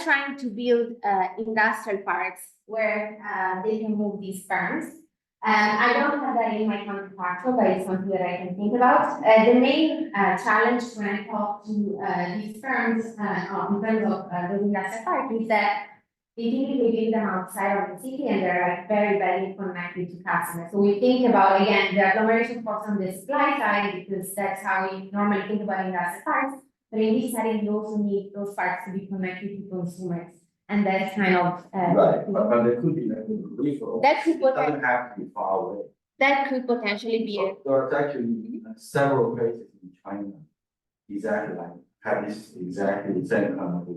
trying to build industrial parks where they can move these firms. I don't have that in my counterfactual, but it's something that I can think about. The main challenge when I talk to these firms in terms of those industrial parks is that they typically build them outside of the city and they're like very badly connected to customers. So we think about, again, the agglomeration force on the supply side, because that's how we normally think about industrial parks. But in this setting, you also need those parks to be connected to consumers. And that's kind of right, but there could be like a referral. That could doesn't have to be far away. That could potentially be So there are actually several places in China exactly like have this exactly the same kind of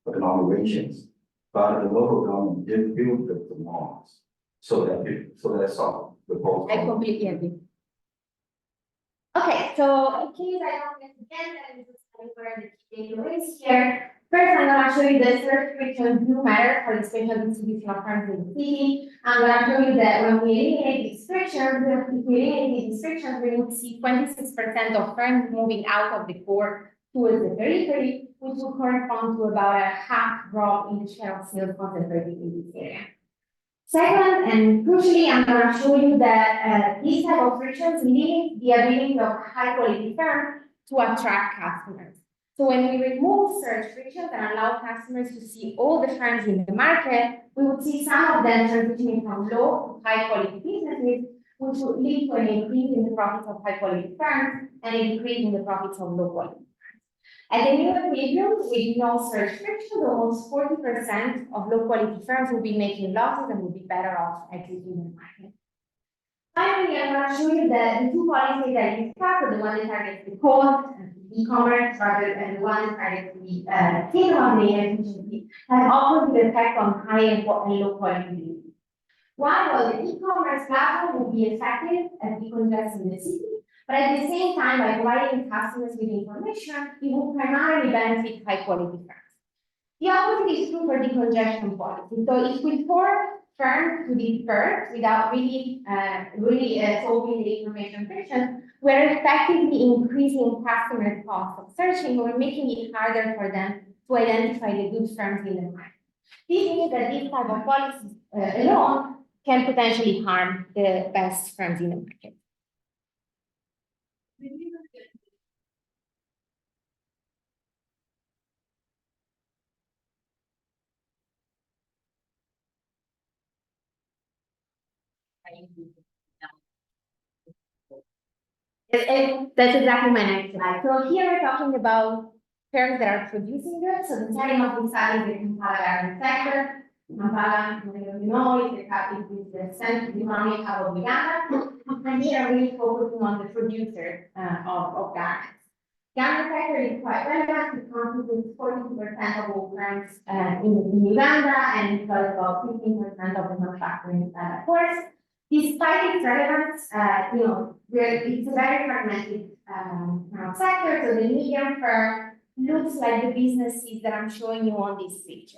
economic regions, but the local government did build the malls so that's all the whole. I completely agree. Okay, so in case I don't get again, let me just tell you where the key takeaways here. First, I'm going to show you the search frictions do matter for the spatial distribution of firms in the city. I'm going to show you that when we eliminate these frictions, if we eliminate these frictions, we would see 26% of firms moving out of the core towards the periphery, which will correspond to about a half drop in the share of sales concentrated in this area. Second, and crucially, I'm going to show you that these type of frictions limit the ability of high quality firms to attract customers. So when we remove search frictions and allow customers to see all the firms in the market, we would see some of them transitioning from low to high quality businesses, which would lead to an increase in the profits of high quality firms and an increase in the profits of low quality firms. At the new equilibrium, with no search frictions, almost 40% of low quality firms will be making losses and will be better off exiting the market. Finally, I'm going to show you that the two policies that you discussed, the one that targets the cost and e-commerce rather than the one that targets the Keynote and the efficiency, have opposite effect on high and low quality business. While the e-commerce platform will be effective at decongesting the city, but at the same time, by providing customers with information, it will primarily benefit high quality firms. The opposite is true for decongestion policy. So if we force firms to disperse without really solving the information friction, we're effectively increasing customer cost of searching, or making it harder for them to identify the good firms in the market. This means that this type of policies alone can potentially harm the best firms in the market. That's exactly my next slide. So here we're talking about firms that are producing goods. So the setting of Vitali is the Comparative sector. Kampala, you know, is the capital, is the central economic hub of Uganda. And here I'm really focusing on the producer of garments. Garment sector is quite relevant. It constitutes 42% of all firms in Uganda, and it does about 15% of the manufacturing force. Despite its relevance, it's a very fragmented sector. So the medium firm looks like the businesses that I'm showing you on this picture.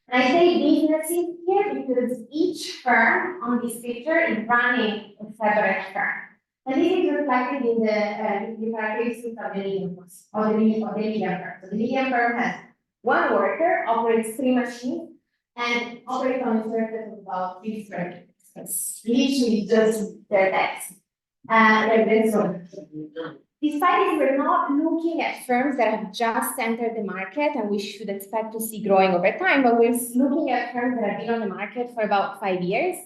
And I say businesses here because each firm on this picture is running a separate firm. And this is reflected in the characteristics of the medium firm, or the medium firm. So the medium firm has one worker, operates 3 machines, and operates on a surface of about 3 square meters. It's literally just their desk. Despite this, we're not looking at firms that have just entered the market and we should expect to see growing over time, but we're looking at firms that have been on the market for about 5 years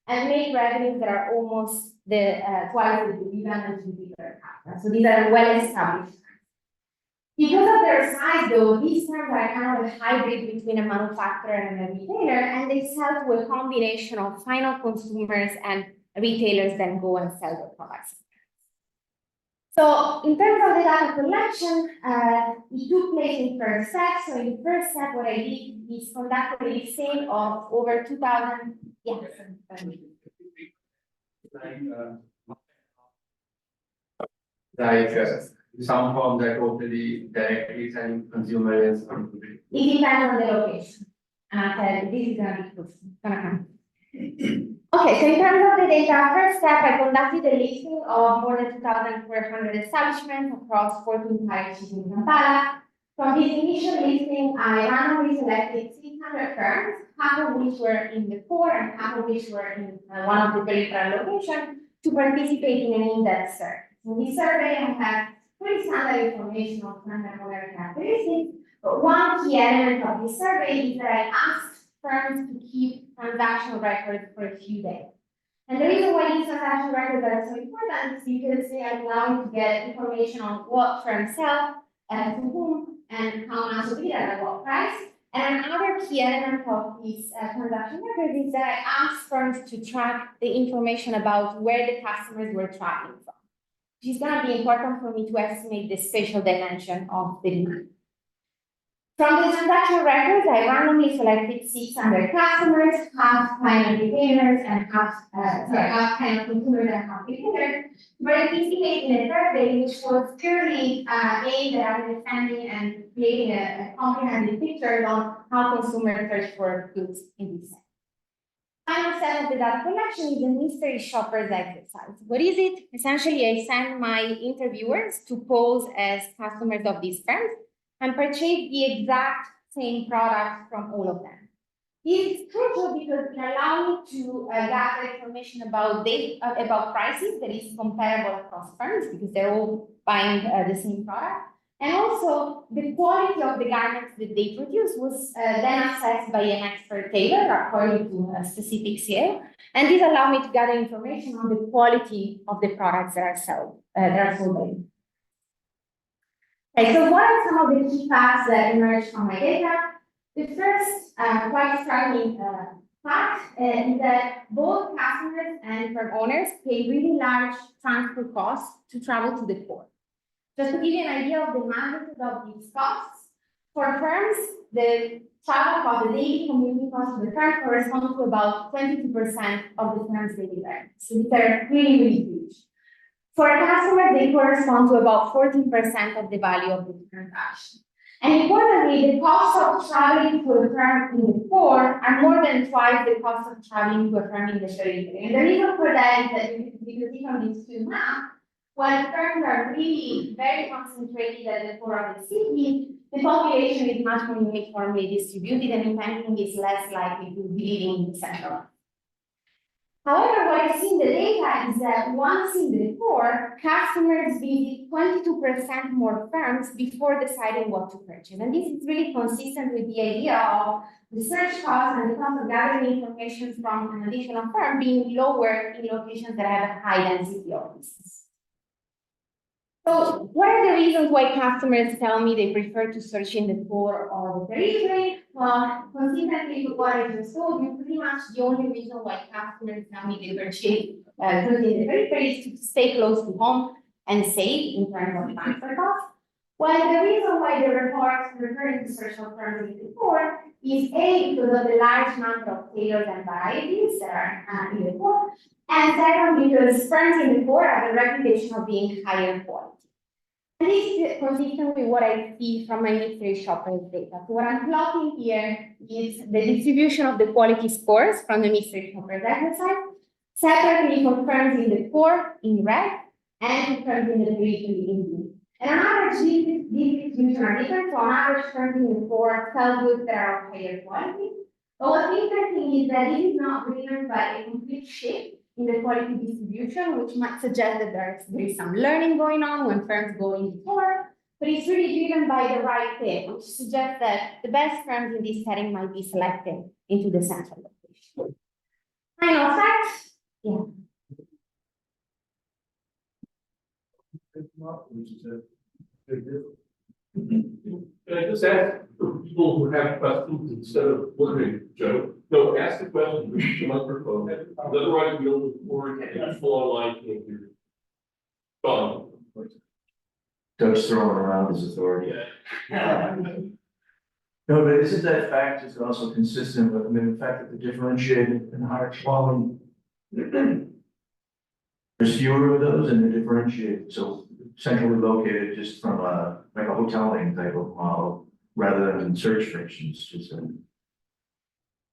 and make revenues that are almost twice the Uganda GDP per capita. So these are well-established firms. Because of their size, though, these firms are kind of a hybrid between a manufacturer and a retailer, and they sell to a combination of final consumers and retailers then go and sell their products. So in terms of the data collection, it took place in first step. So in the first step, what I did is conducted a listing of over 2,000. Yeah. Some form that totally directly send consumers. It depends on the location. And this is gonna come. Okay, so in terms of the data, first step, I conducted a listing of more than 2,400 establishments across 14 parishes in Kampala. From this initial listing, I randomly selected 600 firms, half of which were in the core and half of which were in one of the peripheral locations, to participate in an in-depth survey. In this survey, I have pretty standard information on firm and owner characteristics, but one key element of this survey is that I asked firms to keep transactional records for a few days. And the reason why these transactional records are so important is because they allow you to get information on what firms sell, to whom, and how much of it at what price. And another key element of this transaction record is that I asked firms to track the information about where the customers were traveling from, which is going to be important for me to estimate the spatial dimension of the demand. From the transaction records, I randomly selected 600 customers, half final retailers and half kind of consumers and half retailers, to participate in a survey which was purely aimed at understanding and creating a comprehensive picture on how consumers search for goods in this sector. Final step of the data collection is the mystery shoppers exercise. What is it? Essentially, I send my interviewers to pose as customers of these firms and purchase the exact same product from all of them. This is crucial because it allows me to gather information about prices that is comparable across firms because they're all buying the same product. And also, the quality of the garments that they produce was then assessed by an expert tailor according to a specific scale. And this allowed me to gather information on the quality of the products that are sold by. Okay, so what are some of the key facts that emerged from my data? The first quite striking fact is that both customers and firm owners pay really large transport costs to travel to the core. Just to give you an idea of the magnitude of these costs, for firms, the travel cost, the daily commuting cost of the firm corresponds to about 22% of the firm's daily earnings. So these are really, really huge. For customers, they correspond to about 14% of the value of the transaction. And importantly, the cost of traveling to a firm in the core are more than twice the cost of traveling to a firm in the periphery. And the reason for that is that you can see from these two maps, while firms are really very concentrated at the core of the city, the population is much more uniformly distributed and if anything is less likely to be living in the center. However, what I see in the data is that once in the core, customers visit 22% more firms before deciding what to purchase. And this is really consistent with the idea of the search cost and the cost of gathering information from an additional firm being lower in locations that have a high density of business. So what are the reasons why customers tell me they prefer to search in the core or the periphery? Well, consistently with what I just told you, pretty much the only reason why customers tell me they purchase goods in the periphery is to stay close to home and save in terms of transfer costs. While the reason why the report referring to search of firms in the core is A, because of the large number of tailors and varieties that are in the core, and second, because firms in the core have a reputation of being higher quality. And this is consistent with what I see from my mystery shoppers data. So what I'm plotting here is the distribution of the quality scores from the mystery shoppers exercise, separately for firms in the core in red and firms in the periphery in blue. And on average, these distributions are different. So on average, firms in the core sell goods that are of higher quality. But what's interesting is that this is not driven by a complete shift in the quality distribution, which might suggest that there is some learning going on when firms go into core, but it's really driven by the right fit, which suggests that the best firms in this setting might be selected into the central location. Final fact, yeah. Can I just ask for people who have questions instead of looking at Joe? No, ask the question with the microphone. Otherwise, we'll record and full online can't hear. Fine. Doug's throwing around his authority. No, but isn't that fact is also consistent with, I mean, the fact that they're differentiated in higher quality? There's fewer of those and they're differentiated, so centrally located just from a, like a hoteling type of model, rather than search frictions, just a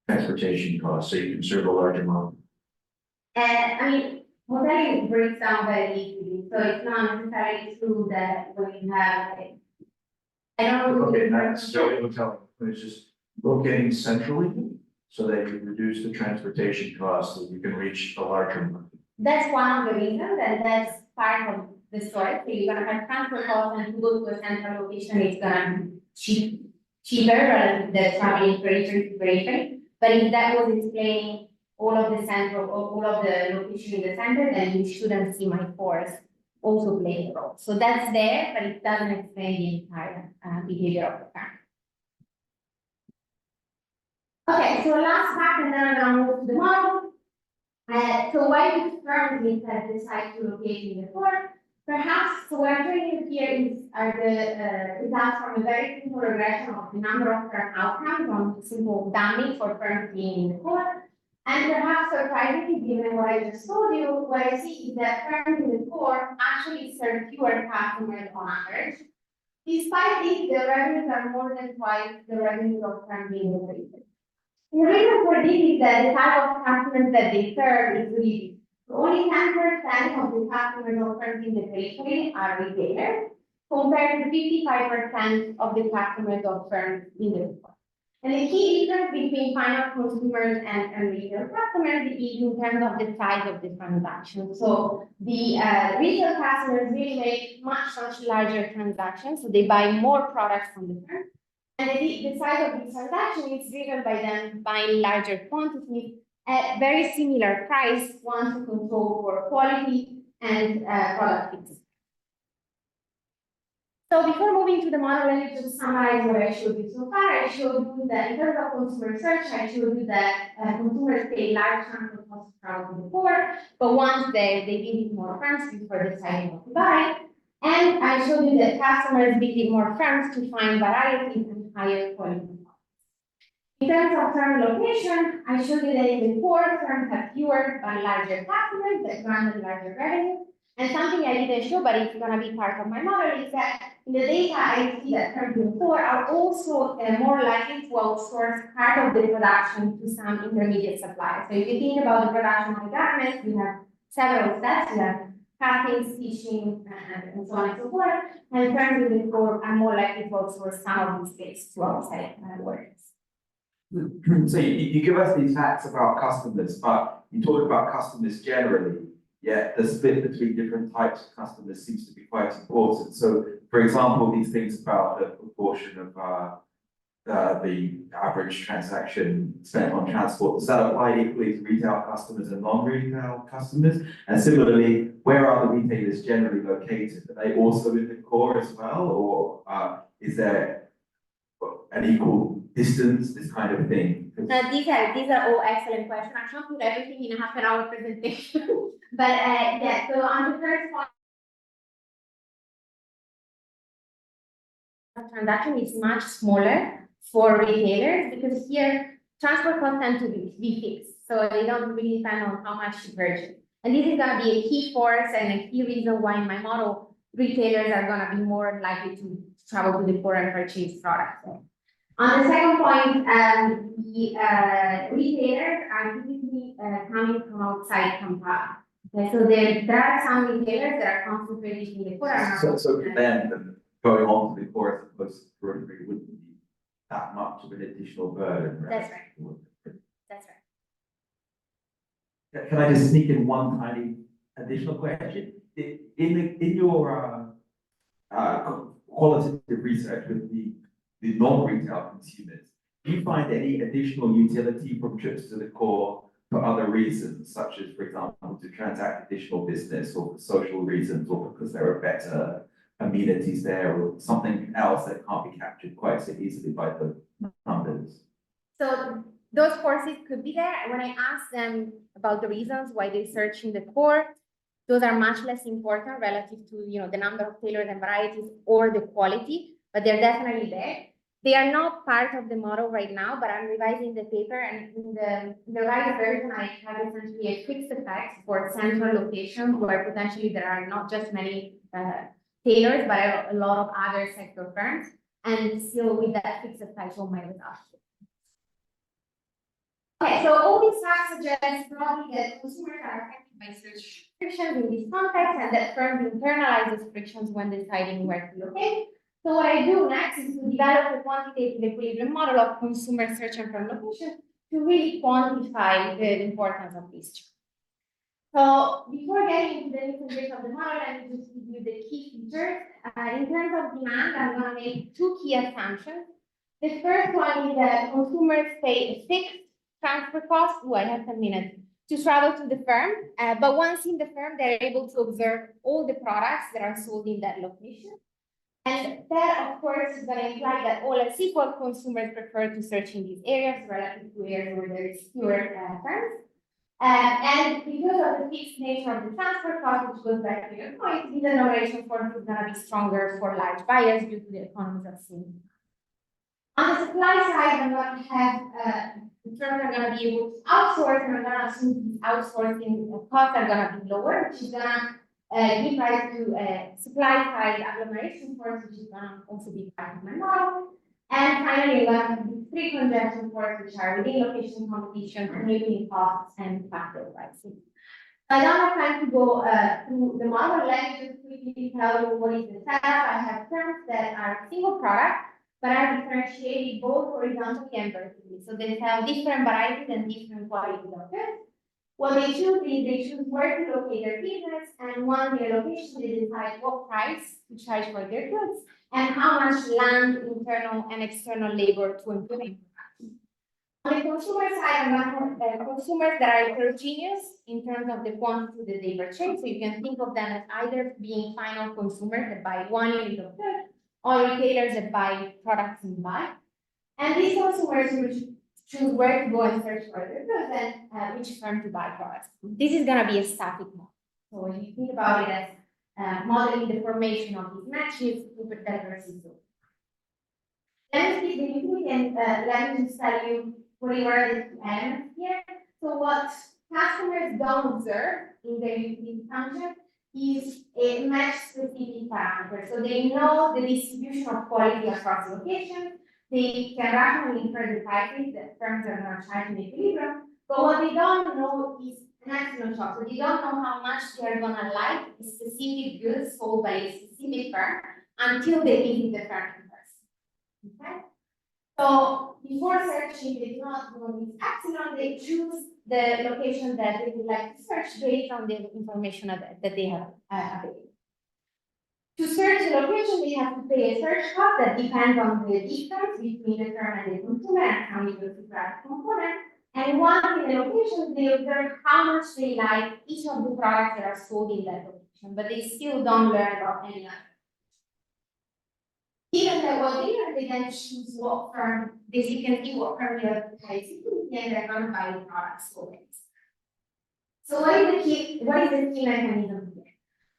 transportation cost, so you can serve a larger amount. And I mean, hoteling breaks down very easily, so it's not necessarily true that when you have like I don't know. Okay, that's so hotel, it's just locating centrally so that you reduce the transportation costs, so you can reach a larger market. That's one of the reasons, and that's part of the story. So you're gonna have transport costs, and to go to a central location, it's gonna be cheaper rather than traveling periphery to periphery. But if that was explaining all of the central, or all of the location in the center, then you shouldn't see my force also play a role. So that's there, but it doesn't explain the entire behavior of the firm. Okay, so last fact, and then I'm gonna move to the model. So why do firms decide to locate in the core? Perhaps, so what I'm showing you here are the results from a very simple regression of the number of firm outcomes on simple dummy for firms being in the core. And perhaps surprisingly, given what I just told you, what I see is that firms in the core actually serve fewer customers on average. Despite this, the revenues are more than twice the revenues of firms being operated. The reason for this is that the type of customers that they serve is really only 10% of the customers of firms in the periphery are retailers, compared to 55% of the customers of firms in the core. And the key difference between final consumers and retail customers is in terms of the size of the transaction. So the retail customers really make much larger transactions, so they buy more products from the firm. And the size of the transaction is driven by them buying larger quantities at very similar price once to control for quality and product fixes. So before moving to the model, let me just summarize what I showed you so far. I showed you that in terms of consumer search, I showed you that consumers pay large chunks of cost to travel to the core, but once they visit more firms before deciding what to buy. And I showed you that customers visit more firms to find varieties and higher quality products. In terms of firm location, I showed you that in the core, firms have fewer but larger customers that grant larger revenue. And something I didn't show, but it's going to be part of my model, is that in the data, I see that firms in core are also more likely to outsource part of the production to some intermediate suppliers. So if you think about the production of garments, we have several steps. We have cutting, stitching, and so on and so forth. And firms in the core are more likely to outsource some of these things to outside workers. So you give us these facts about customers, but you talk about customers generally. Yet the split between different types of customers seems to be quite important. So, for example, these things about the proportion of the average transaction spent on transport, does that apply equally to retail customers and non-retail customers? And similarly, where are the retailers generally located? Are they also in the core as well, or is there an equal distance, this kind of thing? These are all excellent questions. I can't put everything in a half-an-hour presentation, but yeah. So on the first point, transaction is much smaller for retailers because here transport costs tend to be fixed, so they don't really depend on how much you purchase. And this is going to be a key force and a key reason why in my model retailers are going to be more likely to travel to the core and purchase products. On the second point, the retailers are typically coming from outside Kampala. Okay, so there are some retailers that are concentrated in the core. So for them, going on to the core as opposed to periphery wouldn't be that much of an additional burden. Right? That's right. That's right. Can I just sneak in one tiny additional question? In your qualitative research with the non-retail consumers, do you find any additional utility from trips to the core for other reasons, such as, for example, to transact additional business or for social reasons, or because there are better amenities there, or something else that can't be captured quite so easily by the numbers? So those forces could be there. When I ask them about the reasons why they search in the core, those are much less important relative to the number of tailors and varieties or the quality, but they're definitely there. They are not part of the model right now, but I'm revising the paper, and in the right version, I have essentially a fixed effect for central locations where potentially there are not just many tailors, but a lot of other sector firms, and still with that fixed effect on my results. Okay, so all these facts suggest broadly that consumers are affected by search frictions in this context, and that firms internalize these frictions when deciding where to locate. So what I do next is to develop a quantitative equilibrium model of consumer search and firm location to really quantify the importance of these two. So before getting into the nitty-gritty of the model, let me just give you the key features. In terms of demand, I'm going to make two key assumptions. The first one is that consumers pay a fixed transfer cost. Oh, I have 10 minutes to travel to the firm. But once in the firm, they're able to observe all the products that are sold in that location. And that, of course, is going to imply that all else equal, consumers prefer to search in these areas relative to areas where there is fewer firms. And because of the fixed nature of the transfer cost, which goes back to your point, the innovation force is going to be stronger for large buyers due to the economies of scale. On the supply side, I'm going to have the firms are going to be able to outsource, and I'm going to assume these outsourcing costs are going to be lower, which is going to give rise to supply side agglomeration force, which is going to also be part of my model. And finally, we're going to have the three congestion force, which are within location competition, commuting costs, and factor pricing. I don't have time to go through the model. Let me just quickly tell you what is the setup. I have firms that are single product, but are differentiated both horizontally and vertically. So they have different varieties and different qualities of goods. What they choose is they choose where to locate their business, and once their location, they decide what price to charge for their goods and how much land, internal and external labor to employ. On the consumer side, I'm going to have consumers that are heterogeneous in terms of the quantity that they purchase. So you can think of them as either being final consumers that buy 1 unit of goods, or retailers that buy products in bulk. And these consumers will choose where to go and search for their goods and which firm to buy products. This is going to be a static model. So when you think about it as modeling the formation of these matches, super diversity. Let me speak briefly and let me just tell you what are the two elements here. So what customers don't observe in their utility function is a match-specific parameter. So they know the distribution of quality across locations. They can rationally infer the prices that firms are going to charge in equilibrium. But what they don't know is an epsilon shock. So they don't know how much they are going to like a specific good sold by a specific firm until they visit the firm in person. Okay? So before searching, they do not know this epsilon, they choose the location that they would like to search based on the information that they have available. To search the location, they have to pay a search cost that depends on the distance between the firm and the consumer and how it goes to that component. And once in the location, they observe how much they like each of the products that are sold in that location, but they still don't learn about any other. Given that what they learn, they then choose what firm, they can see what firm they have high security, and they're going to buy the products for it. So what is the key mechanism here?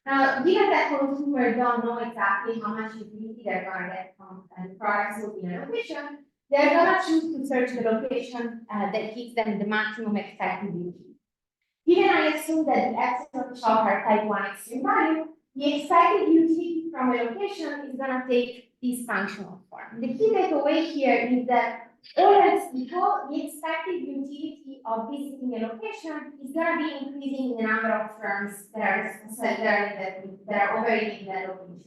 Now, given that consumers don't know exactly how much utility they're going to get from the products sold in a location, they're going to choose to search the location that gives them the maximum expected utility. Given I assume that the epsilon shock are type 1 extreme value, the expected utility from a location is going to take this functional form. The key takeaway here is that all else equal, the expected utility of visiting a location is going to be increasing in the number of firms that are operating in that location.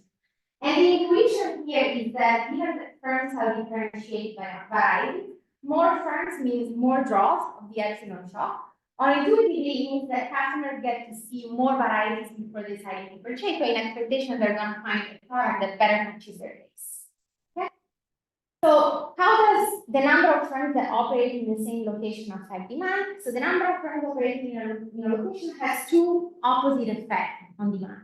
And the intuition here is that given that firms are differentiated by variety, more firms means more draws of the epsilon shock, or intuitively means that customers get to see more varieties before deciding to purchase. So in expectation, they're going to find a product that better matches their taste. Okay? So how does the number of firms that operate in the same location affect demand? So the number of firms operating in a location has two opposite effects on demand.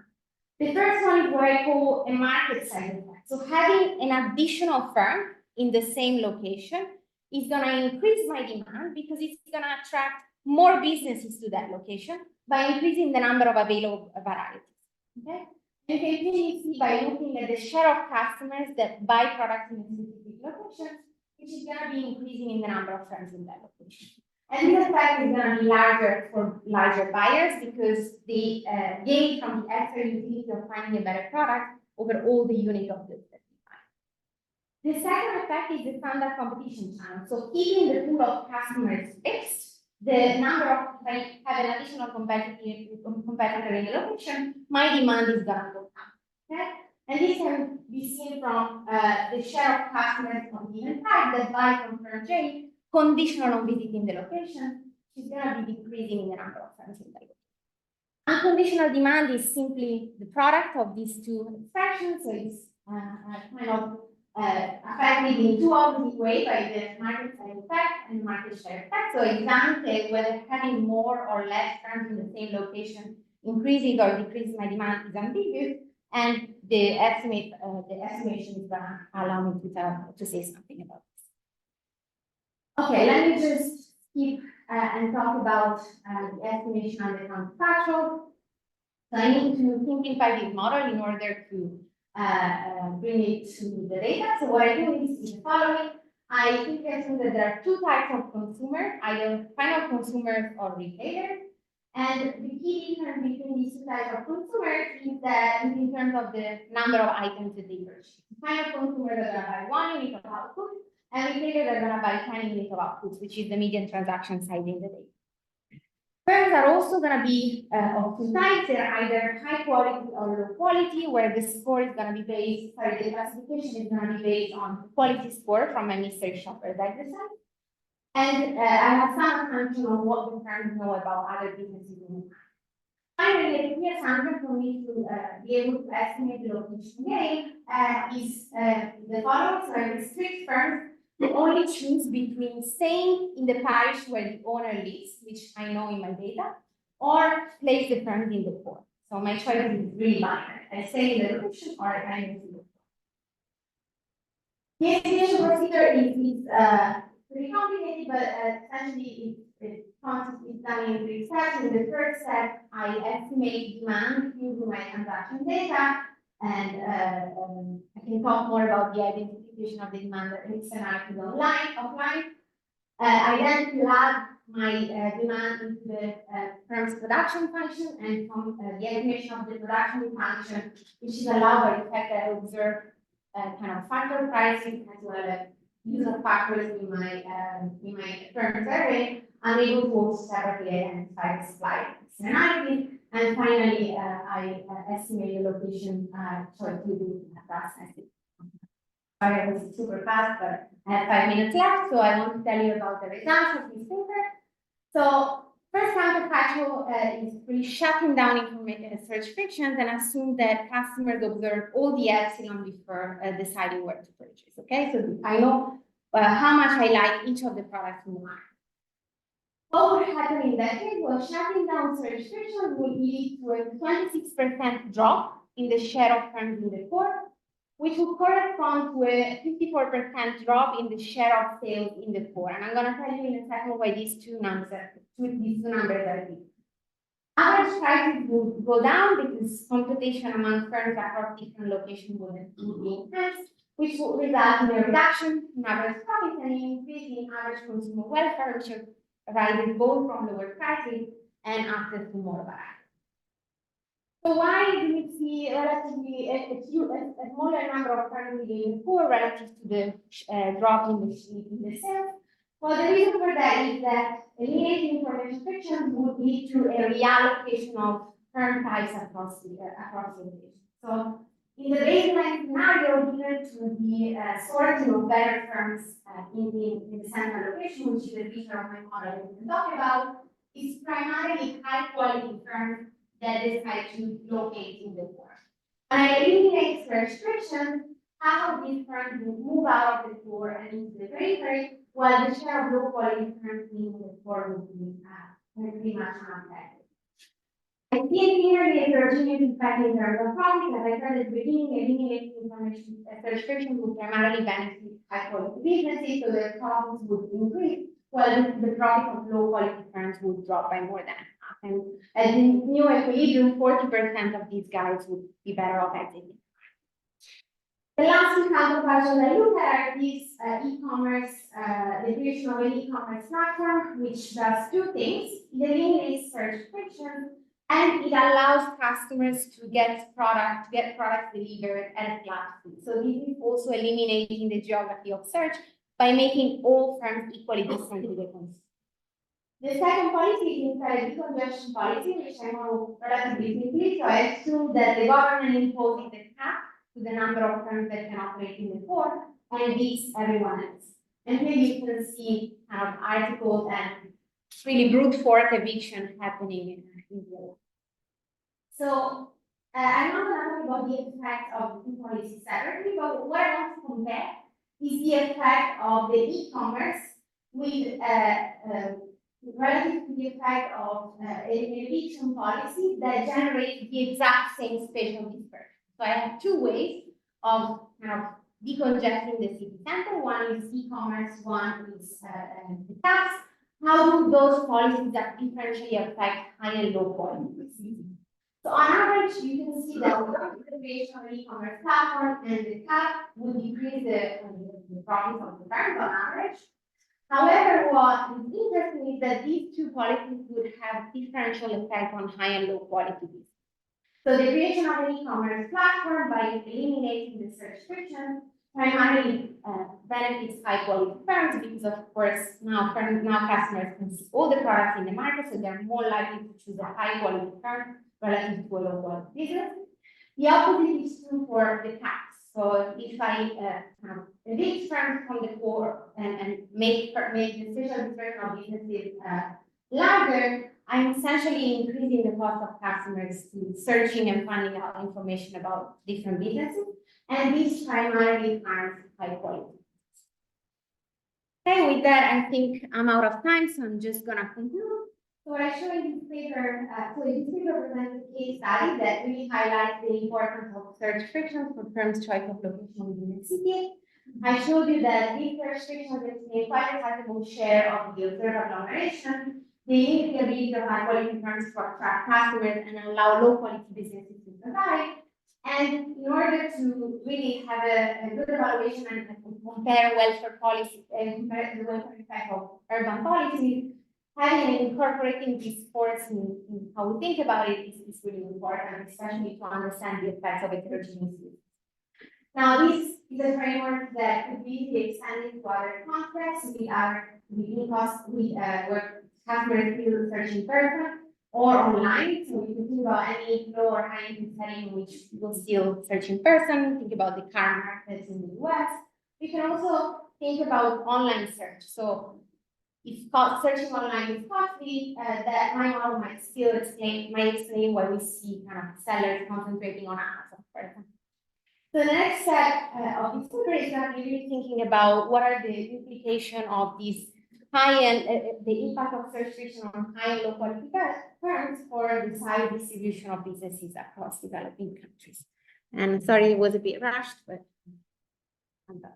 The first one is what I call a market size effect. So having an additional firm in the same location is going to increase my demand because it's going to attract more businesses to that location by increasing the number of available varieties. Okay? You can clearly see by looking at the share of customers that buy products in a specific location, which is going to be increasing in the number of firms in that location. And this effect is going to be larger for larger buyers because they gain from the extra utility of finding a better product over all the unit of goods that they buy. The second effect is the standard competition channel. So keeping the pool of customers fixed, the number of, if I have an additional competitor in the location, my demand is going to go down. Okay? And this can be seen from the share of customers on given type that buy from firm J, conditional on visiting the location, which is going to be decreasing in the number of firms in the location. Unconditional demand is simply the product of these two expressions, so it's kind of affected in two opposite ways by the market size effect and market share effect. So example, whether having more or less firms in the same location increases or decreases my demand is ambiguous, and the estimation is gonna allow me to say something about this. Okay, let me just skip and talk about the estimation and the counterfactual. So I need to simplify this model in order to bring it to the data. So what I do is the following. I think assume that there are two types of consumers, either final consumers or retailers. And the key difference between these two types of consumers is that is in terms of the number of items that they purchase. Final consumers are going to buy 1 unit of output, and retailers are going to buy 10 units of output, which is the median transaction size in the data. Firms are also going to be of two types. They're either high quality or low quality, where the score is going to be based, the classification is going to be based on quality score from a mystery shopper exercise. And I have some assumption on what the firms know about other businesses in the market. Finally, a key assumption for me to be able to estimate the location gain is the following. So I restrict firms to only choose between staying in the parish where the owner lives, which I know in my data, or place the firms in the poor. So my choice is really binary. I stay in the location or I move to the poor. The estimation procedure is pretty complicated, but essentially it's done in 3 steps. In the first step, I estimate demand using my transaction data, and I can talk more about the identification of the demand externalities offline. I then plug my demand into the firm's production function, and from the estimation of the production function, which is allowed by the fact that I observe kind of factor pricing as well as use of factors in my firm survey, I'm able to also separately identify the supply externalities. And finally, I estimate the location choice using the process. Sorry, I was super fast, but I have 5 minutes left, so I want to tell you about the results of this paper. So first counterfactual is really shutting down information search frictions and assume that customers observe all the epsilon before deciding where to purchase. Okay, so I know how much I like each of the products in the market. What would happen in that case? Well, shutting down search frictions would lead to a 26% drop in the share of firms in the core, which would correspond to a 54% drop in the share of sales in the core. And I'm going to tell you in a second why these two numbers are different. Average prices would go down because competition among firms across different locations would be enhanced, which would result in a reduction in average profits and an increase in average consumer welfare, which arises both from lower prices and access to more variety. So why do we see relatively a smaller number of firms in the poor relative to the drop in the sales? Well, the reason for that is that eliminating information frictions would lead to a reallocation of firm types across the location. So in the baseline scenario, given to the sorting of better firms in the central location, which is the feature of my model that we can talk about, is primarily high quality firms that decide to locate in the core. When I eliminate restrictions, half of these firms will move out of the core and into the periphery, while the share of low quality firms in the core will be pretty much unaffected. I see clearly a heterogeneous impact in terms of profit. As I said at the beginning, eliminating information restrictions would primarily benefit high quality businesses, so their profits would increase, while the profit of low quality firms would drop by more than half. And as in new equilibrium, 40% of these guys would be better off exiting. The last two counterfactuals I look at are these e-commerce, the creation of an e-commerce platform, which does two things. It eliminates search friction, and it allows customers to get products delivered at a flat fee. So this is also eliminating the geography of search by making all firms equally distant to the consumer. The second policy is instead a decongestion policy, which I know relatively simply. So I assume that the government imposes a cap to the number of firms that can operate in the core and beats everyone else. And here you can see kind of articles and really brute force eviction happening in Europe. So I'm not going to talk about the effect of the two policies separately, but what I want to compare is the effect of the e-commerce with relative to the effect of an eviction policy that generates the exact same spatial dispersion. So I have two ways of kind of decongesting the city center. One is e-commerce, one is the tax. How do those policies that differentially affect high and low quality cities? So on average, you can see that the creation of an e-commerce platform and the cap would decrease the profits of the firms on average. However, what is interesting is that these two policies would have differential effect on high and low quality business. So the creation of an e-commerce platform by eliminating the search friction primarily benefits high quality firms because of course now customers can see all the products in the market, so they're more likely to choose a high quality firm relative to a low quality business. The opposite is true for the tax. So if I evict firms from the core and make the spatial dispersion of businesses larger, I'm essentially increasing the cost of customers to searching and finding out information about different businesses, and this primarily harms high quality. Okay, with that, I think I'm out of time, so I'm just gonna conclude. So what I show in this paper, this paper presents a case study that really highlights the importance of search frictions for firms' choice of location within the city. I showed you that these search frictions explain quite a sizable share of the observed agglomeration. They limit the ability of high quality firms to attract customers and allow low quality businesses to survive. And in order to really have a good evaluation and compare welfare policy and compare the welfare effect of urban policies, having and incorporating these forces in how we think about it is really important, especially to understand the effects of heterogeneity. Now, this is a framework that could be easily extended to other contexts where customers feel searching person or online. So you can think about any low or high income setting in which people still search in person. Think about the car markets in the US. You can also think about online search. So if searching online is costly, that my model might explain why we see kind of sellers concentrating on Amazon, for example. So the next step of this paper is that we're really thinking about what are the implications of these the impact of search friction on high and low quality firms for the size distribution of businesses across developing countries. And sorry, it was a bit rushed, but I'm done.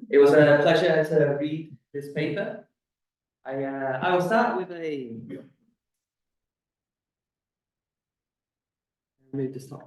It was a pleasure to read this paper. I will start with a move this slide.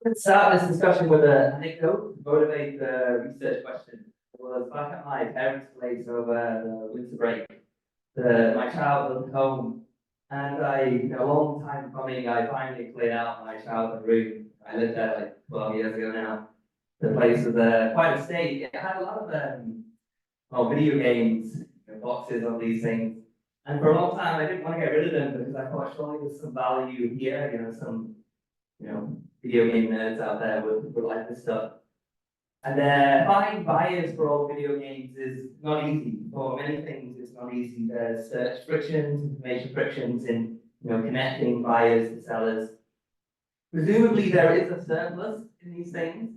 Let's start this discussion with an anecdote to motivate the research question. It was back at my parents' place over the winter break. My child was home, and a long time coming, I finally cleared out my childhood room. I lived there like 12 years ago now. The place was quite a state. It had a lot of video games, boxes of these things. And for a long time, I didn't want to get rid of them because I thought surely there's some value here, some video game nerds out there would like this stuff. And finding buyers for all video games is not easy. For many things, it's not easy. There's search frictions, information frictions in connecting buyers to sellers. Presumably, there is a surplus in these things.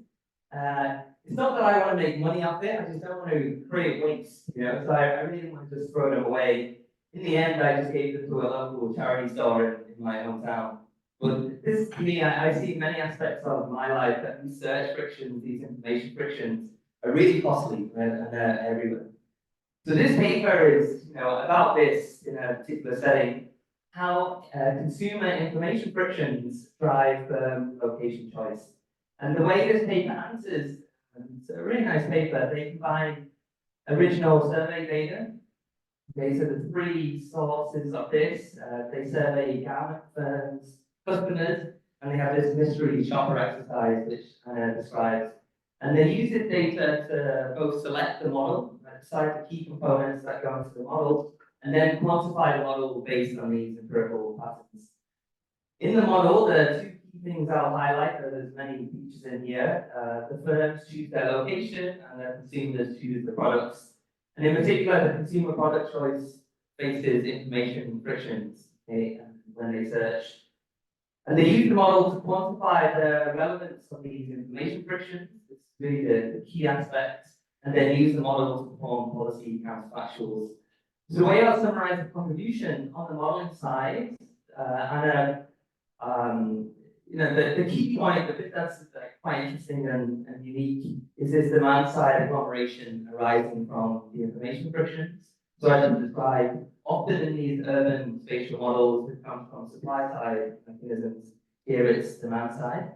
It's not that I want to make money off it. I just don't want to create waste. So I really didn't want to just throw them away. In the end, I just gave them to a local charity store in my hometown. But this, to me, I see many aspects of my life that these search frictions, these information frictions, are really costly and they're everywhere. So this paper is, about this in a particular setting, how consumer information frictions drive location choice. And the way this paper answers, it's a really nice paper. They combine original survey data. Okay, so there's 3 sources of this. They survey garment firms, customers, and they have this mystery shopper exercise which describes. And they use this data to both select the model, decide the key components that go into the model, and then quantify the model based on these empirical patterns. In the model, the 2 key things I'll highlight, there's many features in here. The firms choose their location, and the consumers choose the products. And in particular, the consumer product choice faces information frictions when they search. And they use the model to quantify the relevance of these information frictions. It's really the key aspect. And then use the model to perform policy counterfactuals. So the way I'll summarize the contribution on the modeling side, the key point, the bit that's quite interesting and unique, is this demand side agglomeration arising from the information frictions. So I should describe, often in these urban spatial models, it comes from supply side mechanisms. Here it's demand side.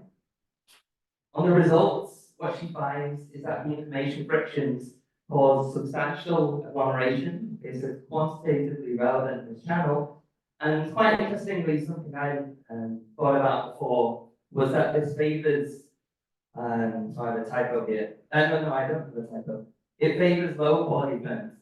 On the results, what she finds is that the information frictions cause substantial agglomeration. Okay, so it's quantitatively relevant in this channel. And quite interestingly, something I thought about before was that this favors, sorry, the typo here. No, I don't have a typo. It favors low quality firms.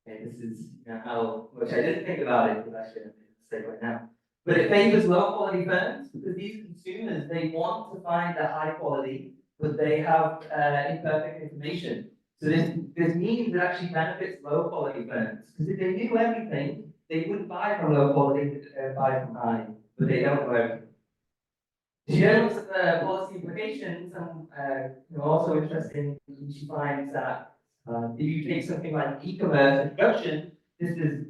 Okay, this is how much I didn't think about it, because actually I'm making a mistake right now. But it favors low quality firms because these consumers, they want to find the high quality, but they have imperfect information. So this means it actually benefits low quality firms, because if they knew everything, they wouldn't buy from low quality, buy from high, but they don't know everything. She then looks at the policy implications, and also interesting, she finds that if you take something like e-commerce introduction, this is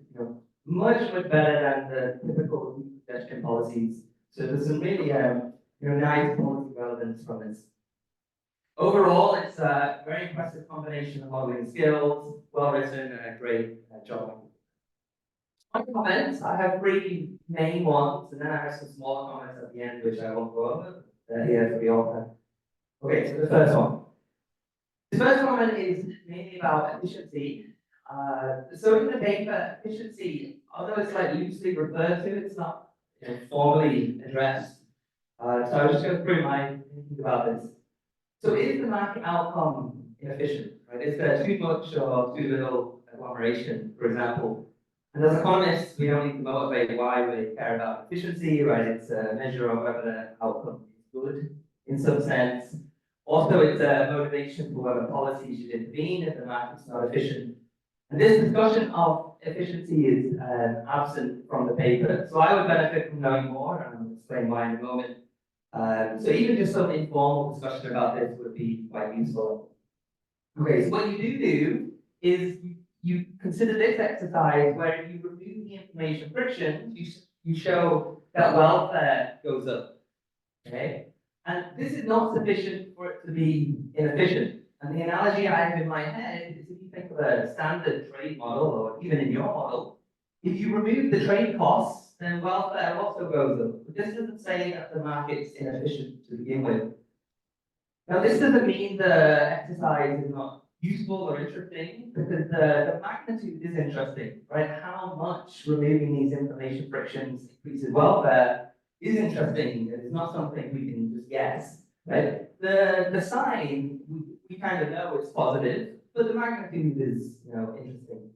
much better than the typical suggestion policies. So there's some really nice policy relevance from this. Overall, it's a very impressive combination of modeling skills, well written, and a great job. My comments, I have 3 main ones, and then I have some smaller comments at the end, which I won't go over here for the author. Okay, so the first one. The first comment is mainly about efficiency. So in the paper, efficiency, although it's loosely referred to, it's not formally addressed. So I'll just go through my thinking about this. So is the market outcome inefficient? Right? Is there too much or too little agglomeration, for example? And as economists, we don't need to motivate why we care about efficiency, right? It's a measure of whether the outcome is good in some sense. Also, it's a motivation for whether policies should intervene if the market's not efficient. And this discussion of efficiency is absent from the paper. So I would benefit from knowing more, and I'll explain why in a moment. So even just some informal discussion about this would be quite useful. Okay, so what you do is you consider this exercise where if you remove the information friction, you show that welfare goes up. Okay? And this is not sufficient for it to be inefficient. And the analogy I have in my head is if you think of a standard trade model, or even in your model, if you remove the trade costs, then welfare also goes up. But this doesn't say that the market's inefficient to begin with. Now, this doesn't mean the exercise is not useful or interesting, because the magnitude is interesting, right? How much removing these information frictions increases welfare is interesting. It's not something we can just guess, right? The sign, we kind of know it's positive, but the magnitude is, interesting.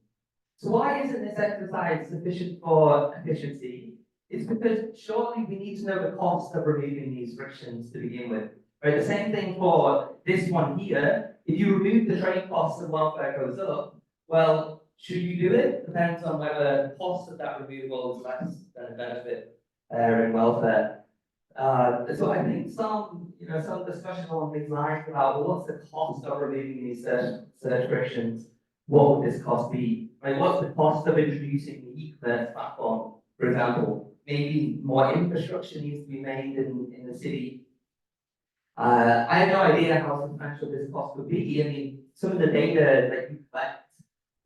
So why isn't this exercise sufficient for efficiency? It's because surely we need to know the cost of removing these frictions to begin with. Right, the same thing for this one here. If you remove the trade costs and welfare goes up, well, should you do it? Depends on whether the cost of that removal is less than a benefit in welfare. So I think some discussion along these lines about, well, what's the cost of removing these search frictions? What would this cost be? Right, what's the cost of introducing the e-commerce platform, for example? Maybe more infrastructure needs to be made in the city. I have no idea how substantial this cost would be. I mean, some of the data that you collect,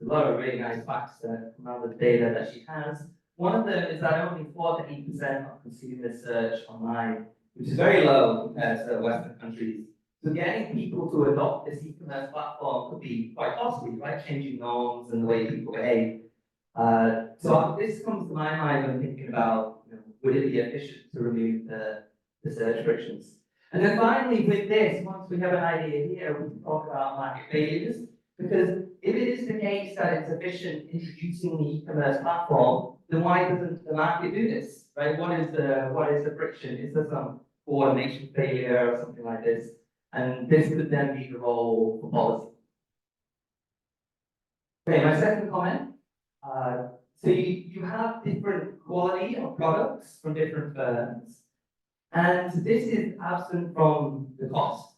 a lot of really nice facts that come out of the data that she has. One of them is that only 4 to 8% of consumers search online, which is very low compared to Western countries. So getting people to adopt this e-commerce platform could be quite costly, right? Changing norms and the way people behave. So this comes to my mind when thinking about, would it be efficient to remove the search frictions? And then finally, with this, once we have an idea here, we can talk about market failures. Because if it is the case that it's efficient introducing the e-commerce platform, then why doesn't the market do this? Right? What is the friction? Is there some coordination failure or something like this? And this could then be the role for policy. Okay, my second comment. So you have different quality of products from different firms. And this is absent from the cost.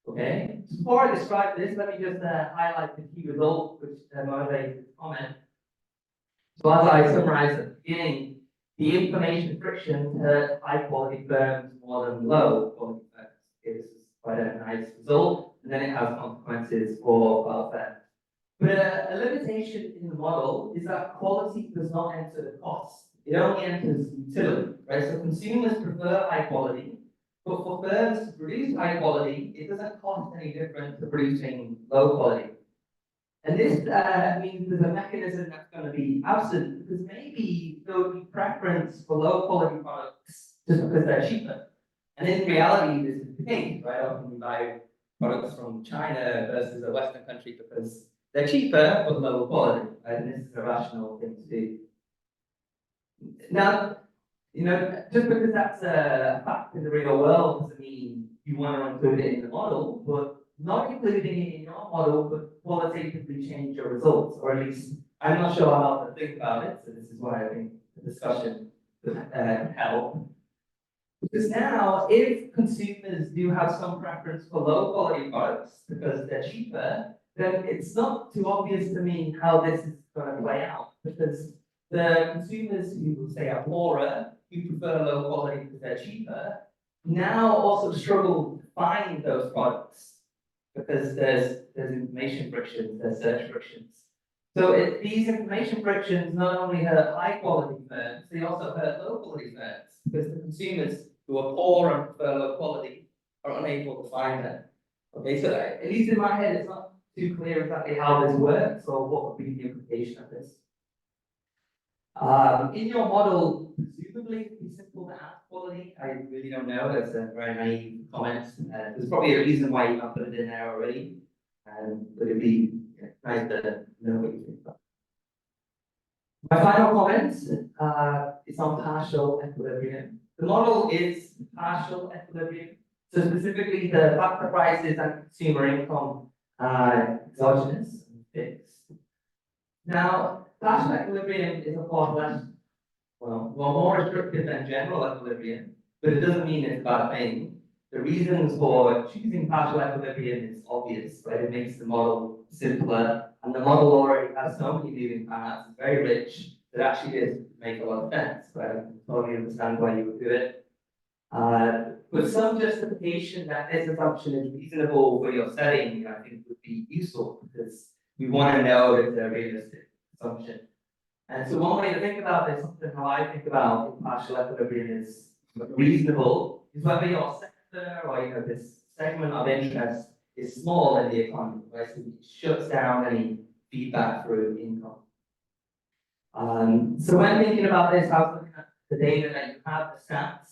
Okay? So before I describe this, let me just highlight the key result, which motivates the comment. So as I summarized at the beginning, the information friction hurt high quality firms more than low quality firms. Okay, this is quite a nice result, and then it has consequences for welfare. But a limitation in the model is that quality does not enter the cost. It only enters utility, right? So consumers prefer high quality, but for firms to produce high quality, it doesn't cost any different to producing low quality. And this means there's a mechanism that's going to be absent, because maybe there would be preference for low quality products just because they're cheaper. And in reality, this is the case, right? Often we buy products from China versus a Western country because they're cheaper but lower quality, right? And this is a rational thing to do. Now, just because that's a fact in the real world doesn't mean you want to include it in the model, but not including it in your model could qualitatively change your results, or at least I'm not sure how to think about it, so this is why I think the discussion could help. Because now, if consumers do have some preference for low quality products because they're cheaper, then it's not too obvious to me how this is going to play out, because the consumers who say are poorer, who prefer low quality because they're cheaper, now also struggle to find those products because there's information frictions, there's search frictions. So these information frictions not only hurt high quality firms, they also hurt low quality firms, because the consumers who are poor and prefer low quality are unable to find them. Okay, so at least in my head, it's not too clear exactly how this works or what would be the implication of this. In your model, presumably it'd be simple to ask quality. I really don't know. That's a very naive comment. There's probably a reason why you have put it in there already. But it'd be nice to know what you think about. My final comment is on partial equilibrium. The model is partial equilibrium. So specifically, the factor prices and consumer income are exogenous and fixed. Now, partial equilibrium is of course more restrictive than general equilibrium, but it doesn't mean it's a bad thing. The reasons for choosing partial equilibrium is obvious, right? It makes the model simpler, and the model already has so many moving parts, it's very rich, that actually does make a lot of sense, right? I can totally understand why you would do it. But some justification that this assumption is reasonable for your setting, I think would be useful, because we want to know that they're realistic assumption. And so one way to think about this, and how I think about partial equilibrium is reasonable, is whether your sector or this segment of interest is small in the economy, right? So it shuts down any feedback through income. So when thinking about this, I was looking at the data that you have, the stats.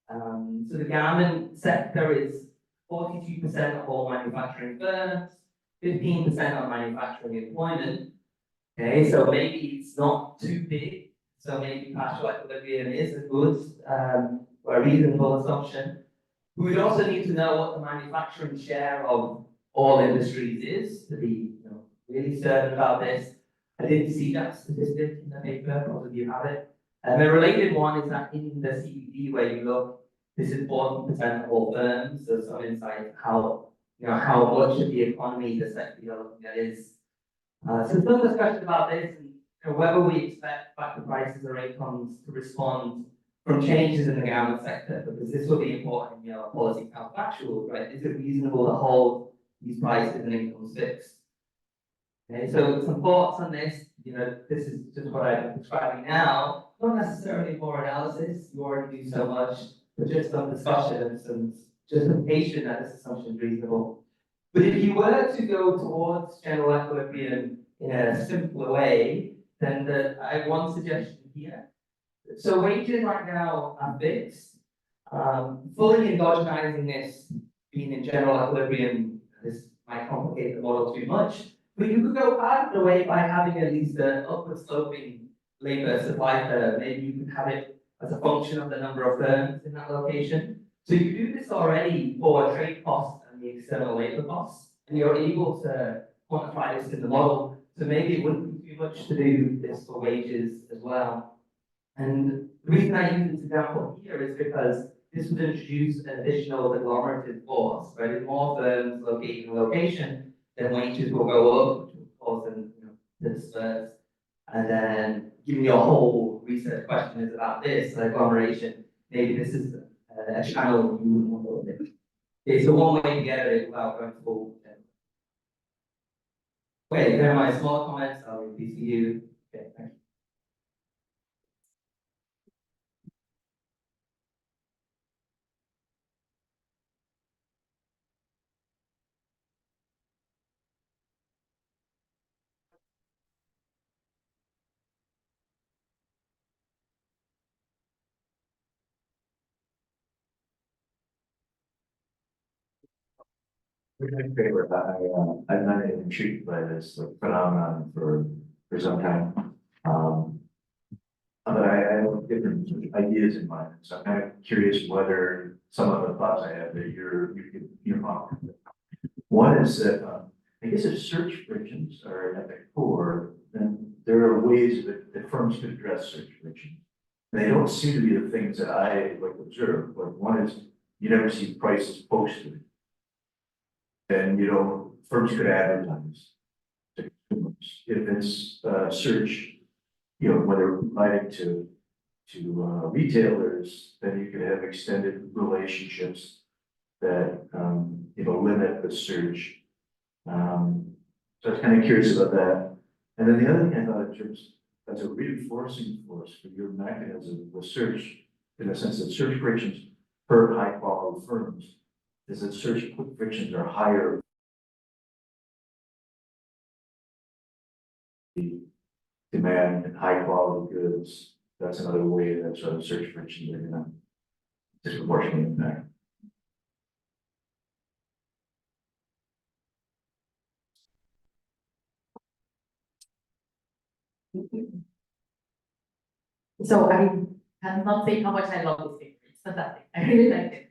So the garment sector is 42% of all manufacturing firms, 15% of manufacturing employment. Okay, so maybe it's not too big So maybe partial equilibrium is a good, or a reasonable assumption. We would also need to know what the manufacturing share of all industries is to be, really certain about this. I didn't see that statistic in the paper, most of you have it. And the related one is that in the CBD where you look, this is 40% of all firms, so some insight how much of the economy the sector you're looking at is. So some discussion about this and whether we expect factor prices or incomes to respond from changes in the garment sector, because this will be important in your policy counterfactuals, right? Is it reasonable to hold these prices and incomes fixed? Okay, so some thoughts on this, this is just what I'm describing now, not necessarily more analysis, you already do so much, but just some discussion and some justification that this assumption is reasonable. But if you were to go towards general equilibrium in a simpler way, then I have one suggestion here. So wages right now are fixed. Fully endogenizing this, being in general equilibrium, this might complicate the model too much. But you could go part of the way by having at least an upward sloping labor supply curve. Maybe you could have it as a function of the number of firms in that location. So you do this already for trade costs and the external labor costs, and you're able to quantify this in the model. So maybe it wouldn't be too much to do this for wages as well. And the reason I use this example here is because this would introduce an additional agglomerative force, right? If more firms locate in a location, then wages will go up, which will cause them to disperse. And then, given your whole research question is about this, agglomeration, maybe this is a channel you wouldn't want to look at. Okay, so one way to get at it without going full. Okay, there are my small comments. I'll repeat to you. Okay, thank you. In favor, I've been intrigued by this phenomenon for some time. But I have different ideas in mind, so I'm kind of curious whether some of the thoughts I have that you could earmark. One is that I guess if search frictions are at the core, then there are ways that firms could address search frictions. And they don't seem to be the things that I observe. Like one is you never see prices posted. And firms could advertise to consumers. If it's search, whether providing to retailers, then you could have extended relationships that limit the search. So I was kind of curious about that. And then the other thing I thought in terms as a reinforcing force for your mechanism with search, in the sense that search frictions hurt high quality firms, is that search frictions are higher. Demand and high quality goods. That's another way that sort of search frictions are going to disproportionately impact. So I cannot say how much I love this paper. It's fantastic. I really liked it.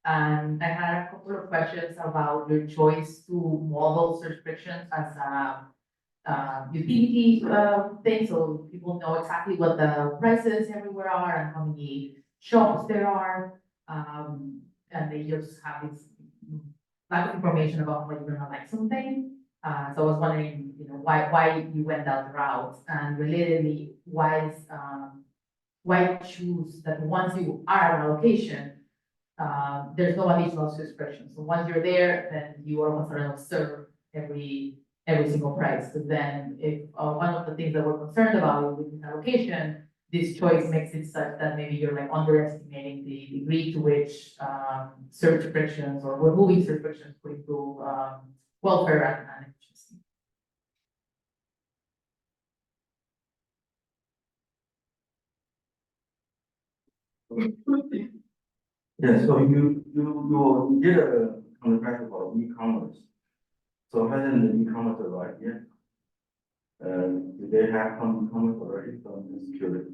And I had a couple of questions about your choice to model search frictions as a utility thing, so people know exactly what the prices everywhere are and how many shops there are. And they just have this lack of information about what you're gonna like something. So I was wondering, why you went that route, and relatedly, why choose that once you are at a location, there's no additional subscription. So once you're there, then you are concerned of serve every single price. Because then if one of the things that we're concerned about with allocation, this choice makes it such that maybe you're like underestimating the degree to which search frictions or removing search frictions could improve welfare and efficiency. Yeah, so you did a contract about e-commerce. So hasn't the e-commerce arrived yet? Do they have comment already from this period?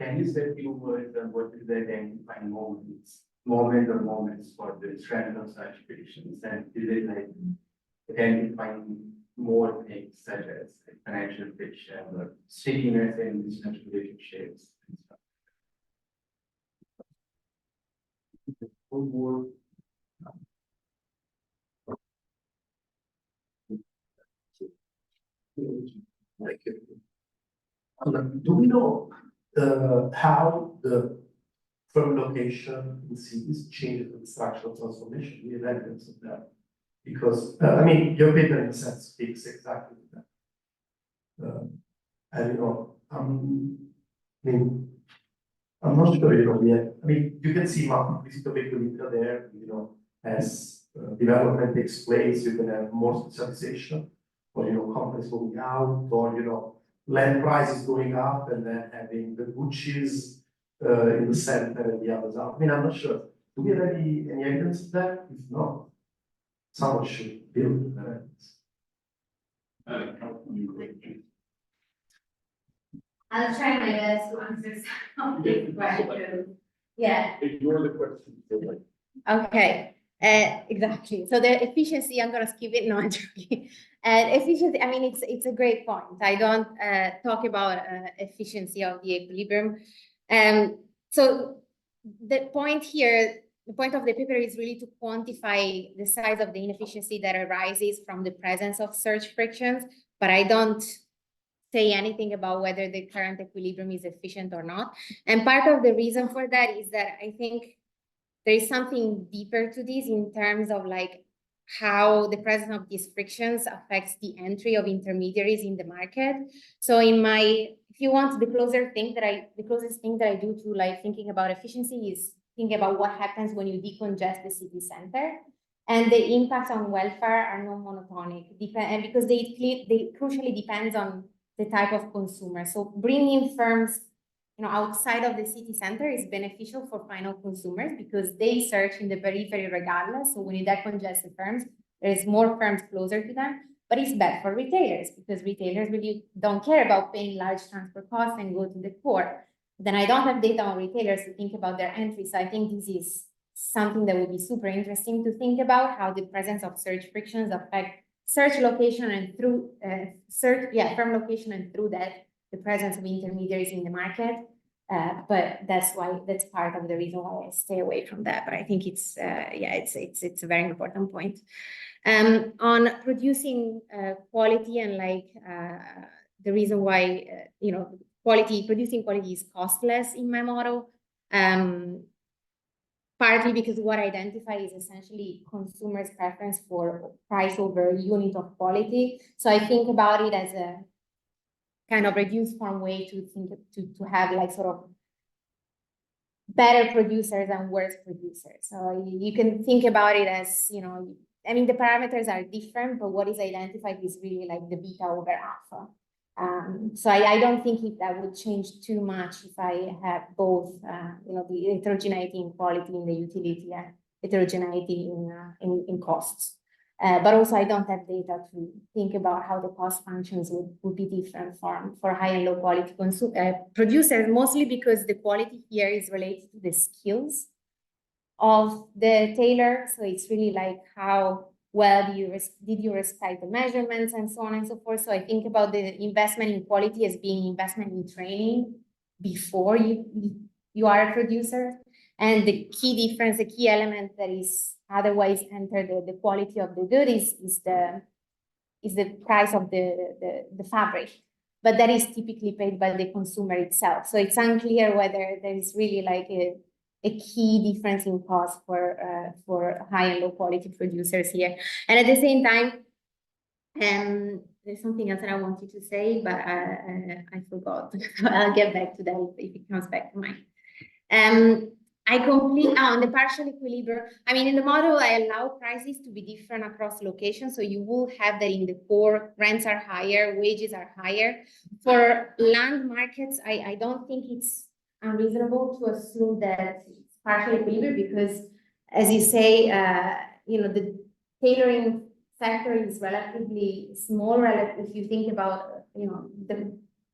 Can you say a few words on what is the identifying moments for the strength of such predictions? And is it like identifying more things such as like financial fiction or stickiness in business relationships and stuff? Like, do we know how the firm location in cities changes with structural transformation? We have evidence of that. Because, I mean, your paper in a sense speaks exactly to that. And, you know, I mean, I'm not sure, you know, yet. I mean, you can see Macroeconomic equilibrium there, you know, as development takes place, you can have more specialization, or, you know, companies going out, or, you know, land prices going up, and then having the Gucci's in the center and the others out. I mean, I'm not sure. Do we have any evidence of that? If not, someone should build that. I'll try my best to answer some of these questions. Yeah. Ignore the question. Okay, exactly. So the efficiency, I'm gonna skip it, no, I'm joking. Efficiency, I mean, it's a great point. I don't talk about efficiency of the equilibrium. So the point here, the point of the paper is really to quantify the size of the inefficiency that arises from the presence of surge frictions, but I don't say anything about whether the current equilibrium is efficient or not. And part of the reason for that is that I think there is something deeper to this in terms of like how the presence of these frictions affects the entry of intermediaries in the market. So in my, if you want, the closest thing that I do to like thinking about efficiency is think about what happens when you decongest the city center. And the impacts on welfare are non-monotonic, and because they crucially depends on the type of consumer. So bringing firms, you know, outside of the city center is beneficial for final consumers because they search in the periphery regardless. So when you decongest the firms, there's more firms closer to them, but it's bad for retailers because retailers really don't care about paying large transport costs and go to the core. Then I don't have data on retailers to think about their entry. So I think this is something that would be super interesting to think about, how the presence of surge frictions affect search location and through firm location, and through that the presence of intermediaries in the market. But that's part of the reason why I stay away from that. But I think it's a very important point. On producing quality and like the reason why producing quality is costless in my model. Partly because what I identify is essentially consumers' preference for price over unit of quality. So I think about it as a kind of reduced form way to think to have like sort of better producers and worse producers. So you can think about it as, you know, I mean, the parameters are different, but what is identified is really like the beta over alpha. So I don't think that would change too much if I have both, you know, the heterogeneity in quality in the utility and heterogeneity in costs. But also I don't have data to think about how the cost functions would be different for high and low quality producers, mostly because the quality here is related to the skills of the tailor. So it's really like how well did you respect the measurements and so on and so forth. So I think about the investment in quality as being investment in training before you are a producer. And the key difference, the key element that is otherwise enter the quality of the good is the price of the fabric. But that is typically paid by the consumer itself. So it's unclear whether there is really like a key difference in cost for high and low quality producers here. And at the same time, there's something else that I wanted to say, but I forgot. I'll get back to that if it comes back to mind. On the partial equilibrium, I mean, in the model, I allow prices to be different across locations. So you will have that in the core, rents are higher, wages are higher. For land markets, I don't think it's unreasonable to assume that it's partial equilibrium because, as you say, you know, tailoring sector is relatively small, if you think about,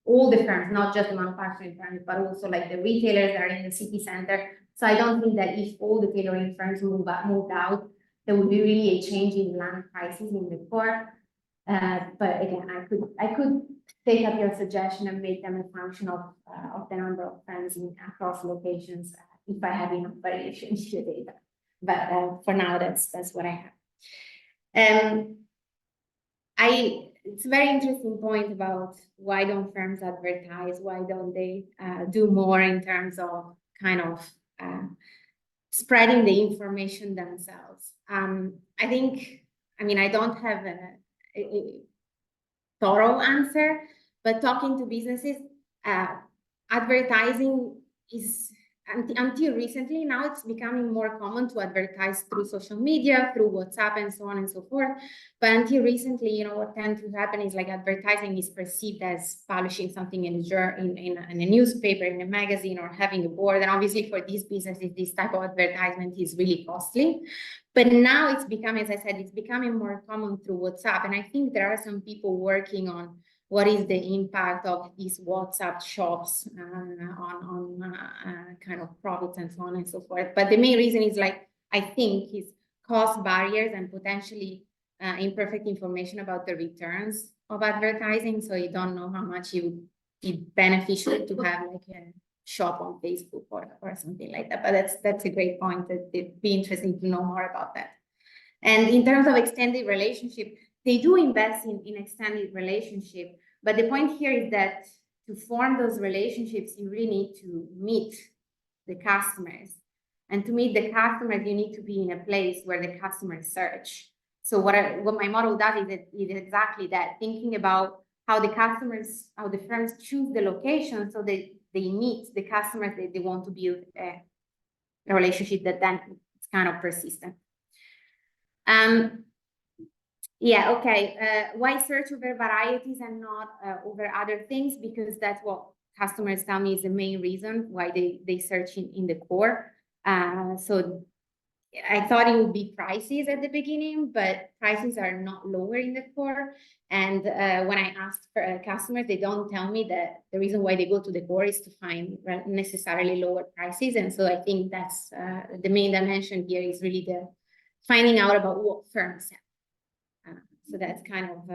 all the firms, not just the manufacturing firms, but also like the retailers that are in the city center. So I don't think that if all the tailoring firms moved out, there would be really a change in land prices in the core. But again, I could take up your suggestion and make them a function of the number of firms across locations if I have enough variation in the data. But for now, that's what I have. It's a very interesting point about why don't firms advertise? Why don't they do more in terms of kind of spreading the information themselves? I don't have a thorough answer, but talking to businesses, advertising is, until recently, now it's becoming more common to advertise through social media, through WhatsApp and so on and so forth. But until recently, what tends to happen is like advertising is perceived as publishing something in a newspaper, in a magazine, or having a board. And obviously for these businesses, this type of advertisement is really costly. But now it's becoming, as I said, it's becoming more common through WhatsApp. And I think there are some people working on what is the impact of these WhatsApp shops on kind of profits and so on and so forth. But the main reason is I think is cost barriers and potentially imperfect information about the returns of advertising. So you don't know how much it would be beneficial to have like a shop on Facebook or something like that. But that's a great point. It'd be interesting to know more about that. And in terms of extended relationship, they do invest in extended relationship, but the point here is that to form those relationships, you really need to meet the customers. And to meet the customers, you need to be in a place where the customers search. So what my model does is exactly that, thinking about how the firms choose the location so they meet the customers that they want to build a relationship that then is kind of persistent. Why search over varieties and not over other things? Because that's what customers tell me is the main reason why they search in the core. So I thought it would be prices at the beginning, but prices are not lower in the core. And when I asked for customers, they don't tell me that the reason why they go to the core is to find necessarily lower prices. And so I think that's the main dimension here is really the finding out about what firms have. So that's kind of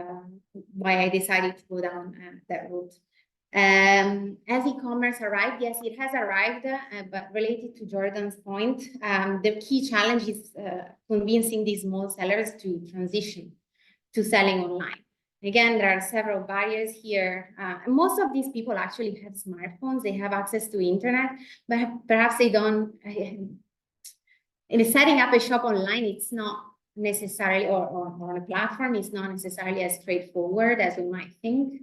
why I decided to go down that route. Has e-commerce arrived? Yes, it has arrived, but related to Jordan's point, the key challenge is convincing these small sellers to transition to selling online. Again, there are several barriers here. Most of these people actually have smartphones. They have access to internet, but perhaps they don't. In setting up a shop online, it's not necessarily, or on a platform, it's not necessarily as straightforward as we might think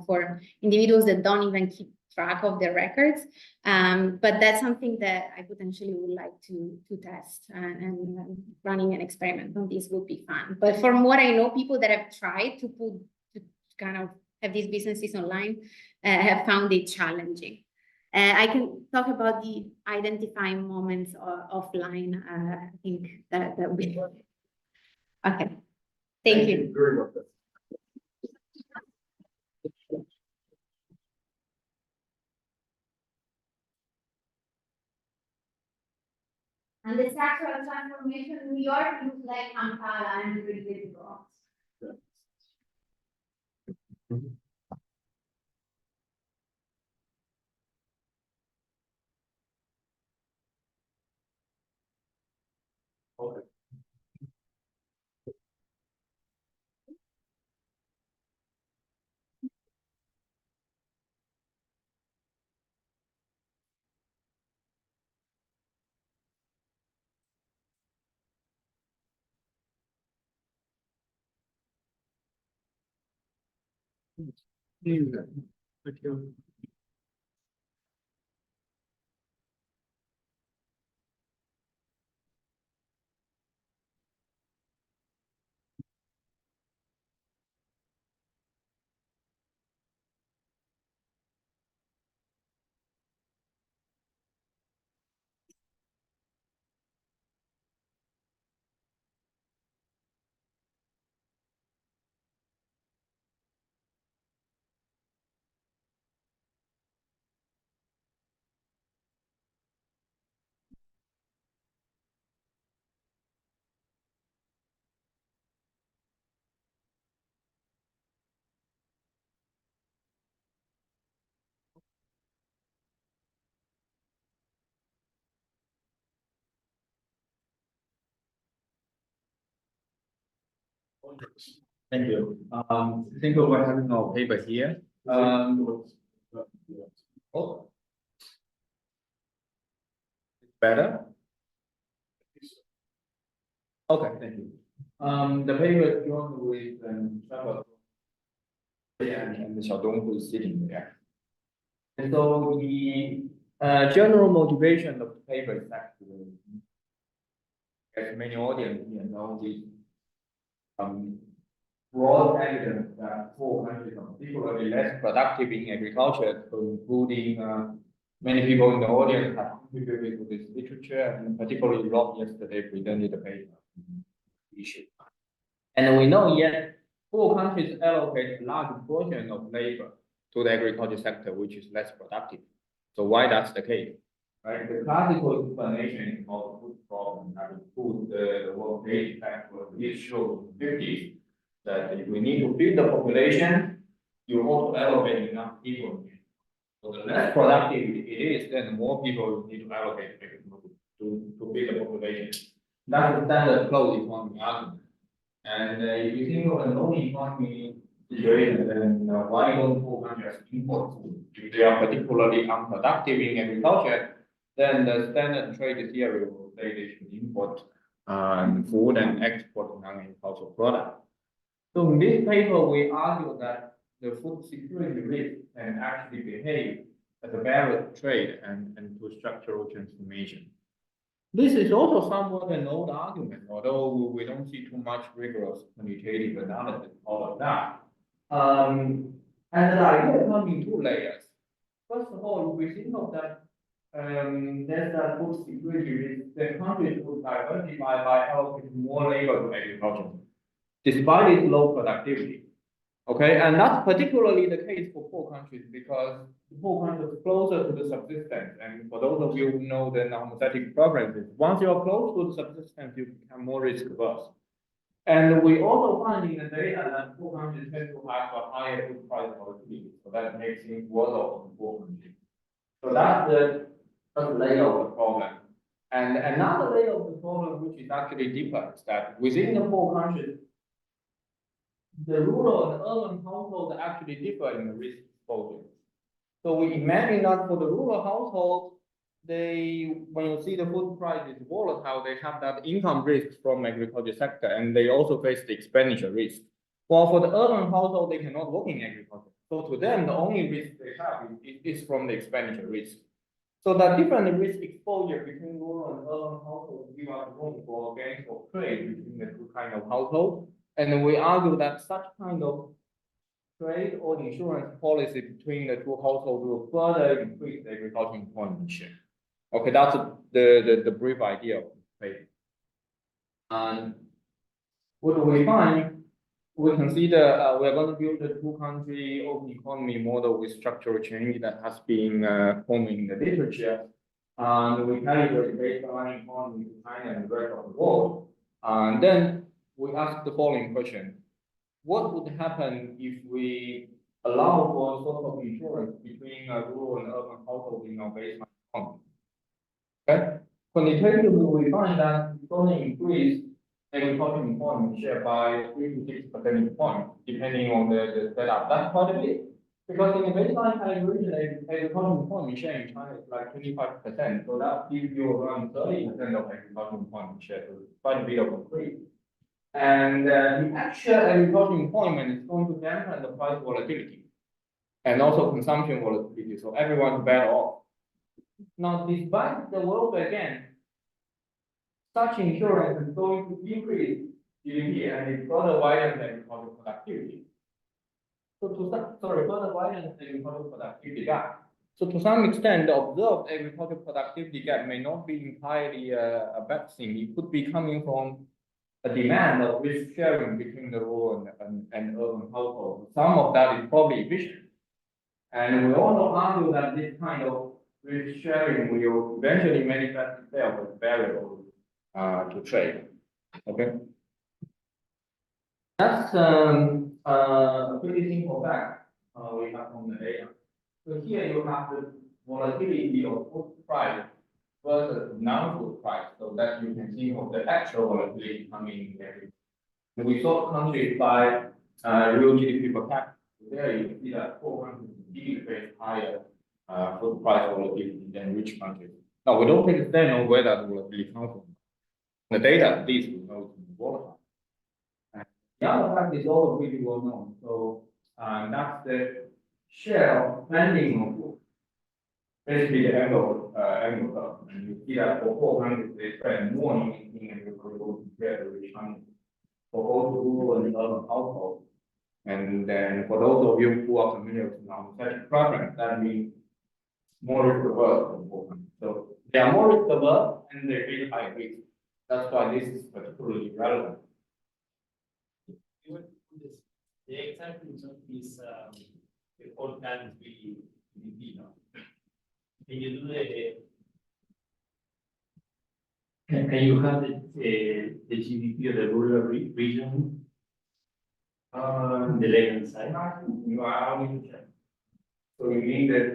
for individuals that don't even keep track of their records. But that's something that I potentially would like to test, and running an experiment on this would be fun. But from what I know, people that have tried to kind of have these businesses online have found it challenging. I can talk about the identifying moments offline. I think that would be okay. Thank you. Very much. And the structural transformation in New York looks like Kampala and related blocks. Okay. Thank you. Thank you. Thank you for having our paper here. Oh. Better? Okay, thank you. The paper is joined with Trevor and Xiaodong, who is sitting there. And so the general motivation of the paper is actually, as many audience here know, the broad evidence that poor countries are particularly less productive in agriculture, so including many people in the audience have contributed to this literature, and particularly Rob yesterday presented a paper issue. And we know yet poor countries allocate a large portion of labor to the agriculture sector, which is less productive. So why that's the case? Right? The classical explanation of the food problem that put the world age back to the issue in the 50s, that if we need to feed the population, you also allocate enough people. So the less productive it is, then the more people you need to allocate to feed the population. That's the standard closed economy argument. And if you think of a low economy situation, then why don't poor countries import food? If they are particularly unproductive in agriculture, then the standard trade theory will say they should import food and export non-agricultural products. So in this paper, we argue that the food security risk can actually behave as a barrier to trade and to structural transformation. This is also somewhat an old argument, although we don't see too much rigorous quantitative analysis of that. And the idea comes in two layers. First of all, if we think of that, there's that food security risk, the countries would diversify by allocating more labor to agriculture, despite its low productivity. Okay, and that's particularly the case for poor countries because the poor countries are closer to the subsistence. And for those of you who know the homothetic preferences, once you're close to the subsistence, you become more risk averse. And we also find in the data that poor countries tend to have a higher food price volatility. So that makes things worse for the poor countries. So that's the first layer of the problem. And another layer of the problem, which is actually deeper, is that within the poor countries, the rural and urban households actually differ in the risk exposure. So we imagine that for the rural households, when you see the food price is volatile, they have that income risk from agriculture sector, and they also face the expenditure risk. While for the urban household, they cannot work in agriculture. So to them, the only risk they have is from the expenditure risk. So that different risk exposure between rural and urban households give us room for gains of trade between the two kind of households. And we argue that such kind of trade or insurance policy between the two households will further increase the agricultural employment share. Okay, that's the brief idea of the paper. And what do we find? We consider we're going to build a two-country open economy model with structural change that has been common in the literature. And we calibrate baseline economy to China and the rest of the world. And then we ask the following question. What would happen if we allow for a sort of insurance between rural and urban households in our baseline economy? Okay. Quantitatively, we find that it's going to increase agricultural employment share by 3 to 6 percentage points, depending on the setup. That's quite a bit. Because in the baseline calibration, agricultural employment share in China is like 25%. So that gives you around 30% of agricultural employment share. So it's quite a bit of increase. And the actual agricultural employment is going to dampen the price volatility and also consumption volatility. So everyone's better off. Now, despite the welfare gain, such insurance is going to increase GDP and it further widens agricultural productivity. Further widens the agricultural productivity gap. So to some extent, the observed agricultural productivity gap may not be entirely a bad thing. It could be coming from a demand of risk sharing between the rural and urban households. Some of that is probably efficient. And we also argue that this kind of risk sharing will eventually manifest itself as variable to trade. Okay. That's a pretty simple fact we have from the data. So here you have the volatility of food price versus non-food price, so that you can think of the actual volatility coming in every. We saw countries by real GDP per capita. There you see that 400 GDP higher food price volatility than rich countries. Now we don't understand where that volatility comes from. The data, at least we know it's volatile. And the other fact is also pretty well known. So that's the share of spending on food. Basically the angle curve. And you see that for 400 they spend more in agriculture compared to rich countries. For both rural and urban households. And then for those of you who are familiar with non-static preference, that means more risk averse than 400. So they are more risk averse and they pay higher risk. That's why this is particularly relevant. The examples of this report can be now. Can you do can you have the GDP of the rural region? The left-hand side. So you mean that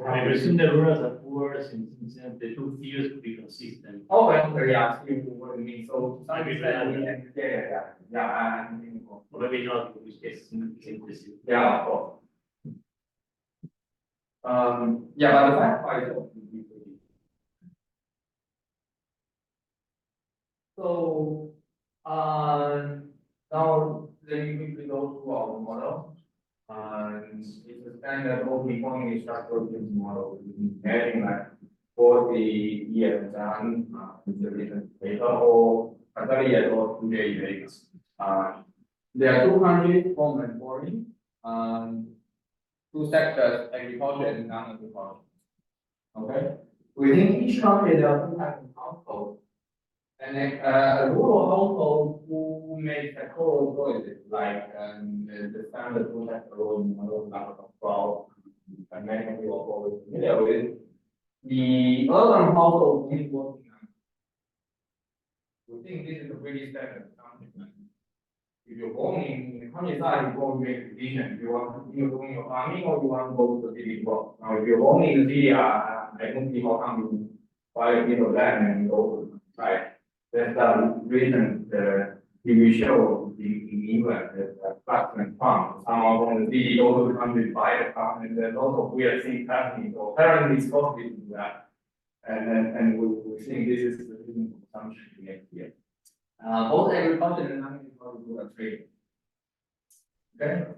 I presume the rurals are poor since the two figures could be consistent. okay, yeah, I see what you mean. So some extent we can yeah, Or maybe not, in which case it's implicit. yeah, of course. Yeah, but the fact wise so now let me quickly go through our model. And it's a standard open economy structural business model. Having like 40 years done with the recent data or 30 years or 2 day data. There are 2 countries, home and foreign, 2 sectors, agriculture and non-agriculture. Okay. Within each country, there are 2 types of households. And a rural household who makes a core choices like the standard food sector in model of crop, and many of you are probably familiar with. The urban household is working on. We think this is a pretty standard concept. If you're born in the countryside, you go make a decision. If you want to continue doing your farming or you want to go to the city work. Now, if you're born in the city, I don't see how come you buy a piece of land and go to the countryside. There's some reason we will show in England that flats and farms. Some are from the city, go to the country, buy the farm, and there's a lot of weird things happening. So apparently it's costly to do that. And we think this is the reason for consumption next year. Both agriculture and non-agriculture are trading. Okay.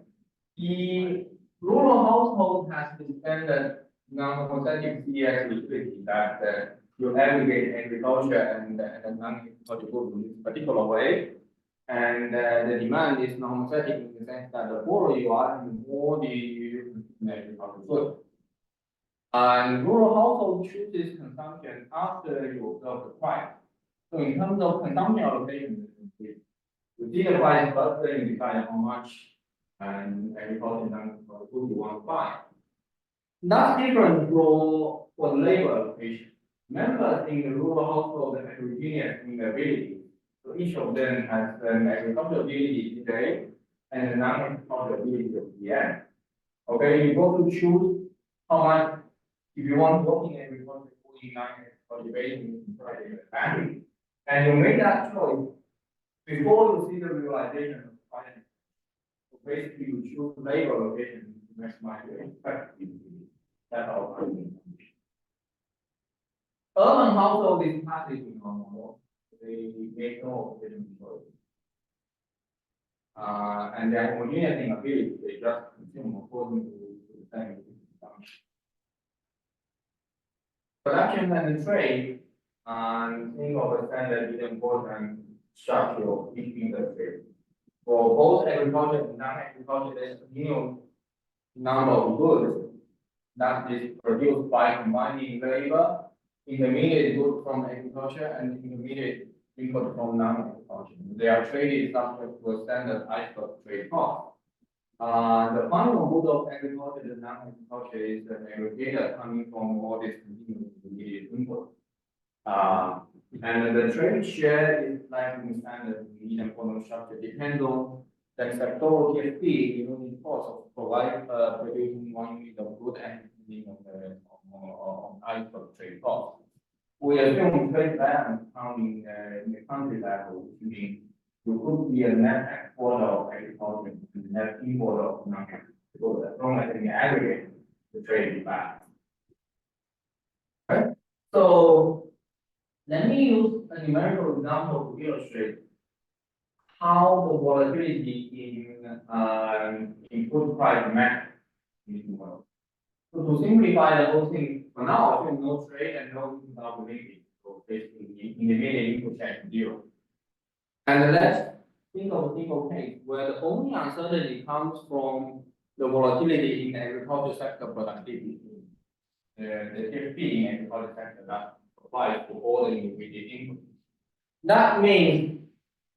The rural household has the standard non-homogeneous CEPR liquidity that you aggregate agriculture and non-agriculture goods in this particular way. And the demand is non-homogeneous in the sense that the poorer you are, the more you consume agricultural goods. And rural household chooses consumption after you observe the price. So in terms of consumption allocation, you see the price first, then you decide how much and agriculture and non-agricultural goods you want to buy. That's different for the labor allocation. Members in the rural household are heterogeneous in their ability. So each of them has an agricultural ability today and a non-agricultural ability at the end. Okay, you go to choose how much, if you want working agriculture, non-agriculture ability, you can try to get advantage. And you make that choice before you see the realization of finance. So basically, you choose labor allocation to maximize your impact. That's our argument. Urban household is passive in our model. They make no operating choice. And they're homogeneous in ability. They just consume according to the same consumption. Production and trade, and think of a standard is important structure of each industry. For both agriculture and non-agriculture, there's a minimum number of goods that is produced by combining labor, intermediate goods from agriculture, and intermediate input from non-agriculture. They are traded subject to a standard iceberg trade cost. The final good of agriculture and non-agriculture is an aggregator coming from all these continuous intermediate input. And the trade share is like in standard medium economic structure depends on the sectoral TFP unit cost of producing 1 unit of good and on iceberg trade cost. We assume trade balance counting in the country level, which means you could be a net exporter of agriculture and net importer of non-agriculture, as long as in the aggregate, the trade is bad. Right? So let me use a numerical example to illustrate how the volatility in food price matters in the world. So to simplify the whole thing, for now, I think no trade and no liquidity. So basically, in the median input check zero. And let's think of a single case where the only uncertainty comes from the volatility in the agriculture sector productivity. The TFP in agriculture sector that applies to all the intermediate inputs. That means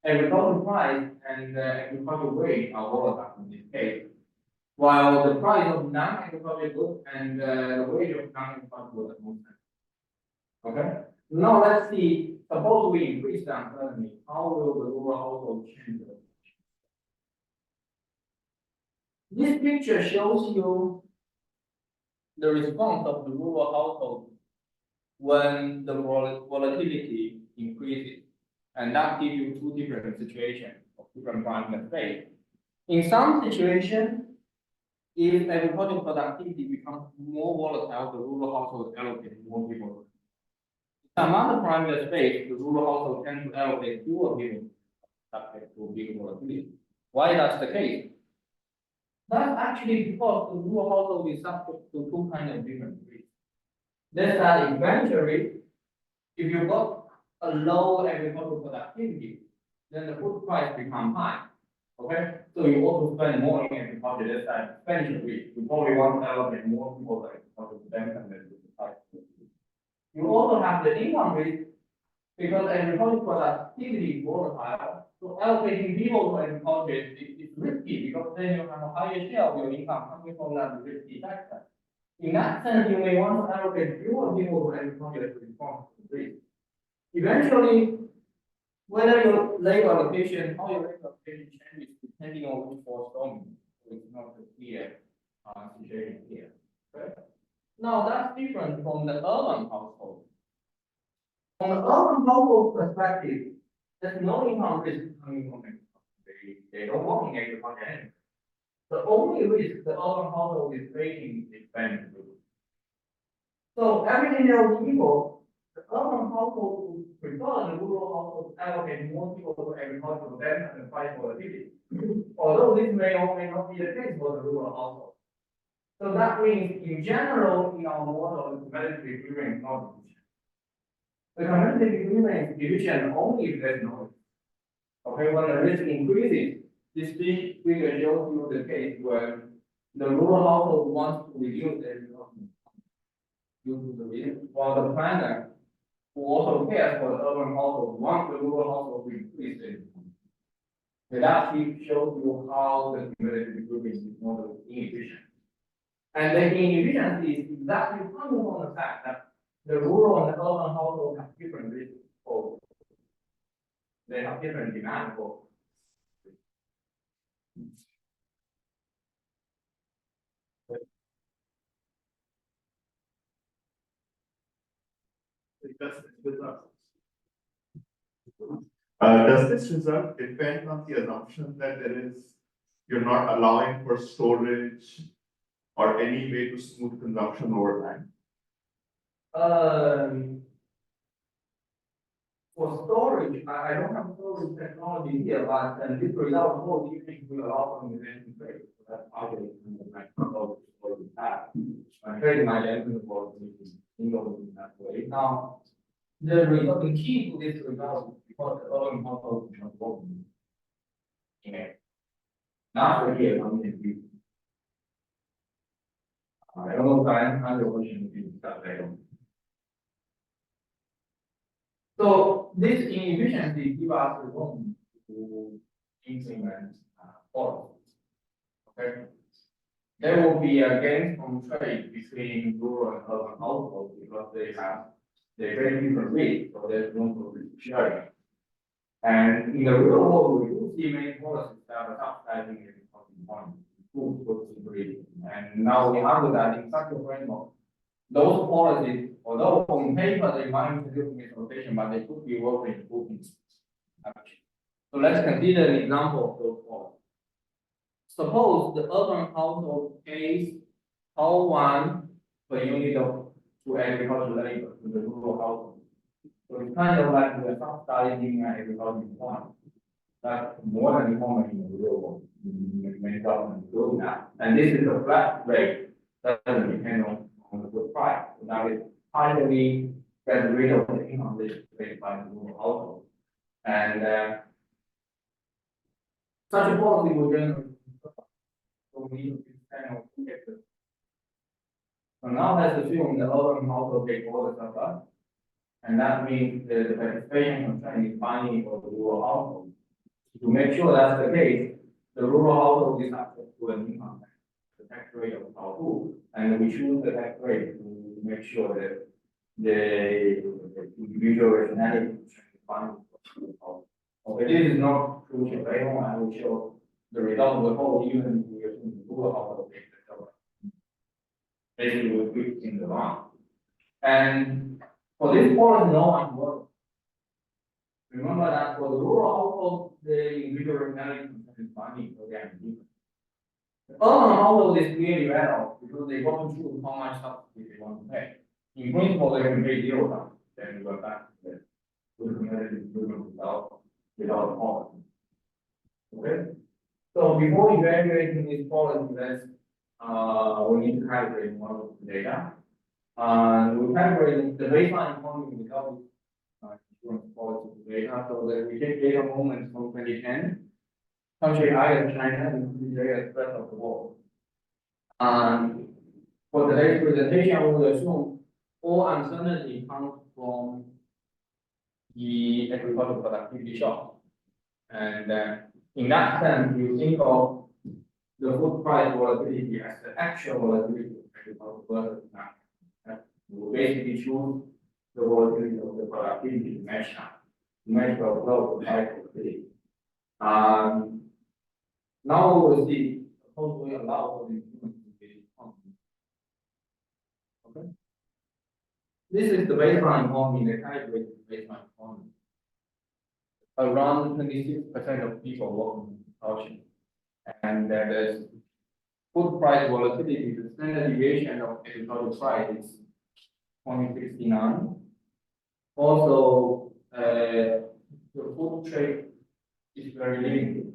agricultural price and agricultural wage are volatile in this case, while the price of non-agricultural goods and the wage of non-agricultural goods are constant. Okay. Now let's see. Suppose we increase the uncertainty, how will the rural household change? This picture shows you the response of the rural household when the volatility increases, and that gives you two different situations of different parameter space. In some situations, if agricultural productivity becomes more volatile, the rural household allocates more people. Some other parameter space, the rural household tends to allocate fewer people subject to big volatility. Why that's the case? That's actually because the rural household is subject to two kinds of different risks. There's that eventually, if you've got a low agricultural productivity, then the food price becomes high. Okay? So you also spend more in agriculture, that's that expenditure risk. You probably want to allocate more people to agriculture to them and then the price. You also have the income risk because agricultural productivity is volatile. So allocating people to agriculture is risky because then you have a higher share of your income coming from that risky sector. In that sense, you may want to allocate fewer people to agriculture to respond to the risk. Eventually, whether your labor allocation, how your labor allocation changes depending on which force dominant. So it's not a clear situation here. Okay? Now that's different from the urban household. From the urban household perspective, there's no income risk coming from agriculture. They don't work in agriculture anyway. The only risk the urban household is facing is expenditure. So everything else equal, the urban household would prefer the rural household to allocate more people to agriculture than and fight volatility. Although this may or may not be the case for the rural household. So that means, in general, in our model, the competitive equilibrium is not efficient. The competitive equilibrium is efficient only if there's no risk. Okay, when the risk increases, this figure shows you the case where the rural household wants to reduce their income due to the risk, while the planner, who also cares for the urban household, wants the rural household to increase their income. So that shows you how the competitive equilibrium is not inefficient. And the inefficiency is exactly coming from the fact that the rural and the urban households have different risks. They have different demand for. Does this result depend on the assumption that you're not allowing for storage or any way to smooth consumption over time? For storage, I don't have storage technology here, but this result will usually allow for invention trade. So that's how they storage path. I'm trading my engine for in that way. Now, the resulting key to this result is because the urban household is not working. Not for here, I'm going to I don't know if I answered your question if you start later. So this inefficiency gives us the room to implement policies. Okay. There will be a gain from trade between rural and urban households because they very different risks, so there's room for risk sharing. And in the real world, we do see many policies that are subsidizing the point. And now we argue that in such a framework, those policies, although on paper they might introduce misrotation, but they could be working in. So So let's consider an example of those points. Suppose the urban household pays L1 per unit of to agricultural labor to the rural household. So it's kind of like we're subsidizing agricultural farm. That's more than common in the real world. Many governments doing that. And this is a flat rate that doesn't depend on the good price. So that is partially get rid of the income rate by the rural household. And such a policy will generate so we need to kind of get this. So now let's assume the urban household take all the surplus. And that means the participation constraint is binding for the rural household. To make sure that's the case, the rural household is subject to an income tax, the tax rate of Fatou, and we choose the tax rate to make sure that the individual rationality constraint is binding for the rural household. Okay, this is not crucial. Later on, I will show the result of the whole, even if we assume the rural household takes the cover. Basically, we're fixing the line. And for this policy, no one works. Remember that for the rural household, the individual rationality is binding, so they are different. The urban household is clearly better because they want to choose how much subsidy they want to pay. In principle, they can pay zero down, then go back to the competitive improvement without a policy. Okay? So before evaluating this policy, we need to calibrate one of the data. We calibrate the baseline economy without insurance policy data. So that we take data moments from 2010, country I as China, and country J as the rest of the world. For today's presentation, we will assume all uncertainty comes from the agricultural productivity shock. And in that sense, you think of the food price volatility as the actual volatility of agricultural productivity. We basically choose the volatility of the productivity to match that, to match the global price volatility. Now we will see how we allow for the improvement in the economy. Okay. This is the baseline economy, the calibrated baseline economy. Around 26% of people work in agriculture. And there's food price volatility, the standard deviation of agricultural price is 0.69. Also, the food trade is very limited.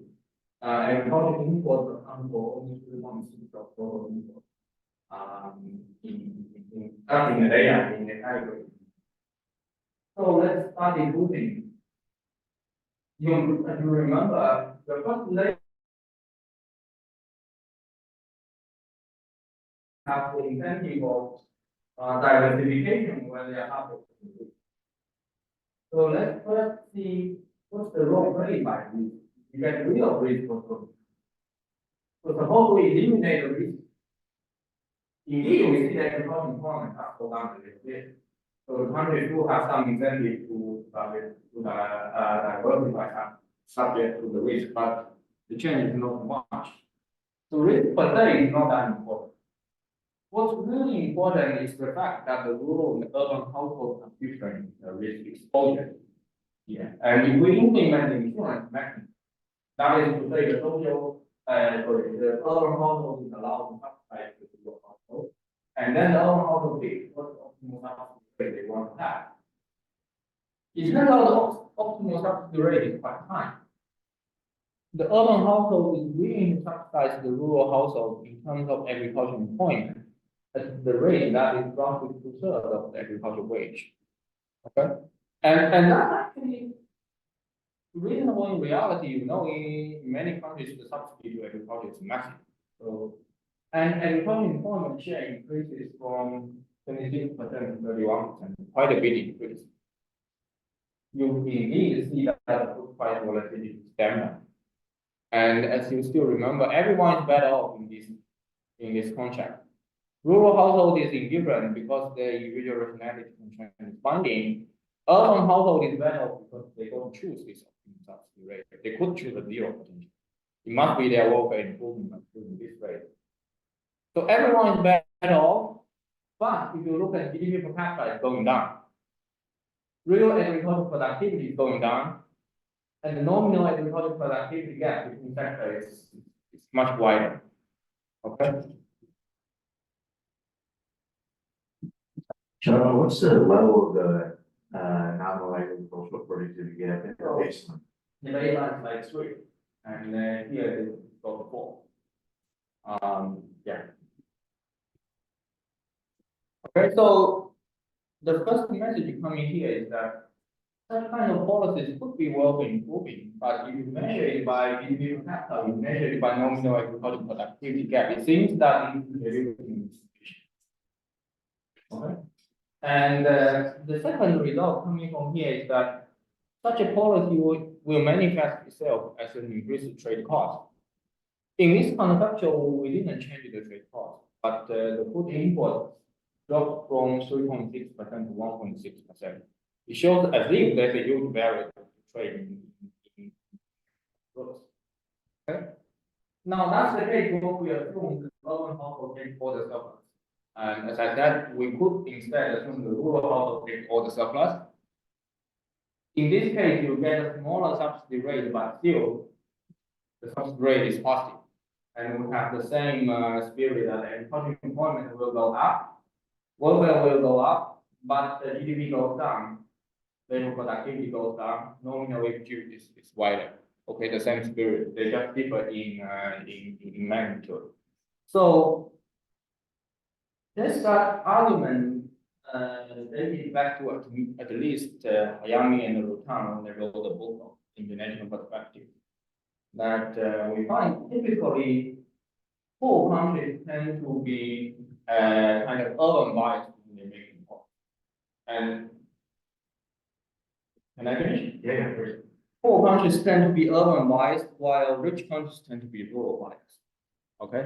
Agricultural imports account for only 3.6% of total imports. In the data in the category. So let's start improving. You remember the first layer have the incentive of diversification when they are happening. So let's first see what's the role played by risk. You get rid of risk control. So suppose we eliminate the risk. Indeed, we see that agricultural employment has gone down a little bit. So the country do have some incentive to diversify subject to the risk, but the change is not much. So risk per se is not that important. What's really important is the fact that the rural and urban households have different risk exposure. Yeah. And if we implement the insurance mechanism, that is to say the social, the urban household is allowed to subsidize the rural household, and then the urban household picks what optimal subsidy rate they want to have. It turns out the optimal subsidy rate is quite high. The urban household is willing to subsidize the rural household in terms of agricultural employment at the rate that is roughly 2/3 of the agricultural wage. Okay, and that's actually reasonable in reality. You know, in many countries, the subsidy to agriculture is massive. So, and agricultural employment share increases from 26% to 31%, quite a big increase. You indeed see that the food price volatility is stagnant. And as you still remember, everyone is better off in this contract. Rural household is indifferent because their individual rationality constraint is binding. Urban household is better off because they don't choose this optimal subsidy rate. They could choose a zero potential. It must be their welfare improvement in this rate. So everyone is better off, but if you look at GDP per capita, it's going down. Real agricultural productivity is going down. And the nominal agricultural productivity gap between sectors is much wider. Okay. Chaoran, what's the level of the nominal agricultural productivity gap in the baseline? The baseline is like 3, and then here it is about 4. Yeah. Okay, so the first message coming here is that such kind of policies could be worth improving, but if you measure it by GDP per capita, you measure it by nominal agricultural productivity gap, it seems that it is insufficient. Okay. And the second result coming from here is that such a policy will manifest itself as an increased trade cost. In this conceptual, we didn't change the trade cost, but the food import dropped from 3.6% to 1.6%. It shows as if there's a huge barrier to trade in goods. Okay. Now that's the case when we assume the urban household take all the surplus. And as I said, we could instead assume the rural household take all the surplus. In this case, you get a smaller subsidy rate, but still the subsidy rate is positive. And we have the same spirit that agricultural employment will go up, welfare will go up, but the GDP goes down, labor productivity goes down, nominal APG is wider. Okay, the same spirit, they just differ in magnitude. So this argument dated back to at least Hayami and Rutan when they wrote the book of International Perspective. That we find typically poor countries tend to be kind of urban biased when they make import. And can I finish? Yeah, please. Poor countries tend to be urban biased, while rich countries tend to be rural biased. Okay,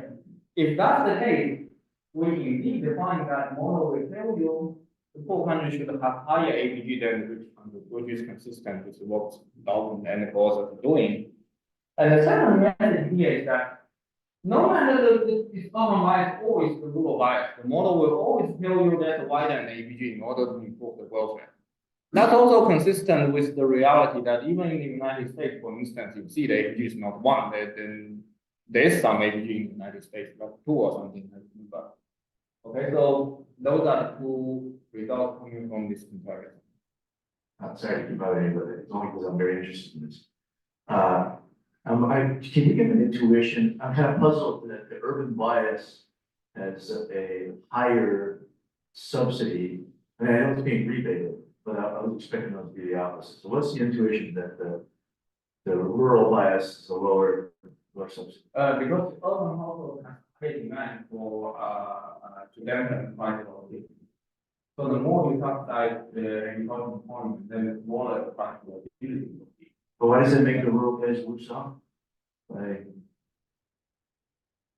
if that's the case, we indeed define that model will tell you the poor countries should have higher APG than the rich countries, which is consistent with what Dartmouth and Goethe are doing. And the second message here is that no matter this urban bias or is the rural bias, the model will always tell you there's a wider APG in order to improve the welfare. That's also consistent with the reality that even in the United States, for instance, you see the APG is not 1, then there is some APG in the United States, like 2 or something. Okay, so those are the 2 results coming from this comparison. I'm sorry to keep bothering you, but it's only because I'm very interested in this. Can you give an intuition? I'm kind of puzzled that the urban bias has a higher subsidy. I mean, I know it's being rebated, but I was expecting those to be the opposite. So what's the intuition that the rural bias is a lower subsidy? Because urban households have high demand for to dampen price volatility. So the more you subsidize the agricultural employment, then the smaller the price volatility will be. But why does it make the rural place worse off? Like,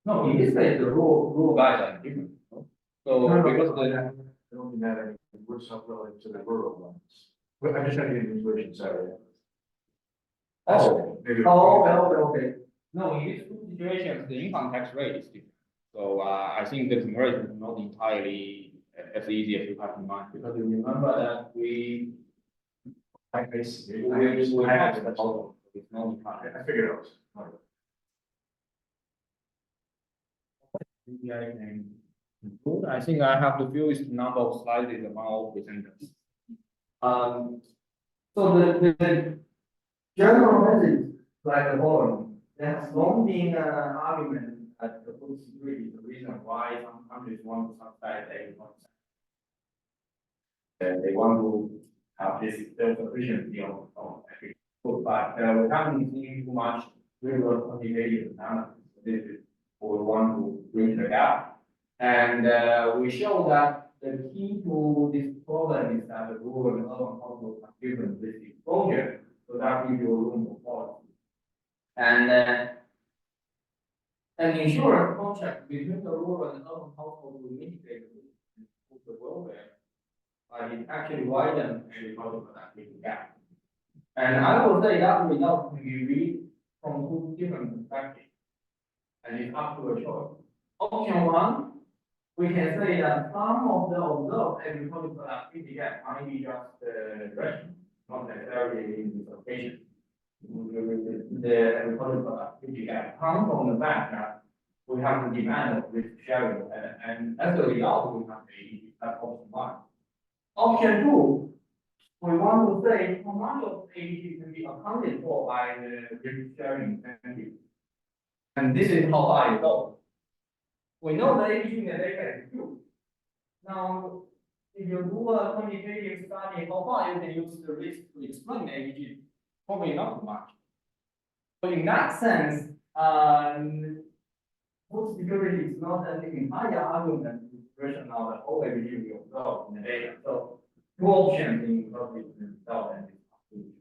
no, in this case, the rural guys are different. No? So because I don't think that any worse off relative to the rural ones. But I'm just trying to get an intuition, sorry. Okay. No, in these 2 situations, the income tax rate is different. So I think the comparison is not entirely as easy as you have in mind, because you remember that we I have the total. It's not entirely. I figured it was. Maybe I can conclude. I think I have the fewest number of slides among all presenters. So the general message like the following: there has long been an argument that the food security is the reason why some countries want to subsidize agriculture. They want to have this self-sufficiency of food, but we haven't seen too much real quantitative analysis. This is what we want to bridge the gap. And we show that the key to this problem is that the rural and urban households have different risk exposure, so that gives you room for policy. And an insurance contract between the rural and urban household will mitigate the risk and improve the welfare, but it actually widens agricultural productivity gap. And I will say that result can be read from 2 different perspectives, and it's up to a choice. Option 1, we can say that some of the observed agricultural productivity gap might be just regression, not necessarily in this location. the agricultural productivity gap comes from the fact that we have the demand of risk sharing, and as a result, we have a option one. Option two, we want to say how much of ADG can be accounted for by the risk sharing incentive. And this is how I go. We know that ADG in the data is good. Now, if you do a quantitative study, how far you can use the risk to explain ADG? Probably not much. But in that sense, food security is not an entire argument in version of the whole ADG we observe in the data. So two options in public result and conclusion.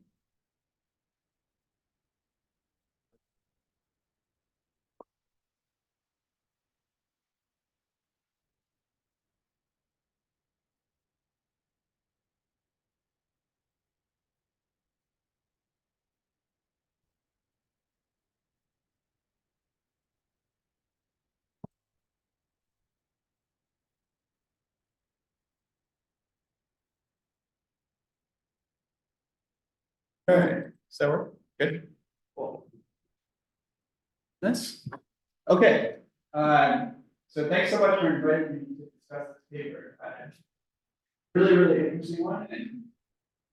All right, so we're good. Cool. Nice. Okay. So thanks so much for inviting me to discuss this paper. Really interesting one. And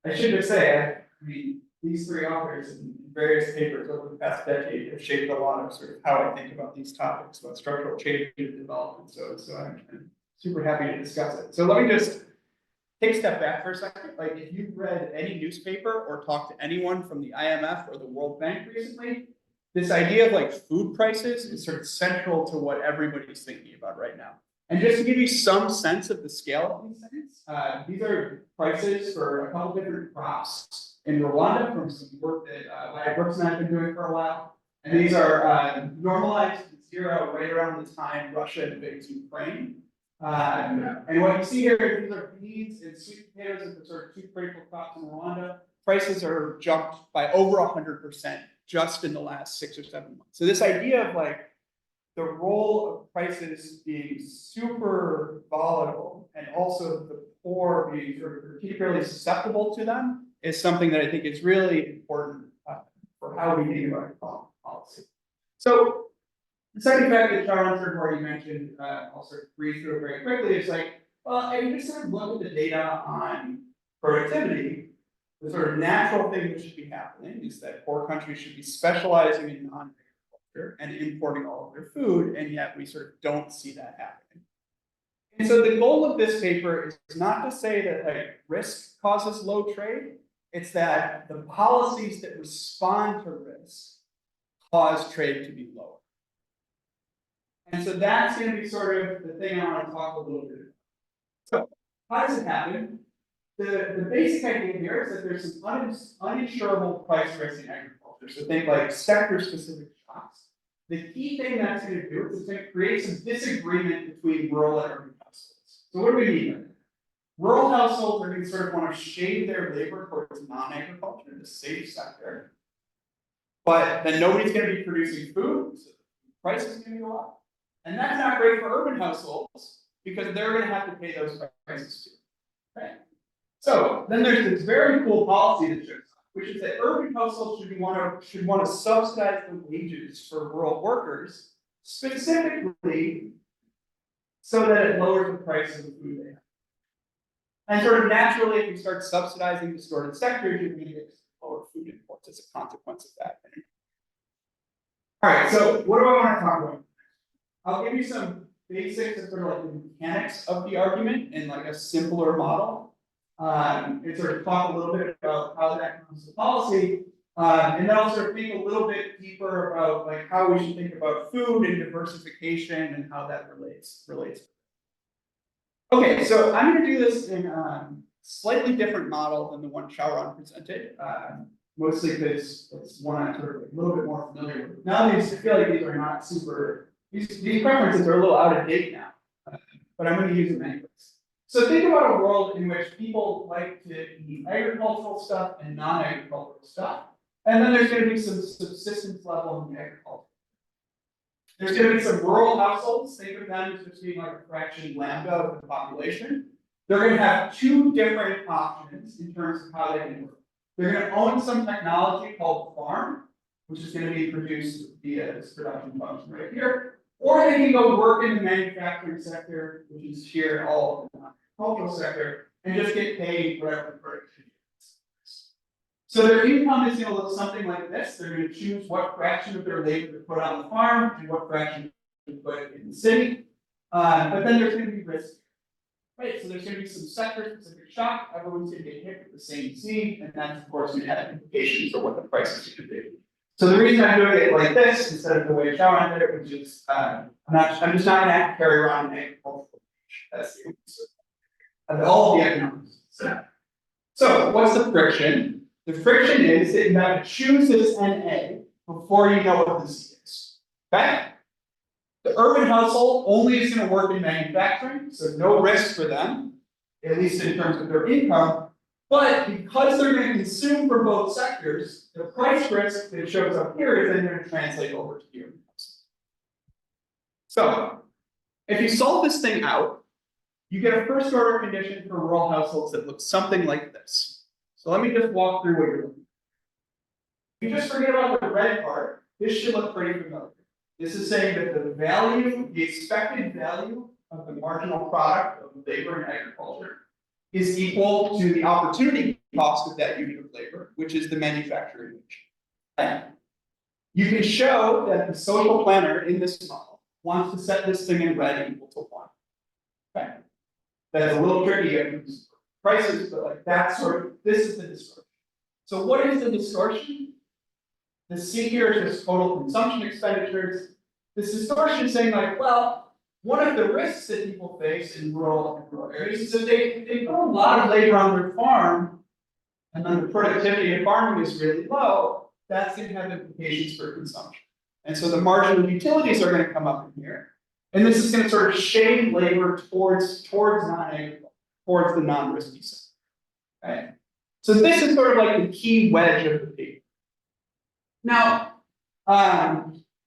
I should just say, I mean, these three authors in various papers over the past decade have shaped a lot of sort of how I think about these topics, about structural change and development. So I'm super happy to discuss it. So let me just take a step back for a second. Like, if you've read any newspaper or talked to anyone from the IMF or the World Bank recently, this idea of like food prices is sort of central to what everybody's thinking about right now. And just to give you some sense of the scale of these things, these are prices for a couple different crops in Rwanda from some work that Wyatt Brooks and I have been doing for a while. And these are normalized to zero right around the time Russia invades Ukraine. And what you see here is these are beans and sweet potatoes and the sort of two critical crops in Rwanda. Prices are jumped by over 100% just in the last 6 or 7 months. So this idea of like the role of prices being super volatile and also the poor being sort of particularly susceptible to them is something that I think is really important for how we think about economic policy. So the second fact that Chaoran sort of already mentioned, I'll sort of breeze through it very quickly, is like, well, if you just sort of look at the data on productivity, the sort of natural thing that should be happening is that poor countries should be specializing in non-agriculture and importing all of their food, and yet we sort of don't see that happening. And so the goal of this paper is not to say that like risk causes low trade, it's that the policies that respond to risk cause trade to be lower. And so that's going to be sort of the thing I want to talk a little bit about. So how does it happen? The basic idea here is that there's some uninsurable price risk in agriculture. So think like sector-specific shocks. The key thing that's going to do is it's going to create some disagreement between rural and urban households. So what do we mean by that? Rural households are going to sort of want to shade their labor towards non-agriculture, the safe sector. But then nobody's going to be producing food, so the price is going to go up. And that's not great for urban households because they're going to have to pay those prices too. Right? So then there's this very cool policy that shows up, which is that urban households should want to subsidize the wages for rural workers, specifically so that it lowers the price of the food they have. And sort of naturally, if you start subsidizing distorted sectors, you're going to get lower food imports as a consequence of that. All right, so what do I want to talk about? I'll give you some basics of sort of like the mechanics of the argument in like a simpler model. And sort of talk a little bit about how that comes to policy. And then I'll sort of think a little bit deeper about like how we should think about food and diversification and how that relates. Okay, so I'm going to do this in a slightly different model than the one Chaoran presented, mostly because it's one I'm sort of a little bit more familiar with. Nowadays, I feel like these are not super, these preferences are a little out of date now, but I'm going to use them anyways. So think about a world in which people like to eat agricultural stuff and non-agricultural stuff, and then there's going to be some subsistence level in the agriculture. There's going to be some rural households, think of them as just being like a fraction lambda of the population. They're going to have two different options in terms of how they can work. They're gonna own some technology called farm, which is gonna be produced via this production function right here. Or they can go work in the manufacturing sector, which is here all in the agricultural sector, and just get paid whatever the production is. So their income is gonna look something like this. They're gonna choose what fraction of their labor to put on the farm and what fraction to put in the city. But then there's gonna be risk. Right, so there's gonna be some sector-specific shock, everyone's gonna get hit with the same seed, and that's of course gonna have implications for what the price is gonna be. So the reason I'm doing it like this instead of the way Chaoran did it, which is I'm just not gonna have to carry around an agricultural page. That's the answer. Of all the economics. So what's the friction? The friction is that you have to choose this NA before you know what the C is. Okay? The urban household only is going to work in manufacturing, so no risk for them, at least in terms of their income. But because they're going to consume for both sectors, the price risk that shows up here is then going to translate over to the urban household. So, if you solve this thing out, you get a first order condition for rural households that looks something like this. So let me just walk through what you're looking at. If you just forget about the red part, this should look pretty familiar. This is saying that the value, the expected value of the marginal product of labor in agriculture is equal to the opportunity cost of that unit of labor, which is the manufacturing wage. Okay. You can show that the social planner in this model wants to set this thing in red equal to 1. Okay. That's a little tricky at prices, but like that's sort of, this is the distortion. So what is the distortion? The C here is just total consumption expenditures. This distortion is saying like, well, one of the risks that people face in rural areas is that they put a lot of labor on their farm, and then the productivity of farming is really low. That's going to have implications for consumption. And so the marginal utilities are going to come up in here. And this is going to sort of shade labor towards non-agriculture, towards the non-risky side. Okay? So this is sort of like the key wedge of the paper. Now,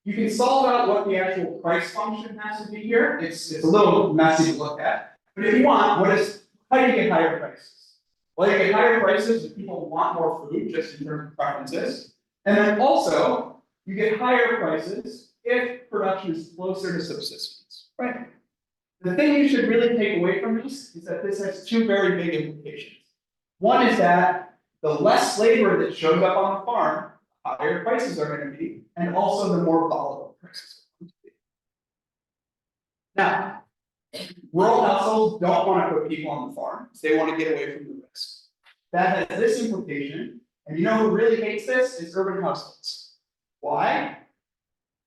you can solve out what the actual price function has to be here. It's a little messy to look at. But if you want, how do you get higher prices? Well, you get higher prices if people want more food, just in terms of preferences. And then also, you get higher prices if production is closer to subsistence, right? The thing you should really take away from this is that this has 2 very big implications. One is that the less labor that shows up on the farm, higher prices are going to be, and also the more volatile prices are going to be. Now, rural households don't want to put people on the farm, so they want to get away from the risk. That has this implication, and you know who really hates this is urban households. Why?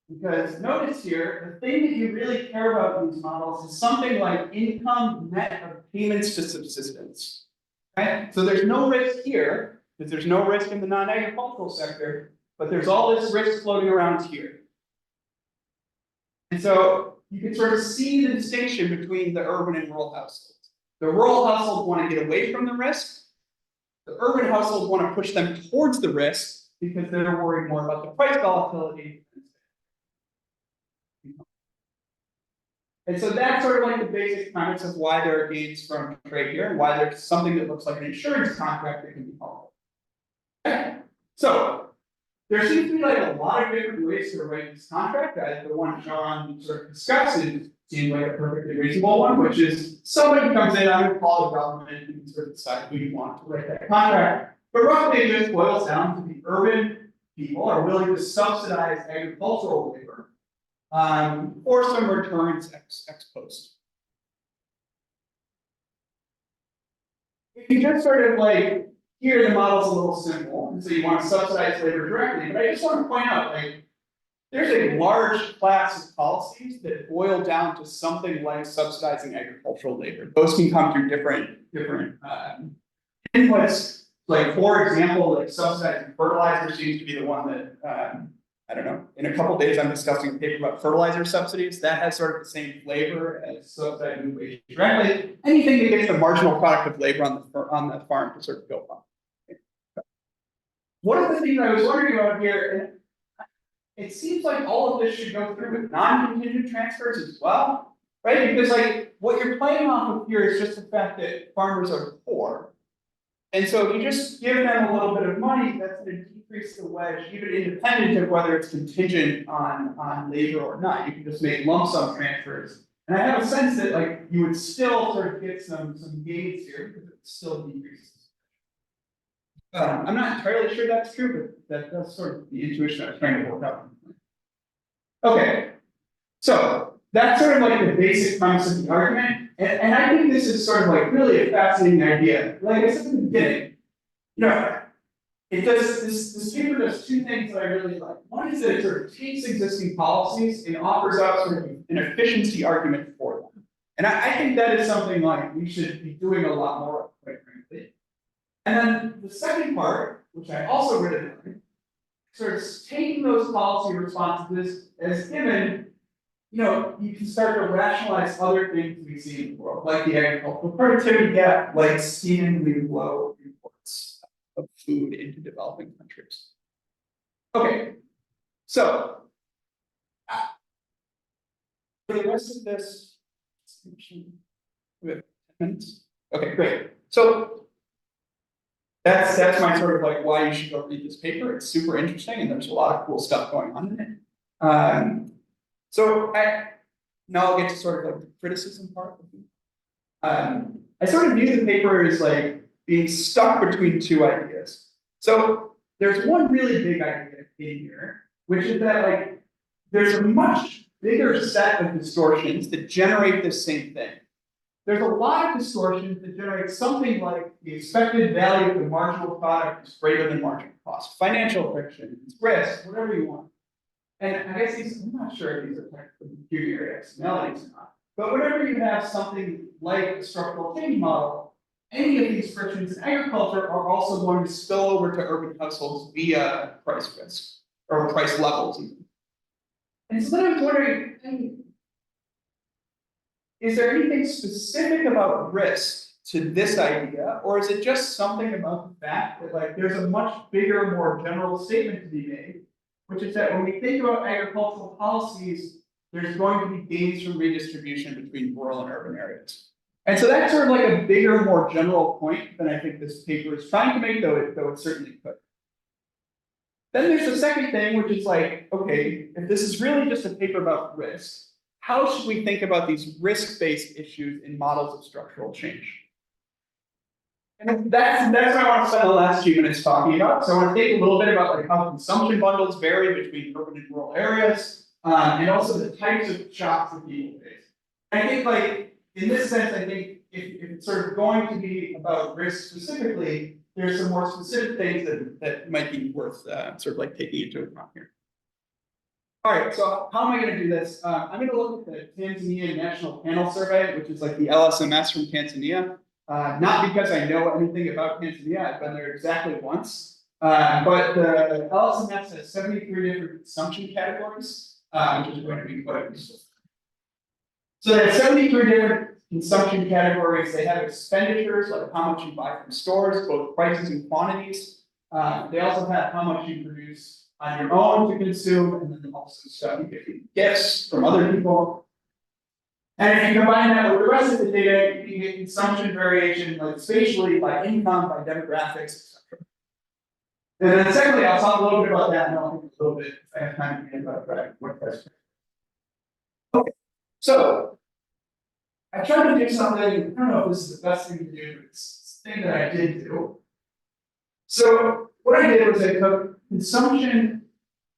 Because notice here, the thing that you really care about in these models is something like income net of payments to subsistence. Okay? So there's no risk here, because there's no risk in the non-agricultural sector, but there's all this risk floating around here. And so you can sort of see the distinction between the urban and rural households. The rural households want to get away from the risk. The urban households want to push them towards the risk because they're worried more about the price volatility. And so that's sort of like the basic premise of why there are gains from trade here and why there's something that looks like an insurance contract that can be called. Okay. So there seems to be like a lot of different ways to write this contract. The one Chaoran sort of discussed seems like a perfectly reasonable one, which is somebody comes in, I'm gonna call the government and sort of decide who you want to write that contract. But roughly it just boils down to the urban people are willing to subsidize agricultural labor or some returns ex post. If you just sort of like, here the model's a little simple, and so you want to subsidize labor directly, but I just want to point out, like, there's a large class of policies that boil down to something like subsidizing agricultural labor. Those can come through different inputs. Like, for example, like subsidizing fertilizer seems to be the one that, I don't know, in a couple of days I'm discussing a paper about fertilizer subsidies. That has sort of the same flavor as subsidizing wage directly. Anything that gets the marginal product of labor on the farm to sort of go on. One of the things I was wondering about here, and it seems like all of this should go through with non-contingent transfers as well, right? Because like what you're playing off of here is just the fact that farmers are poor. And so if you just give them a little bit of money, that's gonna decrease the wedge, even independent of whether it's contingent on labor or not. You can just make lump sum transfers. And I have a sense that like you would still sort of get some gains here because it still decreases. I'm not entirely sure that's true, but that's sort of the intuition I was trying to work out. Okay, so that's sort of like the basic premise of the argument, and I think this is sort of like really a fascinating idea. Like I said in the beginning, you know, it does this paper does two things that I really like. One is that it sort of takes existing policies and offers up sort of an efficiency argument for them, and I think that is something like we should be doing a lot more of, quite frankly. And then the second part, which I also really like, sort of taking those policy responses as given, you know, you can start to rationalize other things we see in the world, like the agricultural productivity gap, like seemingly low imports of food into developing countries. Okay, so for the rest of this, we have 10 minutes. Okay, great. So that's my sort of like why you should go read this paper. It's super interesting and there's a lot of cool stuff going on in it. So now I'll get to sort of like the criticism part. I sort of view the paper as like being stuck between two ideas. So there's one really big idea in here, which is that like there's a much bigger set of distortions that generate the same thing. There's a lot of distortions that generate something like the expected value of the marginal product is greater than marginal cost, financial friction, risk, whatever you want. And I guess these, I'm not sure if these are technical computer externalities or not, but whenever you have something like a structural change model, any of these frictions in agriculture are also going to spill over to urban households via price risk or price levels even. And so then I was wondering, is there anything specific about risk to this idea, or is it just something about the fact that like there's a much bigger, more general statement to be made, which is that when we think about agricultural policies, there's going to be gains from redistribution between rural and urban areas. And so that's sort of like a bigger, more general point than I think this paper is trying to make, though it certainly could. Then there's the second thing, which is like, okay, if this is really just a paper about risk, how should we think about these risk-based issues in models of structural change? And that's what I want to spend the last few minutes talking about. So I want to think a little bit about like how consumption bundles vary between urban and rural areas, and also the types of shocks that people face. I think like, in this sense, I think if it's sort of going to be about risk specifically, there's some more specific things that might be worth sort of like taking into account here. All right, so how am I going to do this? I'm going to look at the Tanzania National Panel Survey, which is like the LSMS from Tanzania. Not because I know anything about Tanzania, I've been there exactly once. But the LSMS has 73 different consumption categories, which is going to be quite useful. So they have 73 different consumption categories. They have expenditures, like how much you buy from stores, both prices and quantities. They also have how much you produce on your own to consume, and then also stuff you get gifts from other people. And if you combine that with the rest of the data, you can get consumption variation, like spatially, by income, by demographics, etc. And then secondly, I'll talk a little bit about that, and I'll think a little bit, if I have time to get about what price. Okay, so I tried to do something, I don't know if this is the best thing to do, but it's the thing that I did do. So what I did was I took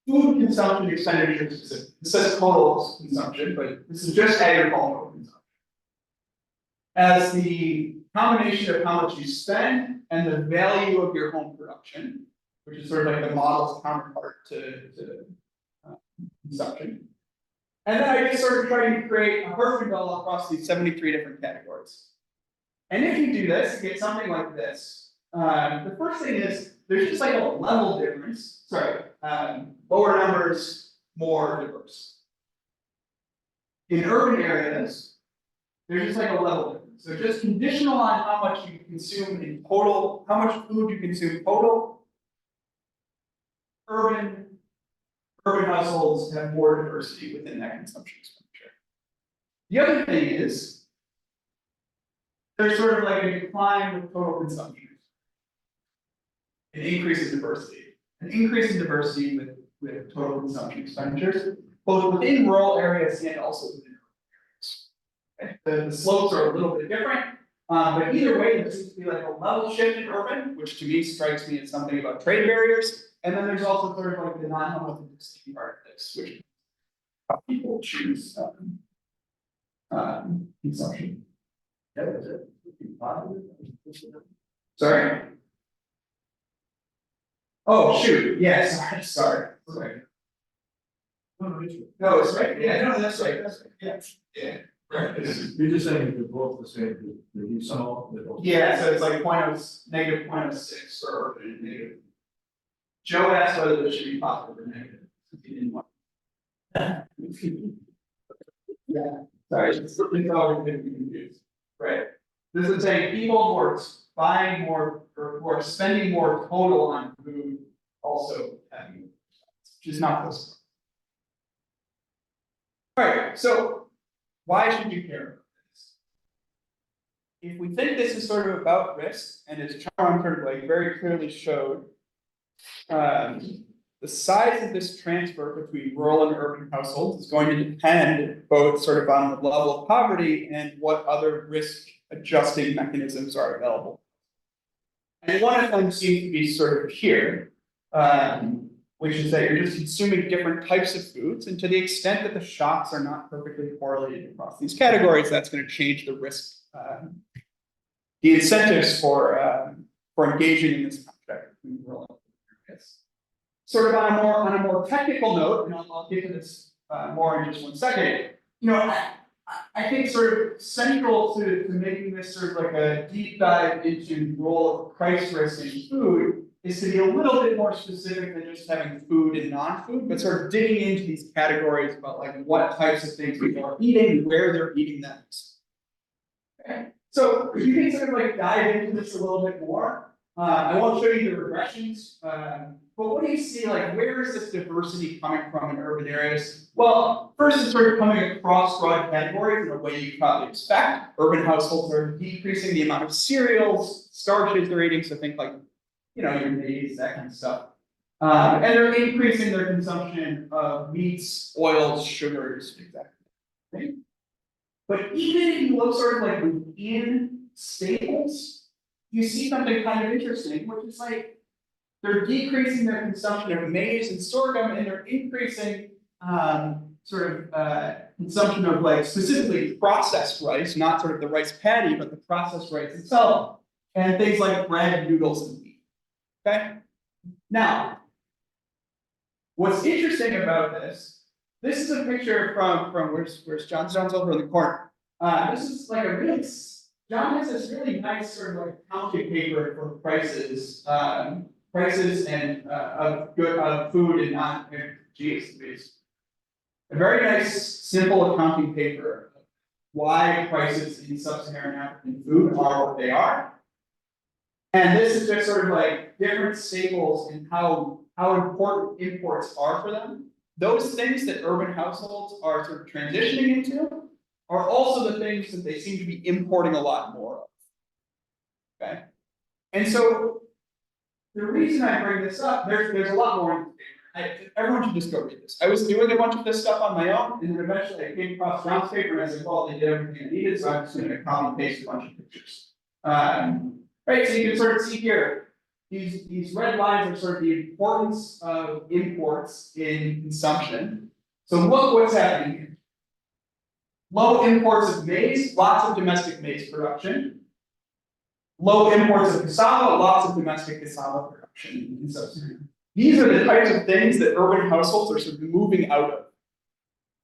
food consumption expenditures. This says total consumption, but this is just agricultural consumption. As the combination of how much you spend and the value of your home production, which is sort of like the model's counterpart to consumption. And then I just sort of try to create a Herfindahl across these 73 different categories. And if you do this, you get something like this. The first thing is, there's just like a level difference. Sorry, lower numbers, more diverse. In urban areas, there's just like a level difference. So just conditional on how much you consume in total, how much food you consume total. Urban households have more diversity within that consumption expenditure. The other thing is, there's sort of like a decline with total consumption. an increase in diversity. An increase in diversity with total consumption expenditures, both within rural areas and also within urban areas. The slopes are a little bit different, but either way, there seems to be like a level shift in urban, which to me strikes me as something about trade barriers. And then there's also sort of like the non-homogeneous part of this, which how people choose consumption. Sorry. Oh, shoot, yeah, sorry. No, it's right, yeah, no, that's right, yeah. Right. You're just saying they're both the same, you saw. Yeah, so it's like negative 0.06 or negative. Joe asked whether there should be positive or negative. He didn't want. Yeah, sorry, it's always been confused, right? This is saying people who are buying more or who are spending more total on food also having, which is not close. All right, so why should you care about this? If we think this is sort of about risk, and as Chaoran sort of like very clearly showed, the size of this transfer between rural and urban households is going to depend both sort of on the level of poverty and what other risk adjusting mechanisms are available. And one of them seems to be sort of here, which is that you're just consuming different types of foods, and to the extent that the shocks are not perfectly correlated across these categories, that's going to change the risk, the incentives for engaging in this contract between rural and urban areas. Sort of on a more technical note, and I'll get to this more in just 1 second. You know, I think sort of central to making this sort of like a deep dive into the role of price risk in food is to be a little bit more specific than just having food and non-food, but sort of digging into these categories about like what types of things people are eating, where they're eating them. Okay, so you can sort of like dive into this a little bit more. I won't show you the regressions, but what do you see, like, where is this diversity coming from in urban areas? Well, first it's sort of coming across broad categories in a way you probably expect. Urban households are decreasing the amount of cereals, starches they're eating, so think like, you know, your maize, that kind of stuff. And they're increasing their consumption of meats, oils, sugars, exactly. Right? But even if you look sort of like within staples, you see something kind of interesting, which is like they're decreasing their consumption of maize and sorghum, and they're increasing consumption of like specifically processed rice, not sort of the rice paddy, but the processed rice itself, and things like bread, noodles, and wheat. Okay. Now, what's interesting about this is a picture from where's John? John's over in the corner. This is like a really, John has this really nice sort of like accounting paper for prices and of food and non-GSPs. A very nice, simple accounting paper of why prices in sub-Saharan African food are what they are. And this is just sort of like different staples and how important imports are for them. Those things that urban households are sort of transitioning into are also the things that they seem to be importing a lot more of. Okay. And so the reason I bring this up, there's a lot more in the paper. Everyone should just go read this. I was doing a bunch of this stuff on my own, and then eventually I came across John's paper and I said, well, they did everything I needed, so I'm just going to copy and paste a bunch of pictures. Right, so you can sort of see here, these red lines are sort of the importance of imports in consumption. So look what's happening here. Low imports of maize, lots of domestic maize production. Low imports of cassava, lots of domestic cassava production in sub-Saharan. These are the types of things that urban households are sort of moving out of.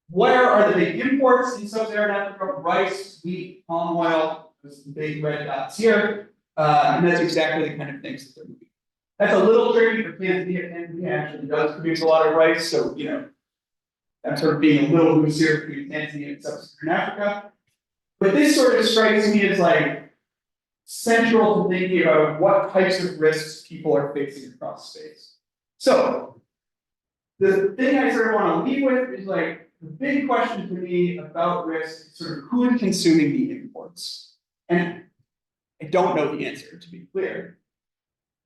Where are the big imports in sub-Saharan Africa? Rice, wheat, palm oil, those are the big red dots here. And that's exactly the kind of things that they're moving. That's a little tricky for Tanzania. Tanzania actually does produce a lot of rice, so you know, I'm sort of being a little loose here between Tanzania and sub-Saharan Africa. But this sort of strikes me as like central to thinking about what types of risks people are facing across space. So the thing I sort of want to leave with is like the big question to me about risk is sort of who is consuming the imports. And I don't know the answer, to be clear.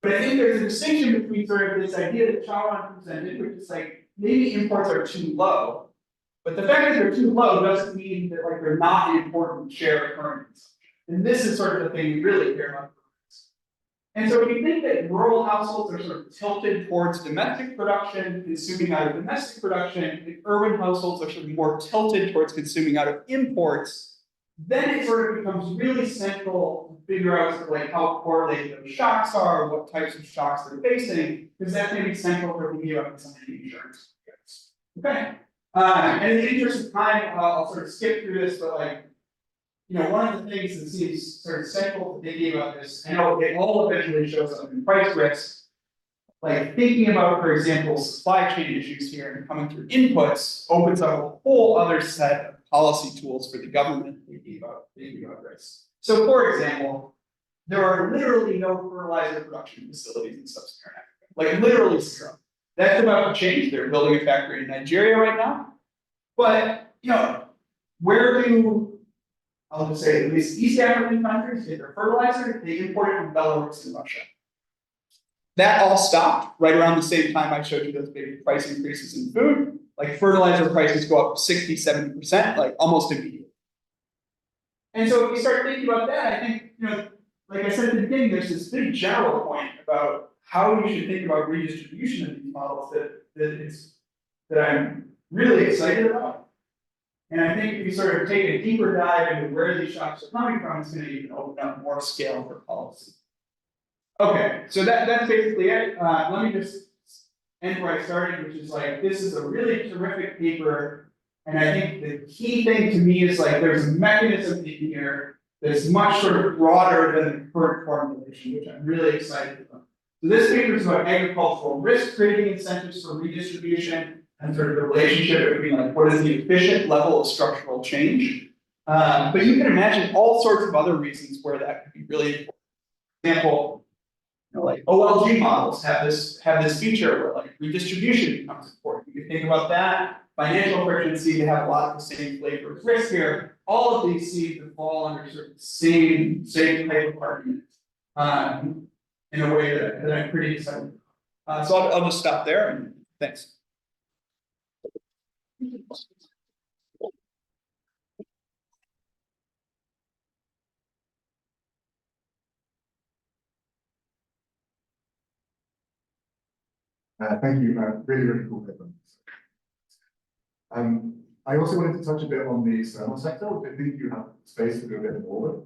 But I think there's a distinction between sort of this idea that Chaoran presented, which is like, maybe imports are too low. But the fact that they're too low doesn't mean that like they're not an important share of current consumption. And this is sort of the thing we really care about. And so we think that rural households are sort of tilted towards domestic production, consuming out of domestic production, and urban households are sort of more tilted towards consuming out of imports. Then it sort of becomes really central to figure out sort of like how correlated those shocks are, what types of shocks they're facing, because that's going to be central for thinking about consumption insurance. Okay. And in the interest of time, I'll sort of skip through this, but like, you know, one of the things that seems sort of central to thinking about this, I know it all eventually shows up in price risk, like thinking about, for example, supply chain issues here and coming through inputs opens up a whole other set of policy tools for the government thinking about risk. So for example, there are literally no fertilizer production facilities in Sub-Saharan Africa, like literally zero. That's about to change. They're building a factory in Nigeria right now. But, you know, where do, I'll just say, at least East African countries get their fertilizer, they import it from Belarus and Russia. That all stopped right around the same time I showed you those big price increases in food. Like fertilizer prices go up 60, 70%, like almost immediately. And so if you start thinking about that, I think, you know, like I said at the beginning, there's this big general point about how you should think about redistribution of these models that I'm really excited about. And I think if you sort of take a deeper dive into where these shocks are coming from, it's going to even open up more scale for policy. Okay, so that's basically it. Let me just end where I started, which is like, this is a really terrific paper. And I think the key thing to me is like, there's a mechanism in here that's much sort of broader than the current formulation, which I'm really excited about. So this paper is about agricultural risk creating incentives for redistribution and sort of the relationship between like what is the efficient level of structural change. But you can imagine all sorts of other reasons where that could be really important. For example, you know, like OLG models have this feature where like redistribution becomes important. You can think about that. Financial frequency, they have a lot of the same flavor of risk here. All of these seem to fall under sort of the same type of argument in a way that I'm pretty excited about. So I'll just stop there and thanks. Thank you. Really, really cool paper. I also wanted to touch a bit on the external sector, which I think you have space to do a bit more with.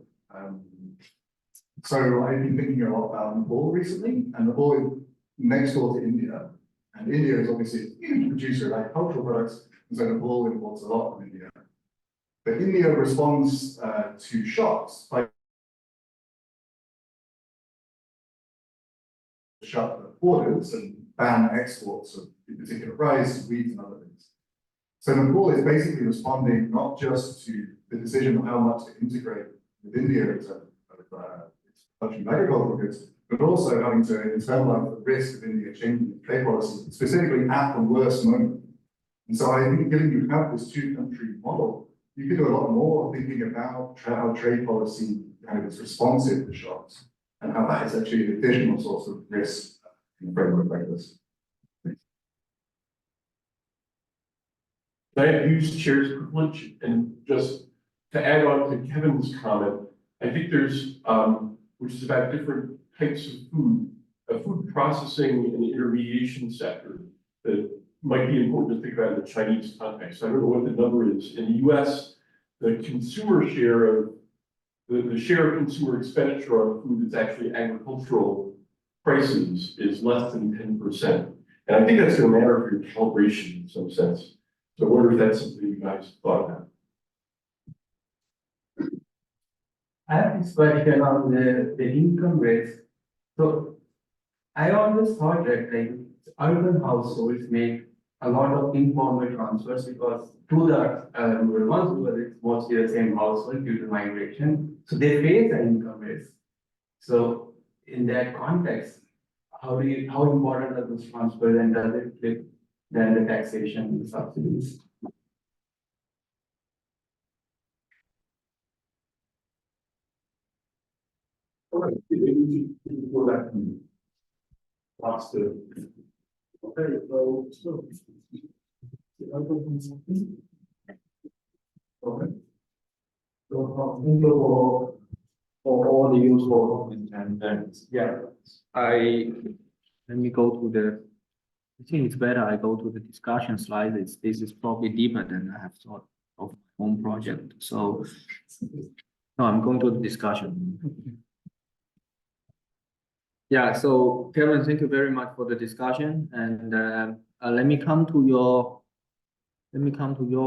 So I've been thinking a lot about Nepal recently, and Nepal is next door to India. And India is obviously a huge producer of agricultural products, and so Nepal imports a lot from India. But India responds to shocks by shut the borders and ban exports of, in particular, rice, wheat, and other things. So Nepal is basically responding not just to the decision of how much to integrate with India in terms of its production of agricultural goods, but also having to internalize the risk of India changing its trade policy, specifically at the worst moment. And so I think given you have this two-country model, you could do a lot more thinking about how trade policy kind of is responsive to shocks and how that is actually an additional source of risk in a framework like this. I have used chair's privilege, and just to add on to Kevin's comment, I think there's, which is about different types of food, a food processing and intermediation sector that might be important to think about in the Chinese context. I don't know what the number is. In the US, the consumer share of, the share of consumer expenditure on food that's actually agricultural prices is less than 10%. And I think that's a matter of your calibration in some sense. So I wonder if that's something you guys thought about. I have this question on the income rates. So I always thought that like urban households make a lot of informal transfers because to the rural ones, because it's mostly the same household due to migration. So they face an income rates. So in that context, how important are those transfers and does it flip then the taxation and the subsidies? All right, maybe we should go back to What's the? Okay, so. Okay. So, for all the useful comments and then, yeah. Let me go to the, I think it's better I go to the discussion slides. This is probably deeper than I have thought of my own project. So, no, I'm going to the discussion. Yeah, so Karen, thank you very much for the discussion. And let me come to your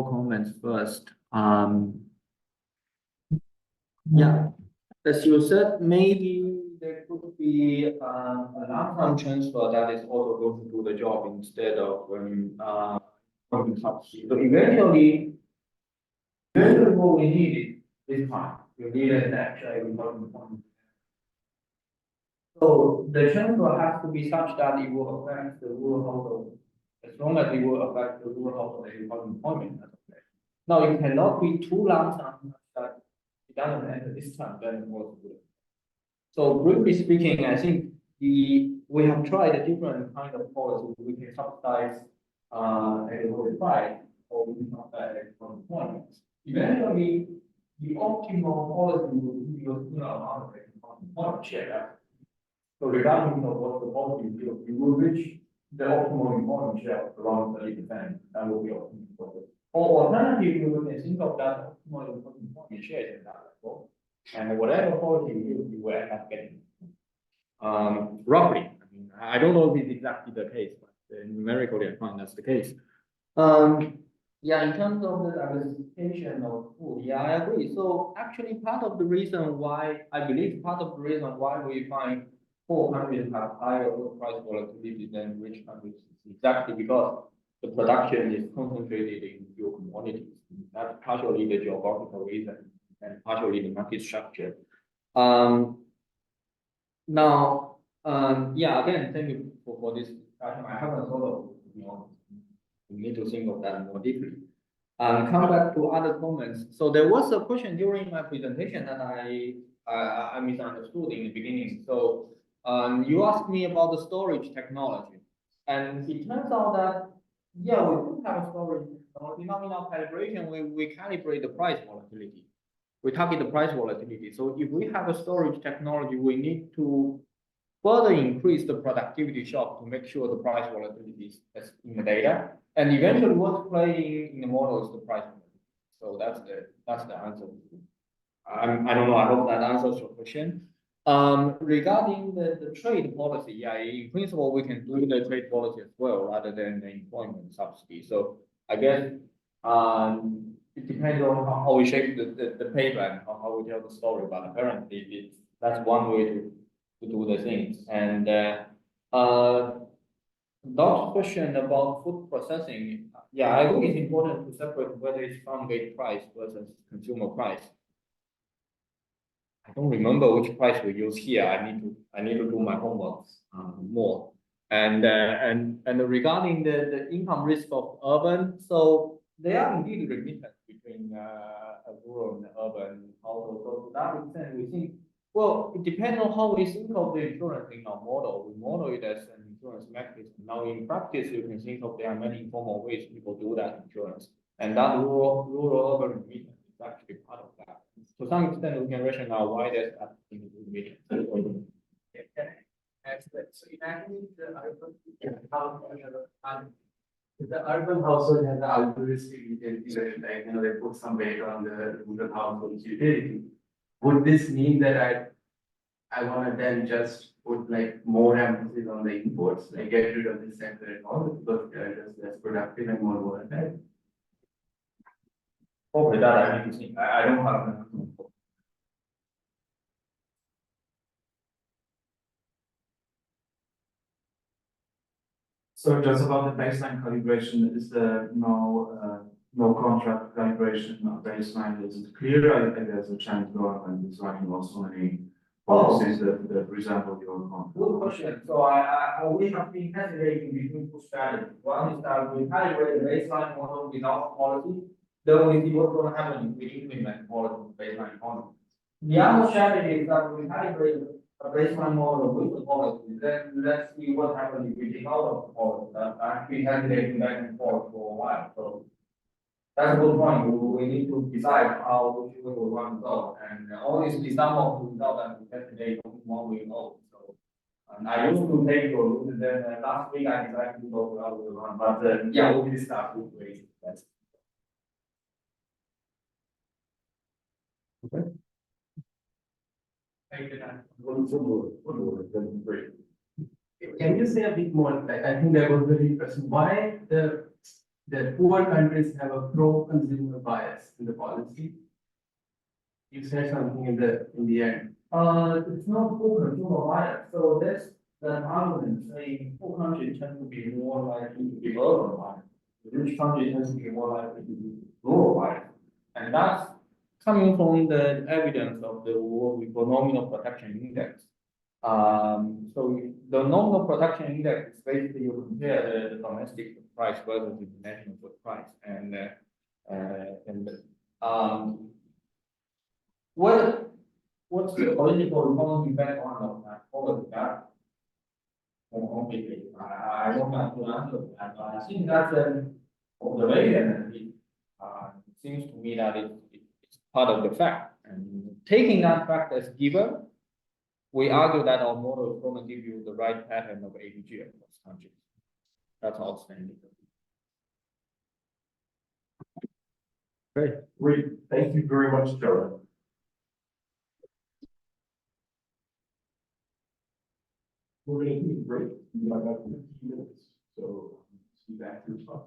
comments first. Yeah, as you said, maybe there could be a long-term transfer that is also going to do the job instead of subsidy. So eventually what we need is time. We need an actually important point. So the transfer has to be such that it will affect the rural household. As long as it will affect the rural household and employment. Now it cannot be too long-term that it doesn't enter this time, then it was good. So briefly speaking, I think we have tried a different kind of policy. We can subsidize a price or we can subsidize employment. Eventually, the optimal policy will be your amount of employment share. So regardless of what the policy is, you will reach the optimal employment share of around 30%. That will be optimal. Or alternatively, we can think of that optimal employment share in that level. And whatever policy you will end up getting. Roughly, I mean, I don't know if it's exactly the case, but numerically I find that's the case. Yeah, in terms of the diversification of food, yeah, I agree. So actually part of the reason why, I believe part of the reason why we find poor countries have higher food price volatility than rich countries is exactly because the production is concentrated in few commodities. That's partially the geographical reason and partially the market structure. Now, yeah, again, thank you for this discussion. I haven't thought of, we need to think of that more deeply. Come back to other comments. So there was a question during my presentation that I misunderstood in the beginning. So you asked me about the storage technology, and it turns out that yeah, we do have a storage technology. Now in our calibration, we calibrate the price volatility. We target the price volatility. So if we have a storage technology, we need to further increase the productivity shock to make sure the price volatility is in the data. And eventually what's playing in the model is the price volatility. So that's the answer. I don't know, I hope that answers your question. Regarding the trade policy, yeah, in principle, we can do the trade policy as well rather than the employment subsidy. So I guess it depends on how we shape the paper and how we tell the story, but apparently that's one way to do the things. And Doc's question about food processing, yeah, I think it's important to separate whether it's farm gate price versus consumer price. I don't remember which price we use here. I need to do my homework more. And regarding the income risk of urban, so there are indeed remittance between a rural and urban household. So to that extent, we think, well, it depends on how we think of the insurance in our model. We model it as an insurance mechanism. Now, in practice, you can think of there are many informal ways people do that insurance, and that rural urban remittance is actually part of that. To some extent, we can rationalize why there's that in the remittance. So imagine the urban household has the altruistic integration, like they put some weight on the rural household utility. Would this mean that I want to then just put like more emphasis on the imports, like get rid of this sector and all, because they are just less productive and more volatile? Okay, that I need to think. I don't have an answer. So just about the baseline calibration, is there no contract calibration baseline? Is it clear? I think there's a Chinese government is running also many policies that resemble your contract. Good question. So we have been hesitating between two strategies. One is that we calibrate the baseline model without policy. Then we see what's going to happen if we implement policy baseline model. The other strategy is that we calibrate a baseline model with the policy, then let's see what happens if we take out of the policy. Actually hesitating back and forth for a while, so. That's a good point. We need to decide how which way we want to go. And honestly, some of the results that we get today don't one we know. So I used to take your route, and then last week I decided to go the other way around. But yeah, we will start with ways. That's Thank you, Dan. One more, then great. Can you say a bit more, like, I think that was very interesting, why the poor countries have a pro-consumer bias in the policy? You said something in the end. it's not full consumer bias. So that's the argument saying poor countries tend to be more likely to be urban bias. The rich countries tend to be more likely to be rural bias. And that's coming from the evidence of the what we call nominal production index. So the nominal production index is basically you compare the domestic price versus the international price, and what's the political economy background of that? All of that. I don't have to answer that, but I think that's an observation, and it seems to me that it's part of the fact. And taking that fact as given, we argue that our model is going to give you the right pattern of ADG across countries. That's outstanding. Great, thank you very much, Chaoran. We're gonna need a break, we have about 15 minutes, so see you back to the spot.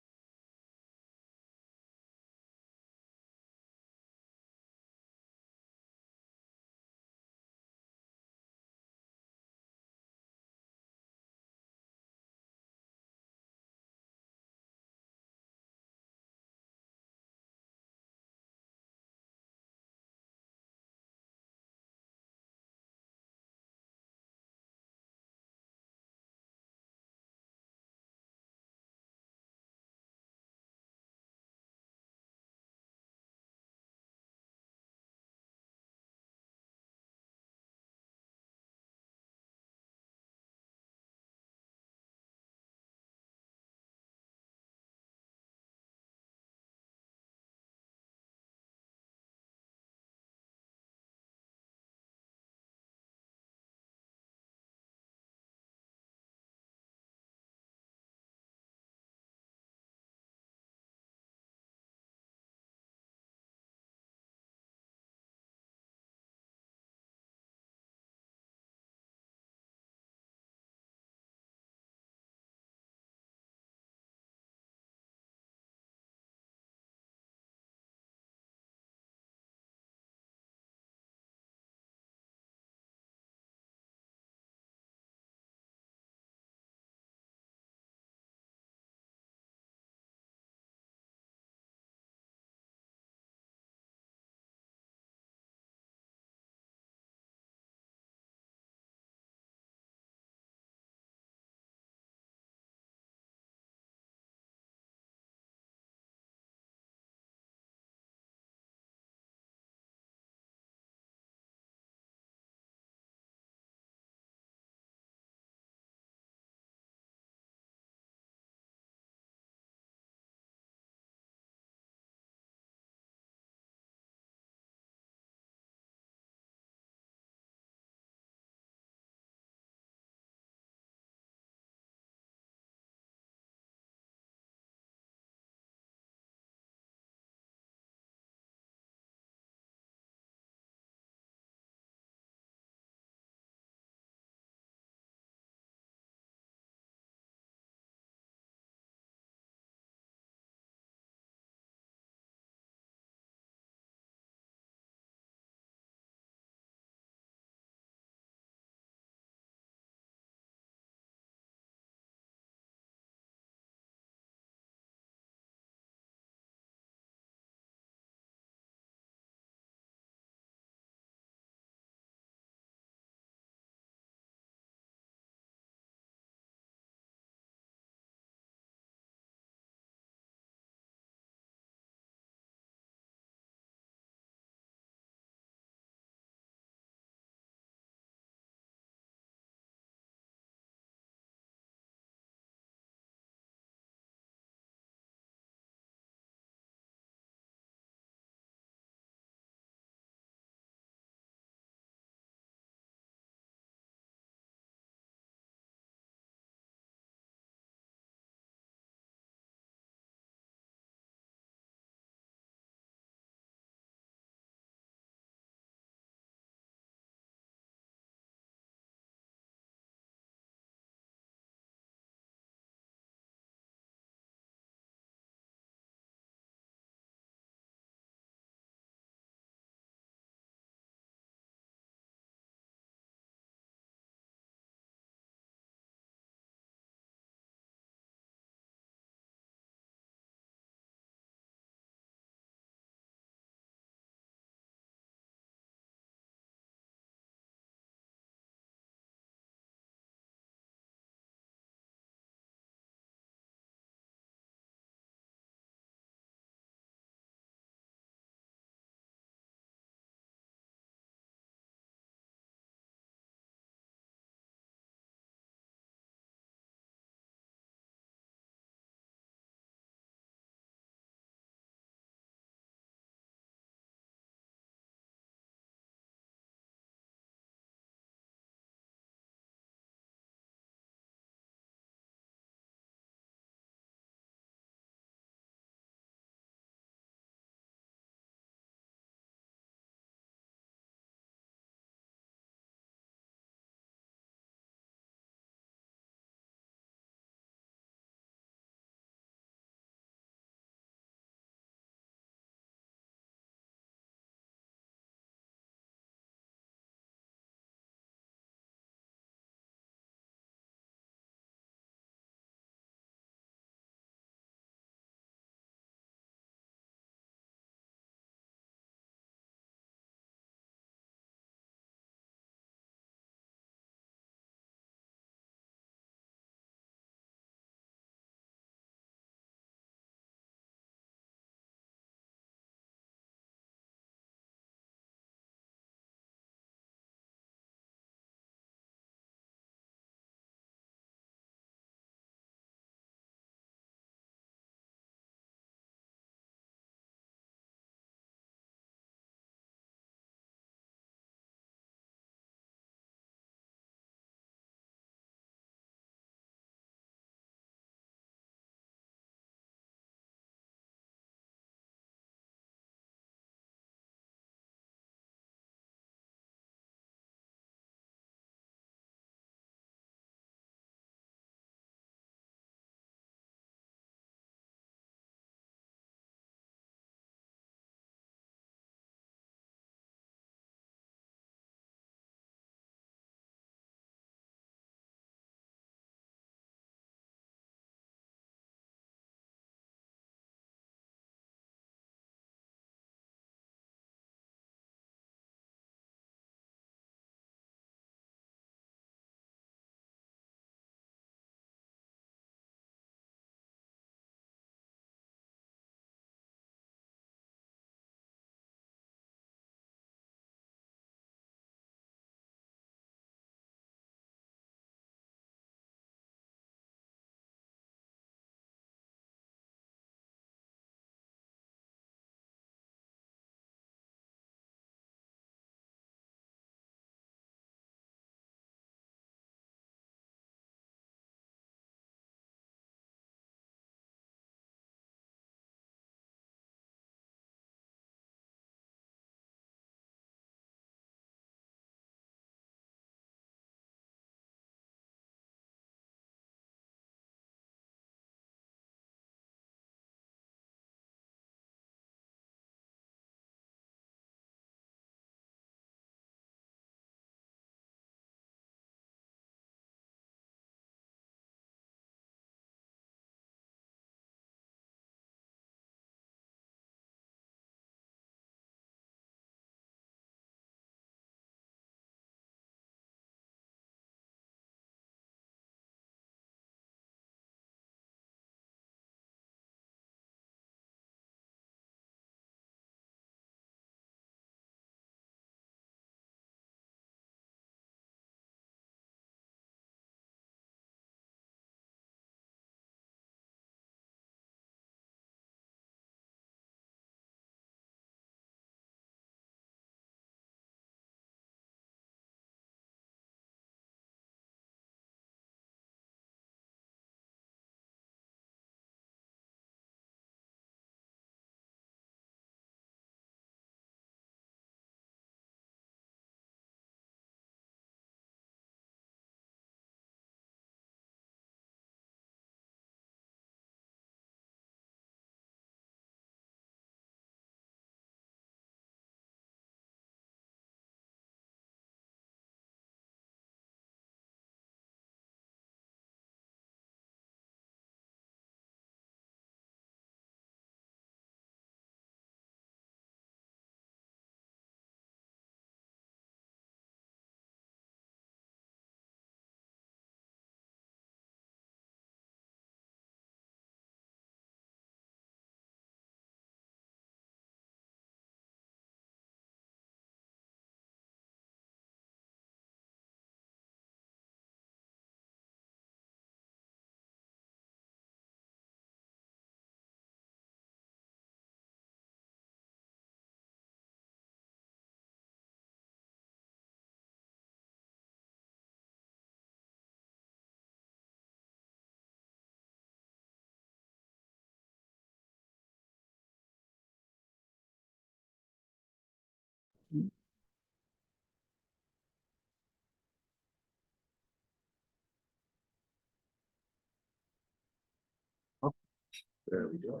There we go.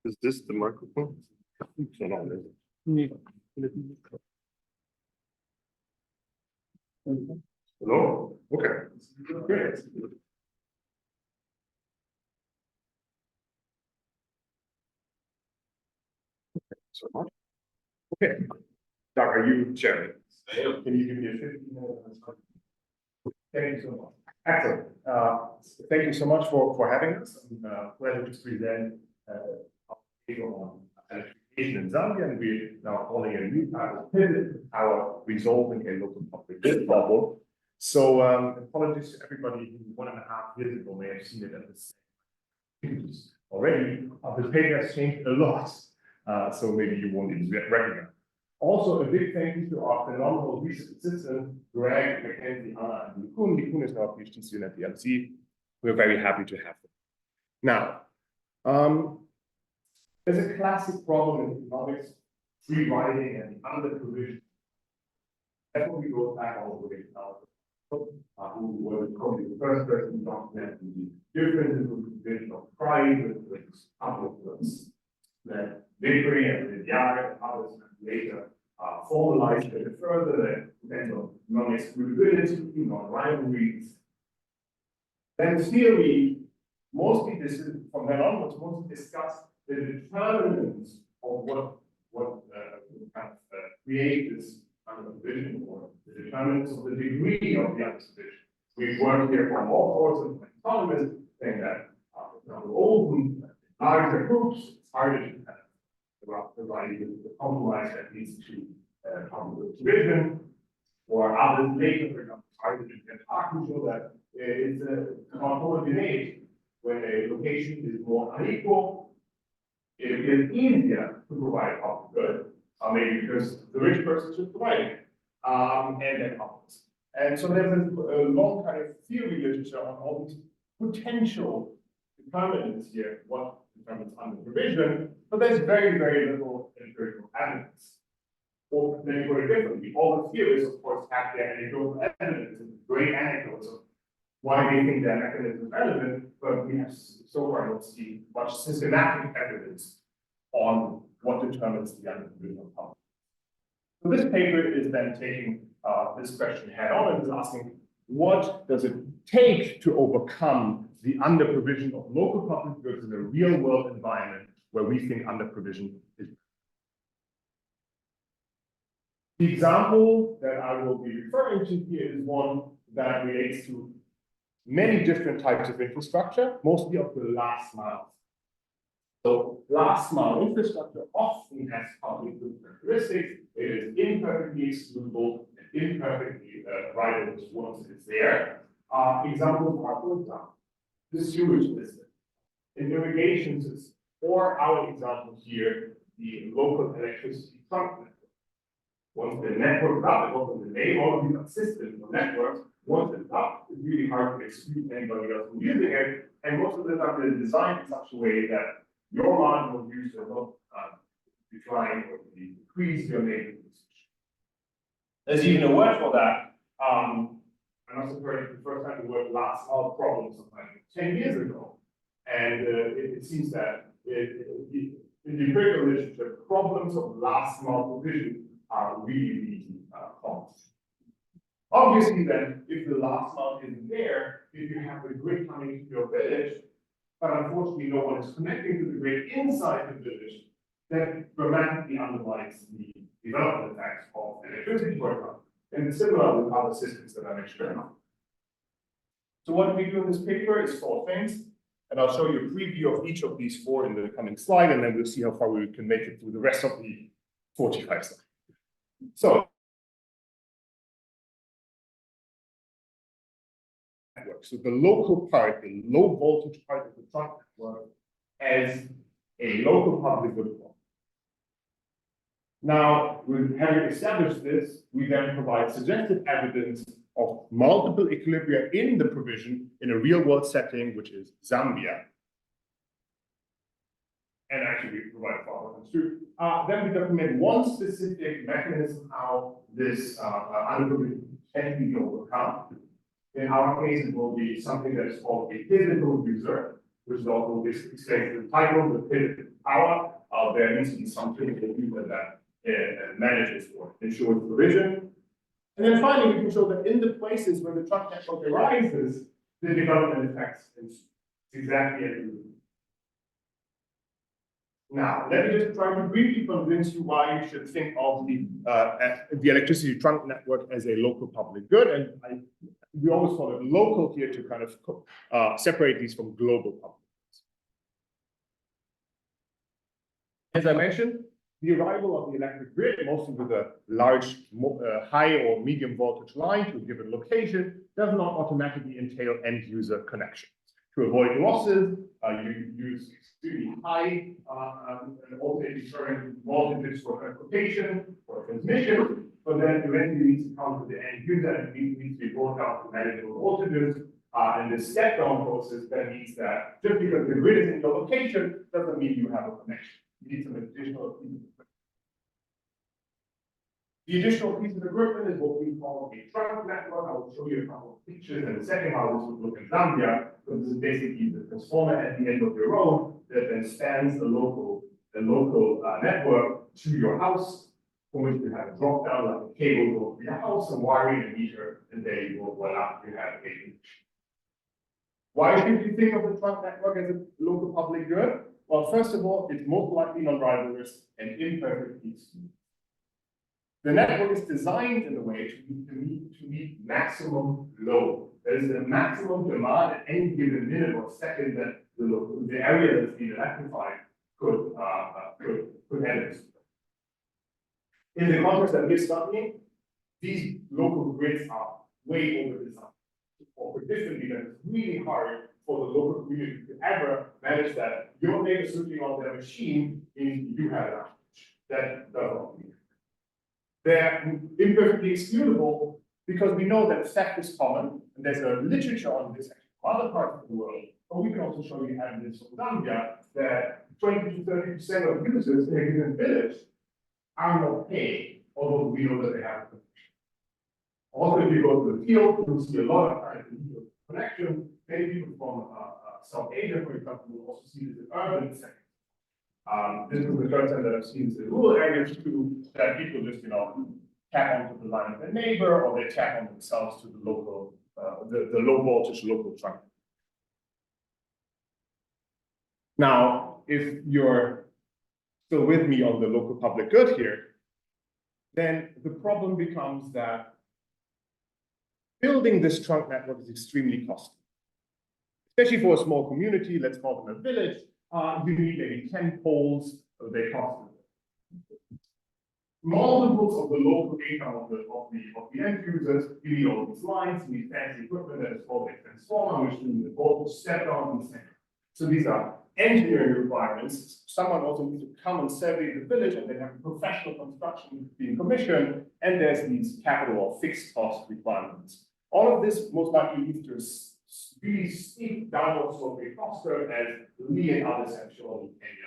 Is this the microphone? It's not on, is it? Hello? Okay, great. So much. Okay. Doc, are you sharing? I am. Can you give me a 15-minute? Thank you so much. Excellent. Thank you so much for having us. Pleasure to present our paper on electrification in Zambia, and we're now calling a new type of pivot, our resolving a local public good problem. So apologies to everybody who 1.5 years ago may have seen it at the same already. The paper has changed a lot, so maybe you won't even recognize. Also, a big thank you to our phenomenal research assistant, Greg, Mackenzie, Anna, and Thioune. Thioune is now a PhD student at the MC. We're very happy to have them. Now, there's a classic problem in economics, free riding and under provision. That's what we go back all the way to who was probably the first person to document the difference in the provision of private versus public goods. That Victory and Vitali and others later formalized it further that depends on non-excludability, non-rivalries. Then theory, mostly this is from then onwards, mostly discussed the determinants of what kind of create this kind of division, or the determinants of the degree of the division. We've worked here from all sorts of economists saying that old larger groups, it's harder to kind of provide the compromise that leads to conflict division, or others later, for example, harder to get show that it's a coordinate when a location is more unequal. It is easier to provide public good, maybe because the rich person should provide it, and then others. And so there's a long kind of theory literature on all these potential determinants here, what determines under provision, but there's very, very little empirical evidence. Or let me put it differently, all the theories, of course, have their anecdotal evidence and great anecdotes of why they think that mechanism is relevant, but we have so far not seen much systematic evidence on what determines the under provision of public. So this paper is then taking this question head on and is asking, what does it take to overcome the under provision of local public goods in a real world environment where we think under provision is. The example that I will be referring to here is one that relates to many different types of infrastructure, mostly of the last mile. So last mile infrastructure often has public good characteristics. It is imperfectly excludable and imperfectly rivalable once it's there. Examples are, for example, the sewage system, an irrigation system, or our example here, the local electricity trunk network. Once the network is up, it wasn't the name of the system or networks. Once it's up, it's really hard to exclude anybody else from using it. And most of the time, they're designed in such a way that your marginal use will not decline or decrease your neighbor's usage. There's even a word for that. I must have heard it the first time the word last mile problem sometime 10 years ago. And it seems that in the empirical literature, problems of last mile provision are really common. Obviously, then, if the last mile isn't there, if you have the grid coming to your village, but unfortunately no one is connecting to the grid inside the village, that dramatically underlines the development effects of electricity, for example, and similar with other systems that I mentioned earlier. So what we do in this paper is 4 things, and I'll show you a preview of each of these 4 in the coming slide, and then we'll see how far we can make it through the rest of the 45 slides. So the local part, the low voltage part of the trunk network, as a local public good form. Now, with having established this, we then provide suggestive evidence of multiple equilibria in the provision in a real world setting, which is Zambia. And actually, we provide far more too. Then we document one specific mechanism how this underprovision can be overcome. In our case, it will be something that is called a physical user. which is also explains the title, the pivot power. There needs to be something that manages or ensures provision. And then finally, we can show that in the places where the trunk network arises, the development effects is exactly as we would. Now, let me just try to briefly convince you why you should think of the electricity trunk network as a local public good. And we always call it local here to kind of separate these from global public goods. As I mentioned, the arrival of the electric grid, mostly with a large, high or medium voltage line to a given location, does not automatically entail end user connections. To avoid losses, you use extremely high alternating current voltages for transportation, for transmission, but then eventually needs to come to the end user and needs to be brought down to manageable voltages. And the step down process then means that just because the grid is in your location doesn't mean you have a connection. You need some additional piece of equipment. The additional piece of equipment is what we call a trunk network. I will show you a couple of pictures in a second how this would look in Zambia. So this is basically the transformer at the end of your road that then spans the local network to your house, from which you have a drop down like a cable going to your house, and wiring a meter, and there you go, voila, you have a connection. Why should you think of the trunk network as a local public good? Well, first of all, it's most likely non-rivalrous and imperfectly smooth. The network is designed in a way to meet maximum load. There is a maximum demand at any given minute or second that the area that's being electrified could handle. In the context that we're studying, these local grids are way over designed. Or put differently, that it's really hard for the local community to ever manage that. Your neighbor switching on their machine means you have an outage. That does not mean. They're imperfectly excludable because we know that theft is common, and there's a literature on this from other parts of the world, but we can also show you evidence from Zambia that 20 to 30% of users in a given village are not paying, although we know that they have a connection. Also, if you go to the field, you'll see a lot of kind of connection. Many people from South Asia, for example, will also see this in urban settings. This is the first time that I've seen this in rural areas too, that people just, tap onto the line of their neighbor, or they tap on themselves to the local, the low voltage local trunk. Now, if you're still with me on the local public good here, then the problem becomes that building this trunk network is extremely costly. Especially for a small community, let's call them a village, you need maybe 10 poles, they cost multiples of the local income of the end users. You need all these lines, you need fancy equipment that is called a transformer, which means the voltage step down and step. So these are engineering requirements. Someone also needs to come and survey the village, and they have professional construction being commissioned, and there's these capital or fixed cost requirements. All of this most likely leads to a really steep downward sloping cost curve, as Lee and others have shown in Kenya.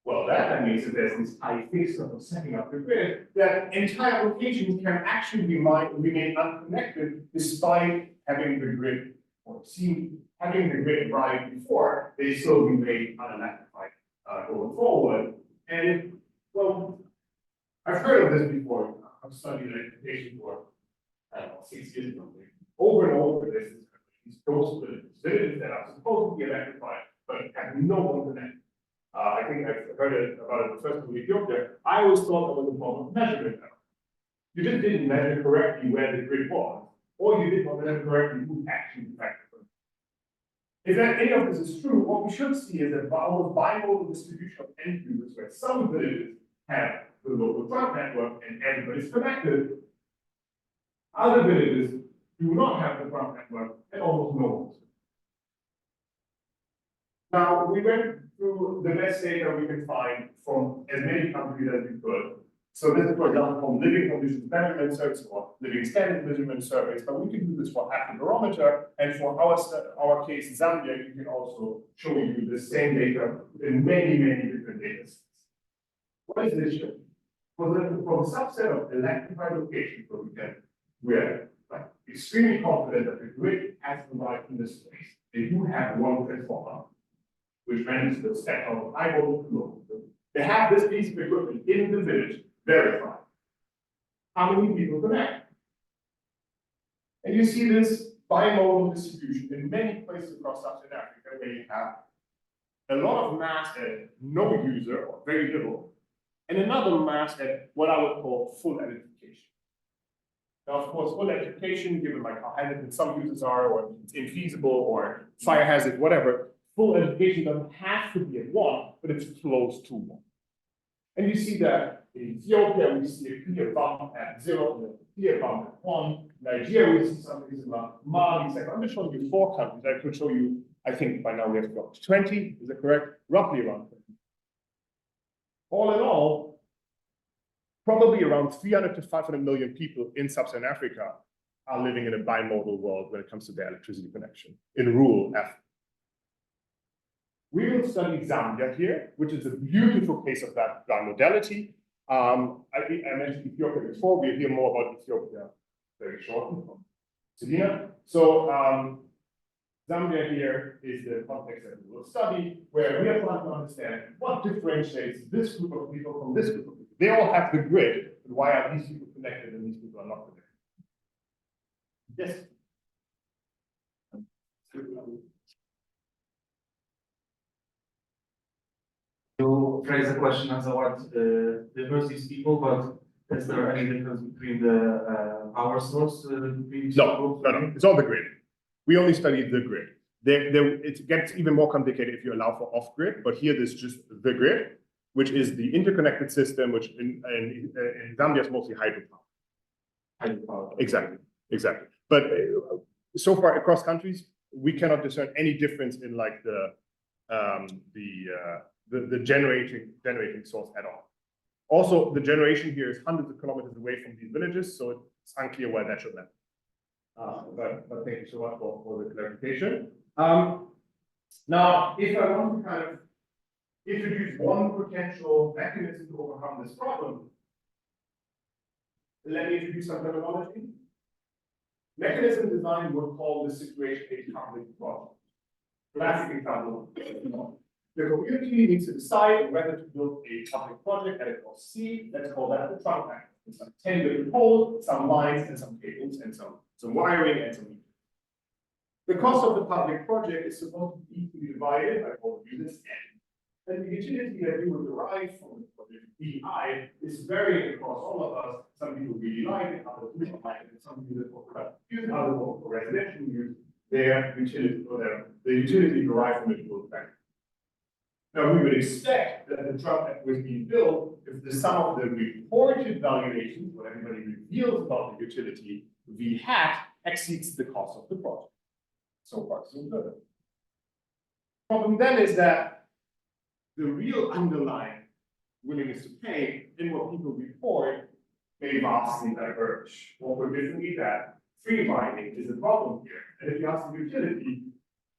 Well, that means that there's this high fixed of setting up the grid, that entire locations can actually remain unconnected despite having the grid, or having the grid arrive before, they still remain unelectrified going forward. And, well, I've heard of this before. I've studied electrification for, 6 years ago. Over and over, there's these coastal villages that are supposed to be electrified, but have no one connected. I think I've heard about it first in Ethiopia. I always thought it was a problem of measurement error. You just didn't measure correctly where the grid was, or you did not measure correctly who actually affected it. If any of this is true, what we should see is a almost bimodal distribution of end users, where some villages have the local trunk network and everybody's connected. Other villages do not have the trunk network and almost no one. Now, we went through the best data we can find from as many countries as we could. So this is, for example, from living conditions measurement surveys or living standard measurement surveys, but we can do this for barometer, and for our case, Zambia, we can also show you the same data in many, many different data sets. What is this show? Well, from a subset of electrified locations where we are extremely confident that the grid has arrived in this place. they do have one transformer, which renders the stack of high voltage low. They have this piece of equipment in the village verified. How many people connect? And you see this bimodal distribution in many places across Sub-Saharan Africa, where you have a lot of mass at no user or very little, and another mass at what I would call full electrification. Now, of course, full electrification, given like how hazardous some users are, or it's infeasible, or fire hazard, whatever, full electrification doesn't have to be at 1, but it's close to 1. And you see that in Ethiopia, we see a clear bump at 0, and a clear bump at 1. Nigeria, we see something similar. Mali, second. I'm just showing you 4 countries. I could show you, I think by now we have got 20, is that correct? Roughly around 20. All in all, probably around 300 to 500 million people in Sub-Saharan Africa are living in a bimodal world when it comes to their electricity connection in rural Africa. We will study Zambia here, which is a beautiful case of that bimodality. I mentioned Ethiopia before. We'll hear more about Ethiopia very shortly from Celina. So Zambia here is the context that we will study, where we are trying to understand what differentiates this group of people from this group of people. They all have the grid, but why are these people connected and these people are not connected? Yes. You phrase the question as what differs these people, but is there any difference between the power source? No, it's on the grid. We only study the grid. It gets even more complicated if you allow for off-grid, but here there's just the grid, which is the interconnected system, which in Zambia is mostly hydropower. Hydropower. Exactly. But so far across countries, we cannot discern any difference in like the generating source at all. Also, the generation here is hundreds of kilometers away from these villages, so it's unclear why that should matter. But thank you so much for the clarification. Now, if I want to kind of introduce one potential mechanism to overcome this problem, let me introduce some terminology. Mechanism design would call this situation a public project. Classic example. The community needs to decide whether to build a public project at a cost C. Let's call that the trunk line. It's like 10 different poles, some lines, and some cables, and some wiring, and some. The cost of the public project is supposed to be equally divided by all the units N. And the utility that you would derive from the project VI is varying across all of us. Some people really like it, others don't like it, and some use it for production use, others for residential use. Their utility or the utility derived from it will vary. Now, we would expect that the trunk that was being built, if the sum of the reported valuations, what everybody reveals about the utility, V hat, exceeds the cost of the project. So far, so good. Problem then is that the real underlying willingness to pay in what people report may vastly diverge. Or put differently, that free riding is a problem here. And if you ask the utility,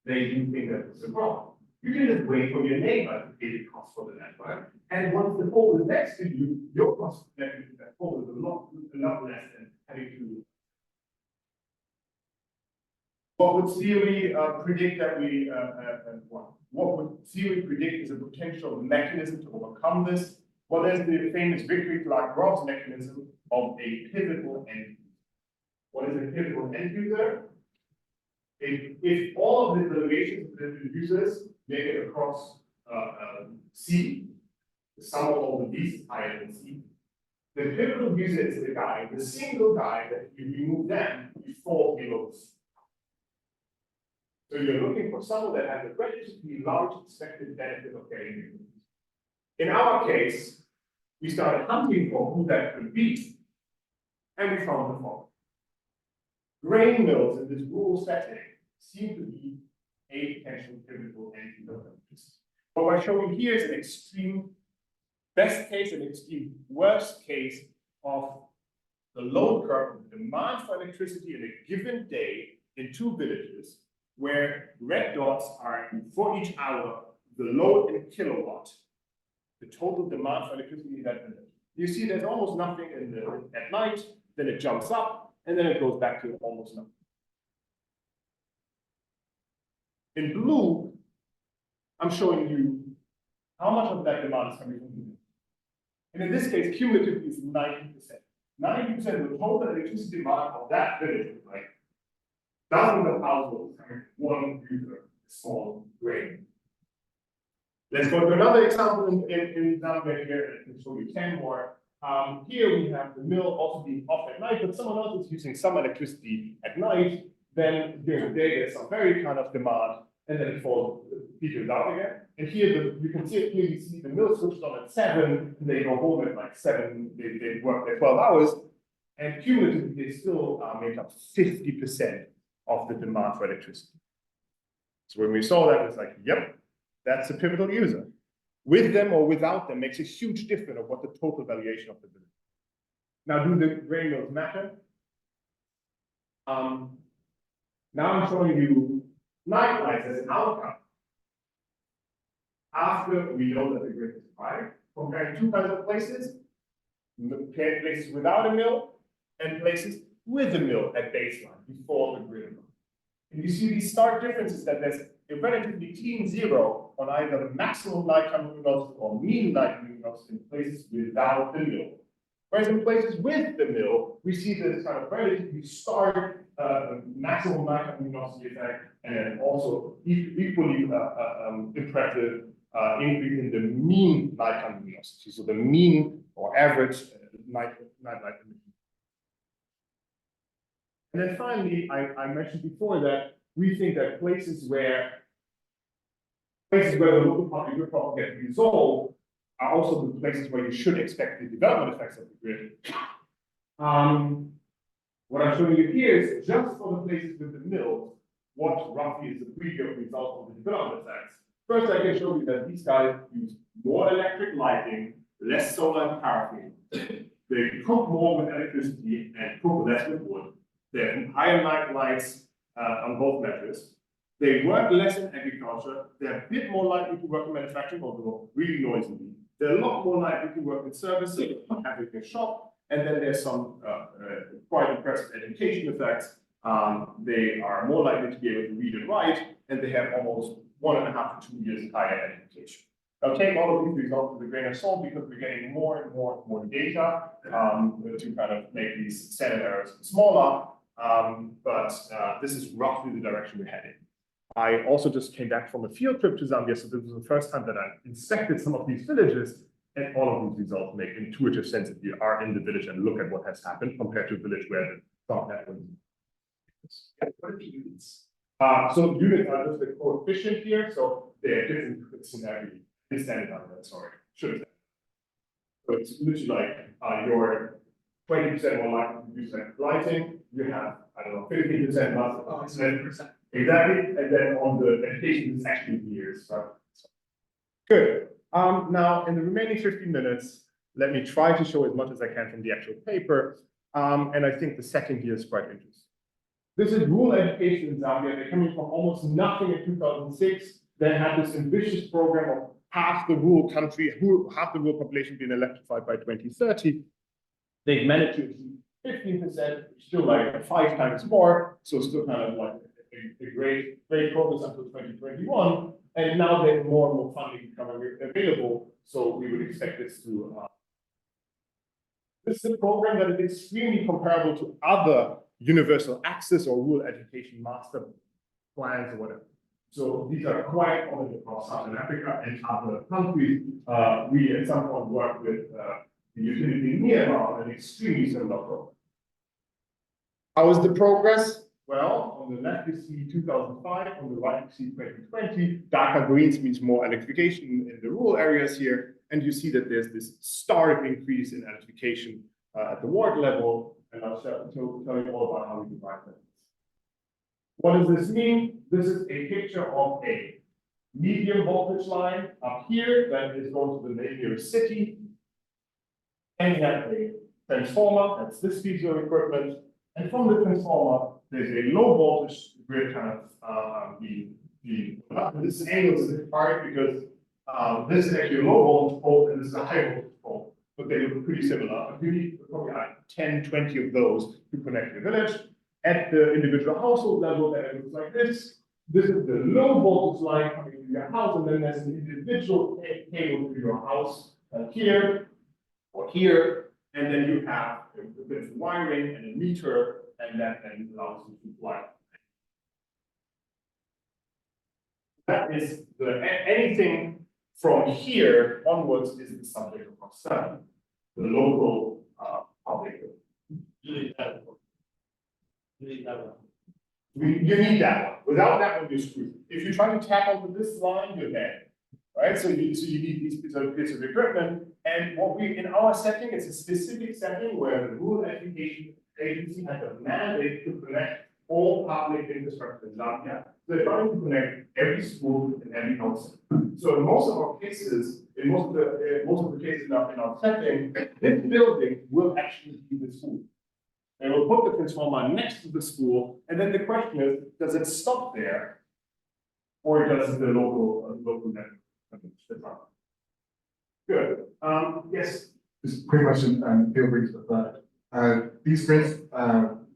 they do think that it's a problem. You can just wait for your neighbor to pay the cost for the network. And once the pole is next to you, your cost of connecting to that pole is a lot less than having to. What would theory predict that we, what would theory predict is a potential mechanism to overcome this? Well, there's the famous Vickrey-Clark-Ross mechanism of a pivotal end user. What is a pivotal end user? If all of the delegations of the users make it across C, the sum of all the V's is higher than C, the pivotal user is the guy, the single guy that you remove them, you fall below C. So you're looking for someone that has a relatively large expected benefit of getting removed. In our case, we started hunting for who that could be, and we found the following. Grain mills in this rural setting seem to be a potential pivotal end user. What we're showing here is an extreme best case and extreme worst case of the load curve of the demand for electricity in a given day in 2 villages, where red dots are for each hour the load in kilowatt, the total demand for electricity in that village. You see there's almost nothing at night, then it jumps up, and then it goes back to almost nothing. In blue, I'm showing you how much of that demand is coming from the grid. And in this case, cumulatively is 90%. 90% of the total electricity demand of that village, like dozens of households coming from one user, small grain. Let's go to another example in Zambia here, and I can show you 10 more. Here we have the mill also being off at night, but someone else is using some electricity at night. Then during the day, there's some very kind of demand, and then it falls, peters out again. And here you can clearly see the mill switched on at 7, and they go home at like 7, they work their 12 hours, and cumulatively they still make up 50% of the demand for electricity. So when we saw that, it's like, yep, that's a pivotal user. With them or without them makes a huge difference of what the total valuation of the business. Now, do the grain mills matter? Now I'm showing you night lights as an outcome. After we know that the grid is fired, comparing two kinds of places, places without a mill and places with a mill at baseline before the grid. And you see these stark differences that there's a relatively clean zero on either maximum nighttime luminosity or mean nighttime luminosity in places without the mill. Whereas in places with the mill, we see this kind of relatively stark maximum nighttime luminosity effect, and also equally impressive increase in the mean nighttime luminosity, so the mean or average night emission. And then finally, I mentioned before that we think that places where the local public good problem gets resolved are also the places where you should expect the development effects of the grid. What I'm showing you here is just for the places with the mills, what roughly is the preview result of the development effects. First, I can show you that these guys use more electric lighting, less solar and paraffin. They cook more with electricity and cook less with wood. They have higher night lights on both measures. They work less in agriculture. They're a bit more likely to work in manufacturing, although really noisily. They're a lot more likely to work in services, having a shop. And then there's some quite impressive education effects. They are more likely to be able to read and write, and they have almost 1.5 to 2 years higher education. I'll take all of these results with a grain of salt because we're getting more and more data to kind of make these standard errors smaller. But this is roughly the direction we're heading. I also just came back from a field trip to Zambia, so this was the first time that I inspected some of these villages, and all of these results make intuitive sense if you are in the village and look at what has happened compared to a village where the thought happened. What are the units? So units are just the coefficient here, so they're different units in every standard number, sorry, should have said. So it's literally like you're 20% more likely to use lighting, you have, I don't know, 15% less. 7%. Exactly, and then on the education, it's actually years. So. Good. Now, in the remaining 15 minutes, let me try to show as much as I can from the actual paper. And I think the second year is quite interesting. This is rural education in Zambia. They're coming from almost nothing in 2006. They had this ambitious program of half the rural country, half the rural population being electrified by 2030. They've managed to achieve 15%, still like 5 times more. So still kind of like a great progress until 2021. And now there's more and more funding becoming available. So we would expect this to. This is a program that is extremely comparable to other universal access or rural education master plans or whatever. So these are quite common across Southern Africa and other countries. We at some point worked with the utility in Myanmar on an extremely similar program. How is the progress? Well, on the left you see 2005, on the right you see 2020. Darker greens means more electrification in the rural areas here. And you see that there's this stark increase in electrification at the ward level. And I'll tell you all about how we divide that. What does this mean? This is a picture of a medium voltage line up here that is going to the nearest city. And you have a transformer, that's this piece of equipment. And from the transformer, there's a low voltage grid kind of this angle is a bit hard because this is actually a low voltage pole and this is a high voltage pole, but they look pretty similar. But you need probably like 10, 20 of those to connect the village. At the individual household level, then it looks like this. this is the low voltage line coming to your house, and then there's an individual cable to your house here or here, and then you have a bit of wiring and a meter, and that then allows you to supply. That is anything from here onwards is the subject of our study, the local public. You need that one. You need that one. Without that one, you're screwed. If you try to tap onto this line, you're dead. Right? So you need these bits of equipment. And what we, in our setting, it's a specific setting where the Rural Education Agency has a mandate to connect all public infrastructure in Zambia. So they're trying to connect every school and every house. So in most of our cases, in most of the cases in our setting, this building will actually be the school. They will put the transformer next to the school, and then the question is, does it stop there? Or does the local network? Good. Yes. Just a quick question, and feel free to defer. These grids,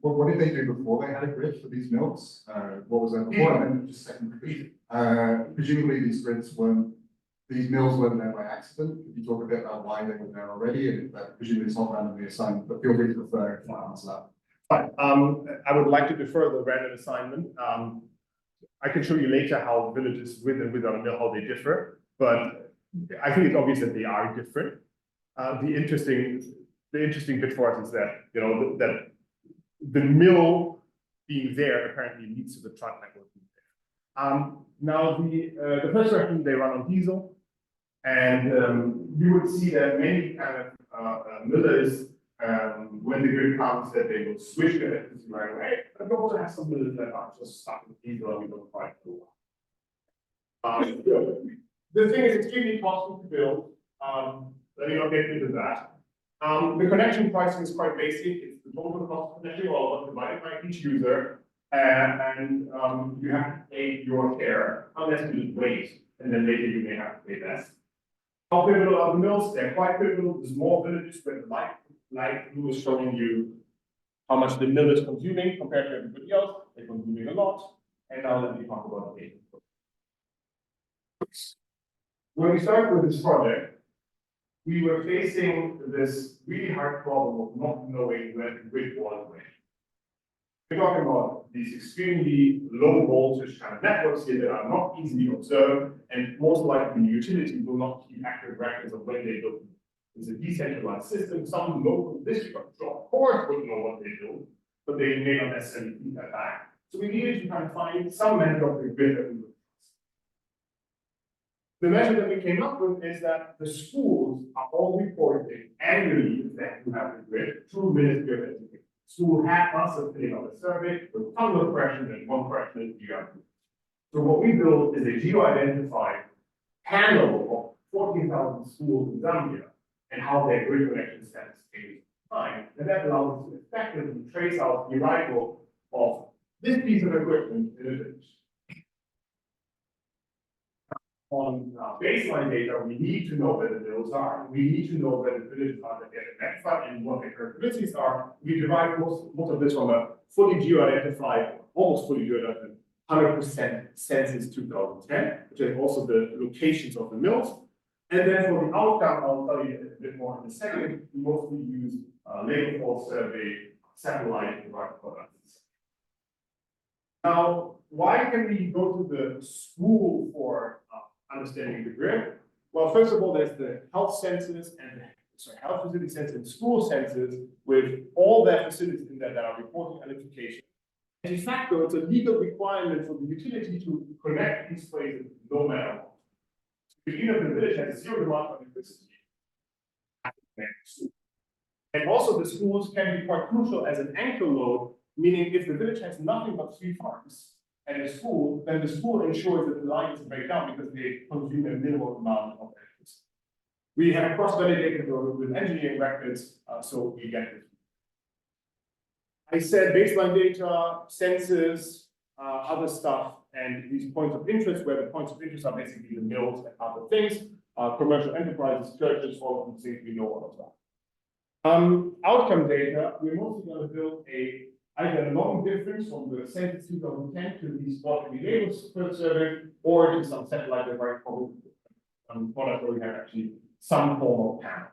what did they do before they had a grid for these mills? What was that before? And then just second, presumably these mills weren't there by accident. Could you talk a bit about why they were there already? And presumably it's not randomly assigned, but feel free to defer if I answer that. Fine. I would like to defer the random assignment. I can show you later how villages with and without a mill, how they differ, but I think it's obvious that they are different. The interesting bit for us is that, that the mill being there apparently leads to the truck network being there. Now the first version, they run on diesel, and you would see that many kind of millers, when the grid comes, that they will switch the electricity right away. But we also have some millers that are just stuck with diesel and we don't quite know why. The thing is extremely costly to build. Let me not get into that. The connection pricing is quite basic. It's the total cost of connecting all of divided by each user, and you have to pay your share unless you just wait, and then later you may have to pay less. How pivotal are the mills? They're quite pivotal. There's more villages where the light blue is showing you how much the mill is consuming compared to everybody else. They're consuming a lot. And now let me talk about data. When we started with this project, we were facing this really hard problem of not knowing where the grid was going. We're talking about these extremely low voltage kind of networks here that are not easily observed, and most likely the utility will not keep accurate records of when they build. It's a decentralized system. Some local district, of course, would know what they do, but they may not necessarily feed that back. So we needed to kind of find some measure of the grid that we would. The measure that we came up with is that the schools are all reporting annually that you have the grid through Ministry of Education. School had us filling out a survey with tons of questions, and one question is geography. So what we built is a geo-identified panel of 14,000 schools in Zambia and how their grid connection status is defined. And that allows us to effectively trace out the arrival of this piece of equipment in a village. On baseline data, we need to know where the mills are. We need to know where the villages are that get identified and what their characteristics are. We derive most of this from a fully geo-identified, almost fully geo-identified, 100% census 2010, which is also the locations of the mills. And then for the outcome, I'll tell you a bit more in a second. We mostly use labor force survey, satellite, and rock products. Now, why can we go to the school for understanding the grid? Well, first of all, there's the health census and health facility census and school census with all their facilities in there that are reporting electrification. And de facto, it's a legal requirement for the utility to connect these places no matter what. If even if the village has zero demand for electricity, and also the schools can be quite crucial as an anchor node, meaning if the village has nothing but 3 farms and a school, then the school ensures that the line doesn't break down because they consume a minimal amount of electricity. We have cross-validated with engineering records, so we get it. I said baseline data, census, other stuff, and these points of interest, where the points of interest are basically the mills and other things, commercial enterprises, churches, all of the things we know all of that. Outcome data, we're mostly going to build a either a long difference from the census 2010 to these quarterly labels per survey, or to some satellite device product where we have actually some form of panel.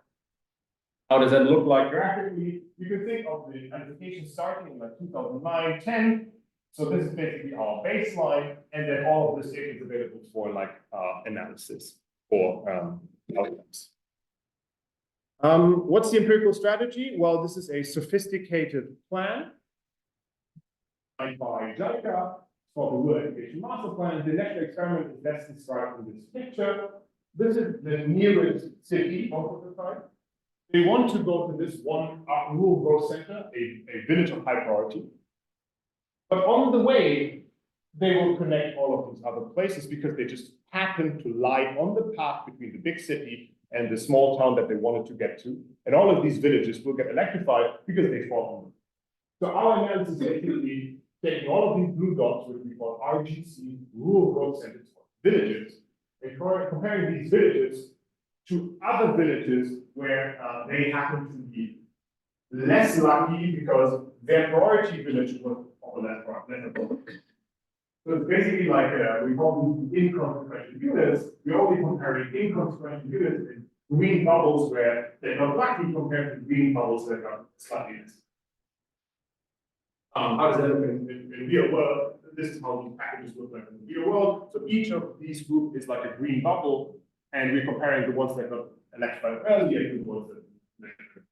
How does that look like graphically? You can think of the identification starting in like 2009, 10. So this is basically our baseline, and then all of this data is available for like analysis or outcomes. What's the empirical strategy? Well, this is a sophisticated plan by JICA for the World Education Master Plan. The national experiment is best described in this picture. This is the nearest city of the time. They want to go to this one rural growth center, a village of high priority. But on the way, they will connect all of these other places because they just happen to lie on the path between the big city and the small town that they wanted to get to. And all of these villages will get electrified because they fall on them. So our analysis is basically taking all of these blue dots, which we call RGC, rural growth centers, villages, and comparing these villages to other villages where they happen to be less lucky because their priority village was less priority. So it's basically like we call these inconsequential units. We're only comparing inconsequential units in green bubbles where they're not lucky compared to green bubbles that are slightly less. How does that look in real world? This is how these packages look like in the real world. So each of these groups is like a green bubble, and we're comparing the ones that got electrified earlier to the ones that electrified.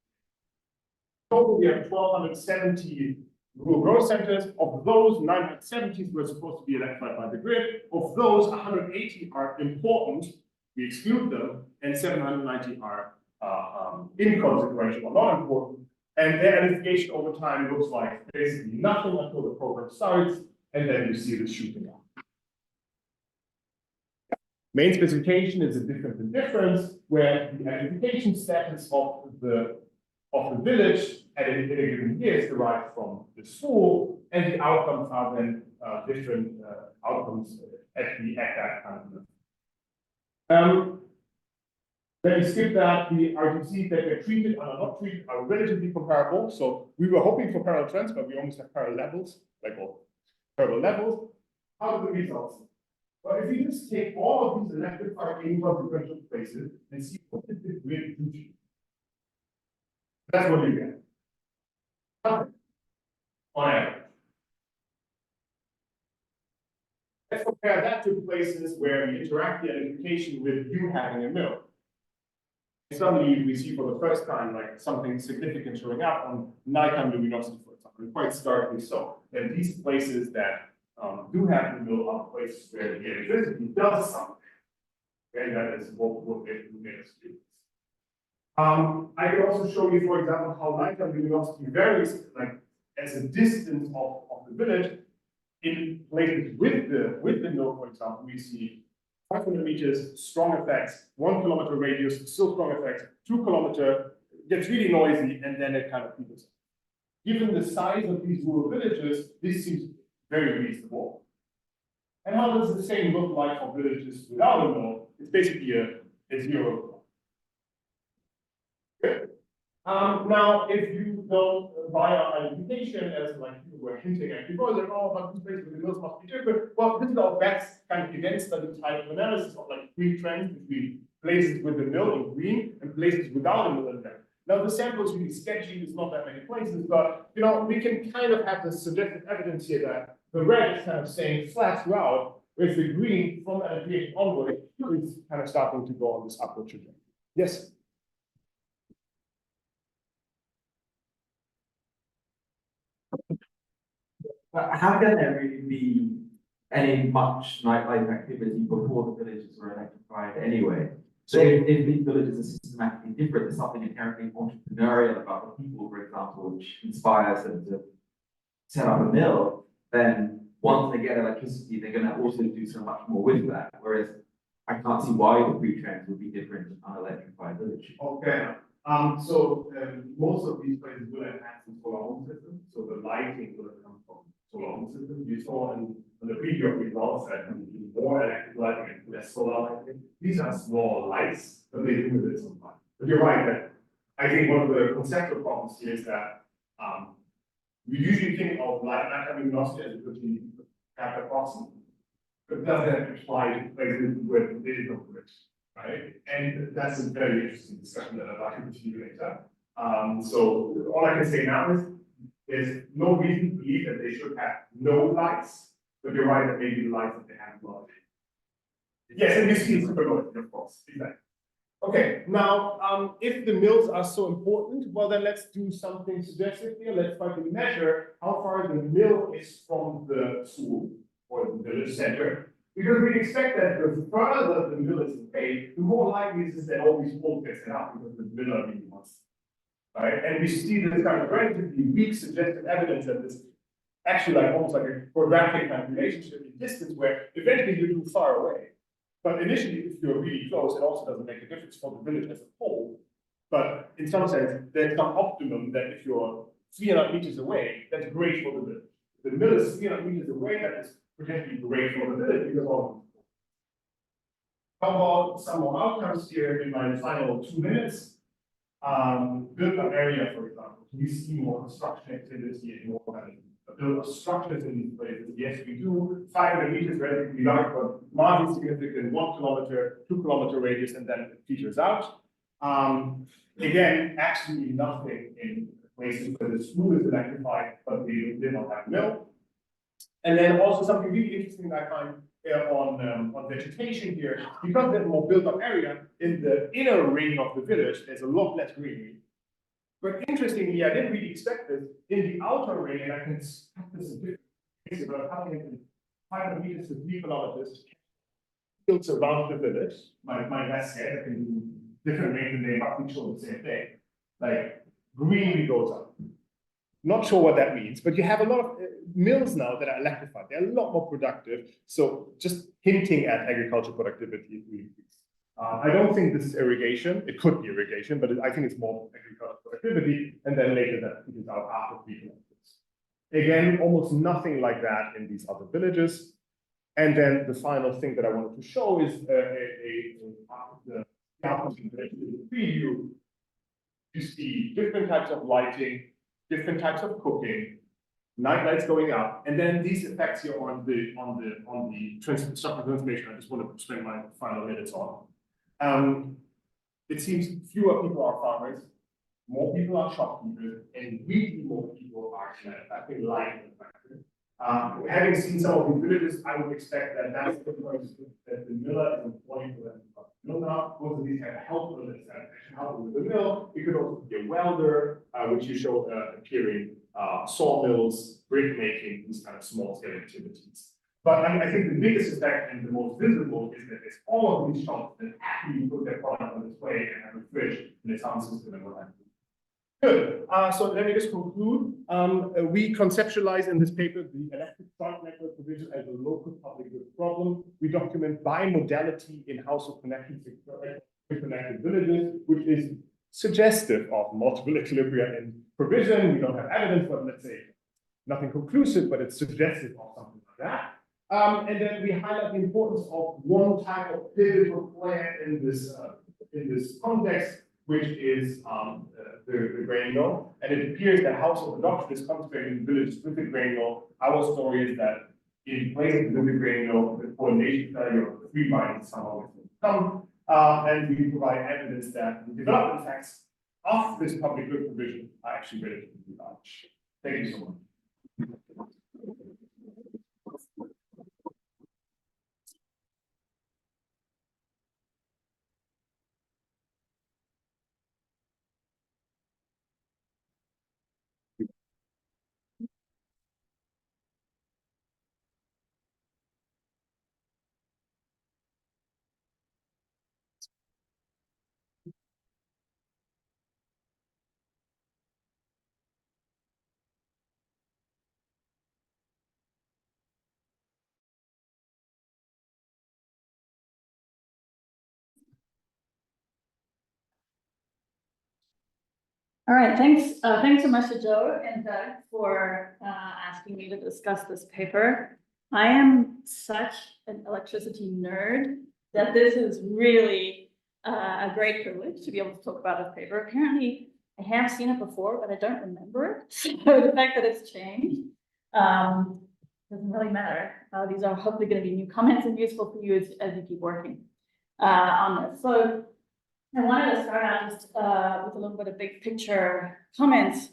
Total, we have 1,270 rural growth centers. Of those, 970 were supposed to be electrified by the grid. Of those, 180 are important. We exclude them, and 790 are inconsequential or not important. And their identification over time looks like basically nothing until the program starts, and then you see this shooting up. Main specification is a difference in difference, where the identification status of the village at a given year is derived from the school, and the outcomes are then different outcomes at that kind of. Then we skip that. The RGCs that were treated and are not treated are relatively comparable. So we were hoping for parallel trends, but we almost have parallel levels, like all parallel levels. How are the results? Well, if you just take all of these electrified inconsequential places and see what is the grid do, that's what you get. Nothing. On average. Let's compare that to places where we interact the identification with you having a mill. Suddenly we see for the first time like something significant showing up on nighttime luminosity, for example, and quite starkly so. And these places that do have the mill are places where the electricity does something. Okay, that is what made us do. I can also show you, for example, how nighttime luminosity varies, like as a distance of the village. In places with the mill, for example, we see 500 meters, strong effects, 1 kilometer radius, still strong effects, 2 kilometer, gets really noisy, and then it kind of peters. Given the size of these rural villages, this seems very reasonable. And how does the same look like for villages without a mill? It's basically a zero. Good. Now, if you don't buy our identification as like you were hinting at before, then all about these places with the mills must be different. Well, this is our best kind of event study type of analysis of like green trends between places with the mill in green and places without a mill in red. Now, the sample is really sketchy, there's not that many places, but you know, we can kind of have the suggested evidence here that the red is kind of staying flat throughout, whereas the green from identification onward is kind of starting to go on this upward trajectory. Yes. But how can there really be any much nightlife activity before the villages were electrified anyway? So if these villages are systematically different, there's something inherently entrepreneurial about the people, for example, which inspires them to set up a mill, then once they get electricity, they're going to also do so much more with that. Whereas I can't see why the pre-trends would be different in an unelectrified village. Okay. Most of these places will have access to our home system, so the lighting will come from solar home system. You saw in the video results that more electric lighting and less solar lighting. These are small lights, but they do with it sometimes. But you're right that I think one of the conceptual problems here is that We usually think of light coming velocity as a continuum capital approximate. But does that apply to places where there is no grid, right? And that's a very interesting discussion that I'd like to continue later. So all I can say now is there's no reason to believe that they should have no lights, but you're right that maybe the lights that they have will. Yes, and you see super low, of course, exactly. Okay, now, if the mills are so important, well, then let's do something suggestive here. Let's try to measure how far the mill is from the school or the village center. Because we expect that the further the mill is away, the more likely it is that all these poles get set up because the miller really wants it. Right? And we see this kind of relatively weak suggestive evidence that this actually like almost like a quadratic kind of relationship in distance where eventually you do far away. But initially, if you're really close, it also doesn't make a difference for the village as a whole. But in some sense, there's some optimum that if you're 300 meters away, that's great for the village. If the mill is 300 meters away, that is potentially great for the village because of. How about some more outcomes here in my final 2 minutes? Built up area, for example. Do we see more construction activity and more build structures in these places? Yes, we do. 500 meters relatively large, but marginally significant 1 kilometer, 2 kilometer radius, and then it peters out. Again, absolutely nothing in places where the school is electrified, but they did not have mill. And then also something really interesting that I find on vegetation here, because there's more built up area in the inner ring of the village, there's a lot less greenery. But interestingly, I didn't really expect this in the outer ring, and I can discuss this a bit about how in 500 meters to 3 kilometers built around the village. My best guess, I can do different rings and they roughly show the same thing. Like greenery goes up. Not sure what that means, but you have a lot of mills now that are electrified. They're a lot more productive. So just hinting at agricultural productivity really increases. I don't think this is irrigation. It could be irrigation, but I think it's more agricultural productivity, and then later that figures out after 3 kilometers. Again, almost nothing like that in these other villages. And then the final thing that I wanted to show is the preview. You see different types of lighting, different types of cooking, night lights going up, and then these effects here on the structural transformation. I just want to spend my final minutes on. It seems fewer people are farmers, more people are shopkeepers, and really more people are manufacturing light manufacturing. Having seen some of these villages, I would expect that that's the point that the miller is employing for them. Mill now, most of these have a helper that's actually helping with the mill. It could also be a welder, which you show appearing, sawmills, brick making, these kind of small scale activities. But I think the biggest effect and the most visible is that it's all of these shops that actually put their product on display and have a fridge and a sound system and what have you. Good. So let me just conclude. We conceptualize in this paper the electric truck network provision as a local public good problem. We document bi-modality in household connected villages, which is suggestive of multiple equilibria in provision. We don't have evidence, but let's say nothing conclusive, but it's suggestive of something like that. And then we highlight the importance of one type of pivotal player in this context, which is the grain mill. And it appears that household adoption is concentrated in villages with the grain mill. Our story is that in place of the grain mill, the coordination failure of the 3 mines somehow is going to come. And we provide evidence that the development effects of this public good provision are actually relatively large. Thank you so much. All right, thanks. Thanks so much to Joe and Doug for asking me to discuss this paper. I am such an electricity nerd that this is really a great privilege to be able to talk about this paper. Apparently, I have seen it before, but I don't remember it. So the fact that it's changed doesn't really matter. These are hopefully going to be new comments and useful for you as you keep working on this. So I wanted to start out just with a little bit of big picture comments.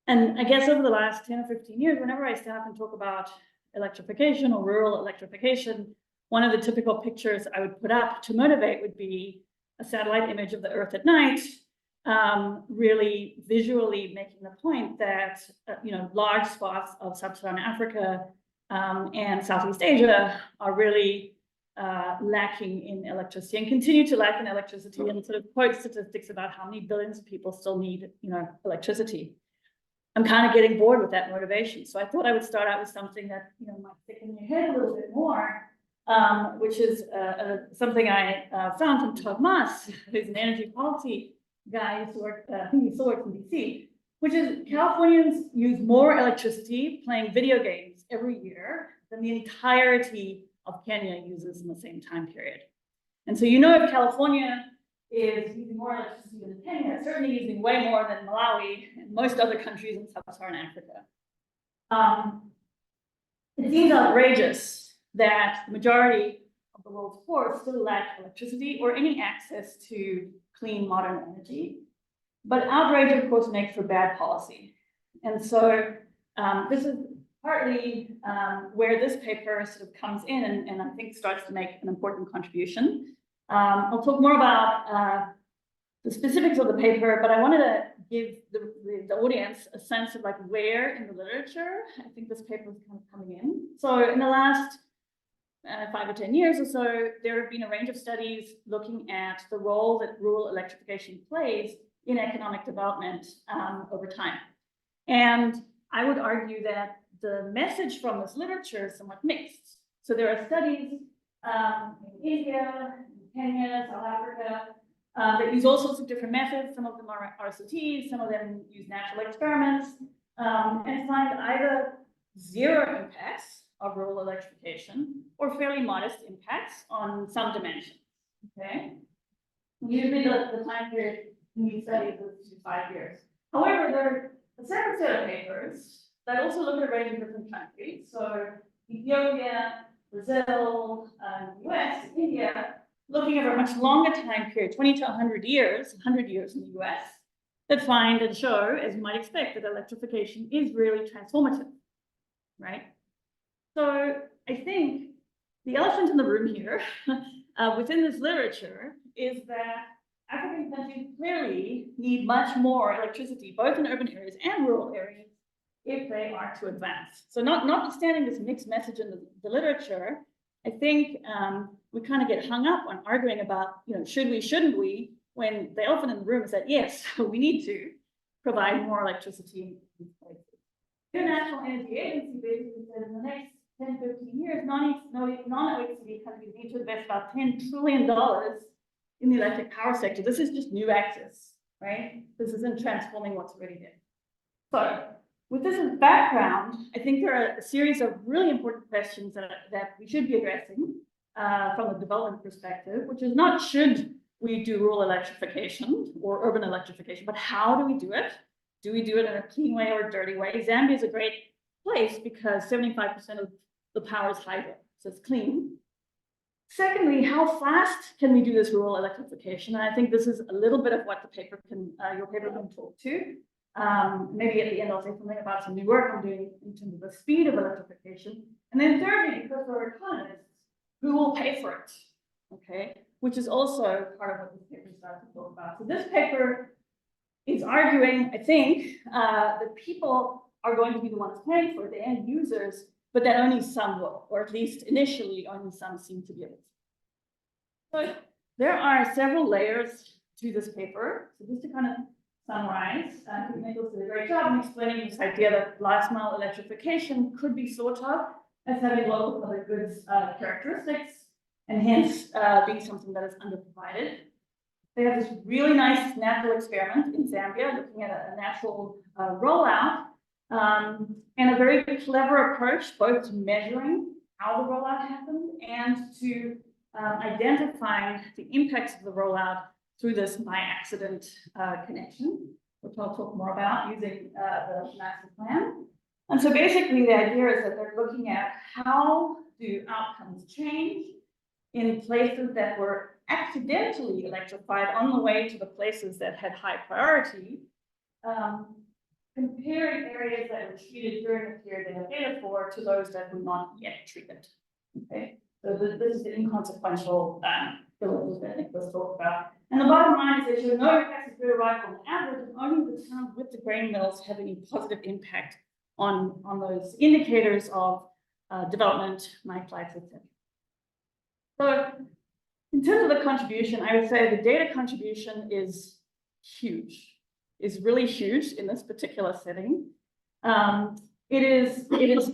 And I guess over the last 10 or 15 years, whenever I stand up and talk about electrification or rural electrification, one of the typical pictures I would put up to motivate would be a satellite image of the Earth at night, really visually making the point that large swaths of Sub-Saharan Africa and Southeast Asia are really lacking in electricity and continue to lack in electricity, and sort of quote statistics about how many billions of people still need electricity. I'm kind of getting bored with that motivation, so I thought I would start out with something that might stick in your head a little bit more, which is something I found from Todd Moss, who's an energy policy guy. Used to work, I think he still works in DC, which is Californians use more electricity playing video games every year than the entirety of Kenya uses in the same time period. And so if California is using more electricity than Kenya, it's certainly using way more than Malawi and most other countries in Sub-Saharan Africa. It seems outrageous that the majority of the world's poor still lack electricity or any access to clean modern energy. But outrage, of course, makes for bad policy. And so this is partly where this paper sort of comes in and I think starts to make an important contribution. I'll talk more about the specifics of the paper, but I wanted to give the audience a sense of where in the literature I think this paper is kind of coming in. So in the last 5 or 10 years or so, there have been a range of studies looking at the role that rural electrification plays in economic development over time. And I would argue that the message from this literature is somewhat mixed. So there are studies in India, Kenya, South Africa, that use all sorts of different methods. Some of them are RCTs, some of them use natural experiments, and find either zero impacts of rural electrification or fairly modest impacts on some dimensions. Okay, usually the time period in these studies is 5 years. However, there are a separate set of papers that also look at a range of different countries. So Ethiopia, Brazil, US, India, looking at a much longer time period, 20 to 100 years, 100 years in the US, that find and show, as you might expect, that electrification is really transformative, right? So I think the elephant in the room here within this literature is that African countries clearly need much more electricity, both in urban areas and rural areas, if they are to advance. So notwithstanding this mixed message in the literature, I think we kind of get hung up on arguing about, should we, shouldn't we, when the elephant in the room is that, yes, we need to provide more electricity in these places. The International Energy Agency basically says in the next 10, 15 years, non-OECD countries need to invest about $10 trillion in the electric power sector. This is just new access, right? This isn't transforming what's already there. So with this as background, I think there are a series of really important questions that we should be addressing from a development perspective, which is not should we do rural electrification or urban electrification, but how do we do it? Do we do it in a clean way or a dirty way? Zambia is a great place because 75% of the power is hydro, so it's clean. Secondly, how fast can we do this rural electrification? And I think this is a little bit of what the paper can, your paper can talk to. Maybe at the end I'll say something about some new work I'm doing in terms of the speed of electrification. And then thirdly, because we're economists, who will pay for it? Okay, which is also part of what this paper starts to talk about. So this paper is arguing, I think, that people are going to be the ones paying for it, the end users, but that only some will, or at least initially only some seem to be able to. So there are several layers to this paper. So just to kind of summarize, I think Niclas did a great job in explaining this idea that last mile electrification could be thought of as having local public goods characteristics, and hence being something that is underprovided. They have this really nice natural experiment in Zambia looking at a natural rollout and a very clever approach both to measuring how the rollout happened and to identifying the impacts of the rollout through this by accident connection, which I'll talk more about using the master plan. And so basically the idea is that they're looking at how do outcomes change in places that were accidentally electrified on the way to the places that had high priority, comparing areas that were treated during the period they have data for to those that were not yet treated. Okay, so this is the inconsequential villages that Niclas talked about. And the bottom line is that there are no effects of grid arrival on average, and only the towns with the grain mills have any positive impact on those indicators of development, mine flights, etc. So in terms of the contribution, I would say the data contribution is huge, is really huge in this particular setting. It is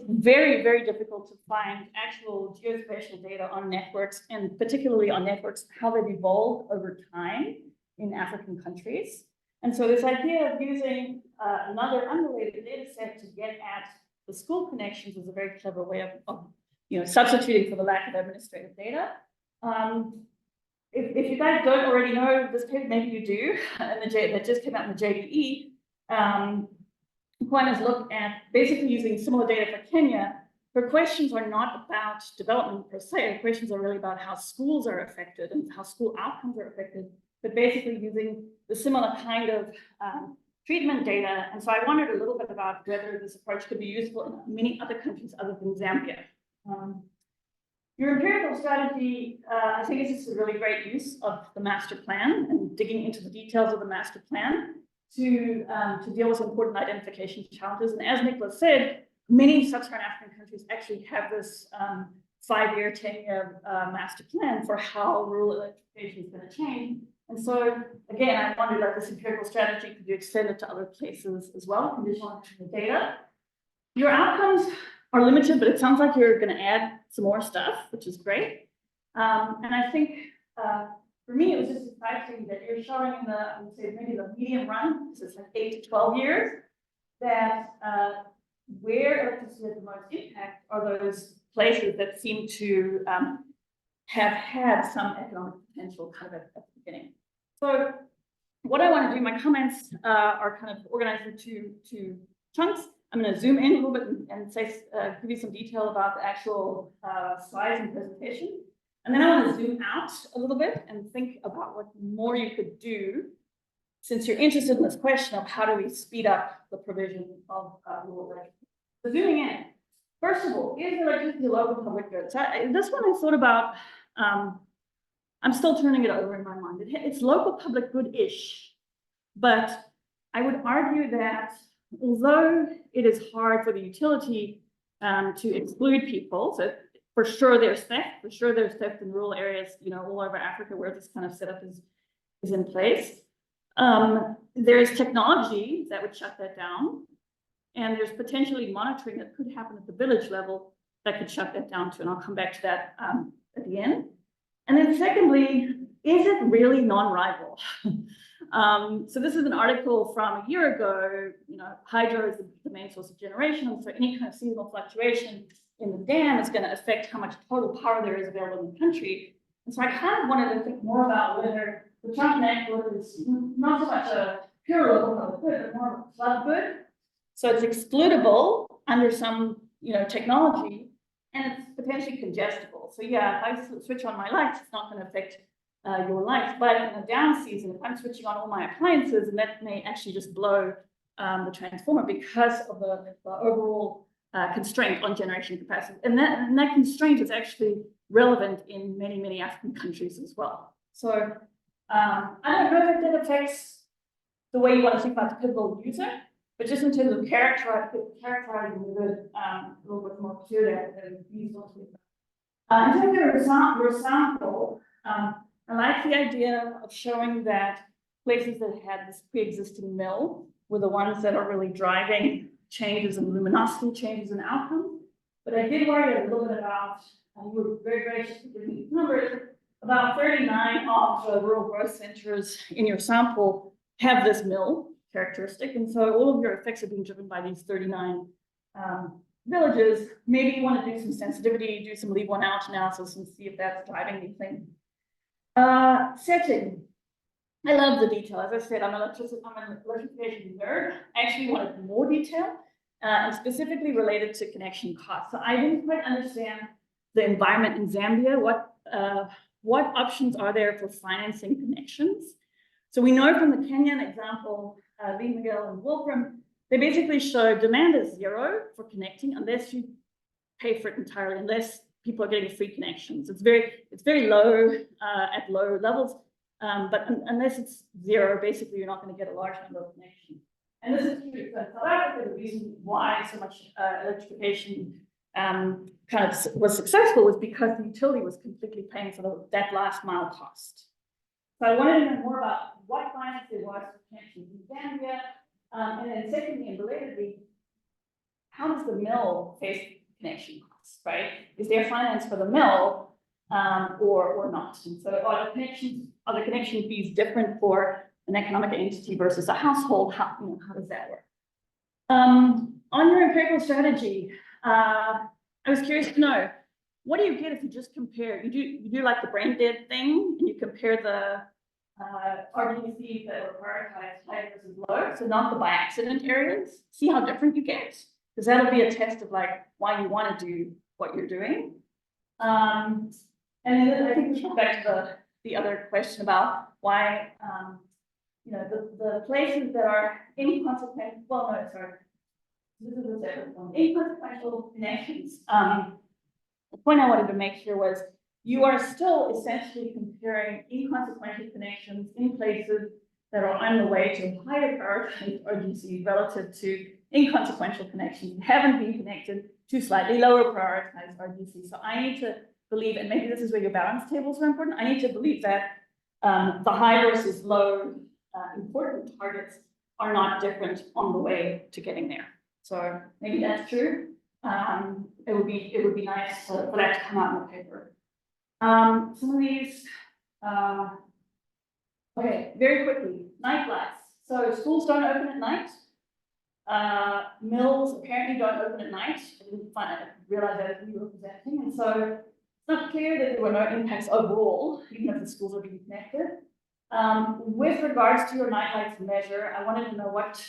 very, very difficult to find actual geospatial data on networks, and particularly on networks, how they've evolved over time in African countries. And so this idea of using another unrelated data set to get at the school connections is a very clever way of substituting for the lack of administrative data. If you guys don't already know this paper, maybe you do, and that just came out in the JDE. The point is look at basically using similar data for Kenya. Her questions are not about development per se. The questions are really about how schools are affected and how school outcomes are affected, but basically using the similar kind of treatment data. And so I wondered a little bit about whether this approach could be useful in many other countries other than Zambia. Your empirical strategy, I think, is just a really great use of the master plan and digging into the details of the master plan to deal with important identification challenges. And as Niclas said, many sub-Saharan African countries actually have this 5-year, 10-year master plan for how rural electrification is going to change. And so, again, I wondered that this empirical strategy could be extended to other places as well, conditional data. Your outcomes are limited, but it sounds like you're going to add some more stuff, which is great. And I think for me, it was just exciting that you're showing in the, I would say, maybe the medium run, because it's like 8 to 12 years, that where electricity has the most impact are those places that seem to have had some economic potential kind of at the beginning. So what I want to do, my comments are kind of organized into two chunks. I'm going to zoom in a little bit and say, give you some detail about the actual slides and presentation. And then I want to zoom out a little bit and think about what more you could do, since you're interested in this question of how do we speed up the provision of rural electricity. So zooming in, first of all, is electricity a local public good? So this one I thought about, I'm still turning it over in my mind. It's local public good-ish, but I would argue that although it is hard for the utility to exclude people, so for sure there's theft, in rural areas, all over Africa where this kind of setup is in place. There is technology that would shut that down, and there's potentially monitoring that could happen at the village level that could shut that down too, and I'll come back to that at the end. And then secondly, is it really non-rival? So this is an article from a year ago. Hydro is the main source of generation, and so any kind of seasonal fluctuation in the dam is going to affect how much total power there is available in the country. And so I kind of wanted to think more about whether the trunk network is not so much a pure local public good, but more of a flood good. So it's excludable under some technology, and it's potentially congestible. So yeah, if I switch on my lights, it's not going to affect your lights. But in the down season, if I'm switching on all my appliances, and that may actually just blow the transformer because of the overall constraint on generation capacity. And that constraint is actually relevant in many, many African countries as well. So I don't know if that affects the way you want to think about the pivotal user, but just in terms of characterizing the good a little bit more clearly, in terms of your sample, I like the idea of showing that places that had this pre-existing mill were the ones that are really driving changes in luminosity, changes in outcome. But I did worry a little bit about, you were very gracious to give me these numbers, about 39 of the rural growth centers in your sample have this mill characteristic. And so all of your effects are being driven by these 39 villages. Maybe you want to do some sensitivity, do some leave one out analysis and see if that's driving anything. Setting. I love the detail. As I said, I'm an electrification nerd. I actually wanted more detail, and specifically related to connection costs. So I didn't quite understand the environment in Zambia. What options are there for financing connections? So we know from the Kenyan example, Lee, Miguel, and Wolfram, they basically show demand is zero for connecting unless you pay for it entirely, unless people are getting free connections. It's very low at low levels, but unless it's zero, basically you're not going to get a large number of connections. And this is true for South Africa. The reason why so much electrification kind of was successful was because the utility was completely paying for that last mile cost. So I wanted to know more about what finance there was for connections in Zambia, and then secondly and relatedly, how does the mill face connection costs, right? Is there finance for the mill or not? And so are the connection fees different for an economic entity versus a household? How does that work? On your empirical strategy, I was curious to know, what do you get if you just compare? You do like the brain dead thing, and you compare the RDCs that were prioritized high versus low, so not the by accident areas. See how different you get, because that'll be a test of like why you want to do what you're doing. And then I think we should go back to the other question about why the places that are inconsequential. Well, no, sorry. This is a separate one. Inconsequential connections. The point I wanted to make here was you are still essentially comparing inconsequential connections in places that are on the way to higher prioritized urgency relative to inconsequential connections that haven't been connected to slightly lower prioritized urgency. So I need to believe, and maybe this is where your balance tables are important, I need to believe that the high versus low important targets are not different on the way to getting there. So maybe that's true. It would be nice for that to come out in the paper. Some of these, okay, very quickly, night lights. So schools don't open at night. Mills apparently don't open at night. I didn't realize that as we were presenting. And so it's not clear that there were no impacts overall, even if the schools are being connected. With regards to your nightlights measure, I wanted to know what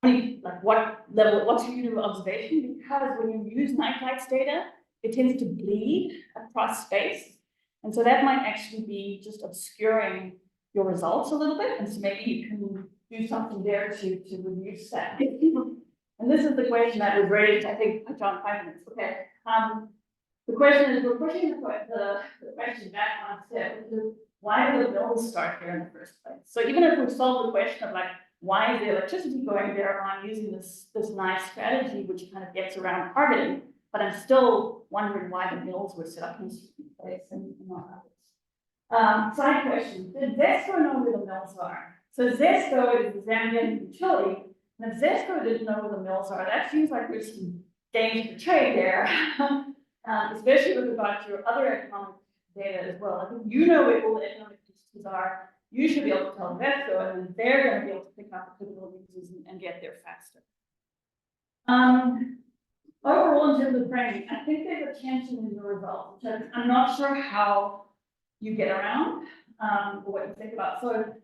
level, what's your unit of observation? Because when you use nightlights data, it tends to bleed across space. And so that might actually be just obscuring your results a little bit. And so maybe you can do something there to reduce that. And this is the question that was raised, I think, by John 5 minutes. Okay. The question is, we're pushing the question back one step, which is why did the bills start here in the first place? So even if we solve the question of like, why is the electricity going there on using this nice strategy, which kind of gets around targeting, but I'm still wondering why the mills were set up in a certain place and not others. Side question, did ZESCO know where the mills are? So ZESCO is the Zambian utility, and if ZESCO didn't know where the mills are, that seems like there's some danger to trade there, especially with regard to your other economic data as well. I think you know where all the economic entities are. You should be able to tell ZESCO, and then they're going to be able to pick up the critical users and get there faster. Overall, in terms of framing, I think there's a tension in the results, which I'm not sure how you get around or what you think about. So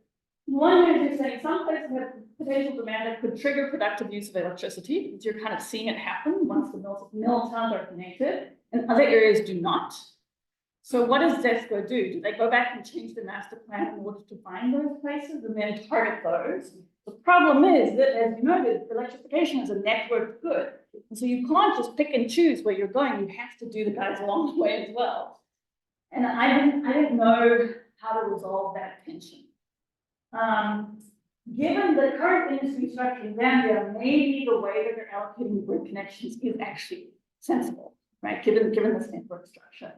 one is you're saying some places have potential demand that could trigger productive use of electricity, because you're kind of seeing it happen once the mill towns are connected, and other areas do not. So what does ZESCO do? Do they go back and change the master plan in order to find those places and then target those? The problem is that, as you noted, electrification is a network good. And so you can't just pick and choose where you're going. You have to do the guys along the way as well. And I didn't know how to resolve that tension. Given the current industry structure in Zambia, maybe the way that they're allocating grid connections is actually sensible, right? Given this network structure.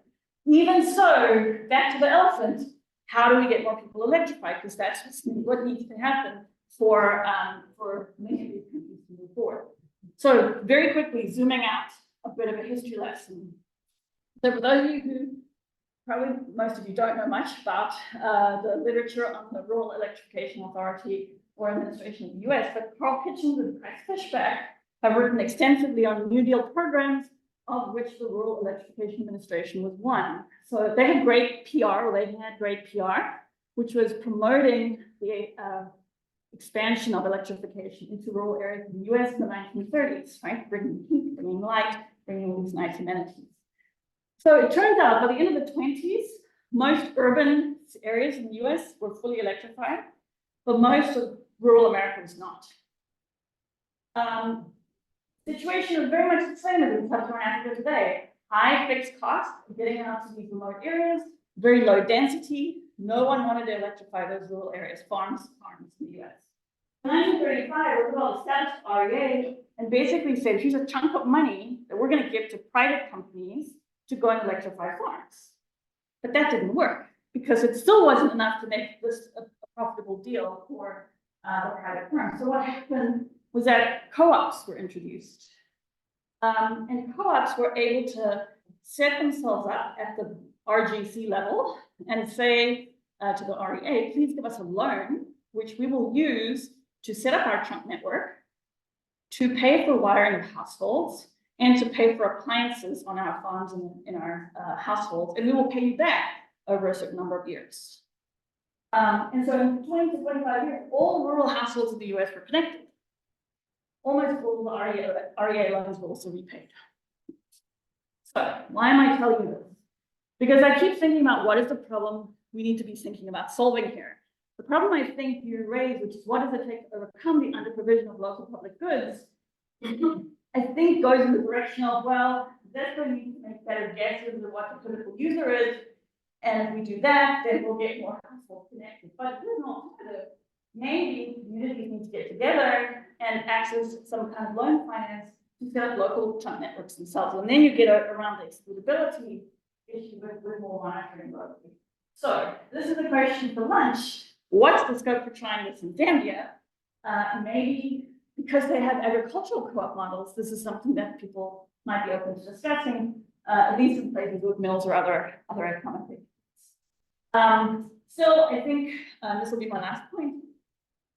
Even so, back to the elephant, how do we get more people electrified? Because that's what needs to happen for many of these countries to move forward. So very quickly, zooming out, a bit of a history lesson. So for those of you who, probably most of you don't know much about the literature on the Rural Electrification Authority or Administration of the US, but Carl Kitchens and Price Fishback have written extensively on New Deal programs, of which the Rural Electrification Administration was one. So they had great PR, or they had great PR. which was promoting the expansion of electrification into rural areas in the US in the 1930s, right? Bringing heat, bringing light, bringing all these nice amenities. So it turns out by the end of the 20s, most urban areas in the US were fully electrified, but most of rural America was not. Situation is very much the same as in Sub-Saharan Africa today. High fixed costs of getting out to these remote areas, very low density. No one wanted to electrify those rural areas, farms in the US. In 1935, Roosevelt established REA and basically said, here's a chunk of money that we're going to give to private companies to go and electrify farms. But that didn't work because it still wasn't enough to make this a profitable deal for the private firms. So what happened was that co-ops were introduced. And co-ops were able to set themselves up at the RGC level and say to the REA, please give us a loan, which we will use to set up our trunk network, to pay for wiring of households, and to pay for appliances on our farms and in our households, and we will pay you back over a certain number of years. And so in 20 to 25 years, all rural households in the US were connected. Almost all the REA loans were also repaid. So why am I telling you this? Because I keep thinking about what is the problem we need to be thinking about solving here. The problem I think you raised, which is what does it take to overcome the under-provision of local public goods, I think goes in the direction of, well, that's when we need to make better guesses of what the political user is. And if we do that, then we'll get more households connected. But there's an alternative. Maybe communities need to get together and access some kind of loan finance to set up local trunk networks themselves. And then you get around the excludability issue with more monitoring locally. So this is a question for lunch. What's the scope for trying this in Zambia? Maybe because they have agricultural co-op models, this is something that people might be open to discussing, at least in places with mills or other economic things. Still, I think this will be my last point.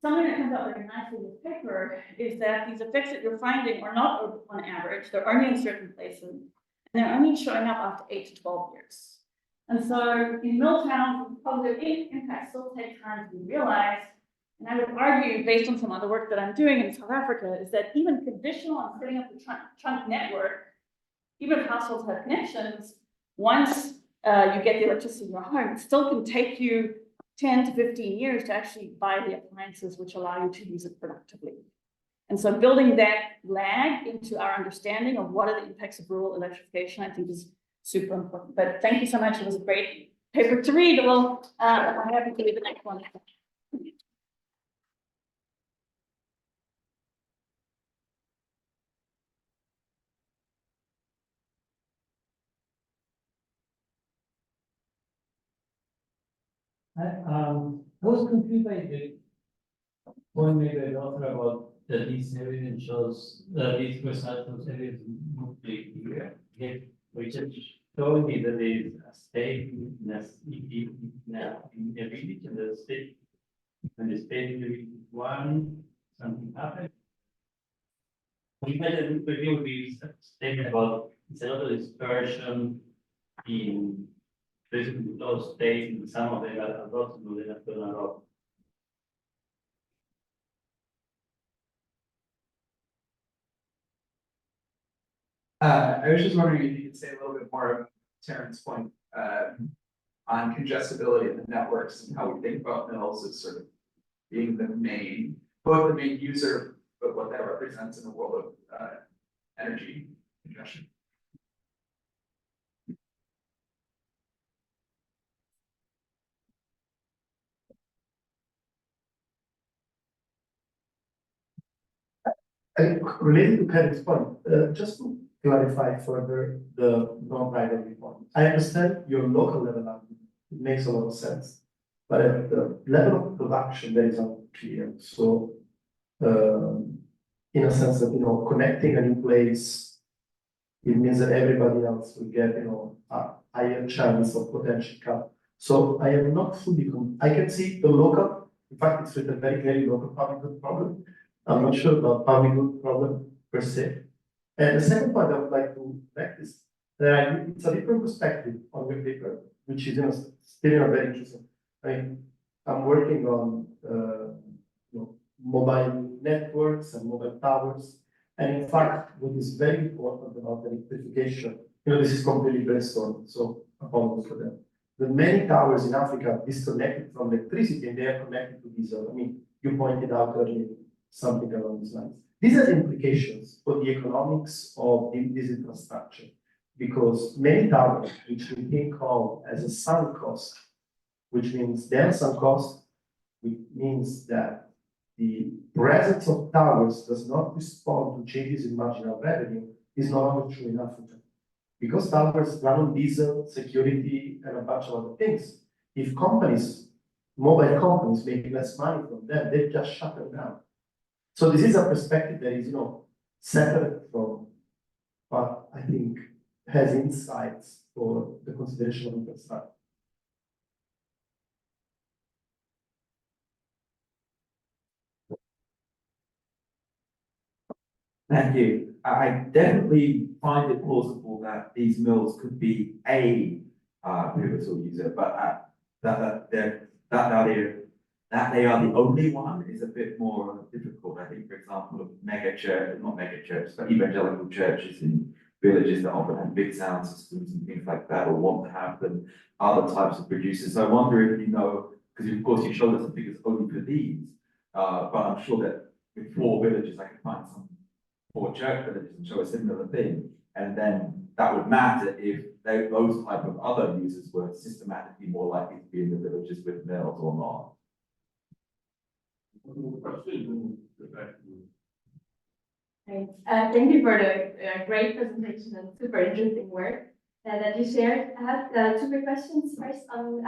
Something that comes out very nicely in this paper is that these effects that you're finding are not on average, they're only in certain places, and they're only showing up after 8 to 12 years. And so in mill towns, positive impacts still take time to be realized. And I would argue, based on some other work that I'm doing in South Africa, is that even conditional on setting up the trunk network, even if households have connections, once you get the electricity in your home, it still can take you 10 to 15 years to actually buy the appliances which allow you to use it productively. And so building that lag into our understanding of what are the impacts of rural electrification, I think is super important. But thank you so much. It was a great paper to read. Well, I'm happy to read the next one. I was confused by the point made by the author about that these evidence shows these results of evidence mostly here, which showed me that there is a state in a village and the state, when the state is one, something happened. We had a review with statement about it's a lot of dispersion in basically those states, and some of them are adopted, but they're not going to adopt. I was just wondering if you could say a little bit more about Terrence's point on congestibility of the networks and how we think about mills as sort of being the main, both the main user, but what that represents in the world of energy congestion. Related to Kevin's point, just to clarify further the non-primary point. I understand your local level argument, it makes a lot of sense. But at the level of production, that is unclear. So, in a sense that, connecting a new place, it means that everybody else will get, a higher chance of potential cut. So I am not fully, I can see the local, in fact, it's written very clearly, local public good problem. I'm not sure about public good problem per se. And the second point I would like to make is that it's a different perspective on your paper, which is still very interesting. I mean, I'm working on, mobile networks and mobile towers. And in fact, what is very important about electrification, this is completely brainstormed, so apologies for that. The many towers in Africa are disconnected from electricity and they are connected to diesel. I mean, you pointed out earlier something along these lines. These are implications for the economics of this infrastructure, because many towers, which we think of as a sunk cost, which means their sunk cost, which means that the presence of towers does not respond to changes in marginal revenue, is no longer true in Africa. Because towers run on diesel, security, and a bunch of other things. If companies, mobile companies, make less money from them, they just shut them down. So this is a perspective that is, separate from what I think has insights for the consideration of infrastructure. Thank you. I definitely find it plausible that these mills could be a pivotal user, but that they are the only one is a bit more difficult. I think, for example, not mega churches, but evangelical churches in villages that often have big sound systems and things like that, or want to have them, other types of producers. So I wonder if because of course you showed us the figures only for these, but I'm sure that with 4 villages I can find some 4 church villages and show a similar thing, and then that would matter if those type of other users were systematically more likely to be in the villages with mills or not. Great. Thank you for the great presentation and super interesting work that you shared. I had 2 quick questions. First, on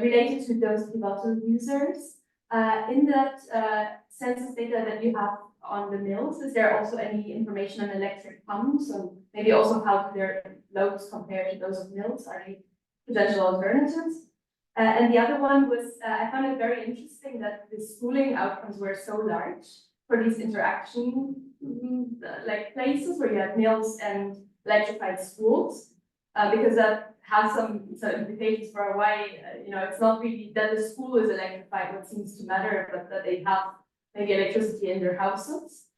related to those pivotal users. In that census data that you have on the mills, is there also any information on electric pumps, and maybe also how do their loads compare to those of mills? Are they potential alternatives? And the other one was, I found it very interesting that the schooling outcomes were so large for these interaction like places where you have mills and electrified schools, because that has some implications for why, it's not really that the school is electrified what seems to matter, but that they have maybe electricity in their houses,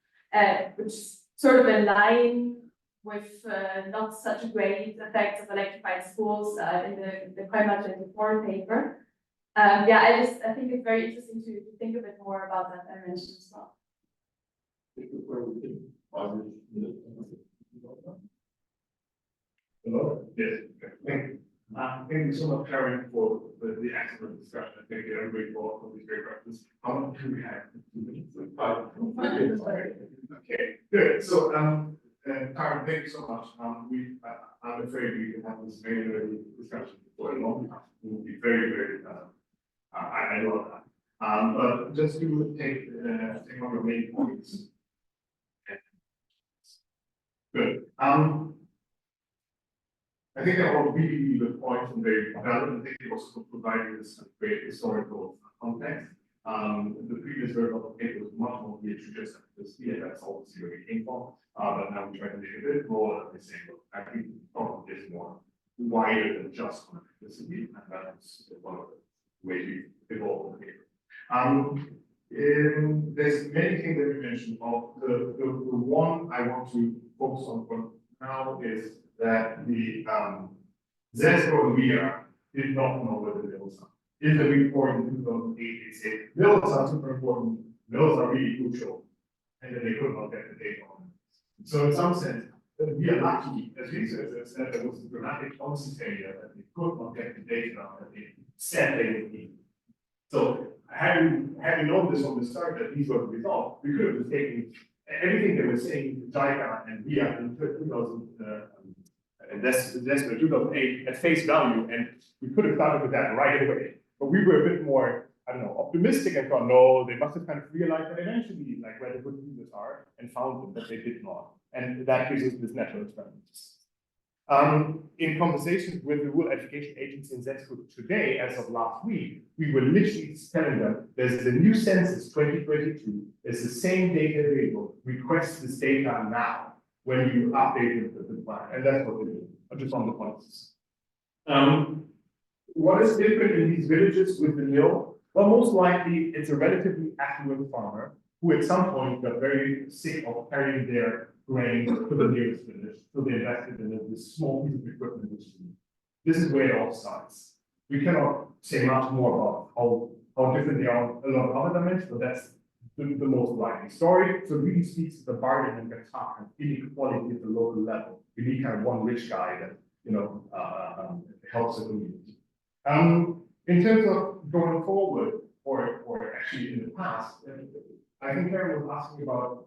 which sort of in line with not such great effects of electrified schools in the Climate 24 paper. I think it's very interesting to think a bit more about that dimension as well. Hello? Yes. Thank you. Thank you so much, Chaoran, for the excellent discussion. Thank you, everybody, for these great questions. How much do we have? 2 minutes? 5. Okay, good. So, Chaoran, thank you so much. I'm afraid we can have this very early discussion for a long time. It will be very, very, I love that. But just to take on your main points. Good. I think that all really good points and very relevant. Thank you also for providing this great historical context. The previous version of the paper was much more geared to just electricity, and that's obviously where we came from. But now we try to make it a bit broader and say, look, I think the problem is more wider than just on electricity, and that's one of the ways we evolve the paper. There's many things that we mentioned. The one I want to focus on for now is that the Zesco and Via did not know where the mills are. In the report in 2008, they said mills are super important, mills are really crucial, and then they could not get the data on them. So in some sense, we are lucky as researchers that there was a dramatic policy failure that they could not get the data that they said they would need. So having known this from the start that these were the results, we could have just taken everything they were saying, JICA and Via in 2008 at face value, and we could have started with that right away. But we were a bit more, optimistic and thought, no, they must have kind of realized that eventually, like where the good users are, and found them, but they did not. And that gives us this natural experiment. In conversations with the rural education agents in Zesco today, as of last week, we were literally telling them, there's the new census 2022, there's the same data available, request this data now when you update the plan. And that's what we do, just on the points. What is different in these villages with the mill? Well, most likely it's a relatively affluent farmer who at some point got very sick of carrying their grain to the nearest village, so they invested in this small piece of equipment. This is where it all starts. We cannot say much more about how different they are a lot of other dimensions, but that's the most likely story. So it really speaks to the bargain and attack and inequality at the local level. You need kind of one rich guy that helps the community. In terms of going forward, or actually in the past, I think Karen was asking about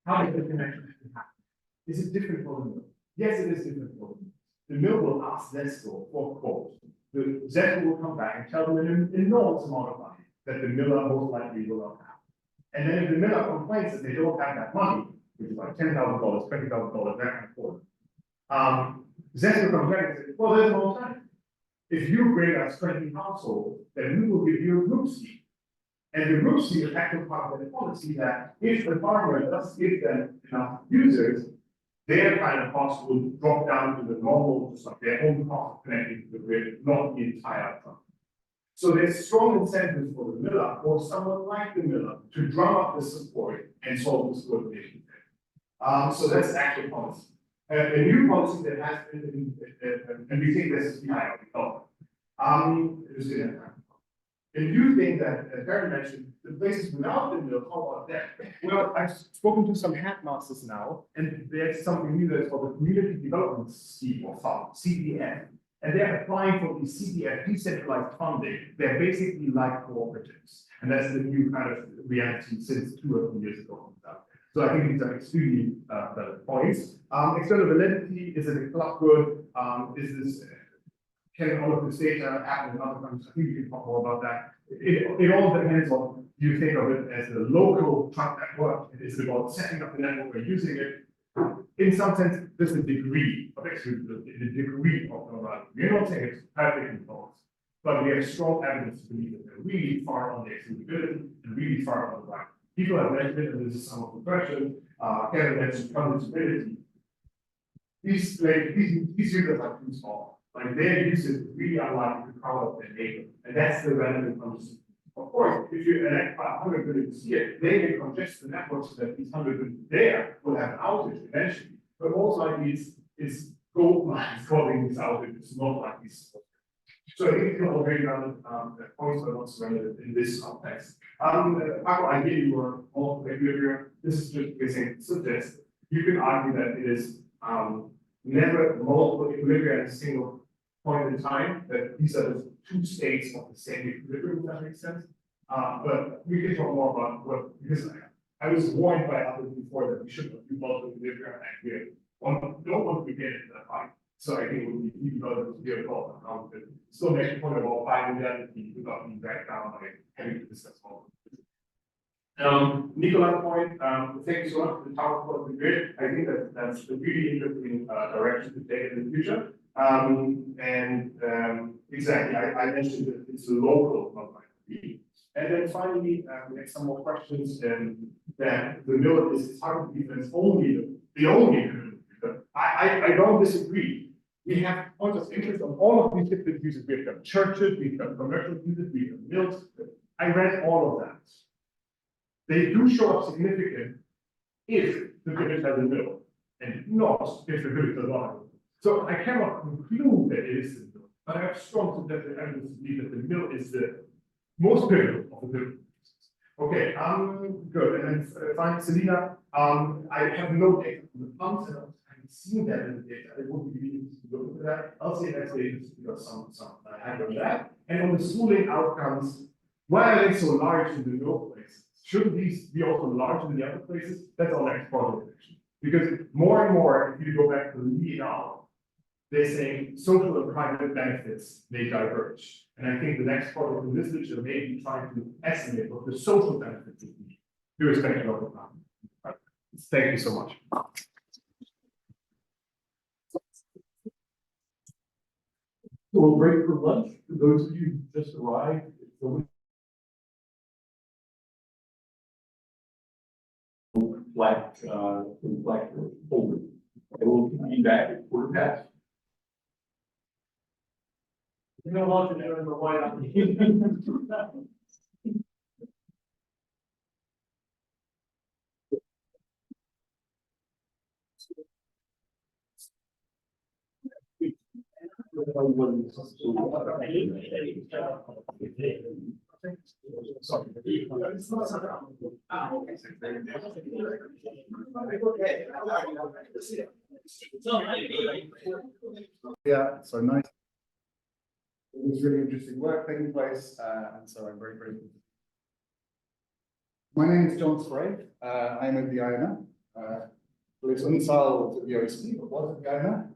how does the connection happen? Is it different for the mill? Yes, it is different for the mill. The mill will ask Zesco for a quote. The Zesco will come back and tell them an enormous amount of money that the miller most likely will not have. And then if the miller complains that they don't have that money, which is like $10,000, $20,000, that kind of quote, Zesco comes back and says, well, there's no alternative. If you bring us 20 households, then we will give you a group seat. And the group seat is actually part of the policy that if the farmer does give them enough users, their kind of cost will drop down to the normal, just like their own cost of connecting to the grid, not the entire upfront. So there's strong incentives for the miller or someone like the miller to drum up the support and solve this coordination. So that's actual policy. A new policy that has been, and we think this is behind our a new thing that Karen mentioned, the places without the mill, how about that? Well, I've spoken to some headmasters now, and there's something new that's called the Community Development Scheme or Fund, CDF. And they're applying for the CDF decentralized funding. They're basically like cooperatives. And that's the new kind of reality since 2 or 3 years ago. So I think these are extremely valid points. External validity, is it a club good? Is this can all of this data happen in other countries? I think we can talk more about that. It all depends on, you think of it as a local truck network. Is it about setting up the network or using it? In some sense, there's a degree of exclusivity, the degree of normality. We're not saying it's perfectly false, but we have strong evidence to believe that they're really far on the exclusivity and really far on the right. People have mentioned it, and this is some of the questions. Kevin mentioned conditionality. These users are too small. Like their use is really unlikely to crowd out their data. And that's the relevant condition. Of course, if you elect 100 billion this year, they can congest the network so that these 100 billion there will have an outage eventually. But most likely it's gold mines causing these outages, not like these. So I think it's all very relevant points that what's relevant in this context. Paco, I hear you were all equilibrium. This is just basically suggest you can argue that it is never multiple equilibria at a single point in time, that these are the two states of the same equilibrium, if that makes sense. But we can talk more about what, because I was warned by others before that we shouldn't do multiple equilibria, and we don't want to get into that fight. So I think it would be even better to be able to still make a point about finding reality without being dragged down by having to discuss all of it. Niclas' point, thank you so much for the talk about the grid. I think that's a really interesting direction to take in the future. Exactly, I mentioned that it's a local, not like the. And then finally, we have some more questions, that the mill is target defense only the only. I don't disagree. We have points of interest on all of these different uses. We've got churches, we've got commercial uses, we've got mills. I read all of that. They do show up significant if the village has a mill, and not if the village does not have a mill. So I cannot conclude that it is the mill, but I have strong suggestive evidence to believe that the mill is the most pivotal of the village. Okay, good. And then finally, Celina, I have no data on the pumps, and I haven't seen that in the data. It would be really interesting to look into that. I'll say that's data because some hand on that. And on the schooling outcomes, why are they so large in the middle places? Shouldn't these be also large in the other places? That's our next part of the question. Because more and more, if you go back to the lead now, they're saying social and private benefits may diverge. And I think the next part of the literature may be trying to estimate what the social benefits would be, irrespective of the time. Thank you so much. So we'll break for lunch. For those of you who just arrived, black folder. I will be back at 4:15. You know what to do in the White Army. Yeah, so nice. It was really interesting work taking place, and so I'm very grateful. My name is John Sprague. I'm at the INF. It's unsolved at the OSP, but was at the INF.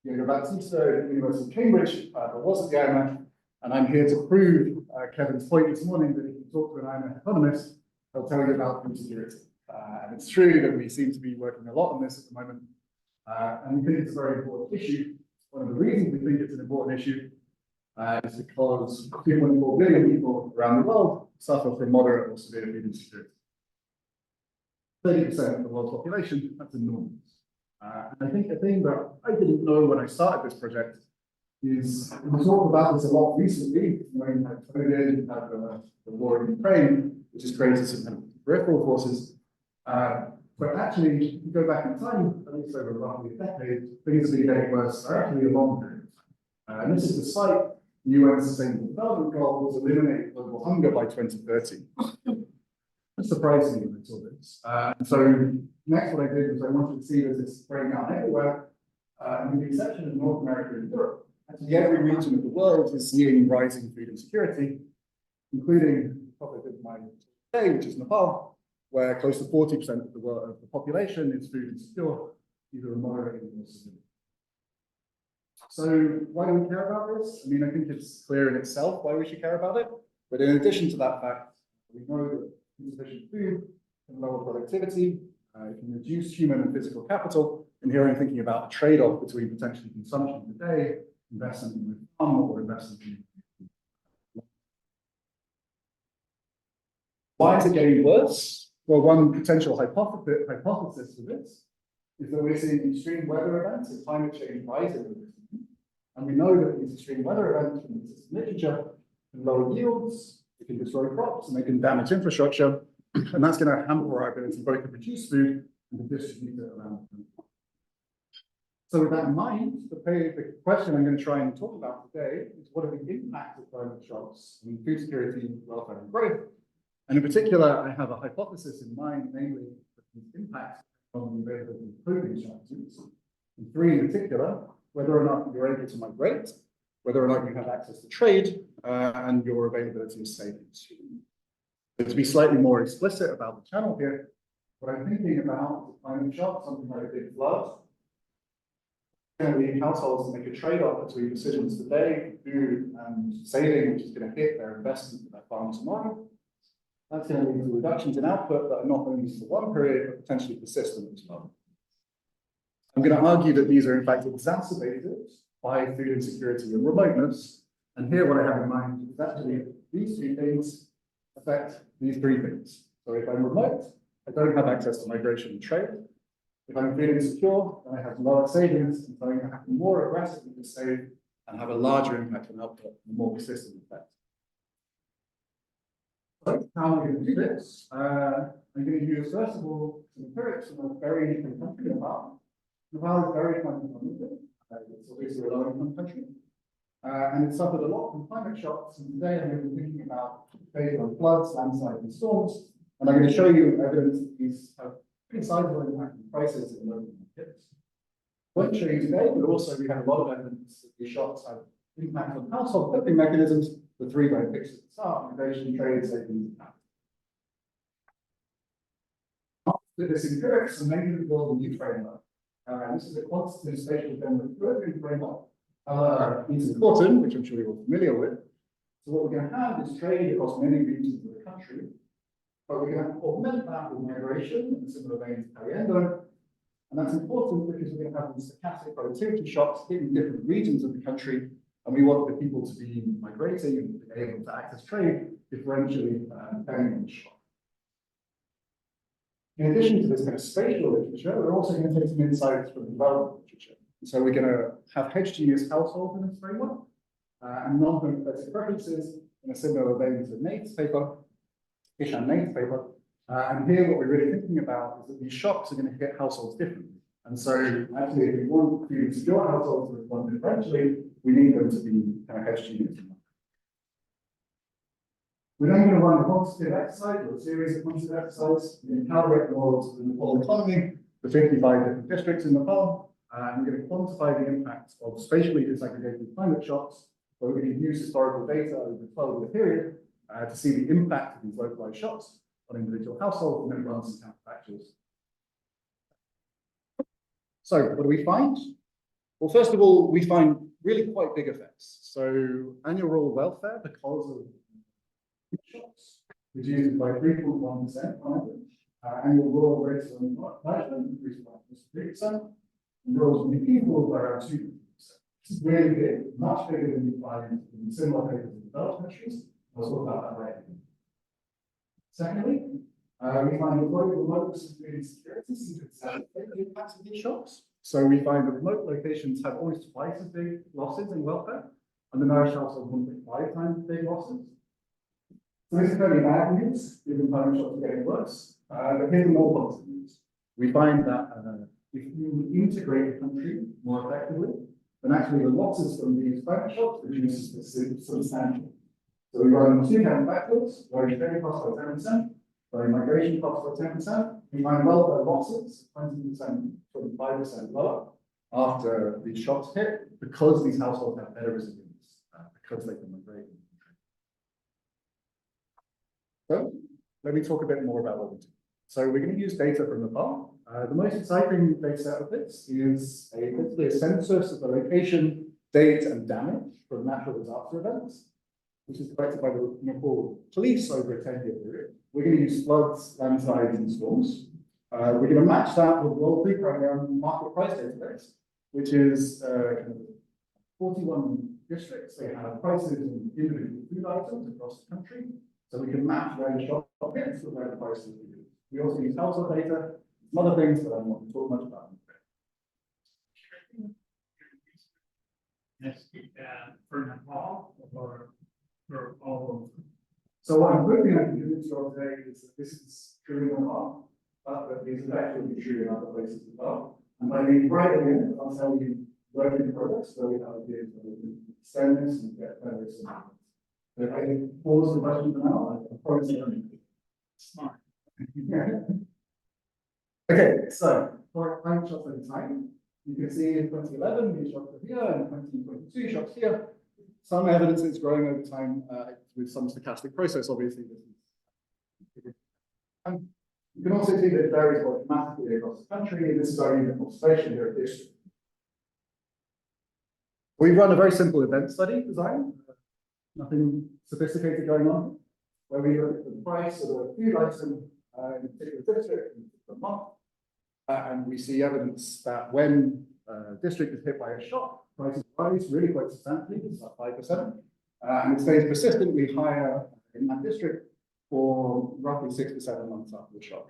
University at the University of Cambridge, but was at the INF. And I'm here to prove Kevin's point this morning that if you talk to an IMF economist, they'll tell you about food security. And it's true that we seem to be working a lot on this at the moment. And we think it's a very important issue. One of the reasons we think it's an important issue is because 2.4 billion people around the world suffer from moderate or severe food insecurity. 30% of the world's population, that's enormous. And I think the thing that I didn't know when I started this project is we talked about this a lot recently. You know, you had COVID, you had the war in Ukraine, which has created some kind of peripheral forces. But actually, if you go back in time, at least over roughly a decade, things have been getting worse for actually a long period of time. And this is despite the UN Sustainable Development Goals to eliminate global hunger by 2030. That surprised me when I saw this. And so next what I did was I wanted to see that this breaking out everywhere, and with the exception of North America and Europe, actually every region of the world is seeing rising food insecurity, including the topic of my day, which is Nepal, where close to 40% of the population is food insecure, either moderately or severely. So why do we care about this? I mean, I think it's clear in itself why we should care about it. But in addition to that fact, we know that insufficient food can lower productivity, it can reduce human and physical capital. And here I'm thinking about a trade-off between potentially consumption today, investment in the farm, or investment in. Why is it getting worse? Well, one potential hypothesis for this is that we're seeing extreme weather events and climate change rising. And we know that these extreme weather events from the existing literature can lower yields, it can destroy crops, and they can damage infrastructure. And that's going to hamper our ability both to produce food and to distribute it around the country. So with that in mind, the question I'm going to try and talk about today is what are the impacts of climate shocks on food security, welfare, and growth? And in particular, I have a hypothesis in mind, namely that these impacts on the availability of clothing strategies, and three in particular, whether or not you're able to migrate, whether or not you have access to trade, and your availability of savings. So to be slightly more explicit about the channel here, what I'm thinking about is climate shock, something like a big flood. Going to lead households to make a trade-off between decisions today, food and saving, which is going to hit their investment in their farm tomorrow. That's going to lead to reductions in output that are not only for one period, but potentially persistent as well. I'm going to argue that these are in fact exacerbated by food insecurity and remoteness. And here what I have in mind is actually these two things affect these three things. So if I'm remote, I don't have access to migration and trade. If I'm food insecure, then I have lower savings, and so I'm going to have to more aggressively to save and have a larger impact on output, and a more persistent effect. So how am I going to do this? I'm going to use, first of all, some empirics from a very different country, Nepal. Nepal is very climate-dependent. It's obviously a low-income country. And it suffered a lot from climate shocks. And today I'm going to be thinking about phase on floods, landslides, and storms. And I'm going to show you evidence that these have pretty sizable impact on prices in local markets. I won't show you today, but also we have a lot of evidence that these shocks have impact on household coping mechanisms, the three that I fixed at the start: migration, trade, savings, and after this empirics, I'm going to build a new framework. This is a quantitative spatial framework. It's important, which I'm sure you're all familiar with. So what we're going to have is trade across many regions of the country, but we're going to augment that with migration in similar veins to Caliendo. And that's important because we're going to have these stochastic productivity shocks hitting different regions of the country, and we want the people to be migrating and be able to access trade differentially depending on the shock. In addition to this kind of spatial literature, we're also going to take some insights from development literature. So we're going to have heterogeneous households in this framework. and non-homothetic preferences in a similar vein to Nate's paper, Ish and Nate's paper. And here what we're really thinking about is that these shocks are going to hit households differently. And so actually, if we want to secure households to respond differentially, we need them to be kind of heterogeneous. We're then going to run a quantitative exercise or a series of quantitative exercises. We're going to calibrate the models in the whole economy, the 55 different districts in Nepal, and we're going to quantify the impact of spatially disaggregated climate shocks. Where we're going to use historical data over a 12-year period to see the impact of these localized shocks on individual households, and then run some counterfactuals. So what do we find? Well, first of all, we find really quite big effects. So annual rural welfare, because of shocks, reduced by 3.1% on average. Annual rural rates of management increased by 3%. And rural GDP falls by around 2%. It's really big, much bigger than you find in similar papers in developed countries. I'll talk about that later. Secondly, we find that remote security seems to accelerate the impact of these shocks. So we find that remote locations have almost twice as big losses in welfare, and the nourished households 1.5 times big losses. So this is very bad news, given climate shocks are getting worse. But here's the more positive news. We find that if you integrate the country more effectively, then actually the losses from these climate shocks reduce substantially. So we run two counterfactuals, lowering training costs by 10%, lowering migration costs by 10%. We find welfare losses 20%, 25% lower after these shocks hit, because these households have better resilience, because they can migrate. So let me talk a bit more about what we do. So we're going to use data from Nepal. The most exciting data set of this is basically a census of the location, date, and damage from natural disaster events, which is collected by the Nepal police over a 10-year period. We're going to use floods, landslides, and storms. We're going to match that with World Food Programme market price database, which is 41 districts. They have prices in individual food items across the country. So we can match where the shop is with where the prices are. We also use household data, some other things, but I'm not going to talk much about them. Yes, for Nepal or for all of them. So what I'm hoping I can do today is that this is true in Nepal, but this is actually true in other places as well. And by being right at the end, I'll tell you work in progress, so we have ideas that we can extend this and get better results. So if I can pause the question for now, I promise you. Smart. Okay, so for climate shocks over time, you can see in 2011, these shocks are here, and 2022 shocks here. Some evidence is growing over time with some stochastic process, obviously. And you can also see that it varies quite dramatically across the country, and this is our unit observation here at district. We run a very simple event study design, nothing sophisticated going on, where we look at the price of a food item in a particular district in a particular month, and we see evidence that when a district is hit by a shock, prices rise really quite substantially, it's about 5%, and it stays persistently higher in that district for roughly 6 to 7 months after the shock.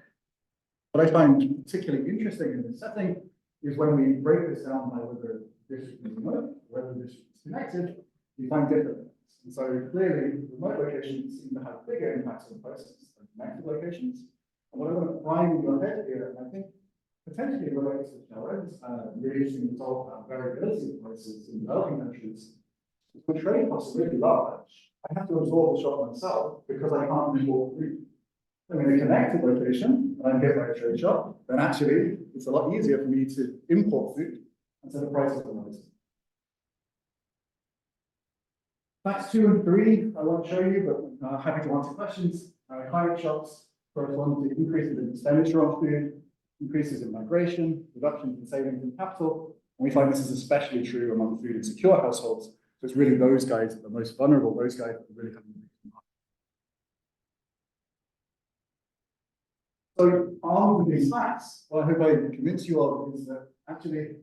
What I find particularly interesting in this setting is when we break this down by whether the district is remote, whether the district is connected, we find different things. And so clearly, remote locations seem to have bigger impacts on prices than connected locations. And what I want to find in your head here, and I think potentially relates to Chaoran's really interesting result about variability of prices in developing countries, the trade costs are really large. I have to absorb the shock myself because I can't import food. I'm in a connected location and I'm hit by a trade shock, then actually it's a lot easier for me to import food and so the prices are rising. Facts 2 and 3 I won't show you, but happy to answer questions. Climate shocks correspond to increases in expenditure on food, increases in migration, reductions in savings in capital, and we find this is especially true among food insecure households. So it's really those guys that are most vulnerable, those guys that really have the biggest impact. So armed with these facts, what I hope I convince you of is that actually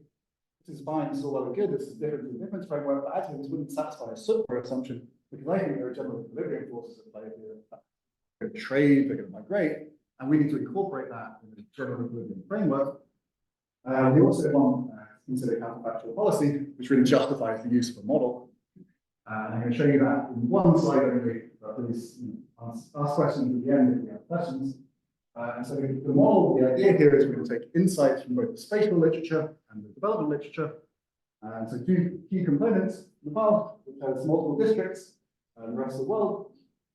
this is fine, this is all well and good, this is different to the difference framework, but actually this wouldn't satisfy a SEPR assumption, because I think there are general equilibrium forces at play here. They're going to trade, they're going to migrate, and we need to incorporate that in the general equilibrium framework. We also want to consider counterfactual policy, which really justifies the use of a model. And I'm going to show you that in one slide only, but please ask questions at the end if you have questions. And so the model, the idea here is we're going to take insights from both the spatial literature and the development literature. And so two key components, Nepal, which has multiple districts, and the rest of the world.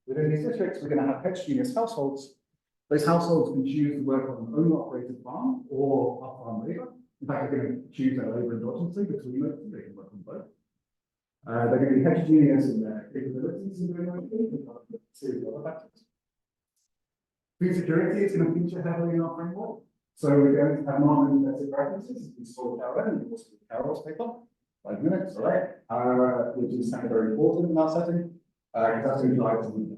Within these districts, we're going to have heterogeneous households. Those households can choose to work on an owner-operated farm or off-farm labor. In fact, they're going to choose their labor endogenously between those two. They can work on both. They're going to be heterogeneous in their capabilities and doing those things, and a series of other factors. Food security is going to feature heavily in our framework. So we're going to have non-implemented preferences. We saw Chaoran, and also Carol's paper, 5 minutes, all right, which is kind of very important in our setting. That's going to drive some.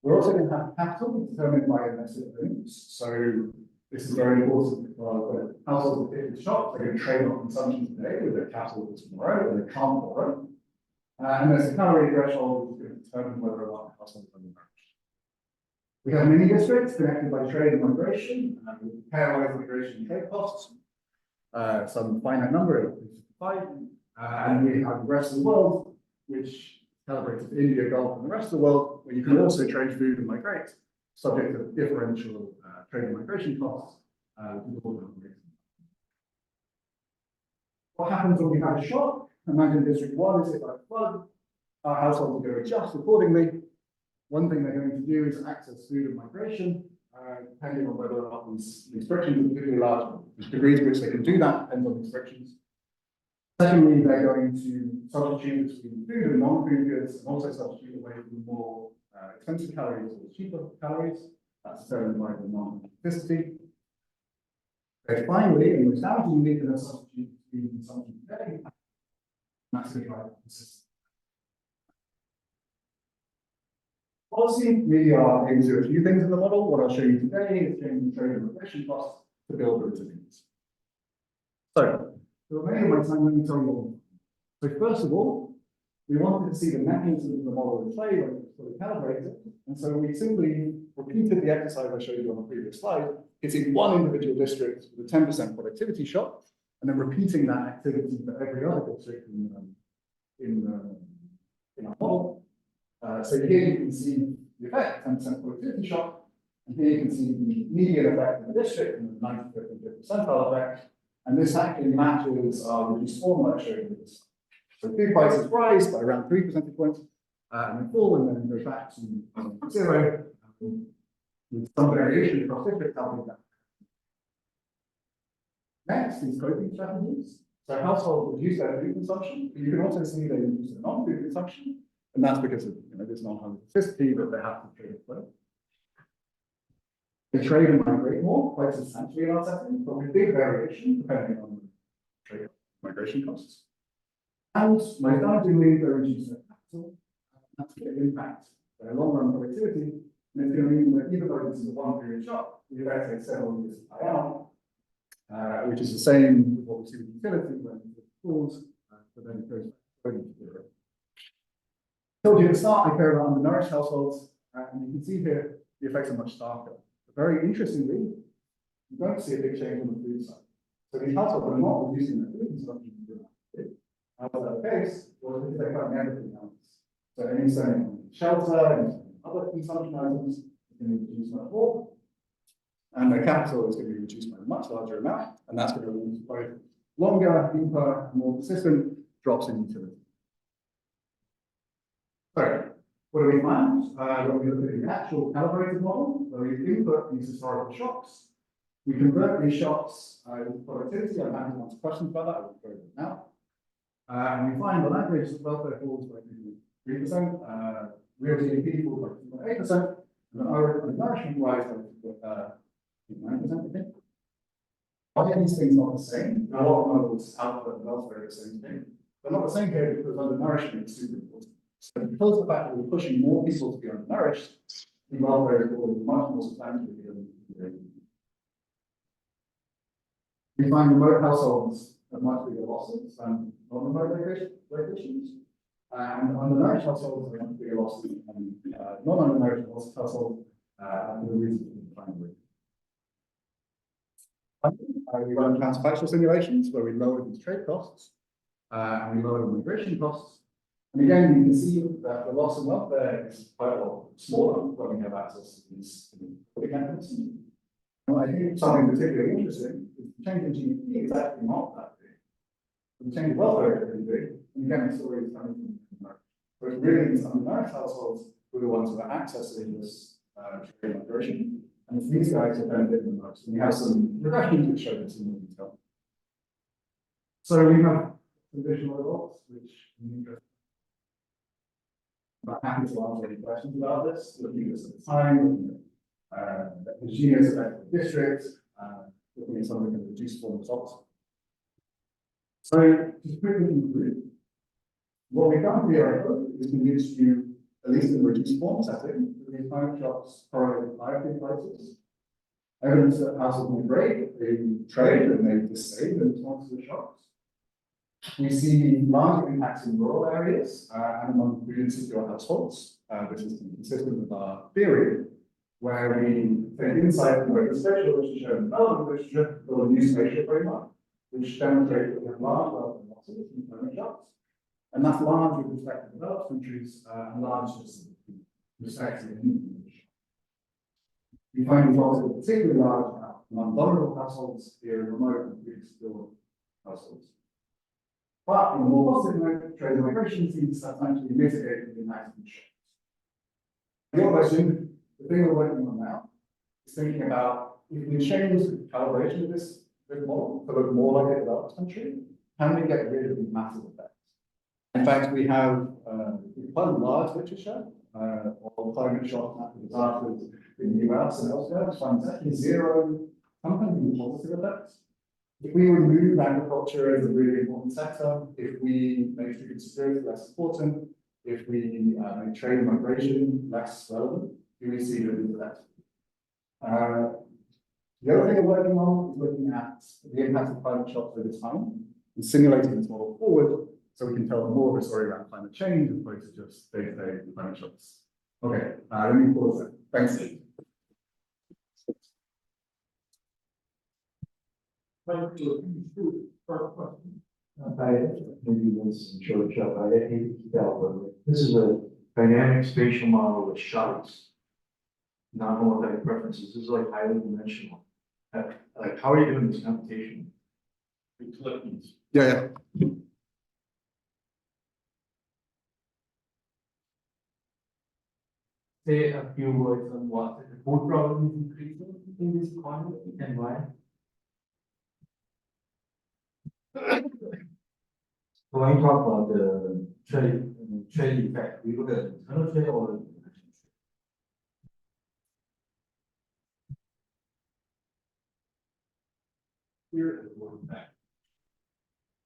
We're also going to have capital determined by invested earnings. So this is very important for households that fit the shop. They're going to trade on consumption today with their capital for tomorrow, and they can't borrow. And there's a calorie threshold which is going to determine whether or not the household is undernourished. We have many districts connected by trade and migration, with pairwise migration and trade costs. Some finite number of 5. And we have the rest of the world, which calibrated to India, Gulf, and the rest of the world, where you can also trade food and migrate, subject to differential trade and migration costs. What happens when we have a shock? Imagine District 1 is hit by a flood. Our households are going to adjust accordingly. One thing they're going to do is access food and migration, depending on whether or not these restrictions are particularly large. The degree to which they can do that depends on restrictions. Secondly, they're going to substitute between food and non-food goods, and also substitute away from more expensive calories or cheaper calories. That's determined by the non-elasticity. Okay, finally, and most damagingly, they're going to substitute between consumption today. That's going to drive consistency. Policy, we are able to do a few things in the model. What I'll show you today is changing trade and migration costs to build the resilience. So, the remainder of my time, let me tell you all. So first of all, we wanted to see the mechanisms of the model in play when it's fully calibrated. And so we simply repeated the exercise I showed you on the previous slide, hitting one individual district with a 10% productivity shock, and then repeating that activity for every other district in our model. So here you can see the effect, 10% productivity shock, and here you can see the median effect in the district and the 95th and 50th percentile effect. And this actually matches our reduced form that I showed you this. So food prices rise by around 3 percentage points, and then fall, and then go back to 0, with some variation across districts helping that. Next is coping strategies. So households reduce their food consumption, but you can also see they reduce their non-food consumption, and that's because of this non-elasticity that they have to trade with. They trade and migrate more, quite substantially in our setting, but with big variation depending on the trade migration costs. And most damagingly, they reduce their capital. That's going to impact their long-run productivity, and it's going to mean that even though this is a one-period shock, we eventually several years play out, which is the same with what we see with utility when it falls, but then it goes back to zero. I told you at the start, I care about undernourished households, and you can see here the effects are much starker. But very interestingly, you don't see a big change on the food side. So these households are not reducing their food consumption. How was that the case? Well, because they cut everything else. So any spending on shelter and other consumption items is going to be reduced much more. And their capital is going to be reduced by a much larger amount, and that's going to lead to both longer, deeper, more persistent drops in utility. So, what do we find? When we look at the actual calibrated model, where we input these historical shocks, we convert these shocks into productivity. I'm happy to answer questions about that. I won't go over it now. And we find on average that welfare falls by 3%, real GDP falls by 2.8%, and then our nourishment rise by 9%, I think. Why are these things not the same? A lot of models output and welfare are the same thing. They're not the same here because undernourishment is super important. So because of the fact that we're pushing more people to be undernourished, the welfare is falling much more substantially than we find remote households have much bigger losses than non-remote locations. And undernourished households have much bigger losses than non-undernourished households for the reasons we defined. We run counterfactual simulations where we lower these trade costs and we lower the migration costs. And again, you can see that the loss of welfare is quite a lot smaller when we have access to these public mechanisms. And I think something particularly interesting is the change in GDP is actually not that big. The change in welfare is pretty big. And again, the story is coming from America. So it's really these undernourished households who are the ones who are accessing this trade migration. And it's these guys who benefit the most. And we have some regressions which show this in more detail. So we have some additional results, which I'm happy to answer any questions about this, looking at this at the time, looking at the homogeneous effect of the district, looking at some of the reduced form results. So, to quickly conclude, what we've done here, I hope, is convince you, at least in the reduced form setting, that these climate shocks correlate with higher food prices. Evidence that households migrate, they trade, and they just save in response to the shocks. We see large impacts in rural areas and among food insecure households. This is consistent with our theory, where we take insight from both the spatial literature and development literature for a new spatial framework, which demonstrates that we have large wealth and losses in climate shocks. And that's large with respect to developed countries and large with respect to the Indian. We find these losses particularly large among vulnerable households here in remote and food insecure households. But in a more positive note, trade migration seems to actually mitigate the impact of the shocks. Your question, the thing we're working on now, is thinking about if we change the calibration of this model to look more like a developed country, can we get rid of these massive effects? In fact, we have quite a large literature of climate shock natural disasters in the US and elsewhere, which finds actually zero, sometimes positive effects. If we remove agriculture as a really important sector, if we make food security less important, if we make trade and migration less relevant, do we see these effects? The other thing we're working on is looking at the impact of climate shocks over time and simulating this model forward so we can tell more of a story around climate change as opposed to just day-to-day climate shocks. Okay, let me pause there. Thanks. Maybe once in short shot, I hate to keep out, but this is a dynamic spatial model with shocks, non-homothetic preferences. This is like highly dimensional. Like, how are you doing this computation? Yeah. Say a few words on what the food problem is increasing in this economy and why. So when you talk about the trade effect, we look at internal trade or international trade? Here is one back.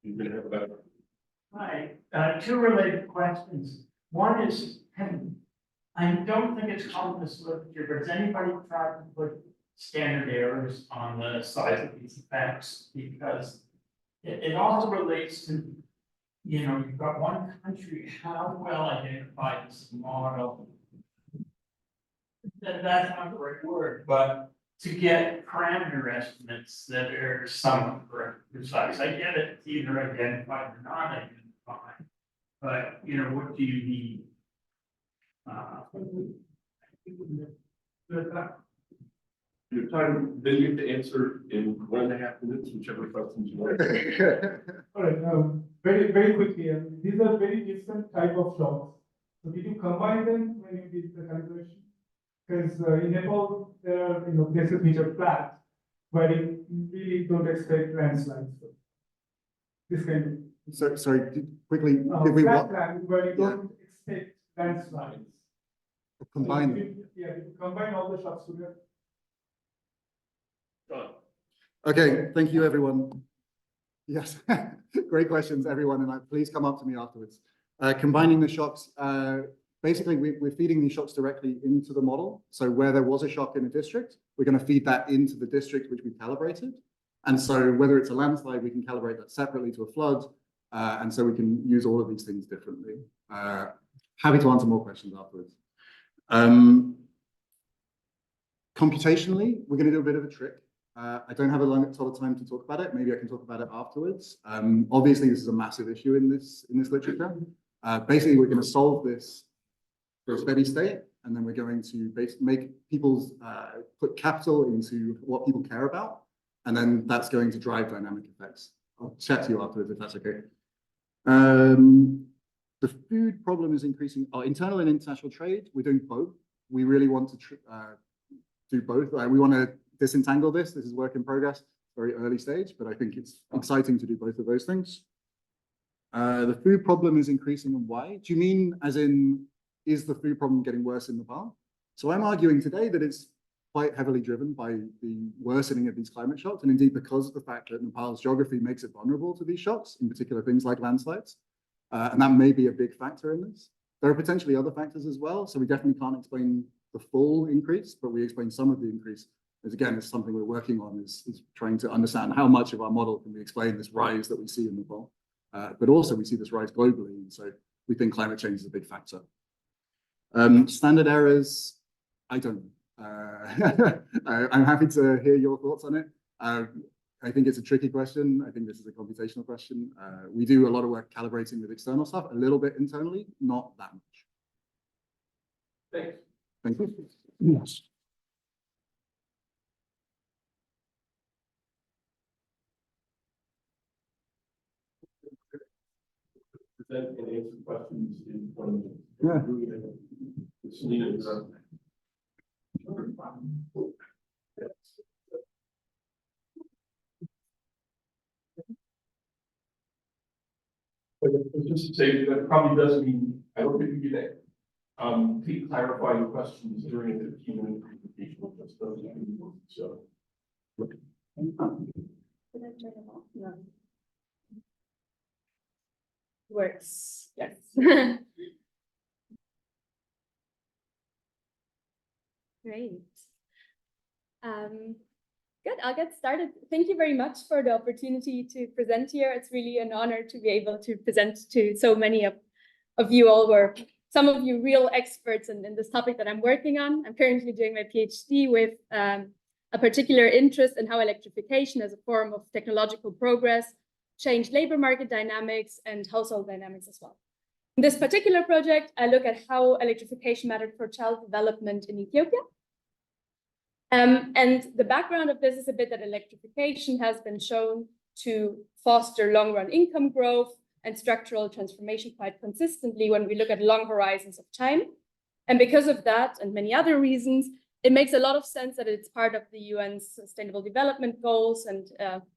You're gonna have a better. Hi, two related questions. One is, I don't think it's common this literature, but has anybody tried to put standard errors on the size of these effects? Because it also relates to, you've got one country, how well identified is the model? That's not the right word, but to get parameter estimates that are somewhat precise. I get it, it's either identified or not identified. But, what do you need? Your time, then you have to answer in 1.5 minutes, whichever questions you want. All right, very, very quickly, these are very different type of shocks. So did you combine them when you did the calculation? Because in Nepal, there are places which are flat, where you really don't expect landslides. So this kind of Sorry, quickly, did we flat land where you don't expect landslides. combine? Yeah, you combine all the shocks together. Okay, thank you, everyone. Yes, great questions, everyone, and please come up to me afterwards. Combining the shocks, basically we're feeding these shocks directly into the model. So where there was a shock in a district, we're going to feed that into the district which we calibrated. And so whether it's a landslide, we can calibrate that separately to a flood. And so we can use all of these things differently. Happy to answer more questions afterwards. Computationally, we're going to do a bit of a trick. I don't have a lot of time to talk about it. Maybe I can talk about it afterwards. Obviously, this is a massive issue in this literature. Basically, we're going to solve this for a steady state, and then we're going to make people's put capital into what people care about, and then that's going to drive dynamic effects. I'll chat to you afterwards if that's okay. The food problem is increasing. Our internal and international trade, we're doing both. We really want to do both. We want to disentangle this. This is work in progress, very early stage, but I think it's exciting to do both of those things. The food problem is increasing, and why? Do you mean as in, is the food problem getting worse in Nepal? So I'm arguing today that it's quite heavily driven by the worsening of these climate shocks, and indeed because of the fact that Nepal's geography makes it vulnerable to these shocks, in particular things like landslides. And that may be a big factor in this. There are potentially other factors as well, so we definitely can't explain the full increase, but we explain some of the increase. As again, it's something we're working on, is trying to understand how much of our model can we explain this rise that we see in Nepal. But also we see this rise globally, and so we think climate change is a big factor. Standard errors, I don't know. I'm happy to hear your thoughts on it. I think it's a tricky question. I think this is a computational question. We do a lot of work calibrating with external stuff, a little bit internally, not that much. Thanks. Thank you. Yes. Present and answer questions in 20 minutes. Yeah. Celina is But just to say that probably doesn't mean, I don't think we get keep clarifying questions during the Keynote presentation. Just those so. Did I turn it off? No. Works, yes. Great. Good, I'll get started. Thank you very much for the opportunity to present here. It's really an honor to be able to present to so many of you all, were some of you real experts in this topic that I'm working on. I'm currently doing my PhD with a particular interest in how electrification as a form of technological progress change labor market dynamics and household dynamics as well. In this particular project, I look at how electrification mattered for child development in Ethiopia. And the background of this is a bit that electrification has been shown to foster long-run income growth and structural transformation quite consistently when we look at long horizons of time. And because of that and many other reasons, it makes a lot of sense that it's part of the UN's Sustainable Development Goals and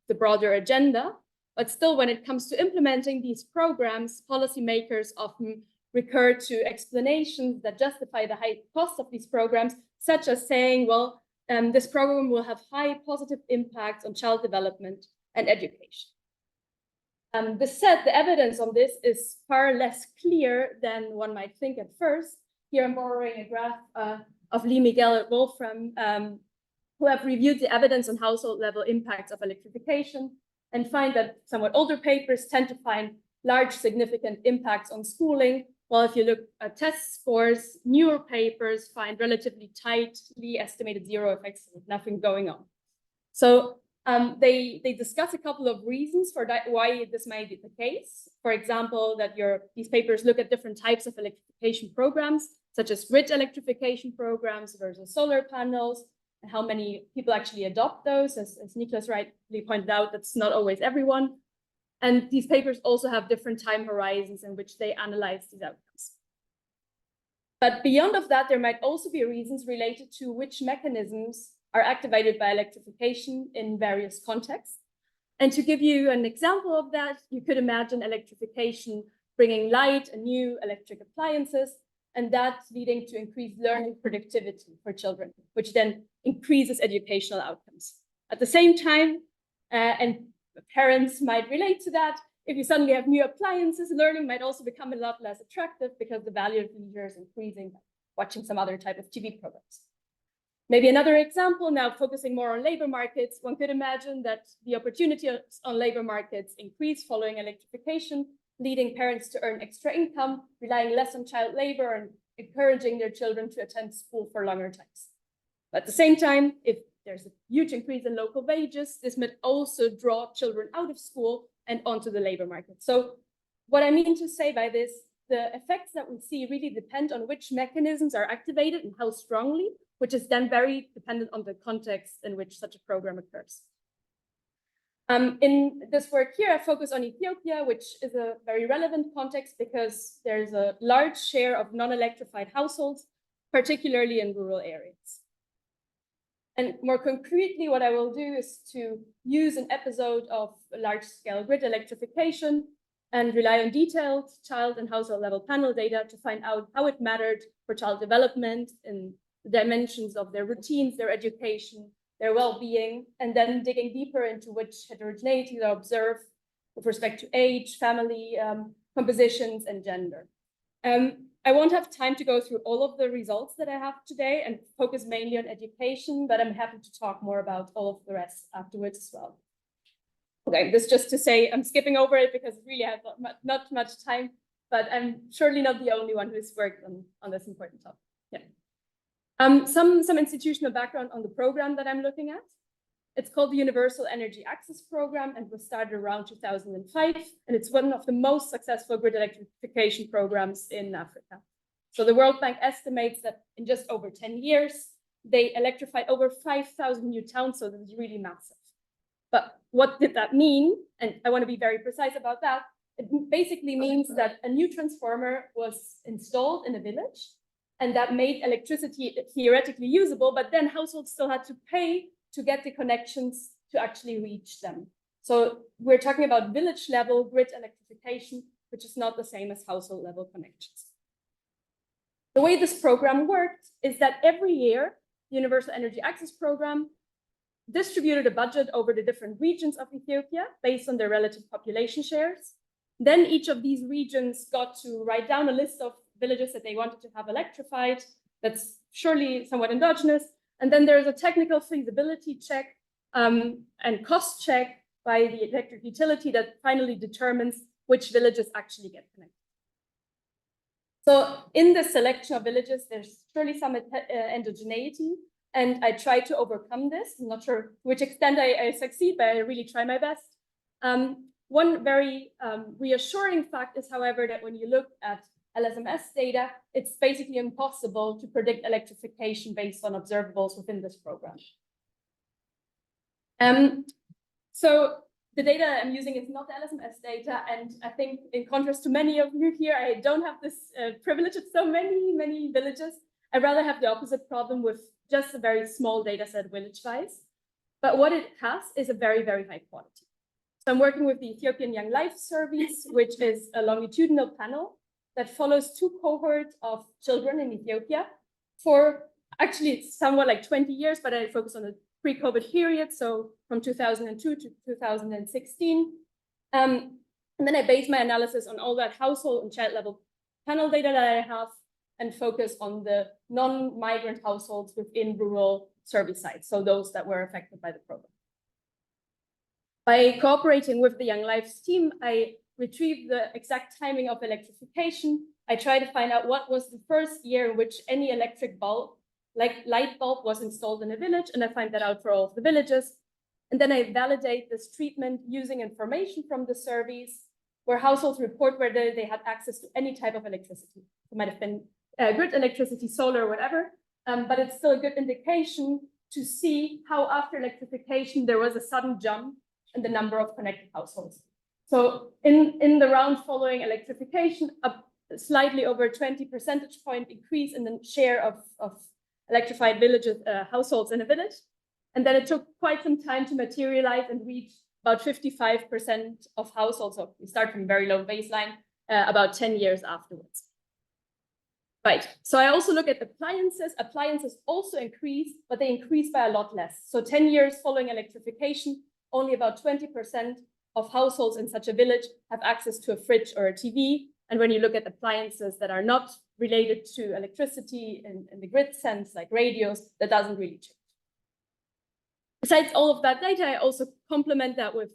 the broader agenda. But still, when it comes to implementing these programs, policymakers often recur to explanations that justify the high cost of these programs, such as saying, well, this program will have high positive impacts on child development and education. This said, the evidence on this is far less clear than one might think at first. Here I'm borrowing a graph of Lee, Miguel, and Wolfram, who have reviewed the evidence on household level impacts of electrification and find that somewhat older papers tend to find large significant impacts on schooling, while if you look at test scores, newer papers find relatively tightly estimated zero effects with nothing going on. So they discuss a couple of reasons for that, why this might be the case. For example, that these papers look at different types of electrification programs, such as grid electrification programs versus solar panels, and how many people actually adopt those. As Niclas rightly pointed out, that's not always everyone. And these papers also have different time horizons in which they analyze these outcomes. But beyond of that, there might also be reasons related to which mechanisms are activated by electrification in various contexts. And to give you an example of that, you could imagine electrification bringing light and new electric appliances, and that leading to increased learning productivity for children, which then increases educational outcomes. At the same time, and parents might relate to that, if you suddenly have new appliances, learning might also become a lot less attractive because the value of leisure is increasing by watching some other type of TV programs. Maybe another example, now focusing more on labor markets, one could imagine that the opportunities on labor markets increase following electrification, leading parents to earn extra income, relying less on child labor and encouraging their children to attend school for longer times. At the same time, if there's a huge increase in local wages, this might also draw children out of school and onto the labor market. So what I mean to say by this the effects that we see really depend on which mechanisms are activated and how strongly, which is then very dependent on the context in which such a program occurs. In this work here, I focus on Ethiopia, which is a very relevant context because there's a large share of non-electrified households, particularly in rural areas. And more concretely, what I will do is to use an episode of large-scale grid electrification and rely on detailed child and household level panel data to find out how it mattered for child development in the dimensions of their routines, their education, their well-being, and then digging deeper into which heterogeneities are observed with respect to age, family compositions, and gender. I won't have time to go through all of the results that I have today and focus mainly on education, but I'm happy to talk more about all of the rest afterwards as well. Okay, this just to say I'm skipping over it because really I have not much time, but I'm surely not the only one who's worked on this important topic. Yeah. Some institutional background on the program that I'm looking at. It's called the Universal Energy Access Program and was started around 2005. And it's one of the most successful grid electrification programs in Africa. So the World Bank estimates that in just over 10 years, they electrified over 5,000 new towns. So this is really massive. But what did that mean? And I want to be very precise about that. It basically means that a new transformer was installed in a village and that made electricity theoretically usable, but then households still had to pay to get the connections to actually reach them. So we're talking about village level grid electrification, which is not the same as household level connections. The way this program worked is that every year, the Universal Energy Access Program distributed a budget over the different regions of Ethiopia based on their relative population shares. Then each of these regions got to write down a list of villages that they wanted to have electrified. That's surely somewhat endogenous. And then there's a technical feasibility check and cost check by the electric utility that finally determines which villages actually get connected. So in the selection of villages, there's surely some endogeneity, and I try to overcome this. I'm not sure to which extent I succeed, but I really try my best. One very reassuring fact is, however, that when you look at LSMS data, it's basically impossible to predict electrification based on observables within this program. So the data I'm using is not the LSMS data, and I think in contrast to many of you here, I don't have this privilege of so many villages. I rather have the opposite problem with just a very small data set village-wise. But what it has is a very, very high quality. So I'm working with the Ethiopian Young Life Service, which is a longitudinal panel that follows two cohorts of children in Ethiopia for actually it's somewhat like 20 years, but I focus on the pre-COVID period, so from 2002 to 2016. And then I base my analysis on all that household and child level panel data that I have and focus on the non-migrant households within rural service sites, so those that were affected by the program. By cooperating with the Young Lives team, I retrieved the exact timing of electrification. I try to find out what was the first year in which any electric bulb, like light bulb, was installed in a village, and I find that out for all of the villages. And then I validate this treatment using information from the surveys where households report whether they had access to any type of electricity. It might have been grid electricity, solar, whatever, but it's still a good indication to see how after electrification there was a sudden jump in the number of connected households. So in the round following electrification, slightly over 20 percentage point increase in the share of electrified villages, households in a village. And then it took quite some time to materialize and reach about 55% of households. So we start from very low baseline, about 10 years afterwards. Right, so I also look at appliances. Appliances also increased, but they increased by a lot less. So 10 years following electrification, only about 20% of households in such a village have access to a fridge or a TV. And when you look at appliances that are not related to electricity in the grid sense, like radios, that doesn't really change. Besides all of that data, I also complement that with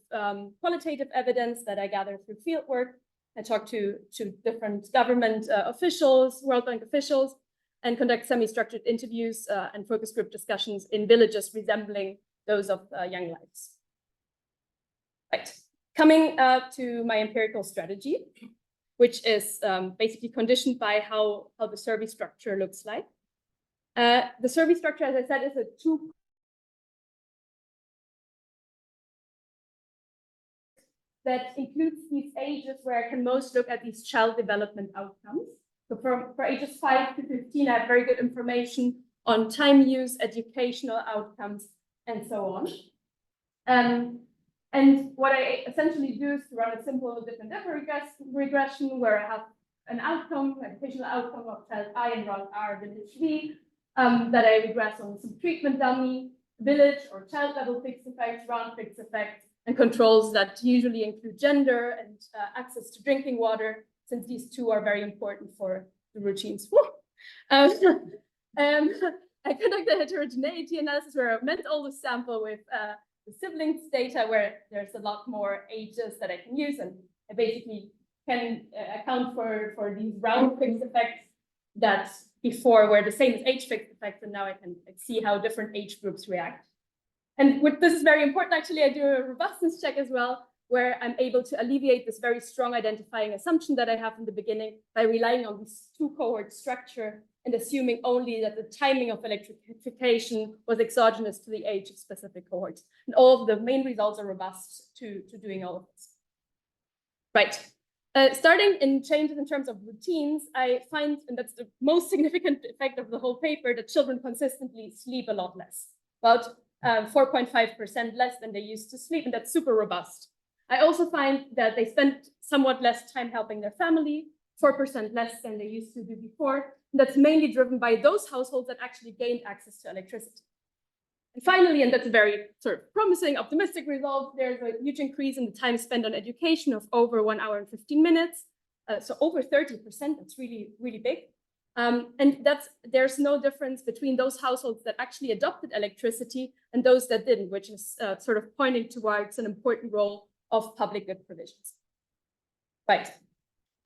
qualitative evidence that I gather through fieldwork. I talk to different government officials, World Bank officials, and conduct semi-structured interviews and focus group discussions in villages resembling those of Young Lives. Right, coming to my empirical strategy. which is basically conditioned by how the survey structure looks like. The survey structure, as I said, is a two that includes these ages where I can most look at these child development outcomes. So for ages 5 to 15, I have very good information on time use, educational outcomes, and so on. And what I essentially do is to run a simple different regression where I have an outcome, educational outcome of child I and round R, village V, that I regress on some treatment dummy, village or child level fixed effects, round fixed effects, and controls that usually include gender and access to drinking water, since these two are very important for the routines. I conducted a heterogeneity analysis where I meant all the sample with the siblings data, where there's a lot more ages that I can use, and I basically can account for these round fixed effects that before were the same as age fixed effects, and now I can see how different age groups react. And this is very important, actually. I do a robustness check as well, where I'm able to alleviate this very strong identifying assumption that I have in the beginning by relying on this two-cohort structure and assuming only that the timing of electrification was exogenous to the age of specific cohorts. And all of the main results are robust to doing all of this. Right. Starting in changes in terms of routines, I find, and that's the most significant effect of the whole paper, that children consistently sleep a lot less, about 4.5% less than they used to sleep, and that's super robust. I also find that they spend somewhat less time helping their family, 4% less than they used to do before. And that's mainly driven by those households that actually gained access to electricity. And finally, and that's a very sort of promising, optimistic result, there's a huge increase in the time spent on education of over 1 hour and 15 minutes. So over 30%, that's really, really big. And there's no difference between those households that actually adopted electricity and those that didn't, which is sort of pointing towards an important role of public good provisions. Right.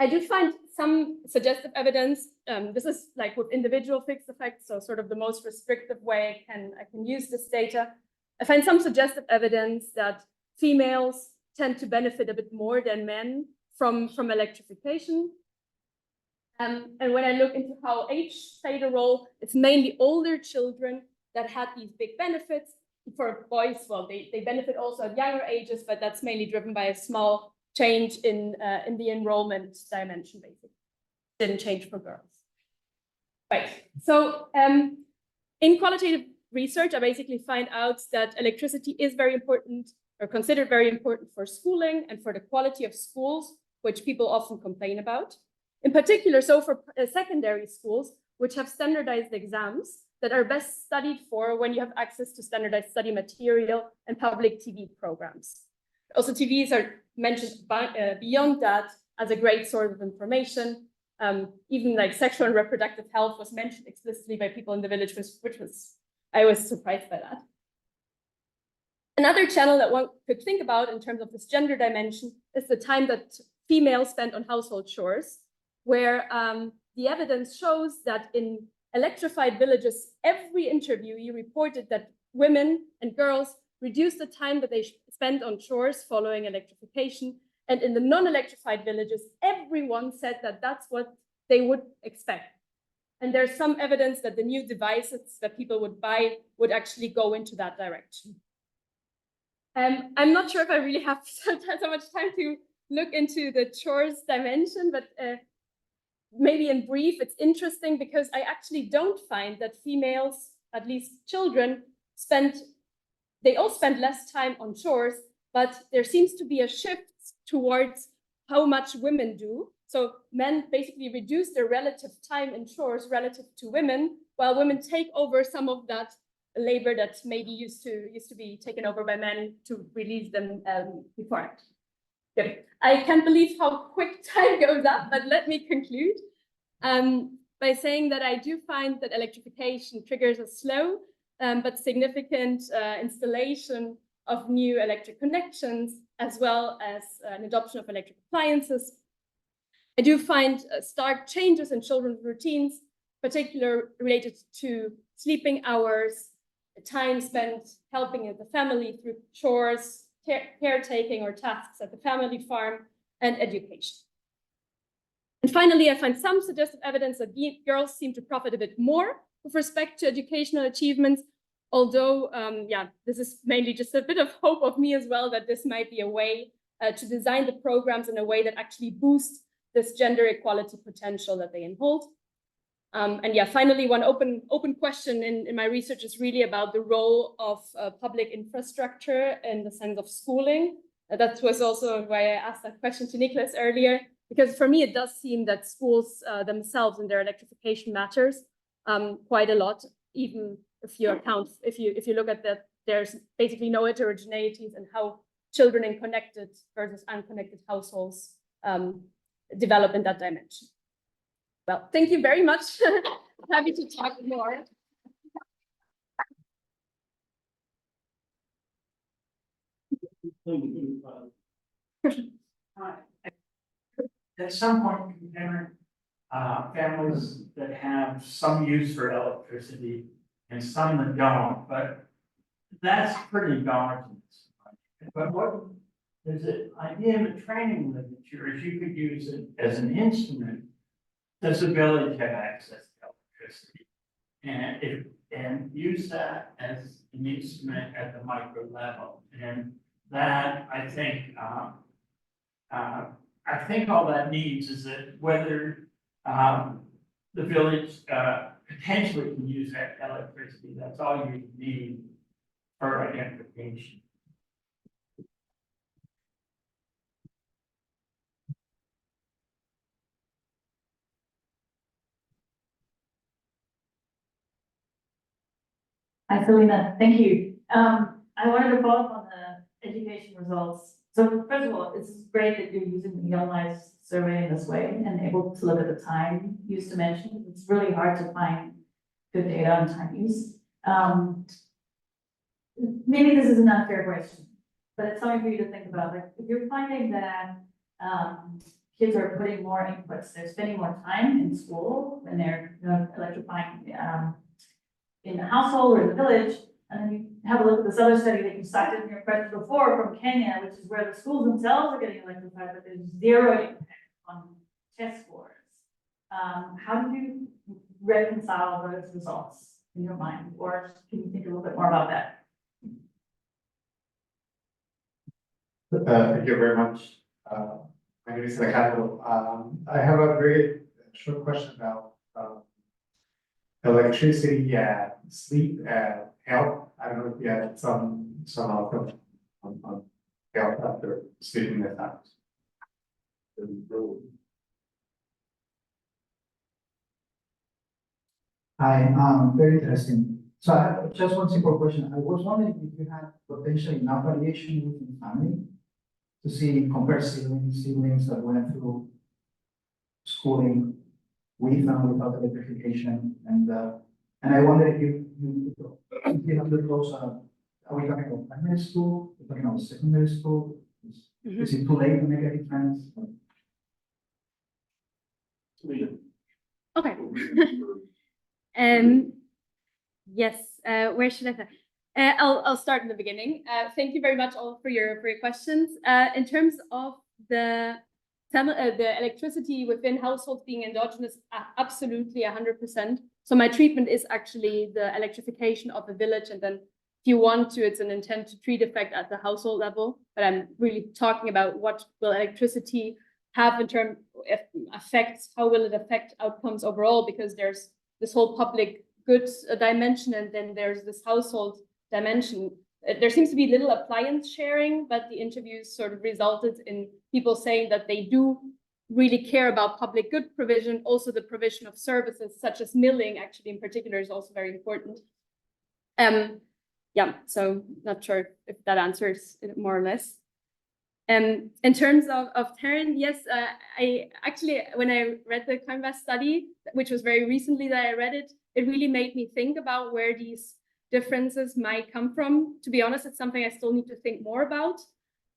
I do find some suggestive evidence. This is like with individual fixed effects, so sort of the most restrictive way I can use this data. I find some suggestive evidence that females tend to benefit a bit more than men from electrification. And when I look into how age played a role, it's mainly older children that had these big benefits. For boys, well, they benefit also at younger ages, but that's mainly driven by a small change in the enrollment dimension, basically. Didn't change for girls. Right. So in qualitative research, I basically find out that electricity is very important, or considered very important, for schooling and for the quality of schools, which people often complain about. In particular, so for secondary schools, which have standardized exams that are best studied for when you have access to standardized study material and public TV programs. Also, TVs are mentioned beyond that as a great source of information. Even like sexual and reproductive health was mentioned explicitly by people in the village, I was surprised by that. Another channel that one could think about in terms of this gender dimension is the time that females spend on household chores, where the evidence shows that in electrified villages, every interviewee reported that women and girls reduced the time that they spent on chores following electrification. And in the non-electrified villages, everyone said that that's what they would expect. And there's some evidence that the new devices that people would buy would actually go into that direction. I'm not sure if I really have so much time to look into the chores dimension, but maybe in brief, it's interesting because I actually don't find that females, at least children, they all spend less time on chores, but there seems to be a shift towards how much women do. So men basically reduce their relative time in chores relative to women, while women take over some of that labor that maybe used to be taken over by men to release them before. Good. I can't believe how quick time goes up, but let me conclude by saying that I do find that electrification triggers a slow but significant installation of new electric connections, as well as an adoption of electric appliances. I do find stark changes in children's routines, particularly related to sleeping hours, the time spent helping the family through chores, caretaking or tasks at the family farm, and education. And finally, I find some suggestive evidence that girls seem to profit a bit more with respect to educational achievements, although, yeah, this is mainly just a bit of hope of me as well, that this might be a way to design the programs in a way that actually boosts this gender equality potential that they hold. And yeah, finally, one open question in my research is really about the role of public infrastructure in the sense of schooling. That was also why I asked that question to Niclas earlier, because for me, it does seem that schools themselves and their electrification matters quite a lot, even if you look at that, there's basically no heterogeneities in how children in connected versus unconnected households develop in that dimension. Well, thank you very much. Happy to talk more. At some point, comparing families that have some use for electricity and some that don't, but that's pretty daunting. But what is the idea of the training literature is you could use it as an instrument. Does the village have access to electricity? And use that as an instrument at the micro level. And that, I think all that needs is that whether the village potentially can use that electricity, that's all you need for identification. Hi, Celina. Thank you. I wanted to follow up on the education results. So first of all, it's great that you're using the Young Lives survey in this way and able to look at the time use dimension. It's really hard to find good data on time use. Maybe this is an unfair question, but it's something for you to think about. Like if you're finding that kids are putting more inputs, they're spending more time in school when they're electrifying in the household or in the village, and then you have a look at this other study that you cited in your question before from Kenya, which is where the schools themselves are getting electrified, but there's zero impact on test scores. How do you reconcile those results in your mind, or can you think a little bit more about that? Thank you very much. My name is Ricardo. I have a very short question about electricity and sleep and health. I don't know if you had some outcome on health after sleeping at times. Hi, very interesting. So I have just one simple question. I was wondering if you had potentially enough variation within family to see compare siblings that went through schooling with and without electrification, and I wonder if you have the close. Are we talking about primary school? We're talking about secondary school? Is it too late to make a difference? Okay. Yes. Where should I start? I'll start in the beginning. Thank you very much all for your questions. In terms of the electricity within households being endogenous, absolutely 100%. So my treatment is actually the electrification of the village, and then if you want to, it's an intent to treat effect at the household level. But I'm really talking about what will electricity have in terms of effects, how will it affect outcomes overall, because there's this whole public goods dimension, and then there's this household dimension. There seems to be little appliance sharing, but the interviews sort of resulted in people saying that they do really care about public good provision. Also, the provision of services such as milling, actually in particular, is also very important. Yeah, so not sure if that answers it more or less. In terms of Terran, yes, I actually, when I read the Canvas study, which was very recently that I read it, it really made me think about where these differences might come from. To be honest, it's something I still need to think more about.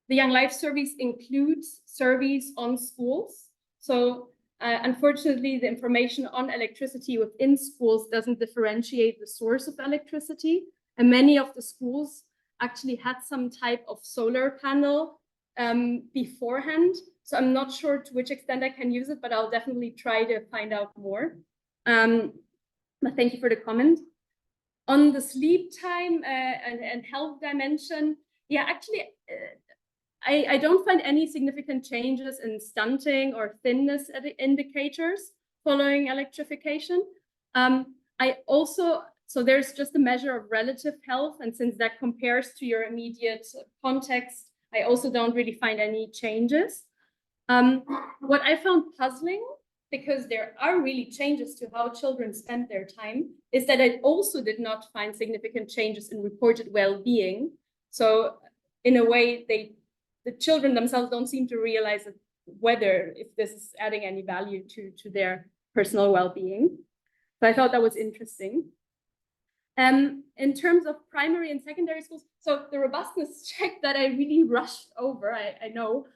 The Young Life surveys includes surveys on schools. So unfortunately, the information on electricity within schools doesn't differentiate the source of electricity. And many of the schools actually had some type of solar panel beforehand. So I'm not sure to which extent I can use it, but I'll definitely try to find out more. But thank you for the comment. On the sleep time and health dimension, yeah, actually, I don't find any significant changes in stunting or thinness indicators following electrification. So there's just a measure of relative health, and since that compares to your immediate context, I also don't really find any changes. What I found puzzling, because there are really changes to how children spend their time, is that I also did not find significant changes in reported well-being. So in a way, the children themselves don't seem to realize whether if this is adding any value to their personal well-being. So I thought that was interesting. In terms of primary and secondary schools, so the robustness check that I really rushed over, I know,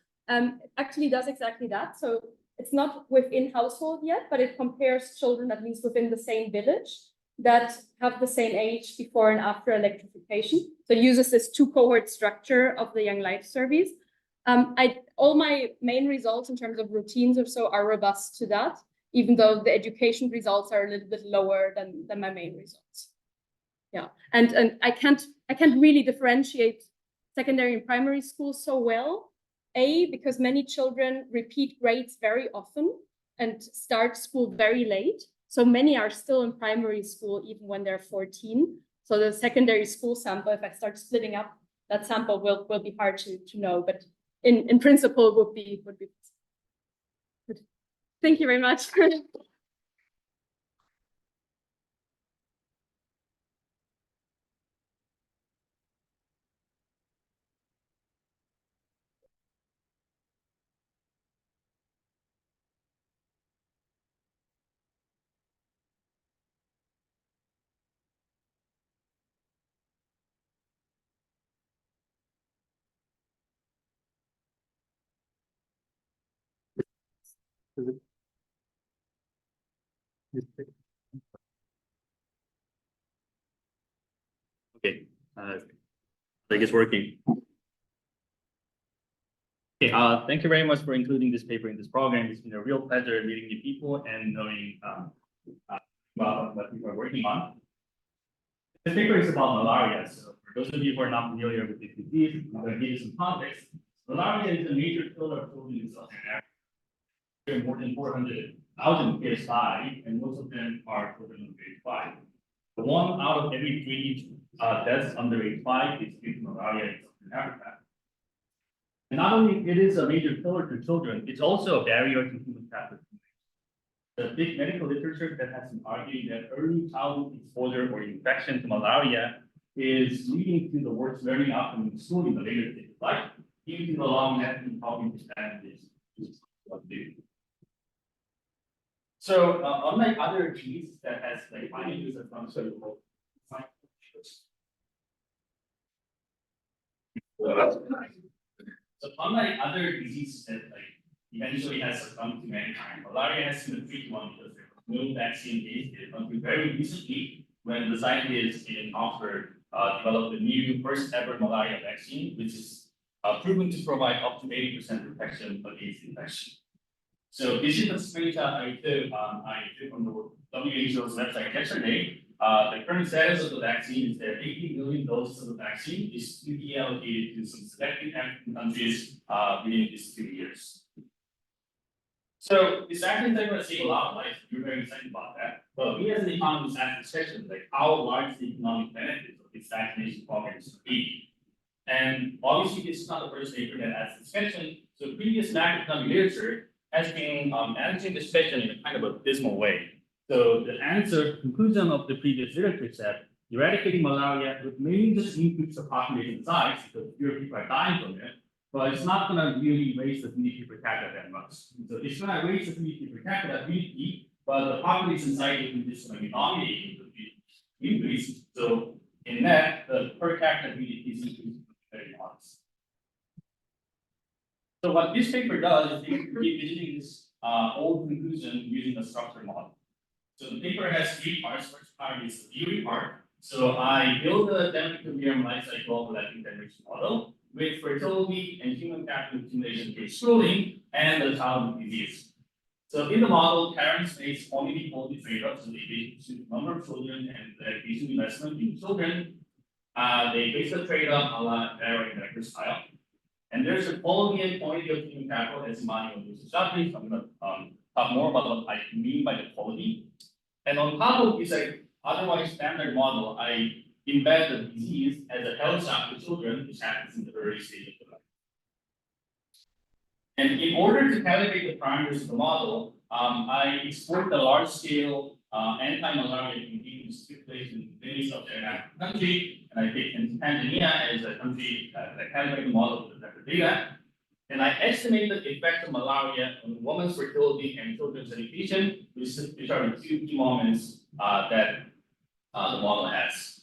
actually does exactly that. So it's not within household yet, but it compares children at least within the same village that have the same age before and after electrification. So it uses this 2-cohort structure of the Young Life surveys. All my main results in terms of routines or so are robust to that, even though the education results are a little bit lower than my main results. Yeah, and I can't really differentiate secondary and primary schools so well. Because many children repeat grades very often and start school very late. So many are still in primary school even when they're 14. So the secondary school sample, if I start splitting up, that sample will be hard to know, but in principle would be good. Thank you very much. Okay, I think it's working. Okay, thank you very much for including this paper in this program. It's been a real pleasure meeting new people and knowing about what people are working on. This paper is about malaria. So for those of you who are not familiar with this disease, I'm going to give you some context. Malaria is a major killer of children in Sub-Saharan Africa. More than 400,000 kids die, and most of them are children under age 5. The 1 out of every 3 deaths under age 5 is due to malaria in Sub-Saharan Africa. And not only it is a major killer to children, it's also a barrier to human capital. The big medical literature that has been arguing that early childhood exposure or infection to malaria is leading to the worst learning outcome in school in the later stage of life, even to the long lasting helping to stand this what to do. So unlike other diseases that has like findings of pharmaceutical so unlike other diseases that like eventually has succumbed to mankind, malaria has been a tricky one because there was no vaccine based until very recently when the scientists in Oxford developed the new first ever malaria vaccine, which is proven to provide up to 80% protection against infection. So this is the screenshot I took from the WHO's website yesterday. The current status of the vaccine is that 80 million doses of the vaccine is to be allocated to some selected African countries within these 2 years. So this vaccine is going to save a lot of lives. We're very excited about that. But we as an economist ask this question, like how large the economic benefits of this vaccination program is be. And obviously this is not the first paper that asks this question. So previous macroeconomic literature has been answering this question in a kind of a dismal way. So the conclusion of the previous literature said, eradicating malaria would mainly just increase the population size because fewer people are dying from it, but it's not going to really raise the GDP per capita that much. So it's going to raise the GDP per capita GDP, but the population size is just going to be dominating the increase. So in that, the per capita GDP is increasing very modest. So what this paper does is they revisiting this old conclusion using a structured model. So the paper has 3 parts. First part is the theory part. So I build a dynamic life cycle of electric generation model. with fertility and human capital accumulation through schooling and the childhood disease. So in the model, parents face quantity quality trade-offs, so they base the number of children and the education investment in children. They base the trade-off on a narrow and vector style. And there's a quality and quantity of human capital as money on this chapter. So I'm going to talk more about what I mean by the quality. And on top of this otherwise standard model, I embed the disease as a health shock to children, which happens in the early stage of life. And in order to calibrate the parameters of the model, I export the large-scale anti-malaria campaigns that took place in many sub-Saharan African countries, and I take Tanzania as a country that I calibrate the model with the data. And I estimate the effect of malaria on women's fertility and children's education, which are the two key moments that the model has.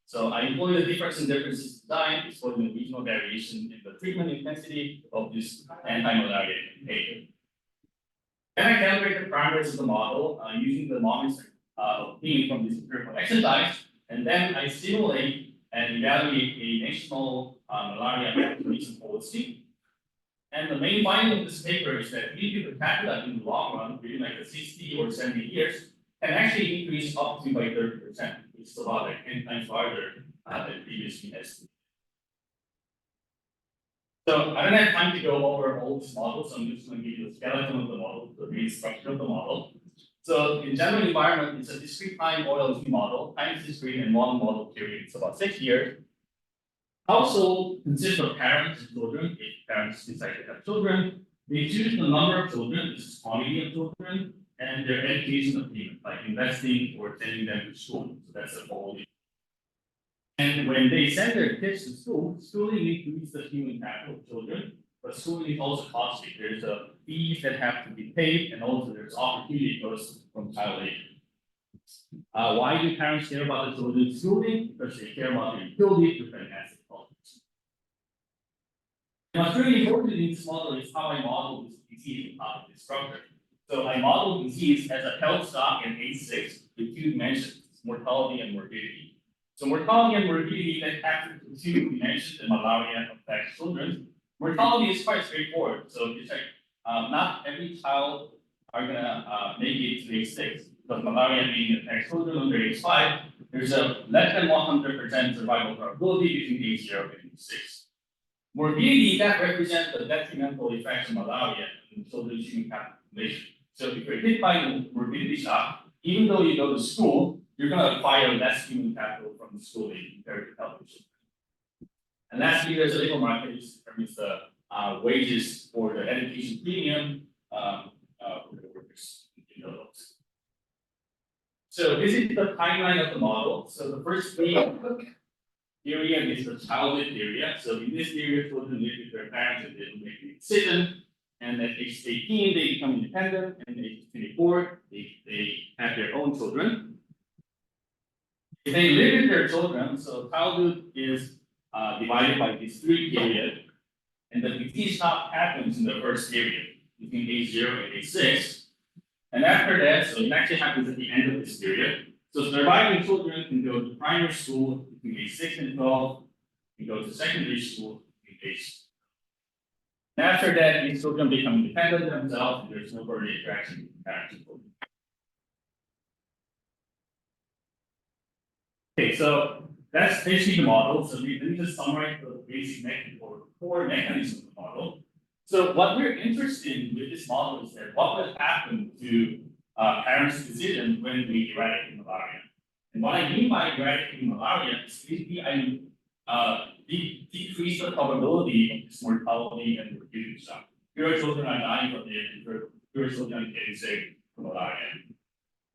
So I employ the difference in differences design, exploiting the regional variation in the treatment intensity of this anti-malaria campaign. Then I calibrate the parameters of the model using the moments obtained from this empirical exercise, and then I simulate and evaluate a national malaria vaccination policy. And the main finding of this paper is that GDP per capita in the long run, within like the 60 or 70 years, can actually increase up to by 30%, which is about like 10 times larger than previously estimated. So I don't have time to go over all these models, so I'm just going to give you the skeleton of the model, the main structure of the model. So in general environment, it's a discrete time OLG model, time is discrete, and one model period. It's about 6 years. Household consists of parents and children. If parents decide to have children, they choose the number of children, this is quantity of children, and their education attainment, like investing or sending them to school. So that's the quality. And when they send their kids to school, schooling includes the human capital of children, but schooling is also costly. There's fees that have to be paid, and also there's opportunity costs from child age. Why do parents care about the children's schooling? Because they care about the utility to finance the politics. What's really important in this model is how I model this disease on top of this structure. So I model disease as a health stock in age 6 with 2 dimensions, mortality and morbidity. So mortality and morbidity that capture the 2 dimensions that malaria affects children. Mortality is quite straightforward. So it's like not every child are gonna make it to age 6. Because malaria being affects children under age 5, there's a less than 100% survival probability between age 0 and age 6. Morbidity that represents the detrimental effects of malaria in children's human capital accumulation. So if you're hit by the morbidity shock, even though you go to school, you're going to acquire less human capital from the schooling compared to healthy children. And lastly, there's a labor market which determines the wages for the education premium for the workers in those. So this is the timeline of the model. So the first area is the childhood area. So in this area, children live with their parents and they don't make a decision. And at age 18, they become independent, and at age 24, they have their own children. If they live with their children, so childhood is divided by these 3 periods, and the disease shock happens in the first period, between age 0 and age 6. And after that, so it actually happens at the end of this period. So surviving children can go to primary school between age 6 and 12, and go to secondary school between age. After that, these children become independent themselves, and there's no further interaction with parents and children. Okay, so that's basically the model. So let me just summarize the basic or core mechanism of the model. So what we're interested in with this model is that what will happen to parents' decision when we eradicate malaria. And what I mean by eradicating malaria is basically I decrease the probability of this mortality and morbidity shock. Fewer children are dying from it, and fewer children are getting sick from malaria.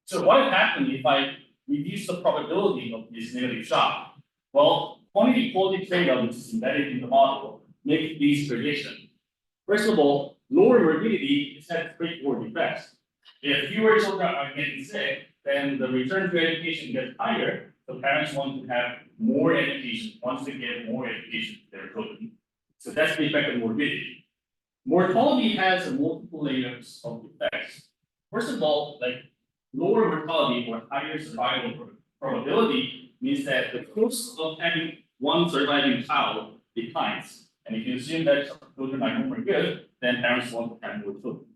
So what would happen if I reduce the probability of this negative shock? Well, quantity quality trade-off, which is embedded in the model, makes these predictions. First of all, lower morbidity is that straightforward effects. If fewer children are getting sick, then the return to education gets higher. So parents want to have more education, wants to get more education to their children. So that's the effect of morbidity. Mortality has multiple layers of effects. First of all, like lower mortality or higher survival probability means that the cost of having one surviving child declines. And if you assume that children are more good, then parents want to have more children.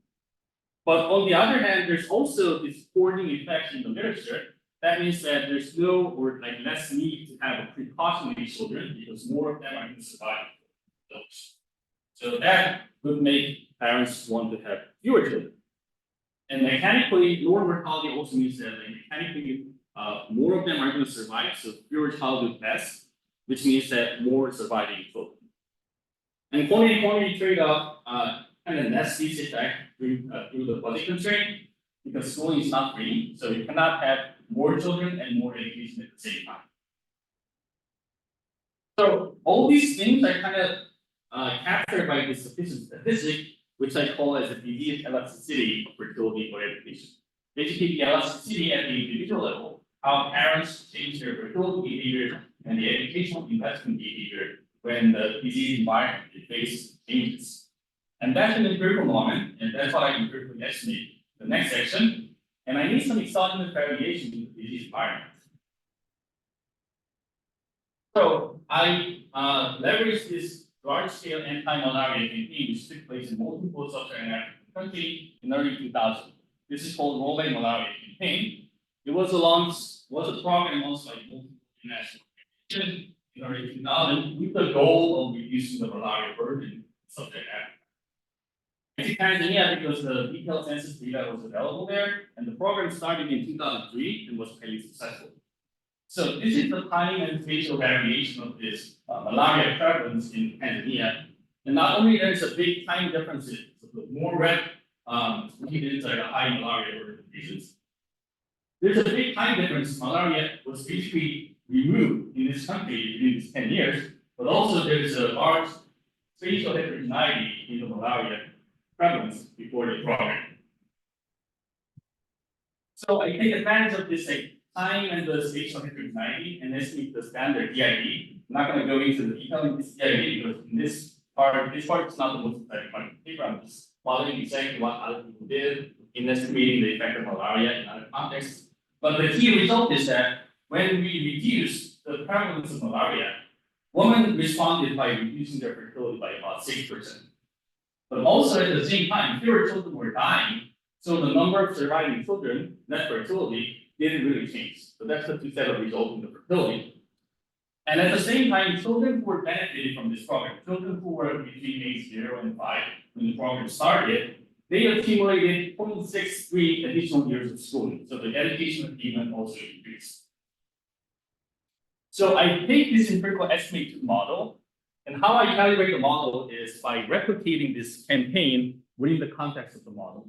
But on the other hand, there's also this hoarding effect in the literature. That means that there's no or like less need to have a precautionary children because more of them are going to survive those. So that would make parents want to have fewer children. And mechanically, lower mortality also means that like, mechanically more of them are going to survive, so fewer childhood deaths, which means that more surviving children. And quantity trade-off kind of nets this effect through the budget constraint, because schooling is not free, so you cannot have more children and more education at the same time. So all these things are kind of captured by this sufficient statistic, which I call as a disease elasticity of fertility for education. Basically, the elasticity at the individual level, how parents change their fertility behavior and the educational investment behavior when the disease environment they face changes. And that's an empirical moment, and that's what I empirically estimate the next section. And I need some exogenous variation in the disease environment. So I leveraged this large-scale anti-malaria campaign, which took place in multiple sub-Saharan African countries in early 2000. This is called Rolling Malaria Campaign. It was a program launched by multiple international organizations in early 2000 with the goal of reducing the malaria burden in sub-Saharan Africa. I took Tanzania because the detailed census data was available there, and the program started in 2003 and was highly successful. So this is the time and spatial variation of this malaria prevalence in Tanzania. And not only there's a big time differences, so the more red regions are the high malaria burden regions. There's a big time difference. Malaria was basically removed in this country in these 10 years, but also there's a large spatial heterogeneity in the malaria prevalence before the program. So I take advantage of this like time and the spatial heterogeneity and estimate the standard DID. I'm not going to go into the detail of this DID because in this part is not the most exciting part of the paper. I'm just following exactly what other people did in estimating the effect of malaria in other contexts. But the key result is that when we reduce the prevalence of malaria, women responded by reducing their fertility by about 6%. But also at the same time, fewer children were dying, so the number of surviving children, net fertility, didn't really change. So that's the two set of results in the fertility. And at the same time, children who were benefiting from this program, children who were between age 0 and 5 when the program started, they accumulated 0.63 additional years of schooling. So the education attainment also increased. So I take this empirical estimate to the model. And how I calibrate the model is by replicating this campaign within the context of the model.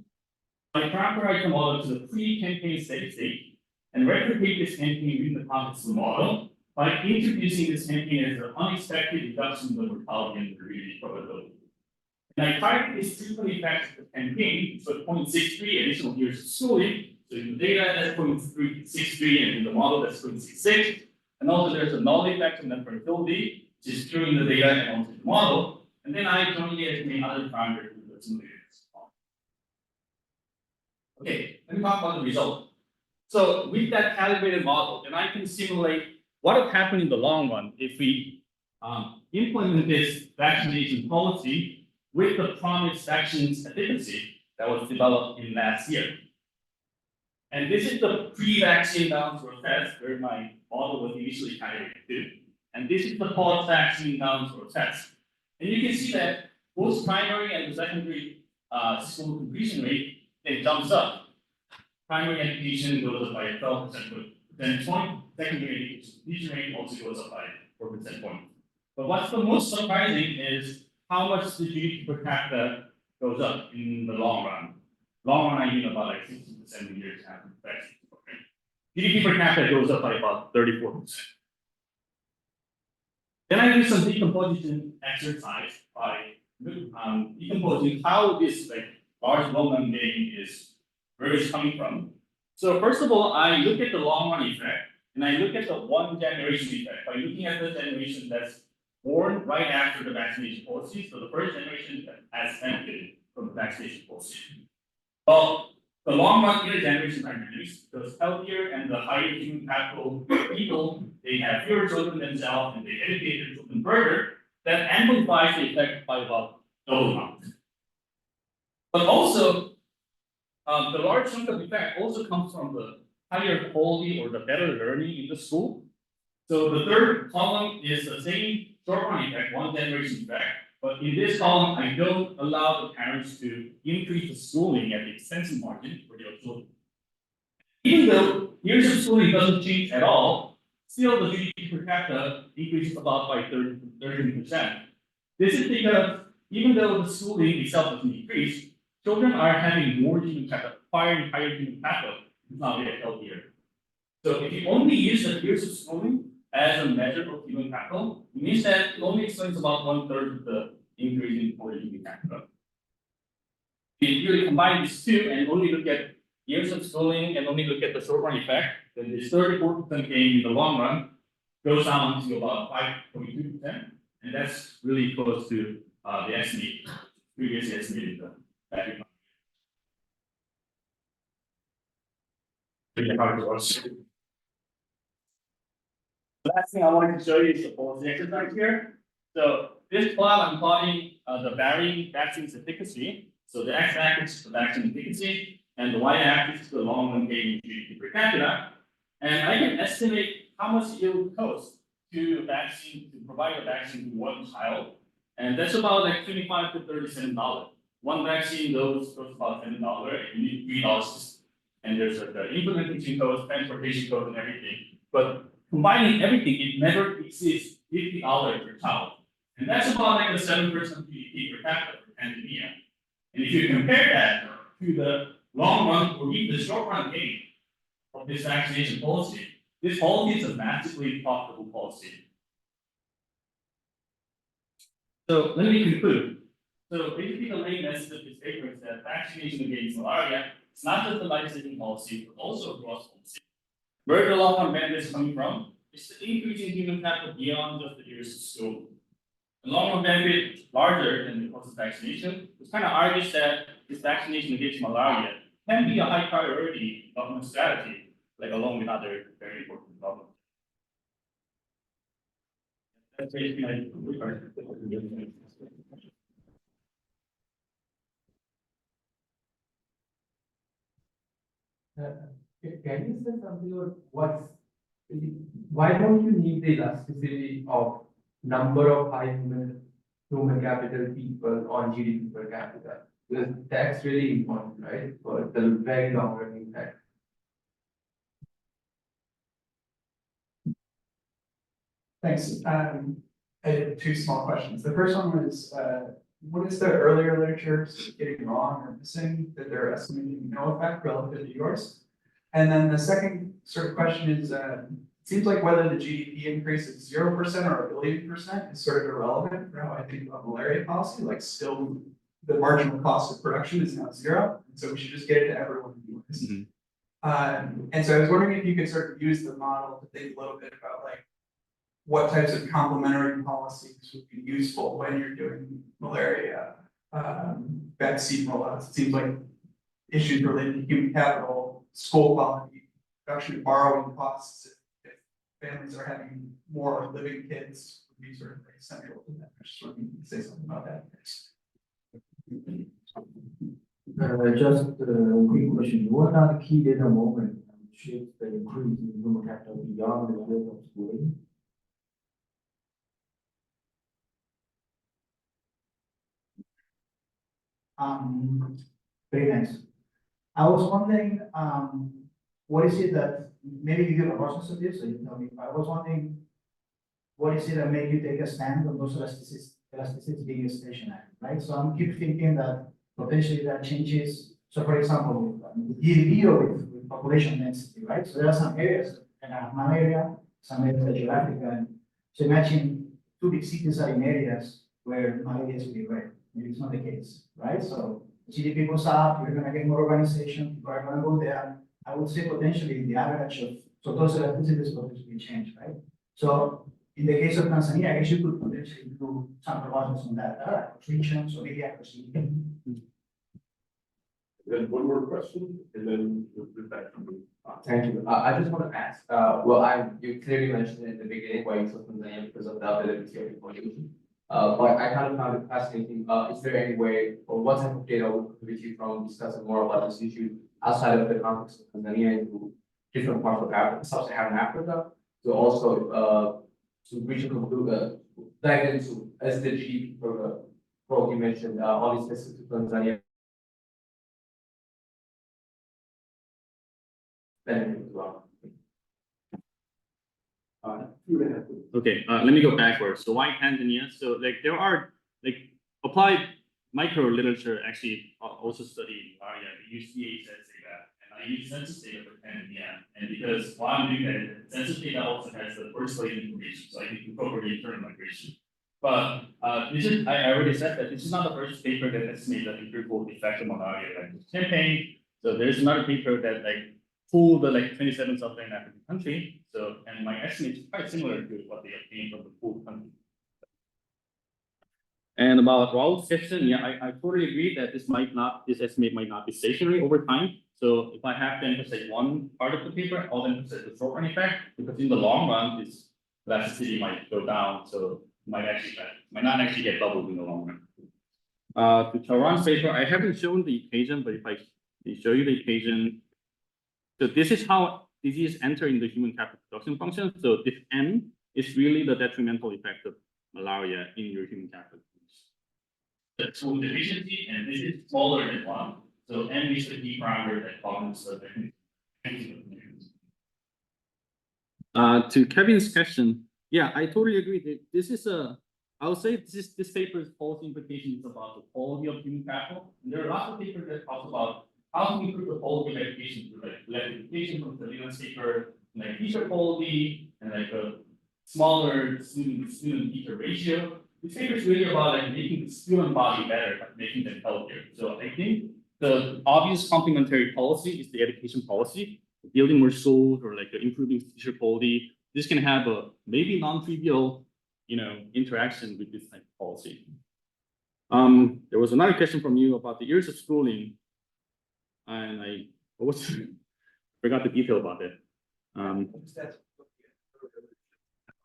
I characterize the model to the pre-campaign steady state and replicate this campaign within the context of the model by introducing this campaign as an unexpected reduction in the mortality and morbidity probability. And I target these frequent effects of the campaign, so 0.63 additional years of schooling. So in the data, that's 0.63, and in the model, that's 0.66. And also there's a null effect on the fertility, which is true in the data and also in the model. And then I jointly estimate other parameters with the simulated. Okay, let me talk about the result. So with that calibrated model, then I can simulate what would happen in the long run if we implement this vaccination policy with the promised vaccines efficacy that was developed in last year. And this is the pre-vaccine balance score test where my model was initially calibrated to. And this is the post-vaccine balance score test. And you can see that both primary and the secondary school completion rate, it jumps up. Primary education goes up by 12% percentage point. Secondary education completion rate also goes up by 4% point. But what's the most surprising is how much the GDP per capita goes up in the long run. Long run, I mean about like 60% years after the vaccine. GDP per capita goes up by about 34%. Then I do some decomposition exercise by decomposing how this like large well-known name is where it's coming from. So first of all, I look at the long run effect, and I look at the one generation effect by looking at the generation that's born right after the vaccination policy. So the first generation that has benefited from the vaccination policy. Well, the long run intergenerational dynamics, those healthier and the higher human capital people, they have fewer children themselves and they educate their children further. that amplifies the effect by about double amount. But also, the large chunk of effect also comes from the higher quality or the better learning in the school. So the third column is the same short-run effect, one generation effect. But in this column, I don't allow the parents to increase the schooling at the expense margin for their children. Even though years of schooling doesn't change at all, still the GDP per capita increases about by 13%. This is because even though the schooling itself doesn't increase, children are having more human capital, acquiring higher human capital, it's not yet healthier. So if you only use the years of schooling as a measure of human capital, it means that it only explains about 1/3 of the increase in total human capital. If you really combine these two and only look at years of schooling and only look at the short run effect, then this 34% gain in the long run goes down to about 5.2%, and that's really close to the estimate previously estimated back in. The last thing I wanted to show you is the policy exercise here. So this plot, I'm plotting the varying vaccine's efficacy. So the x-axis is the vaccine efficacy, and the y-axis is the long-run gain in GDP per capita. And I can estimate how much it would cost to provide a vaccine to one child, and that's about like $25 to $37. One vaccine costs about $10, and you need $3. And there's the implementation cost, transportation cost, and everything. But combining everything, it never exceeds $50 per child. And that's about like the 7% GDP per capita for Tanzania. And if you compare that to the long run or even the short run gain of this vaccination policy, this policy is a massively profitable policy. So let me conclude. So basically the main message of this paper is that vaccination against malaria is not just a life-saving policy, but also a growth policy. Where the long-term benefits coming from is the increase in human capital beyond just the years of school. The long-term benefit is larger than the cost of vaccination, which kind of argues that this vaccination against malaria can be a high priority government strategy, like along with other very important developments. That's basically my Can you say something about why don't you need the elasticity of number of high human capital people on GDP per capita? Because that's really important, right? For the very long run impact. Thanks. I have two small questions. The first one was, what is the earlier literature getting wrong or missing that they're estimating no effect relative to yours? And then the second sort of question is, it seems like whether the GDP increase is 0% or 1,000,000,000% is sort of irrelevant for how I think about malaria policy. Like still, the marginal cost of production is now 0, and so we should just get it to everyone in the US. And so I was wondering if you could sort of use the model to think a little bit about like what types of complementary policies would be useful when you're doing malaria vaccine rollouts. It seems like issues related to human capital, school quality, reduction in borrowing costs, if families are having more living kids, would be sort of like central to that. I just wanted to say something about that. Just a quick question. What are the key data moments that shape the increase in human capital beyond the rate of schooling? Very nice. I was wondering, what is it that maybe you give a process of this, so you tell me. I was wondering, what is it that made you take a stand on those elasticities being stationary, right? So I'm keep thinking that potentially that changes. So for example, with GDP or with population density, right? So there are some areas that have malaria, some areas that are African. So imagine 2 big cities are in areas where malaria is really rare. Maybe it's not the case, right? So GDP goes up, you're gonna get more urbanization, people are gonna go there. I would say potentially the average of, so those elasticities potentially change, right? So in the case of Tanzania, I guess you could potentially do some provisions on that, regions or maybe accuracy. Then one more question, and then we'll get back to you. Thank you. I just want to ask, you clearly mentioned in the beginning why you took Tanzania because of the availability of information. But I kind of found it fascinating. Is there any way, or what type of data would prevent you from discussing more about this issue outside of the context of Tanzania into different parts of Africa, Sub-Saharan Africa, to also to reach a conclusion, dive into as the GDP growth you mentioned, only specific to Tanzania. Benefit as well. Okay, let me go backwards. So why Tanzania? So like there are like applied micro literature actually also studying malaria. We use CA census data, and I use census data for Tanzania. And because while I'm doing that, census data also has the birth rate information, so I can incorporate internal migration. But this is I already said that this is not the first paper that estimates the empirical effect of malaria like this campaign. So there's another paper that like pull the like 27 Sub-Saharan African country. So, and my estimate is quite similar to what they obtained from the pooled country. And about Raul's question, yeah, I totally agree that this estimate might not be stationary over time. So if I have to emphasize one part of the paper, I'll emphasize the short run effect, because in the long run, this elasticity might go down. So might not actually get doubled in the long run. To Chaoran's paper, I haven't shown the equation, but if I show you the equation, so this is how disease enter in the human capital production function. So this N is really the detrimental effect of malaria in your human capital. The tool deficiency, and this is smaller than 1. So N is the key parameter that causes the to Kevin's question, yeah, I totally agree that this is I would say this paper's policy implication is about the quality of human capital. And there are lots of papers that talk about how to improve the quality of education through like electrification from Celina's paper, like teacher quality, and like a smaller student-teacher ratio. This paper is really about like making the student body better, but making them healthier. So I think the obvious complementary policy is the education policy, building more schools or like improving teacher quality. This can have a maybe non-trivial, interaction with this type of policy. There was another question from you about the years of schooling. And I forgot the detail about it.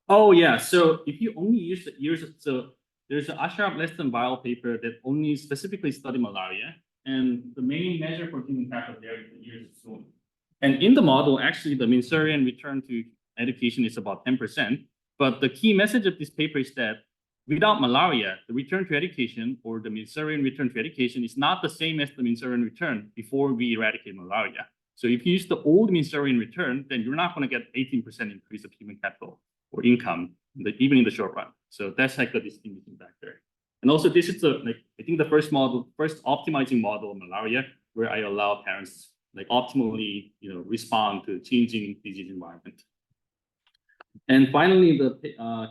Oh yeah, so if you only use the years of, so there's an Ashraf less than viral paper that only specifically study malaria, and the main measure for human capital there is the years of schooling. And in the model, actually, the Minnesota return to education is about 10%. But the key message of this paper is that without malaria, the return to education or the Minnesota return to education is not the same as the Minnesota return before we eradicate malaria. So if you use the old Minnesota return, then you're not going to get 18% increase of human capital or income, even in the short run. So that's like the distinguishing factor. And also, this is I think the first optimizing model of malaria, where I allow parents like optimally, respond to changing disease environment. And finally, the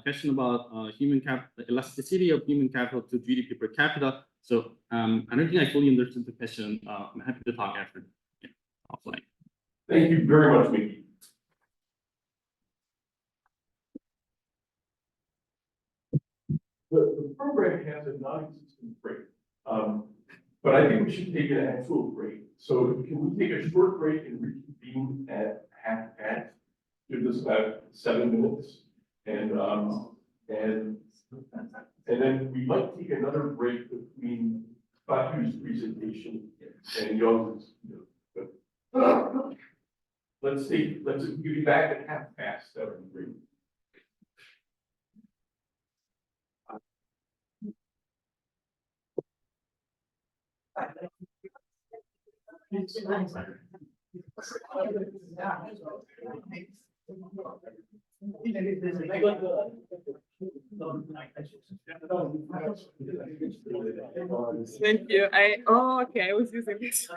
question about the elasticity of human capital to GDP per capita. So I don't think I fully understood the question. I'm happy to talk after offline. Thank you very much, Minki. The program has a non-existent break, but I think we should take an actual break. So can we take a short break and reconvene at 12:30? Give us about 7 minutes, and then we might take another break between Fatou's presentation and Young's. Let's be back at 12:30. That would be great. Thank you. Okay, I was using this.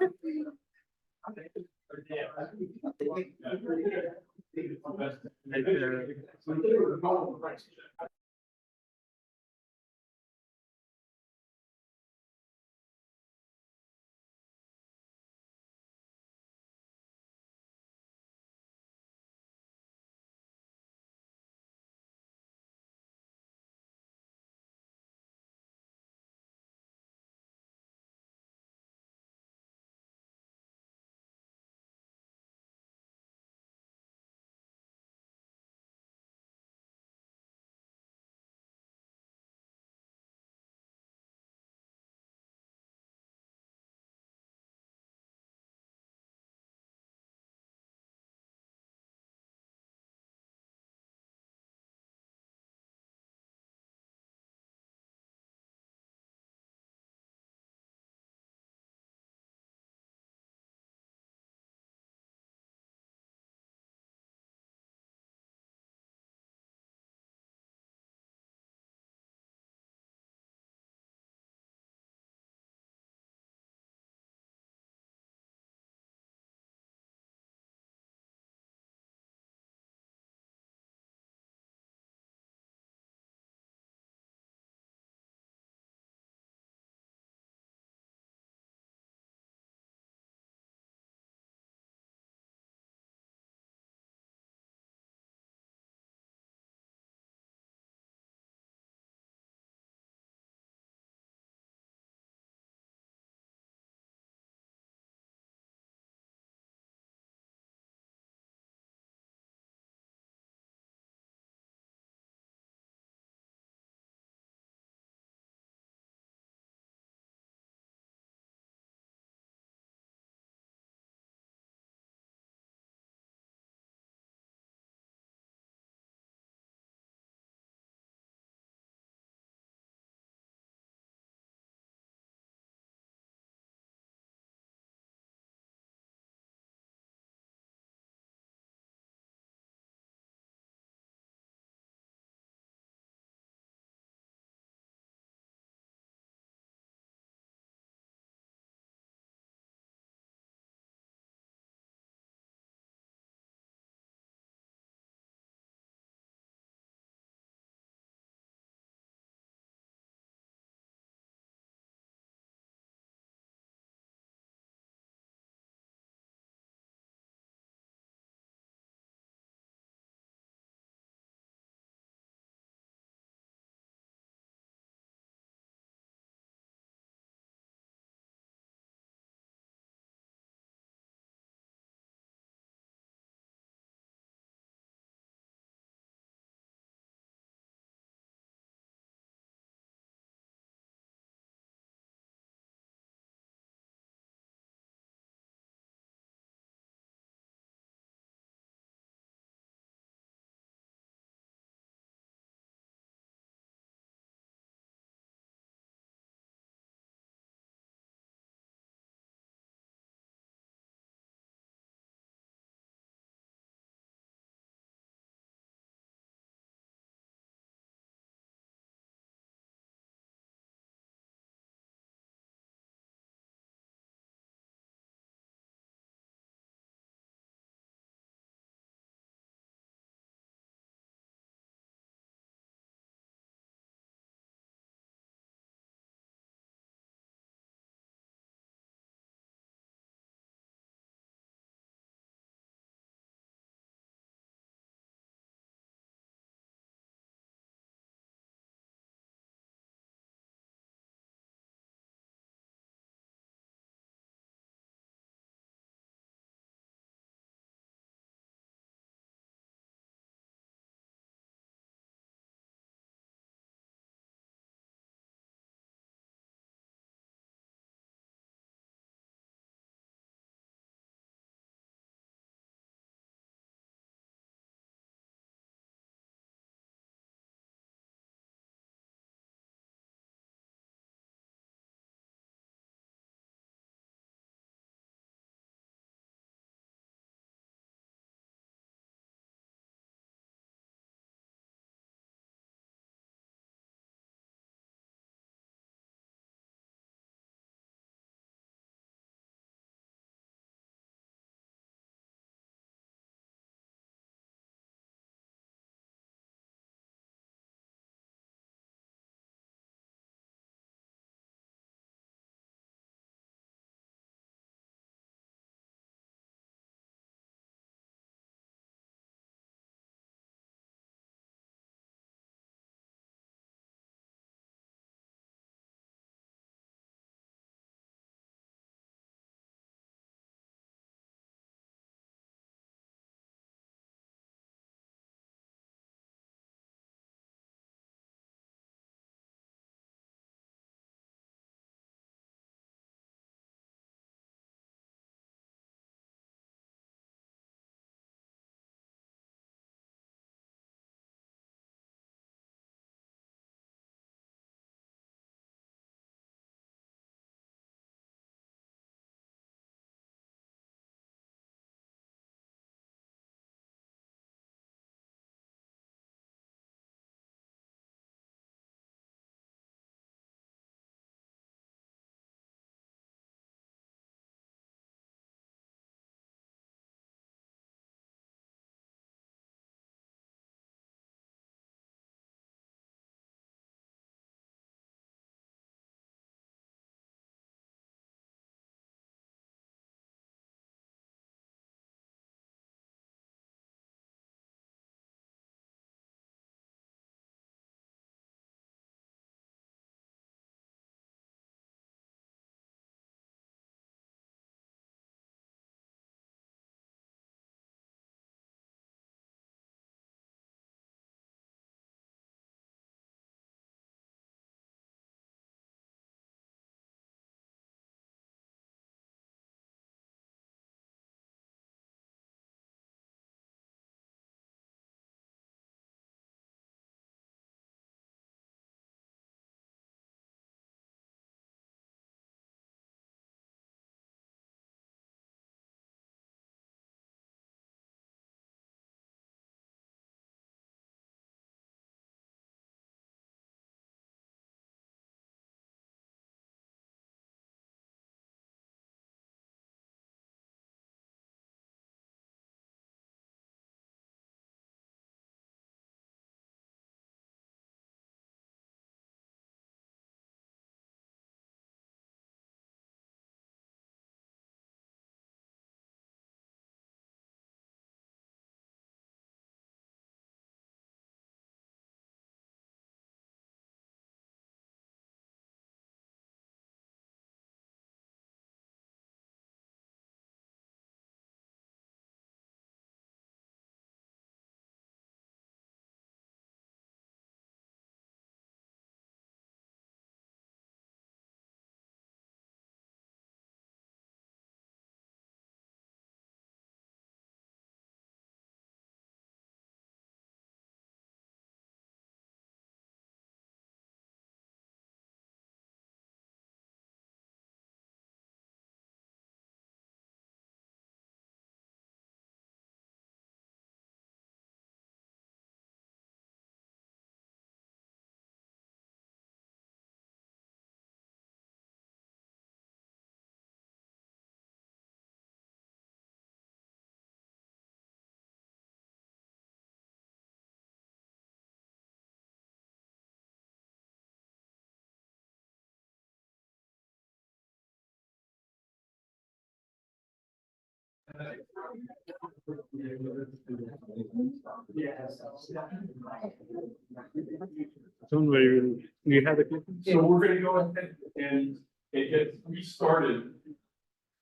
Don't worry, you have a question? So we're gonna go ahead and get restarted.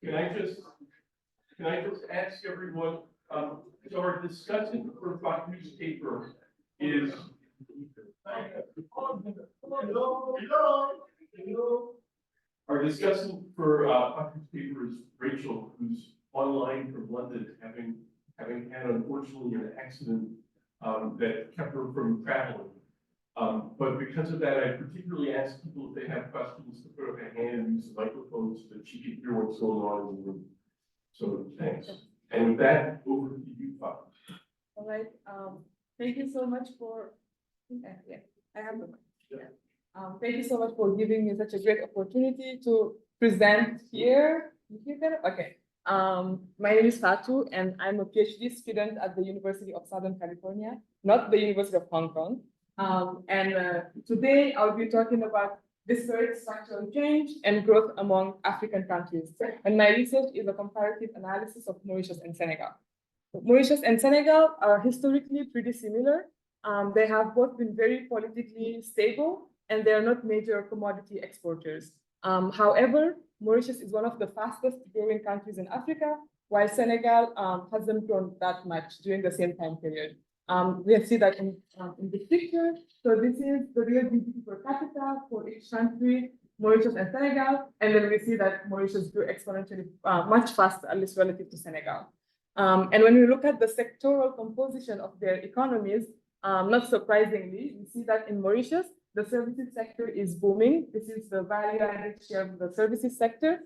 Can I just ask everyone, so our discussion for Fatou's paper is. Our discussion for Fatou's paper is Rachel, who's online from London, having had unfortunately an accident that kept her from traveling. But because of that, I particularly ask people if they have questions to put up a hand and use the microphone so that she can hear what's going on in the room. So thanks. And with that, over to you, Fatou. All right. Thank you so much for. Yeah, I have the mic. Yeah. Thank you so much for giving me such a great opportunity to present here. Okay. My name is Fatou, and I'm a PhD student at the University of Southern California, not the University of Hong Kong. Today I'll be talking about disparate structural change and growth among African countries. And my research is a comparative analysis of Mauritius and Senegal. Mauritius and Senegal are historically pretty similar. They have both been very politically stable, and they are not major commodity exporters. However, Mauritius is one of the fastest growing countries in Africa, while Senegal hasn't grown that much during the same time period. We see that in this picture. So this is the real GDP per capita for each country, Mauritius and Senegal. And then we see that Mauritius grew exponentially much faster, at least relative to Senegal. And when we look at the sectoral composition of their economies, not surprisingly, we see that in Mauritius, the services sector is booming. This is the value-added share of the services sector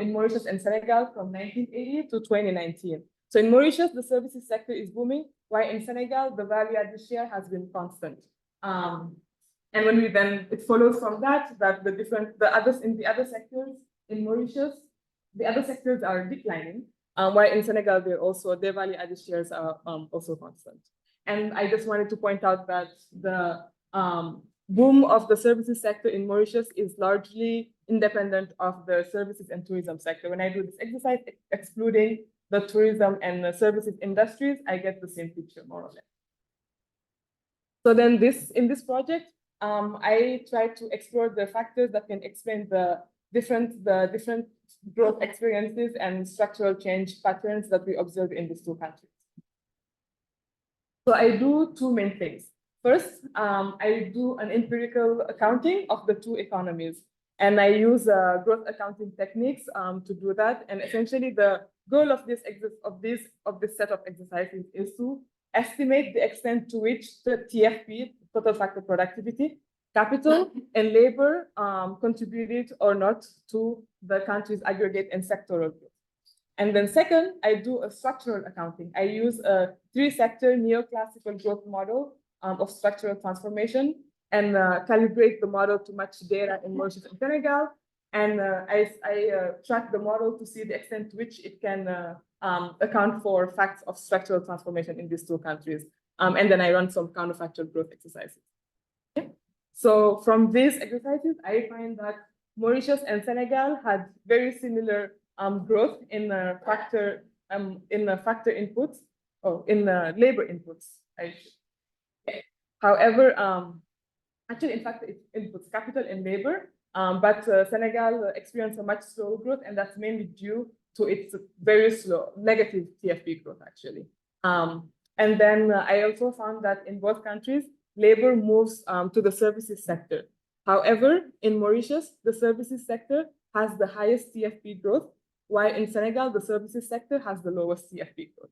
in Mauritius and Senegal from 1980 to 2019. So in Mauritius, the services sector is booming, while in Senegal, the value-added share has been constant. And when we then, it follows from that in the other sectors in Mauritius, the other sectors are declining, while in Senegal, their value-added shares are also constant. And I just wanted to point out that the boom of the services sector in Mauritius is largely independent of the services and tourism sector. When I do this exercise, excluding the tourism and the services industries, I get the same picture more or less. So then in this project, I try to explore the factors that can explain the different growth experiences and structural change patterns that we observe in these two countries. So I do two main things. First, I do an empirical accounting of the two economies, and I use growth accounting techniques to do that. And essentially, the goal of this set of exercises is to estimate the extent to which the TFP, total factor productivity, capital, and labor contributed or not to the country's aggregate and sectoral growth. And then second, I do a structural accounting. I use a 3-sector neoclassical growth model of structural transformation and calibrate the model to match data in Mauritius and Senegal. And I track the model to see the extent to which it can account for facts of structural transformation in these two countries. And then I run some counterfactual growth exercises. Okay. So from these exercises, I find that Mauritius and Senegal had very similar growth in factor inputs, or in labor inputs. However, actually, in fact, it inputs capital and labor, but Senegal experienced a much slower growth, and that's mainly due to its very slow negative TFP growth, actually. And then I also found that in both countries, labor moves to the services sector. However, in Mauritius, the services sector has the highest TFP growth, while in Senegal, the services sector has the lowest TFP growth.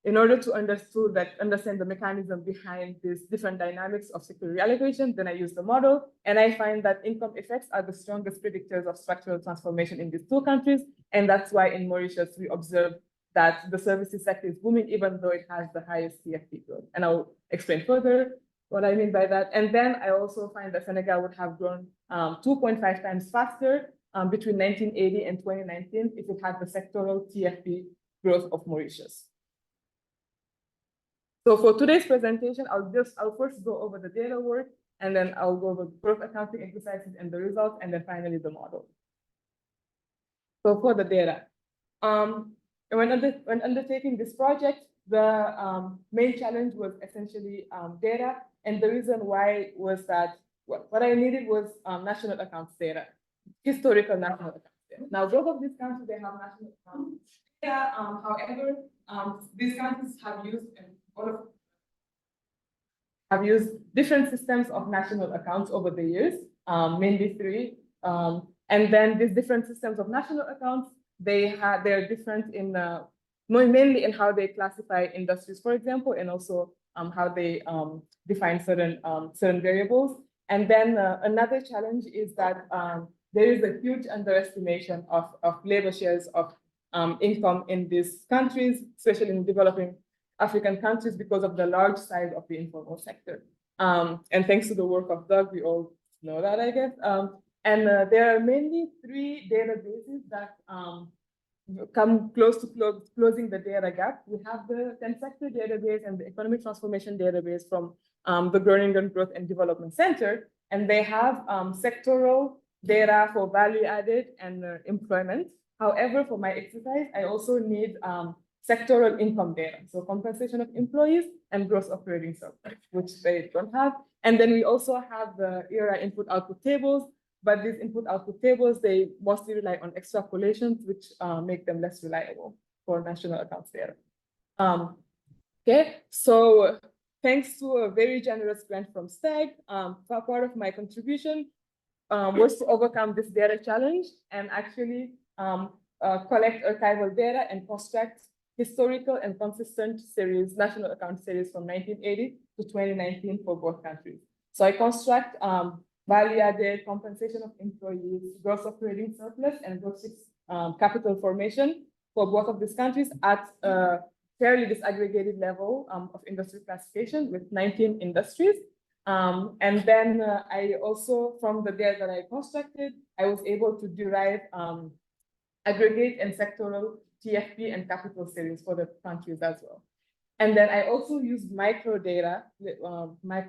In order to understand the mechanism behind these different dynamics of sector reallocation, then I use the model, and I find that income effects are the strongest predictors of structural transformation in these two countries, and that's why in Mauritius we observe that the services sector is booming, even though it has the highest TFP growth. And I'll explain further what I mean by that. And then I also find that Senegal would have grown 2.5 times faster between 1980 and 2019 if it had the sectoral TFP growth of Mauritius. So for today's presentation, I'll first go over the data work, and then I'll go over growth accounting exercises and the results, and then finally the model. So for the data, when undertaking this project, the main challenge was essentially data. And the reason why was that what I needed was national accounts data, historical national accounts data. Now, both of these countries, they have national accounts data. However, these countries have used different systems of national accounts over the years, mainly three. And then these different systems of national accounts, they're different in mainly in how they classify industries, for example, and also how they define certain variables. And then another challenge is that there is a huge underestimation of labor shares of income in these countries, especially in developing African countries, because of the large size of the informal sector. And thanks to the work of Doug, we all know that, I guess. And there are mainly three databases that come close to closing the data gap. We have the 10-sector database and the economic transformation database from the Groningen Growth and Development Center, and they have sectoral data for value added and employment. However, for my exercise, I also need sectoral income data, so compensation of employees and gross operating surplus, which they don't have. And then we also have the ERA input-output tables, but these input-output tables, they mostly rely on extrapolations, which make them less reliable for national accounts data. Okay, so thanks to a very generous grant from STEG, part of my contribution was to overcome this data challenge and actually collect archival data and construct historical and consistent series, national account series from 1980 to 2019 for both countries. So I construct value added, compensation of employees, gross operating surplus, and gross capital formation for both of these countries at a fairly disaggregated level of industry classification with 19 industries. And then I also, from the data that I constructed, I was able to derive aggregate and sectoral TFP and capital series for the countries as well. And then I also used micro data,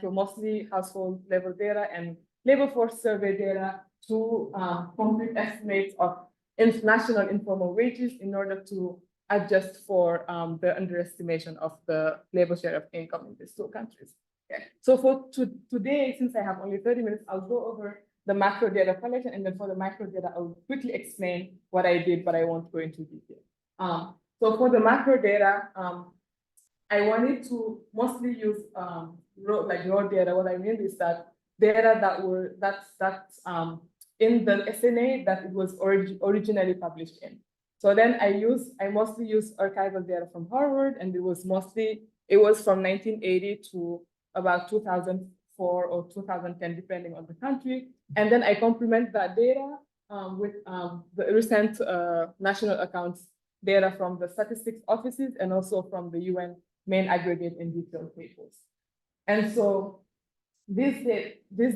mostly household level data and labor force survey data to complete estimates of national informal wages in order to adjust for the underestimation of the labor share of income in these two countries. Okay. So for today, since I have only 30 minutes, I'll go over the macro data collection, and then for the micro data, I'll quickly explain what I did, but I won't go into detail. So for the macro data, I wanted to mostly use raw data. What I mean is that data that's in the SNA that it was originally published in. So then I mostly used archival data from Harvard, and it was from 1980 to about 2004 or 2010, depending on the country. And then I complement that data with the recent national accounts data from the statistics offices and also from the UN main aggregate and detailed tables. And so this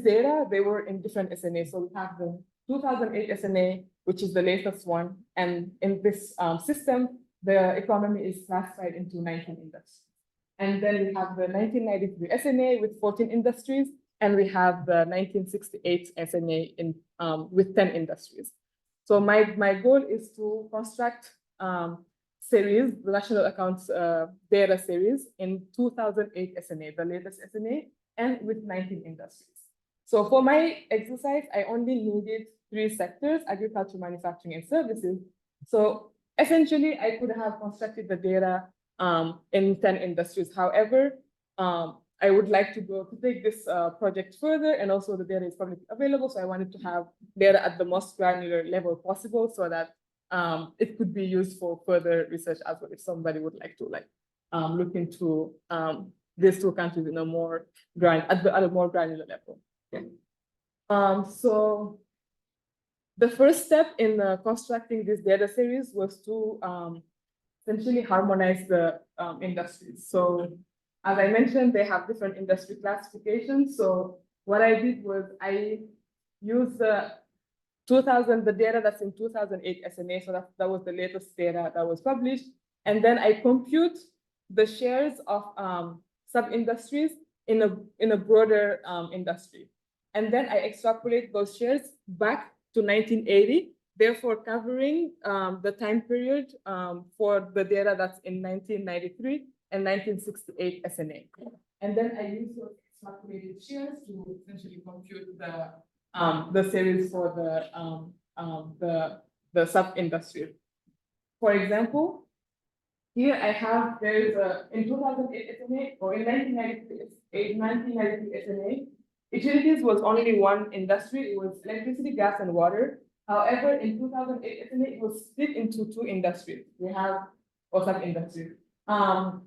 data, they were in different SNAs. So we have the 2008 SNA, which is the latest one. And in this system, the economy is classified into 19 industries. And then we have the 1993 SNA with 14 industries, and we have the 1968 SNA with 10 industries. So my goal is to construct series, the national accounts data series in 2008 SNA, the latest SNA, and with 19 industries. So for my exercise, I only needed 3 sectors: agriculture, manufacturing, and services. So essentially, I could have constructed the data in 10 industries. However, I would like to take this project further, and also the data is publicly available. So I wanted to have data at the most granular level possible so that it could be used for further research as well if somebody would like to look into these two countries in a more at a more granular level. Okay. So the first step in constructing this data series was to essentially harmonize the industries. So as I mentioned, they have different industry classifications. So what I did was I used the data that's in 2008 SNA, so that was the latest data that was published. And then I compute the shares of sub-industries in a broader industry. And then I extrapolate those shares back to 1980 therefore covering the time period for the data that's in 1993 and 1968 SNA. And then I use those extrapolated shares to essentially compute the series for the sub-industry. For example, here I have, there is in 2008 SNA, or in 1993 SNA, utilities was only one industry. It was electricity, gas, and water. However, in 2008 SNA, it was split into two industries. We have, or sub-industries.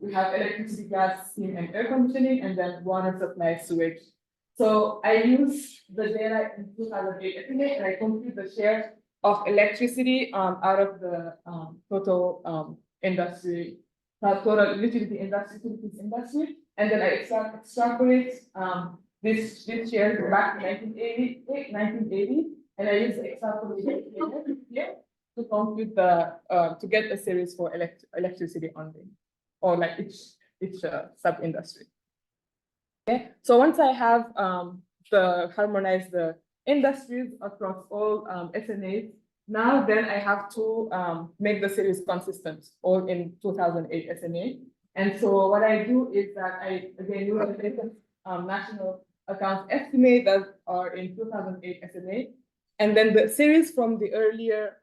We have electricity, gas, steam, and air conditioning, and then water supply, sewage. So I use the data in 2008 SNA, and I compute the share of electricity out of the total industry, total utility industry, utilities industry, and then I extrapolate this share back to 1980, and I use the extrapolation here to compute the to get a series for electricity only, or like each sub-industry. Okay, so once I have harmonized the industries across all SNAs, now then I have to make the series consistent, all in 2008 SNA. And so what I do is that I again use the latest national account estimate that are in 2008 SNA, and then the series from the earlier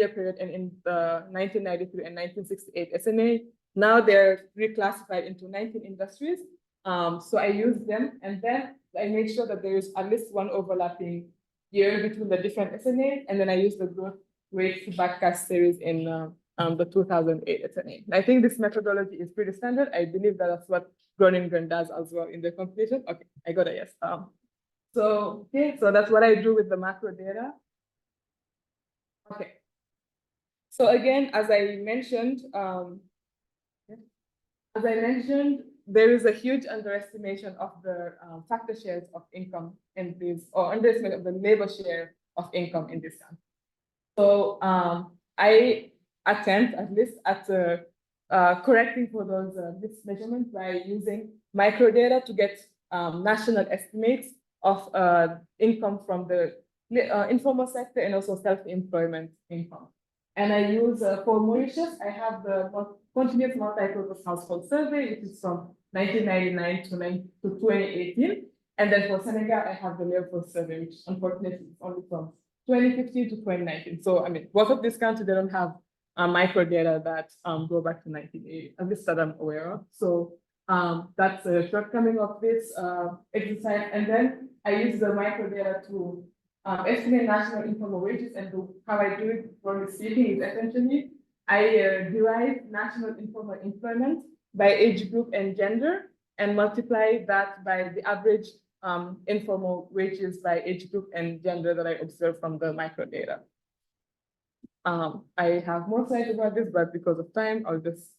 period and in the 1993 and 1968 SNA, now they're reclassified into 19 industries. So I use them, and then I make sure that there is at least one overlapping year between the different SNAs, and then I use the growth rate to backcast series in the 2008 SNA. I think this methodology is pretty standard. I believe that that's what Groningen does as well in the computation. Okay, I got a yes. So that's what I do with the macro data. Okay. So again, as I mentioned, there is a huge underestimation of the factor shares of income in this, or underestimate of the labor share of income in this country. So I attempt at least at correcting for those mismeasurements by using microdata to get national estimates of income from the informal sector and also self-employment income. And I use for Mauritius, I have the continuous multi-purpose household survey, which is from 1999 to 2018. And then for Senegal, I have the labor force survey, which unfortunately is only from 2015 to 2019. So I mean, both of these countries, they don't have micro data that go back to 1980, at least that I'm aware of. So that's a shortcoming of this exercise. And then I use the micro data to estimate national informal wages, and how I do it, broadly speaking, is essentially I derive national informal employment by age group and gender, and multiply that by the average informal wages by age group and gender that I observe from the micro data. I have more slides about this, but because of time, I'll just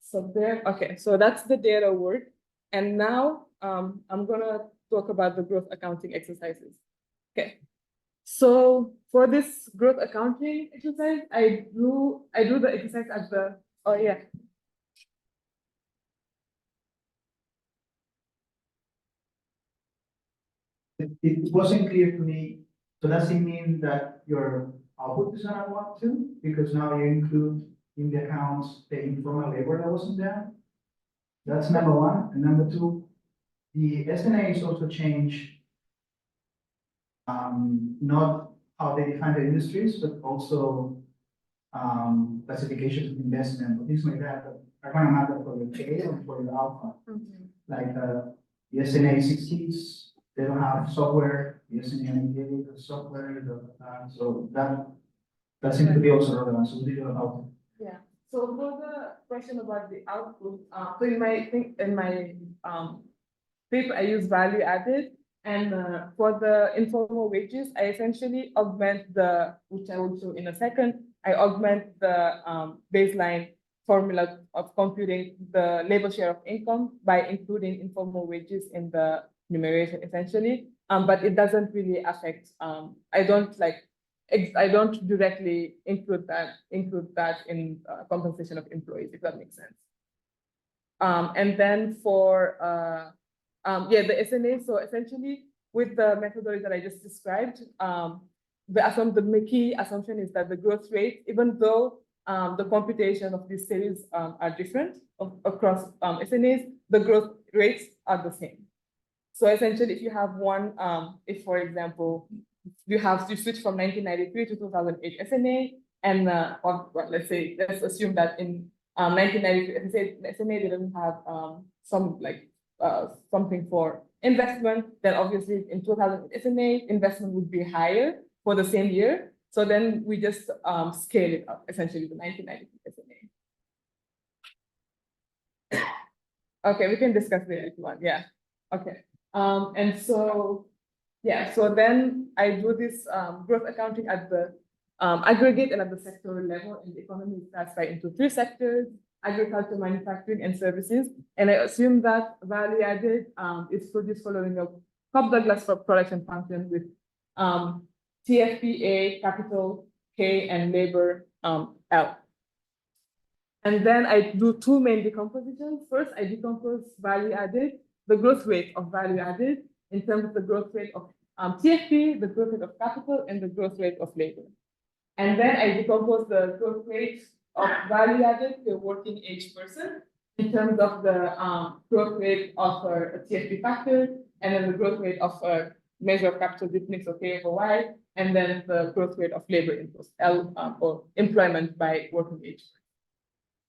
stop there. Okay, so that's the data work. And now I'm gonna talk about the growth accounting exercises. Okay, so for this growth accounting exercise, I do the exercise at the, oh yeah. It wasn't clear to me, so does it mean that your output is gonna go up too? Because now you include in the accounts the informal labor that wasn't there? That's number one. And number two, the SNA is also changed, not how they define the industries, but also classifications of investment or things like that are gonna matter for the K and for the alpha. Like the SNA 60s, they don't have software. The SNA 98 has software. So that seems to be also relevant. So we don't know. Yeah. So for the question about the output, so in my paper, I use value added. And for the informal wages, I essentially augment which I will show in a second, I augment the baseline formula of computing the labor share of income by including informal wages in the numeration essentially. But it doesn't really affect, I don't directly include that in compensation of employees, if that makes sense. And then for, the SNA, so essentially with the methodology that I just described, the key assumption is that the growth rate, even though the computation of these series are different across SNAs, the growth rates are the same. So essentially, if you have one, if for example, you switch from 1993 to 2008 SNA, and or well, let's assume that in 1993 SNA didn't have something for investment, then obviously in 2000 SNA investment would be higher for the same year. So then we just scale it up essentially to 1993 SNA. Okay, we can discuss it if you want. Yeah. Okay. And so, yeah, so then I do this growth accounting at the aggregate and at the sectoral level, and the economy is classified into 3 sectors: agriculture, manufacturing, and services. And I assume that value added is produced following a Cobb-Douglas production function with TFPA, capital K, and labor L. And then I do 2 main decompositions. First, I decompose value added, the growth rate of value added in terms of the growth rate of TFP, the growth rate of capital, and the growth rate of labor. And then I decompose the growth rate of value added to a working age person in terms of the growth rate of a TFP factor, and then the growth rate of a measure of capital difference of K over Y, and then the growth rate of labor inputs, L, or employment by working age.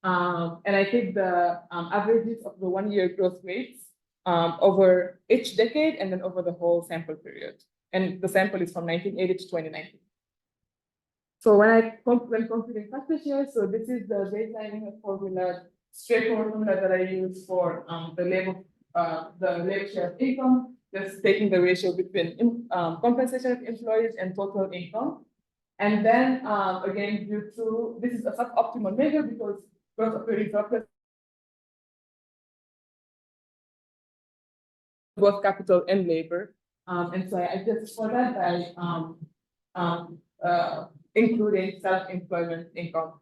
And I take the averages of the 1-year growth rates over each decade and then over the whole sample period. And the sample is from 1980 to 2019. So when computing factor share, so this is the baseline formula, straightforward formula that I use for the labor share of income, just taking the ratio between compensation of employees and total income. And then again, this is a suboptimal measure because gross operating surplus both capital and labor. And so I adjust for that by including self-employment income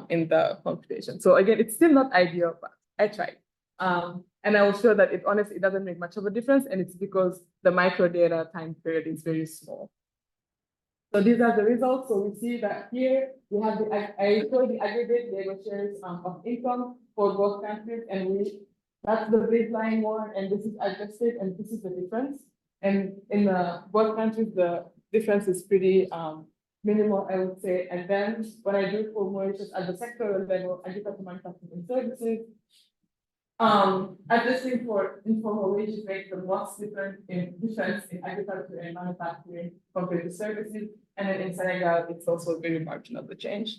in the computation. So again, it's still not ideal, but I tried. And I will show that it honestly doesn't make much of a difference, and it's because the microdata time period is very small. So these are the results. So we see that here we have I show the aggregate labor shares of income for both countries, and that's the baseline one, and this is adjusted, and this is the difference. And in both countries, the difference is pretty minimal, I would say. And then when I do for Mauritius at the sectoral level, agriculture, manufacturing, and services, adjusting for informal wages makes the most difference in agriculture and manufacturing compared to services. And then in Senegal, it's also very marginal, the change.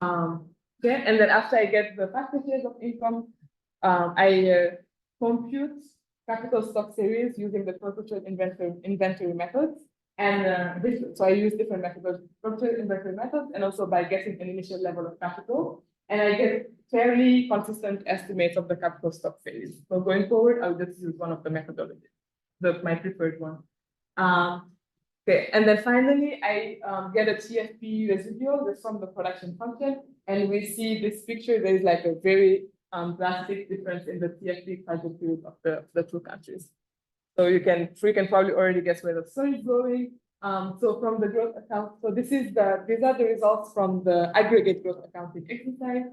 Okay, and then after I get the factor shares of income, I compute capital stock series using the perpetual inventory methods. And so I use different methods, perpetual inventory methods, and also by getting an initial level of capital. And I get fairly consistent estimates of the capital stock series. So going forward, I'll just use one of the methodologies, my preferred one. Okay, and then finally, I get a TFP residual that's from the production function. And we see this picture, there is like a very drastic difference in the TFP trajectories of the 2 countries. So you can probably already guess where the story is going. So from the growth account, so these are the results from the aggregate growth accounting exercise.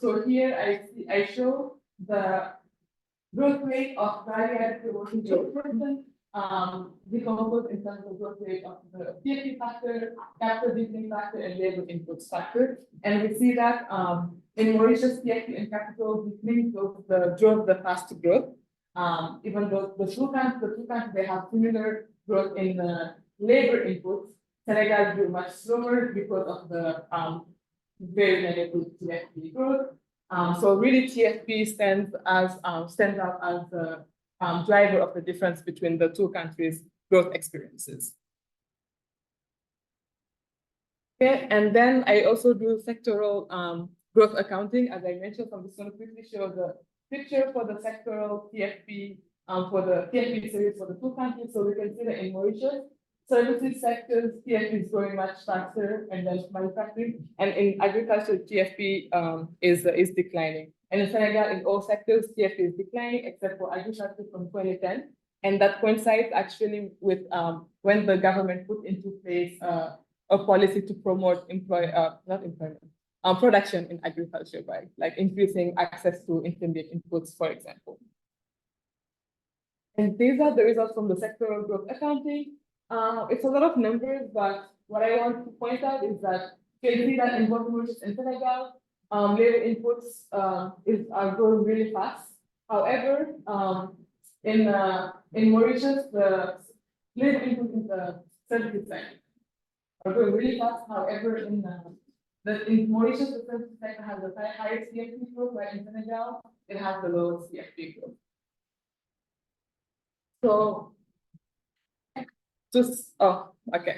So here I show the growth rate of value added per working person, decomposed in terms of growth rate of the TFP factor, capital deepening factor, and labor inputs factor. And we see that in Mauritius, TFP and capital deepening drove the fast growth. Even though the two countries, they have similar growth in the labor inputs, Senegal grew much slower because of the very negative TFP growth. So really TFP stands out as the driver of the difference between the 2 countries' growth experiences. Okay, and then I also do sectoral growth accounting, as I mentioned. So I'm just going to quickly show the picture for the sectoral TFP, for the TFP series for the 2 countries. So we can see that in Mauritius, services sectors, TFP is growing much faster, and then manufacturing, and in agriculture, TFP is declining. And in Senegal, in all sectors, TFP is declining, except for agriculture from 2010. And that coincides actually with when the government put into place a policy to promote production in agriculture by like increasing access to intermediate inputs, for example. And these are the results from the sectoral growth accounting. It's a lot of numbers, but what I want to point out is that you can see that in both Mauritius and Senegal, labor inputs are growing really fast. However, in Mauritius, the labor input in the services sector are growing really fast. However, in Mauritius, the services sector has the highest CFP growth, while in Senegal, it has the lowest CFP growth. So, okay.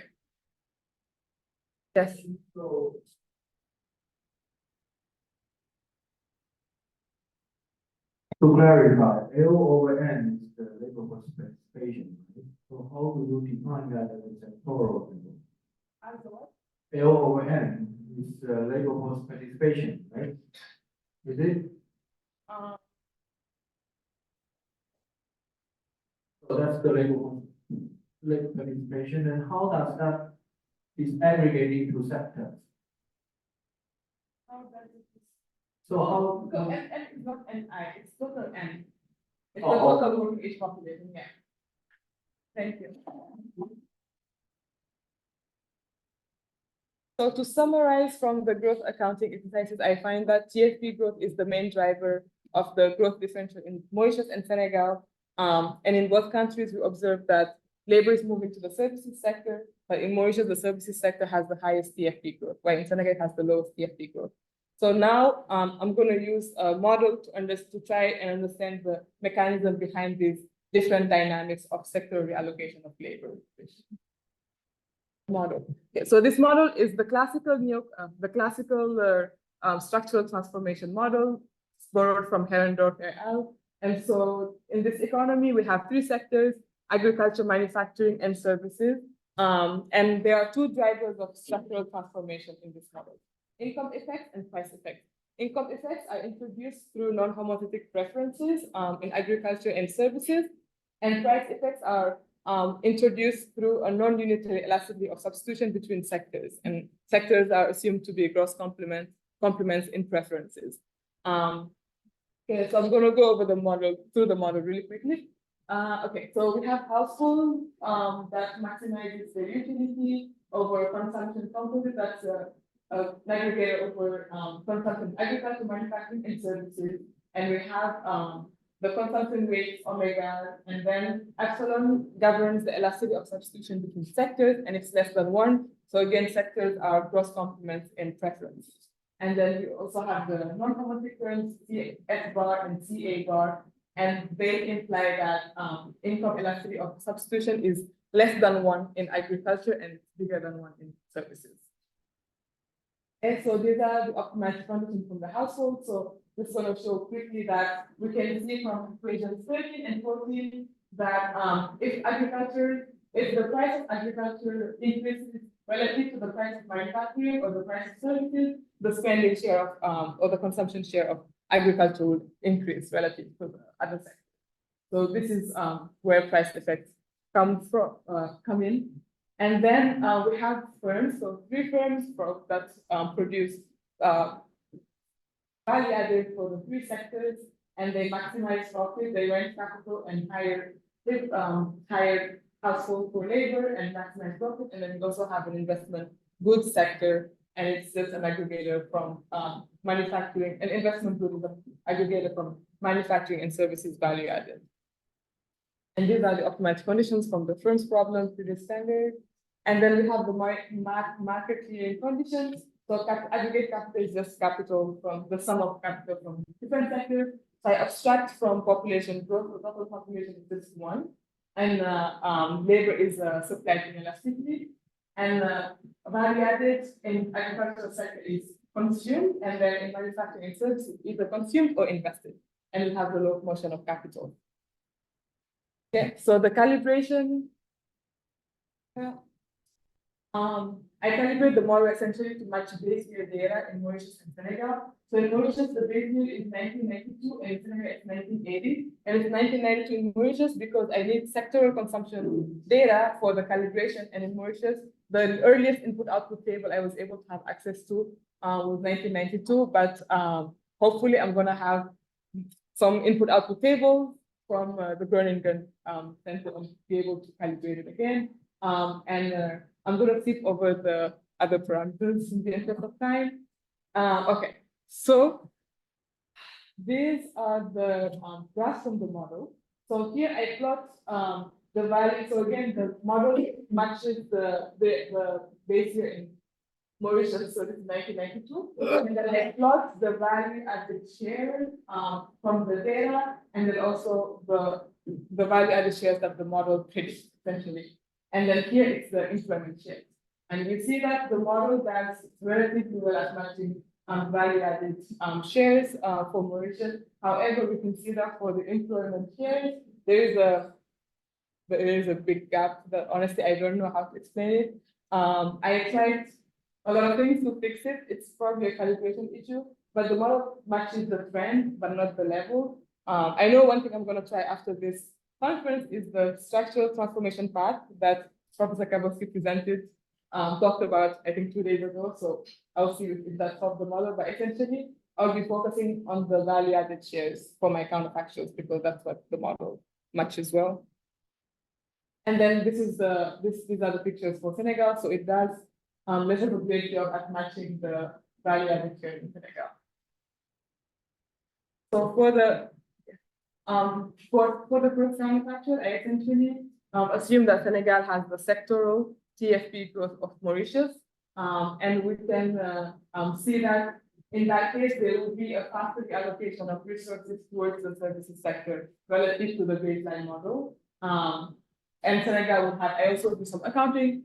Yes. So, to clarify, L over N is the labor force participation, right? So how do you define that as a sectoral labor? As a what? L over N is labor force participation, right? Is it? So that's the labor force participation, and how does that is aggregating to sectors? So how? So N is not NI, it's total N. It's Oh, the total working age population, yeah. Thank you. So to summarize from the growth accounting exercises, I find that GFP growth is the main driver of the growth differential in Mauritius and Senegal. And in both countries, we observe that labor is moving to the services sector, but in Mauritius, the services sector has the highest CFP growth, while in Senegal, it has the lowest CFP growth. So now I'm going to use a model to try and understand the mechanism behind these different dynamics of sector reallocation of labor. Model. Okay, so this model is the classical structural transformation model borrowed from Herendorf et al. And so in this economy, we have three sectors: agriculture, manufacturing, and services. And there are two drivers of structural transformation in this model: income effects and price effects. Income effects are introduced through non-homothetic preferences in agriculture and services, and price effects are introduced through a non-unitary elasticity of substitution between sectors, and sectors are assumed to be gross complements in preferences. Okay, so I'm going to go over through the model really quickly. Okay, so we have households that maximizes their utility over consumption composite. That's an aggregator over consumption, agriculture, manufacturing, and services. And we have the consumption rates, omega, and then epsilon governs the elasticity of substitution between sectors, and it's less than 1. So again, sectors are cross complements in preference. And then we also have the non-homothetic terms, S bar and CA bar, and they imply that income elasticity of substitution is less than 1 in agriculture and bigger than 1 in services. And so these are the optimized conditions from the household. So this is going to show quickly that we can see from equations 13 and 14 that if the price of agriculture increases relative to the price of manufacturing or the price of services, the spending share of or the consumption share of agriculture would increase relative to the other sectors. So this is where price effects come in. And then we have firms, so 3 firms that produce value added for the 3 sectors, and they maximize profit, they rent capital and hire household for labor and maximize profit. And then we also have an investment goods sector, and it's just an aggregator from manufacturing. An investment good is an aggregator from manufacturing and services value added. And these are the optimized conditions from the firm's problem to the standard. And then we have the market clearing conditions. So aggregate capital is just capital from the sum of capital from different sectors. So I abstract from population growth, the total population is just 1. And labor is supply chain elasticity. And value added in agricultural sector is consumed, and then in manufacturing and services, either consumed or invested. And we have the locomotion of capital. Okay, so the calibration. I calibrate the model essentially to match base year data in Mauritius and Senegal. So in Mauritius, the base year is 1992, and in Senegal it's 1980. And it's 1992 in Mauritius because I need sectoral consumption data for the calibration. And in Mauritius, the earliest input-output table I was able to have access to was 1992. But hopefully, I'm going to have some input-output tables from the Groningen Center to be able to calibrate it again. I'm going to skip over the other parameters in the interest of time. Okay, so these are the graphs from the model. So here I plot the value. So again, the model matches the base year in Mauritius, so this is 1992. And then I plot the value at the share from the data, and then also the value at the shares that the model predicts, essentially. And then here it's the employment shares. And you see that the model does relatively well at matching value-added shares for Mauritius. However, we can see that for the employment shares, there is a big gap that honestly I don't know how to explain it. I tried a lot of things to fix it. It's probably a calibration issue, but the model matches the trend, but not the level. I know one thing I'm going to try after this conference is the structural transformation path that Professor Kabowski presented, talked about, I think 2 days ago. So I'll see if that solves the model, but essentially I'll be focusing on the value-added shares for my counterfactuals because that's what the model matches well. And then these are the pictures for Senegal. So it does less of a great job at matching the value-added shares in Senegal. So for the growth counterfactual, I essentially assume that Senegal has the sectoral TFP growth of Mauritius, and we can see that in that case there will be a faster allocation of resources towards the services sector relative to the baseline model. And Senegal would have, I also do some accounting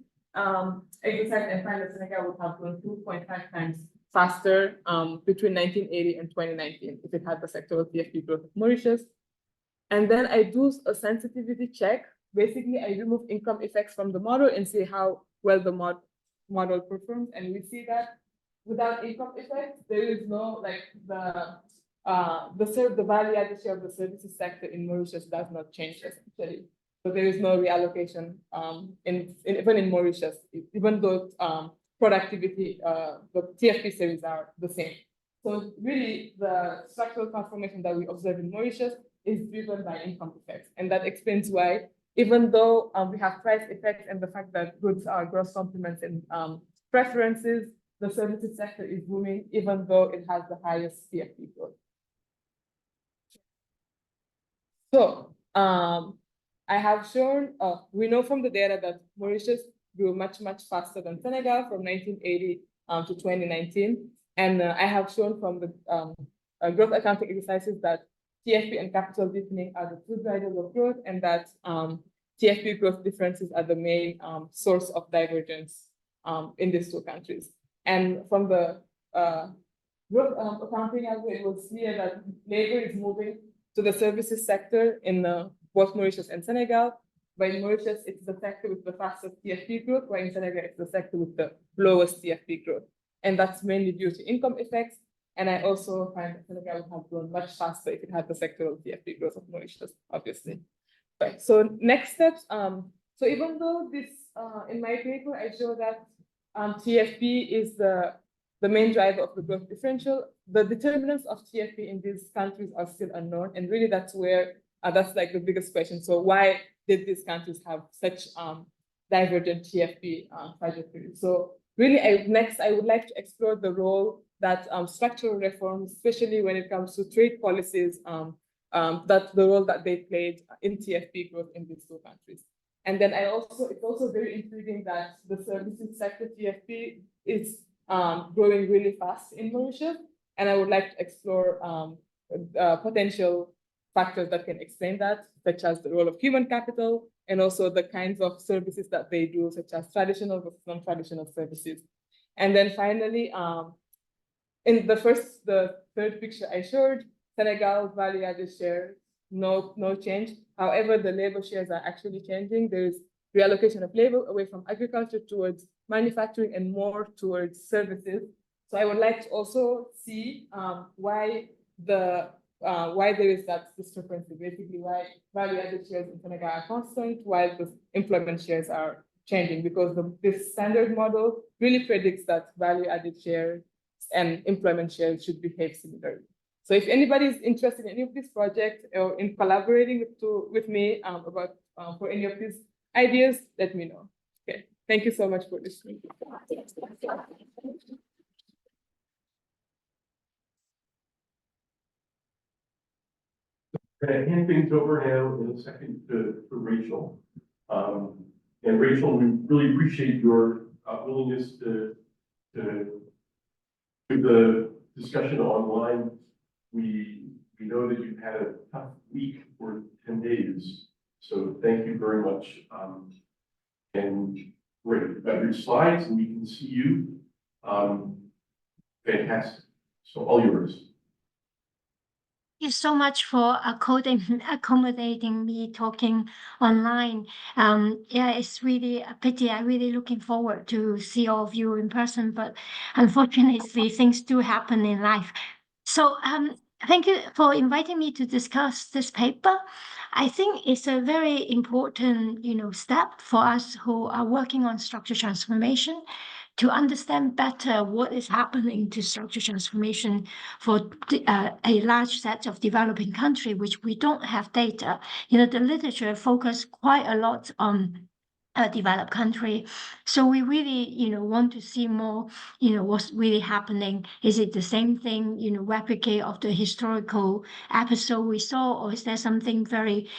exercise and find that Senegal would have grown 2.5 times faster between 1980 and 2019 if it had the sectoral TFP growth of Mauritius. And then I do a sensitivity check. Basically, I remove income effects from the model and see how well the model performs. And we see that without income effects, there is no the value-added share of the services sector in Mauritius does not change essentially. So there is no reallocation even in Mauritius, even though productivity, the TFP series are the same. So really, the structural transformation that we observe in Mauritius is driven by income effects. And that explains why, even though we have price effects and the fact that goods are gross complements and preferences, the services sector is booming, even though it has the highest CFP growth. So I have shown, we know from the data that Mauritius grew much faster than Senegal from 1980 to 2019. And I have shown from the growth accounting exercises that TFP and capital deepening are the two drivers of growth, and that TFP growth differences are the main source of divergence in these two countries. And from the growth accounting as well, it was clear that labor is moving to the services sector in both Mauritius and Senegal. But in Mauritius, it's the sector with the fastest TFP growth, while in Senegal, it's the sector with the lowest TFP growth. And that's mainly due to income effects. And I also find that Senegal would have grown much faster if it had the sectoral TFP growth of Mauritius, obviously. Right, so next steps. So even though this, in my paper, I show that TFP is the main driver of the growth differential, the determinants of TFP in these countries are still unknown. And really that's where, that's like the biggest question. So why did these countries have such divergent TFP trajectories? So really, next, I would like to explore the role that structural reforms, especially when it comes to trade policies, that the role that they played in TFP growth in these two countries. And then it's also very intriguing that the services sector TFP is growing really fast in Mauritius. And I would like to explore potential factors that can explain that, such as the role of human capital, and also the kinds of services that they do, such as traditional versus non-traditional services. And then finally, in the third picture I showed, Senegal's value-added share, no change. However, the labor shares are actually changing. There is reallocation of labor away from agriculture towards manufacturing and more towards services. So I would like to also see why there is that discrepancy, basically why value-added shares in Senegal are constant while the employment shares are changing, because this standard model really predicts that value-added shares and employment shares should behave similarly. So if anybody is interested in any of these projects or in collaborating with me about for any of these ideas, let me know. Okay, thank you so much for listening. I'm going to hand things over now in a second to Rachel. And Rachel, we really appreciate your willingness to do the discussion online. We know that you've had a tough week for 10 days, so thank you very much. And great, you've got your slides and we can see you. Fantastic. So all yours. Thank you so much for accommodating me talking online. Yeah, it's really a pity. I'm really looking forward to see all of you in person, but unfortunately, things do happen in life. So thank you for inviting me to discuss this paper. I think it's a very important, step for us who are working on structural transformation to understand better what is happening to structural transformation for a large set of developing countries, which we don't have data. The literature focus quite a lot on a developed country. So we really, want to see more, what's really happening. Is it the same thing, replicate of the historical episode we saw, or is there something very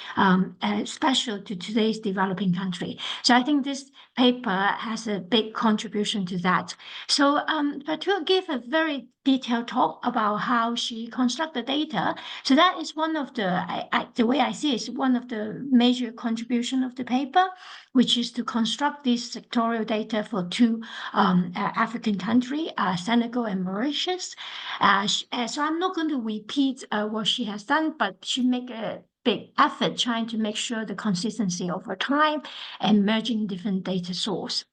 special to today's developing country? So I think this paper has a big contribution to that. So Fatou gave a very detailed talk about how she constructed the data. So that is one of the way I see it, is one of the major contribution of the paper, which is to construct this sectorial data for two African countries, Senegal and Mauritius. So I'm not going to repeat what she has done, but she made a big effort trying to make sure the consistency over time and merging different data sources,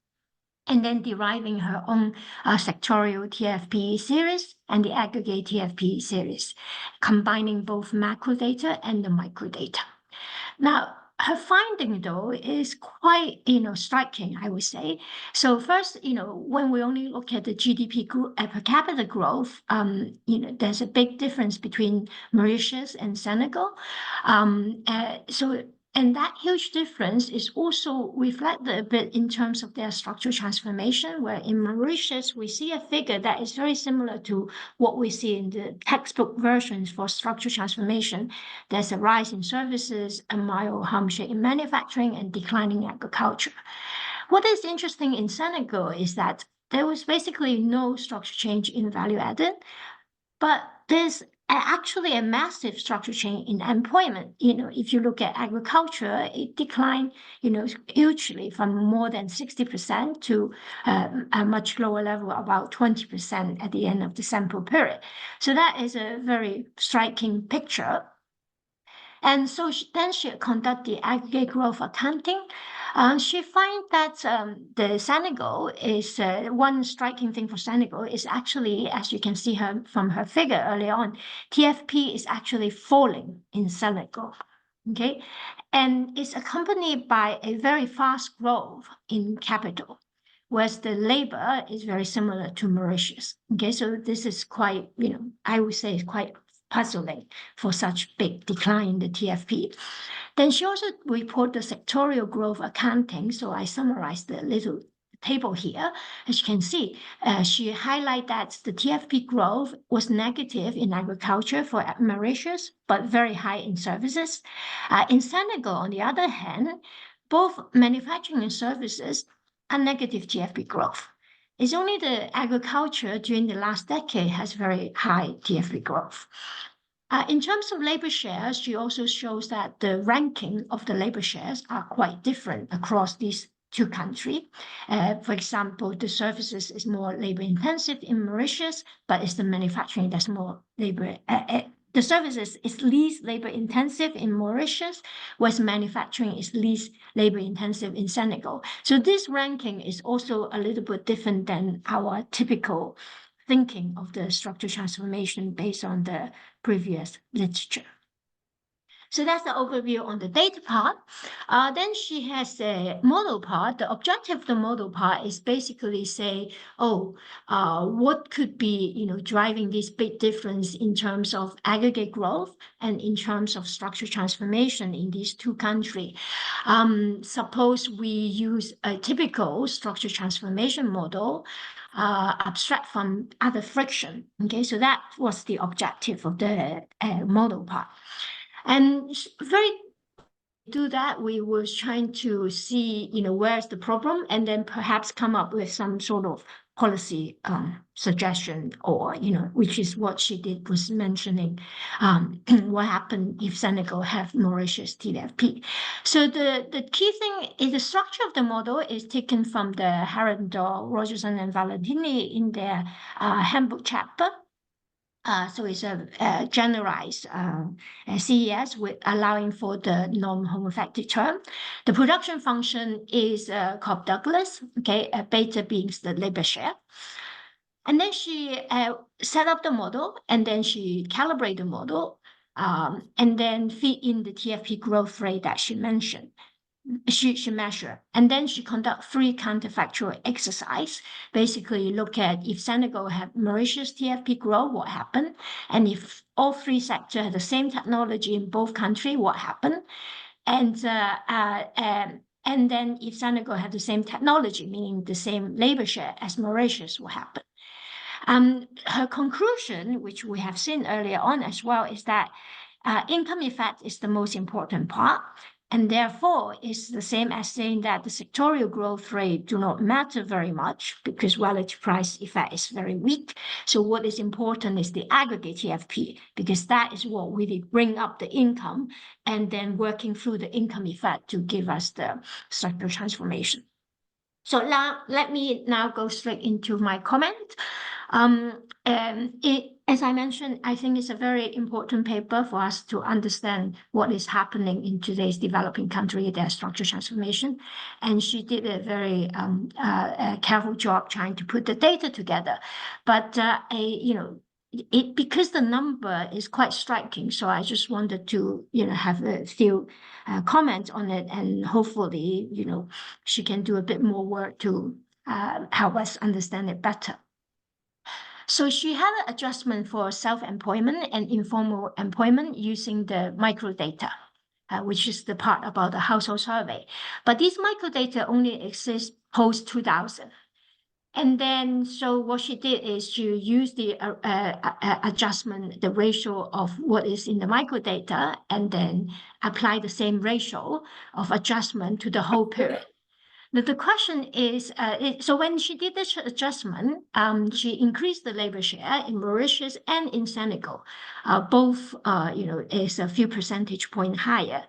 and then deriving her own sectorial TFP series and the aggregate TFP series, combining both macro data and the micro data. Now, her finding, though, is quite, striking, I would say. So first, when we only look at the GDP per capita growth, there's a big difference between Mauritius and Senegal. And that huge difference is also reflected a bit in terms of their structural transformation, where in Mauritius, we see a figure that is very similar to what we see in the textbook versions for structural transformation. There's a rise in services, a mild hump in manufacturing, and declining agriculture. What is interesting in Senegal is that there was basically no structural change in value added, but there's actually a massive structural change in employment. If you look at agriculture, it declined, hugely from more than 60% to a much lower level, about 20% at the end of the sample period. So that is a very striking picture. And so then she conducted the aggregate growth accounting. She finds that the Senegal is one striking thing for Senegal is actually, as you can see from her figure early on, TFP is actually falling in Senegal. Okay, and it's accompanied by a very fast growth in capital, whereas the labor is very similar to Mauritius. Okay, so this is quite, I would say, it's quite puzzling for such big decline in the TFP. Then she also reported the sectorial growth accounting. So I summarized the little table here. As you can see, she highlighted that the TFP growth was negative in agriculture for Mauritius, but very high in services. In Senegal, on the other hand, both manufacturing and services are negative TFP growth. It's only the agriculture during the last decade has very high TFP growth. In terms of labor shares, she also shows that the ranking of the labor shares are quite different across these two countries. For example, the services is more labor intensive in Mauritius, but it's the manufacturing that's more labor the services is least labor intensive in Mauritius, whereas manufacturing is least labor intensive in Senegal. So this ranking is also a little bit different than our typical thinking of the structural transformation based on the previous literature. So that's the overview on the data part. Then she has a model part. The objective of the model part is basically say, what could be, driving this big difference in terms of aggregate growth and in terms of structural transformation in these two countries. Suppose we use a typical structural transformation model, abstract from other friction. Okay, so that was the objective of the model part. And very do that, we was trying to see, where's the problem, and then perhaps come up with some sort of policy suggestion, or, which is what she did, was mentioning what happened if Senegal have Mauritius TFP. So the key thing is the structure of the model is taken from the Harandor, Rogerson, and Valentini in their handbook chapter. So it's a generalized CES with allowing for the non-homomorphic term. The production function is Cobb-Douglas, okay, beta being the labor share. And then she set up the model, and then she calibrate the model, and then feed in the TFP growth rate that she mentioned. She measure, and then she conduct 3 counterfactual exercise. Basically, look at if Senegal had Mauritius TFP growth, what happened, and if all 3 sectors had the same technology in both countries, what happened, and then if Senegal had the same technology, meaning the same labor share as Mauritius, what happened. Her conclusion, which we have seen earlier on as well, is that income effect is the most important part. And therefore, it's the same as saying that the sectorial growth rate do not matter very much because relative price effect is very weak. So what is important is the aggregate TFP, because that is what really bring up the income, and then working through the income effect to give us the structural transformation. So now, let me now go straight into my comment. As I mentioned, I think it's a very important paper for us to understand what is happening in today's developing country, their structural transformation. And she did a very careful job trying to put the data together. But, because the number is quite striking, so I just wanted to, have a few comments on it, and hopefully, she can do a bit more work to help us understand it better. So she had an adjustment for self-employment and informal employment using the microdata, which is the part about the household survey. But these microdata only exist post-2000. And then, so what she did is she used the adjustment, the ratio of what is in the microdata, and then apply the same ratio of adjustment to the whole period. Now, the question is, so when she did this adjustment, she increased the labor share in Mauritius and in Senegal. Both, is a few percentage points higher.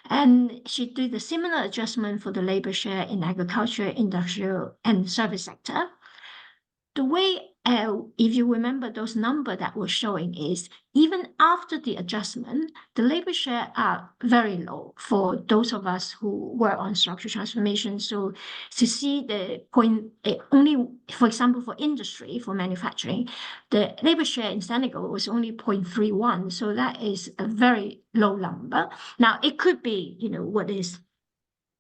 And she did a similar adjustment for the labor share in agriculture, industrial, and service sector. The way, if you remember those numbers that we're showing, is even after the adjustment, the labor share are very low for those of us who were on structural transformation. So to see the point, only, for example, for industry, for manufacturing, the labor share in Senegal was only 0.31. So that is a very low number. Now, it could be, what is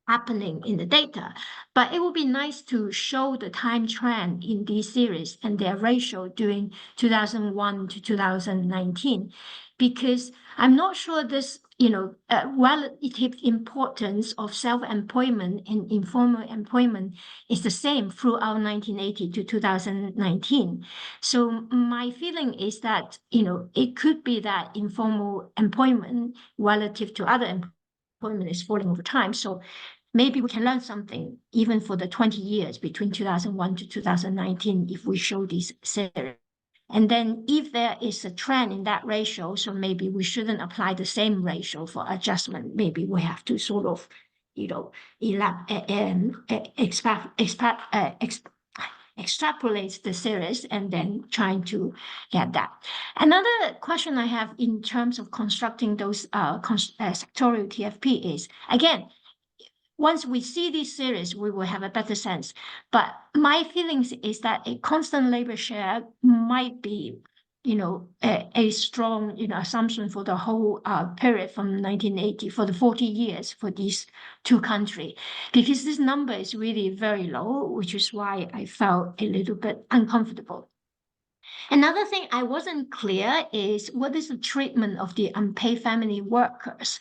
happening in the data, but it would be nice to show the time trend in these series and their ratio during 2001 to 2019, because I'm not sure this, relative importance of self-employment and informal employment is the same throughout 1980 to 2019. So my feeling is that, it could be that informal employment relative to other employment is falling over time. So maybe we can learn something even for the 20 years between 2001 to 2019 if we show this series. And then if there is a trend in that ratio, so maybe we shouldn't apply the same ratio for adjustment. Maybe we have to sort of, extrapolate the series and then trying to get that. Another question I have in terms of constructing those sectorial TFP is, again, once we see this series, we will have a better sense. But my feelings is that a constant labor share might be, a strong, assumption for the whole period from 1980 for the 40 years for these two countries, because this number is really very low, which is why I felt a little bit uncomfortable. Another thing I wasn't clear is what is the treatment of the unpaid family workers?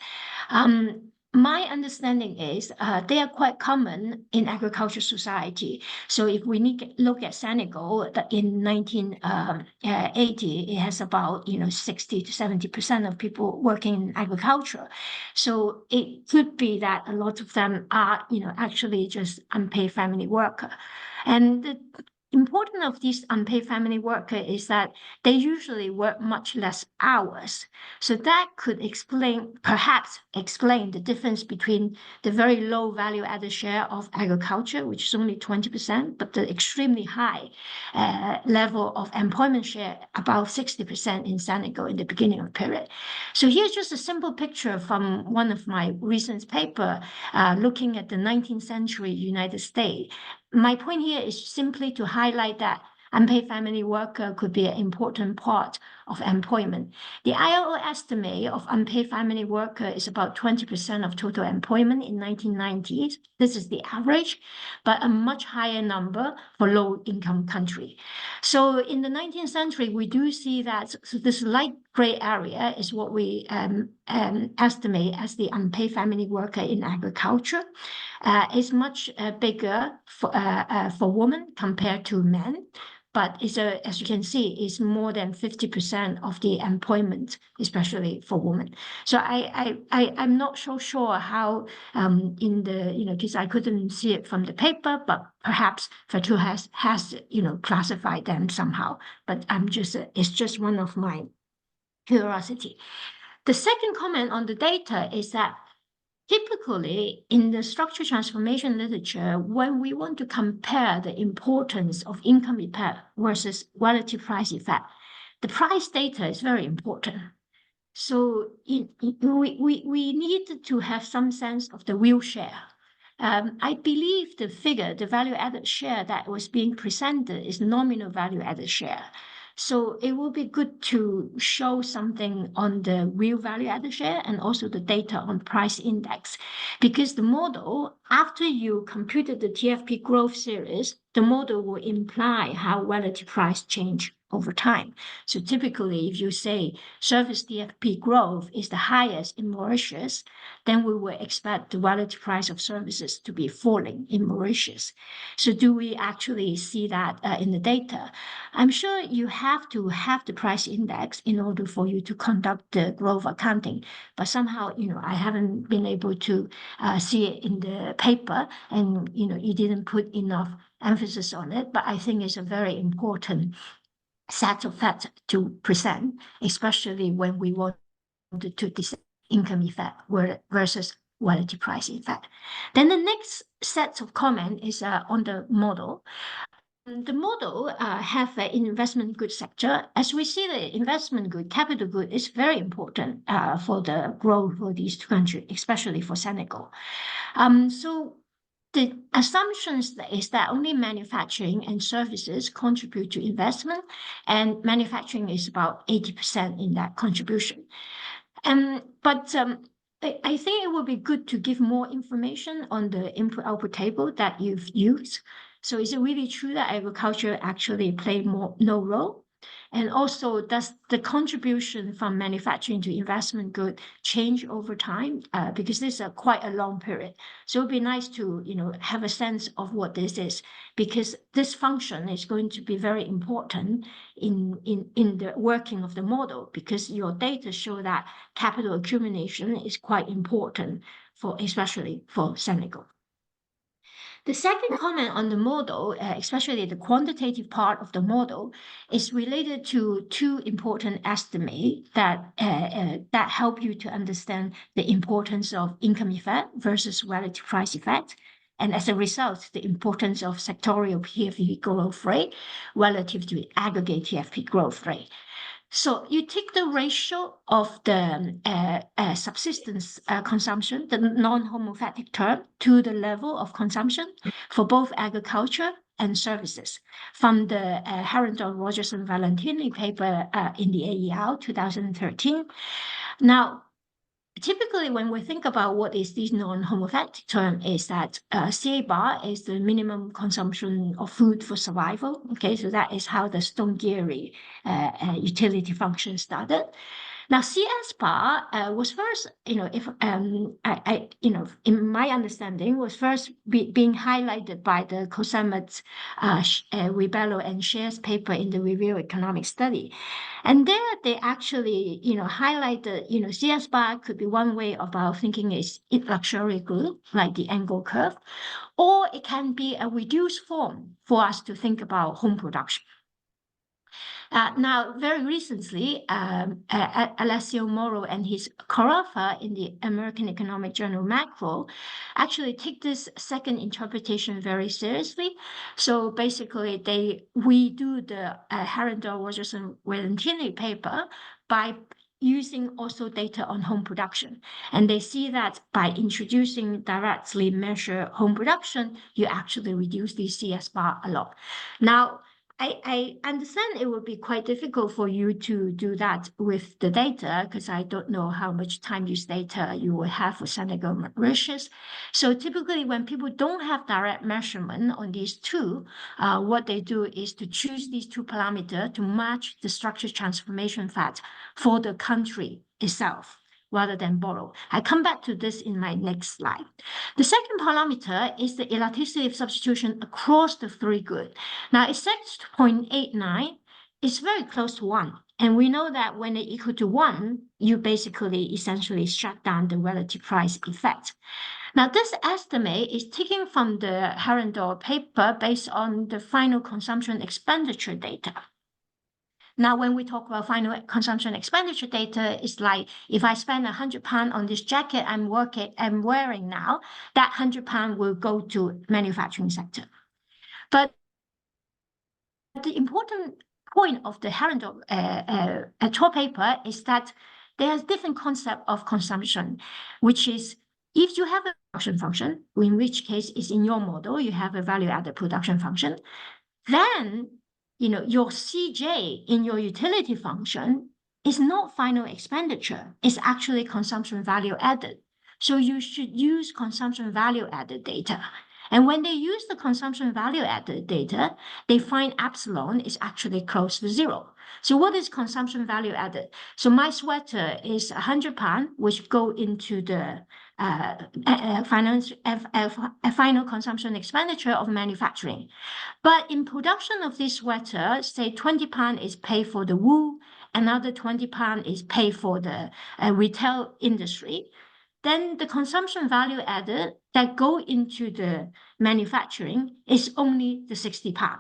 My understanding is they are quite common in agricultural society. So if we look at Senegal, that in 1980, it has about 60 to 70% of people working in agriculture. So it could be that a lot of them are actually just unpaid family worker. And the important of these unpaid family worker is that they usually work much less hours. So that could perhaps explain the difference between the very low value added share of agriculture, which is only 20%, but the extremely high level of employment share, about 60% in Senegal in the beginning of the period. So here's just a simple picture from one of my recent paper looking at the 19th century United States. My point here is simply to highlight that unpaid family worker could be an important part of employment. The ILO estimate of unpaid family worker is about 20% of total employment in 1990s. This is the average, but a much higher number for low-income country. So in the 19th century, we do see that this light gray area is what we estimate as the unpaid family worker in agriculture. Is much bigger for women compared to men. But as you can see, it's more than 50% of the employment, especially for women. So I'm not so sure how because I couldn't see it from the paper, but perhaps Fatou has classified them somehow. But it's just one of my curiosity. The second comment on the data is that typically, in the structural transformation literature, when we want to compare the importance of income effect versus relative price effect, the price data is very important. So we need to have some sense of the real share. I believe the figure, the value added share that was being presented is nominal value added share. So it will be good to show something on the real value added share and also the data on price index, because the model, after you computed the TFP growth series, the model will imply how relative price change over time. So typically, if you say service TFP growth is the highest in Mauritius, then we will expect the relative price of services to be falling in Mauritius. So do we actually see that in the data? I'm sure you have to have the price index in order for you to conduct the growth accounting, but somehow, I haven't been able to see it in the paper, and, you didn't put enough emphasis on it, but I think it's a very important set of facts to present, especially when we want to decide income effect versus relative price effect. Then the next set of comment is on the model. The model have an investment good sector. As we see, the investment good, capital good is very important for the growth for these two countries, especially for Senegal. So the assumptions is that only manufacturing and services contribute to investment, and manufacturing is about 80% in that contribution. But I think it would be good to give more information on the input-output table that you've used. So is it really true that agriculture actually play no role? And also, does the contribution from manufacturing to investment good change over time? Because this is quite a long period. So it'd be nice to, have a sense of what this is, because this function is going to be very important in the working of the model, because your data show that capital accumulation is quite important especially for Senegal. The second comment on the model, especially the quantitative part of the model, is related to two important estimates that help you to understand the importance of income effect versus relative price effect. and as a result, the importance of sectorial TFP growth rate relative to aggregate TFP growth rate. So you take the ratio of the subsistence consumption, the non-homothetic term, to the level of consumption for both agriculture and services from the Herendon, Rogers, and Valentini paper in the AER 2013. Now, typically, when we think about what is this non-homothetic term, is that CEPR is the minimum consumption of food for survival. Okay, so that is how the Stone-Geary utility function started. Now, CSPAR was first, if in my understanding, was first being highlighted by the Kosamet, Ribello, and Shares paper in the Review of Economic Study. And there they actually, highlighted, CSPAR could be one way of our thinking is luxury good, like the angle curve, or it can be a reduced form for us to think about home production. Now, very recently, Alessio Moro and his co-author in the American Economic Journal Macro actually take this second interpretation very seriously. So basically, they redo the Herendon, Rogers, and Valentini paper by using also data on home production. And they see that by introducing directly measure home production, you actually reduce the CSPAR a lot. Now, I understand it would be quite difficult for you to do that with the data because I don't know how much time use data you will have for Senegal and Mauritius. So typically when people don't have direct measurement on these two, what they do is to choose these two parameters to match the structure transformation fact for the country itself, rather than borrow. I come back to this in my next slide. The second parameter is the elasticity substitution across the three goods. Now it's set to 0.89. It's very close to 1. And we know that when it's equal to 1, you basically essentially shut down the relative price effect. Now this estimate is taken from the Herendon paper based on the final consumption expenditure data. Now, when we talk about final consumption expenditure data, it's like if I spend £100 on this jacket I'm wearing now, that £100 will go to manufacturing sector. But the important point of the Herendon paper is that there's different concept of consumption, which is if you have a production function, in which case is in your model, you have a value-added production function, then your CJ in your utility function is not final expenditure. It's actually consumption value added. So you should use consumption value added data. And when they use the consumption value added data, they find epsilon is actually close to 0. So what is consumption value added? So my sweater is £100, which go into the final consumption expenditure of manufacturing. But in production of this sweater, say £20 is paid for the wool, another £20 is paid for the retail industry. Then the consumption value added that go into the manufacturing is only the £60.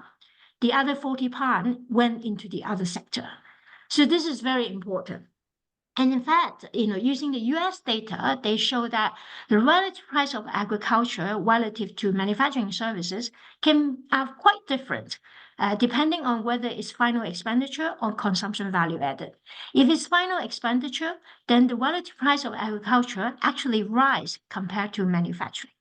The other £40 went into the other sector. So this is very important. And in fact, using the US data, they show that the relative price of agriculture relative to manufacturing services are quite different, depending on whether it's final expenditure or consumption value added. If it's final expenditure, then the relative price of agriculture actually rise compared to manufacturing.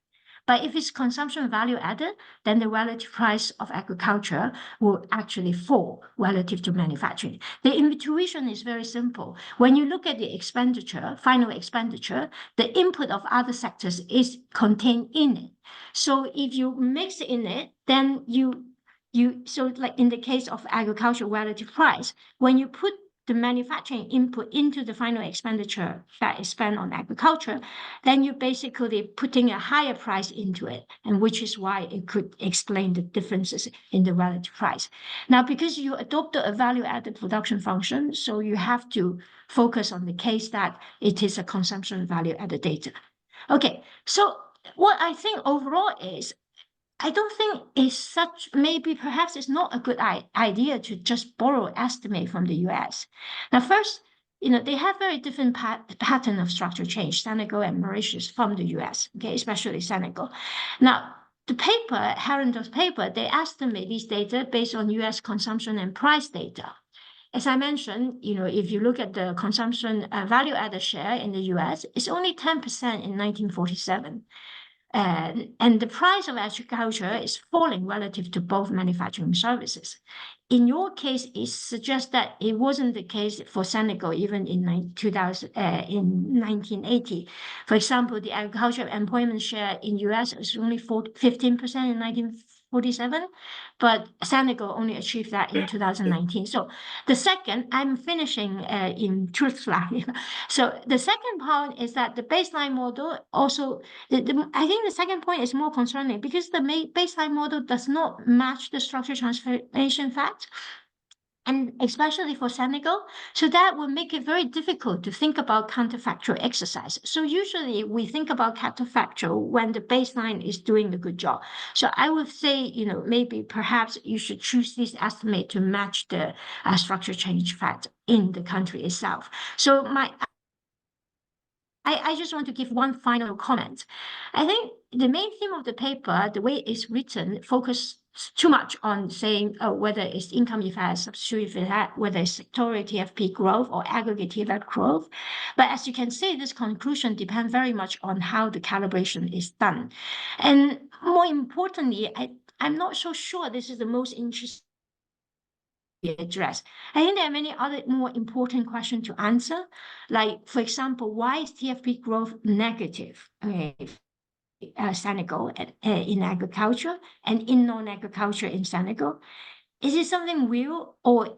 But if it's consumption value added, then the relative price of agriculture will actually fall relative to manufacturing. The intuition is very simple. When you look at the expenditure, final expenditure, the input of other sectors is contained in it. So if you mix in it, then so like in the case of agriculture relative price, when you put the manufacturing input into the final expenditure that is spent on agriculture, then you're basically putting a higher price into it, and which is why it could explain the differences in the relative price. Now, because you adopted a value-added production function, so you have to focus on the case that it is a consumption value-added data. Okay, so what I think overall is, I don't think it's such, maybe perhaps it's not a good idea to just borrow estimate from the US. Now, first, they have very different pattern of structure change, Senegal and Mauritius from the US, okay, especially Senegal. Now, the paper, Harrington's paper, they estimate these data based on US consumption and price data. As I mentioned, if you look at the consumption value added share in the US, it's only 10% in 1947. And the price of agriculture is falling relative to both manufacturing services. In your case, it suggests that it wasn't the case for Senegal even in 1980. For example, the agricultural employment share in US is only 15% in 1947, but Senegal only achieved that in 2019. So the second, I'm finishing in truth slide. So the second part is that the baseline model also, I think the second point is more concerning because the baseline model does not match the structural transformation fact, and especially for Senegal. So that will make it very difficult to think about counterfactual exercises. So usually we think about counterfactual when the baseline is doing a good job. So I would say, maybe perhaps you should choose this estimate to match the structural change fact in the country itself. So I just want to give one final comment. I think the main theme of the paper, the way it's written, focuses too much on saying whether it's income effect, substitute effect, whether it's sectorial TFP growth or aggregate TFP growth. But as you can see, this conclusion depends very much on how the calibration is done. And more importantly, I'm not so sure this is the most interesting address. I think there are many other more important questions to answer. Like, for example, why is TFP growth negative? Senegal in agriculture and in non-agriculture in Senegal? Is it something real, or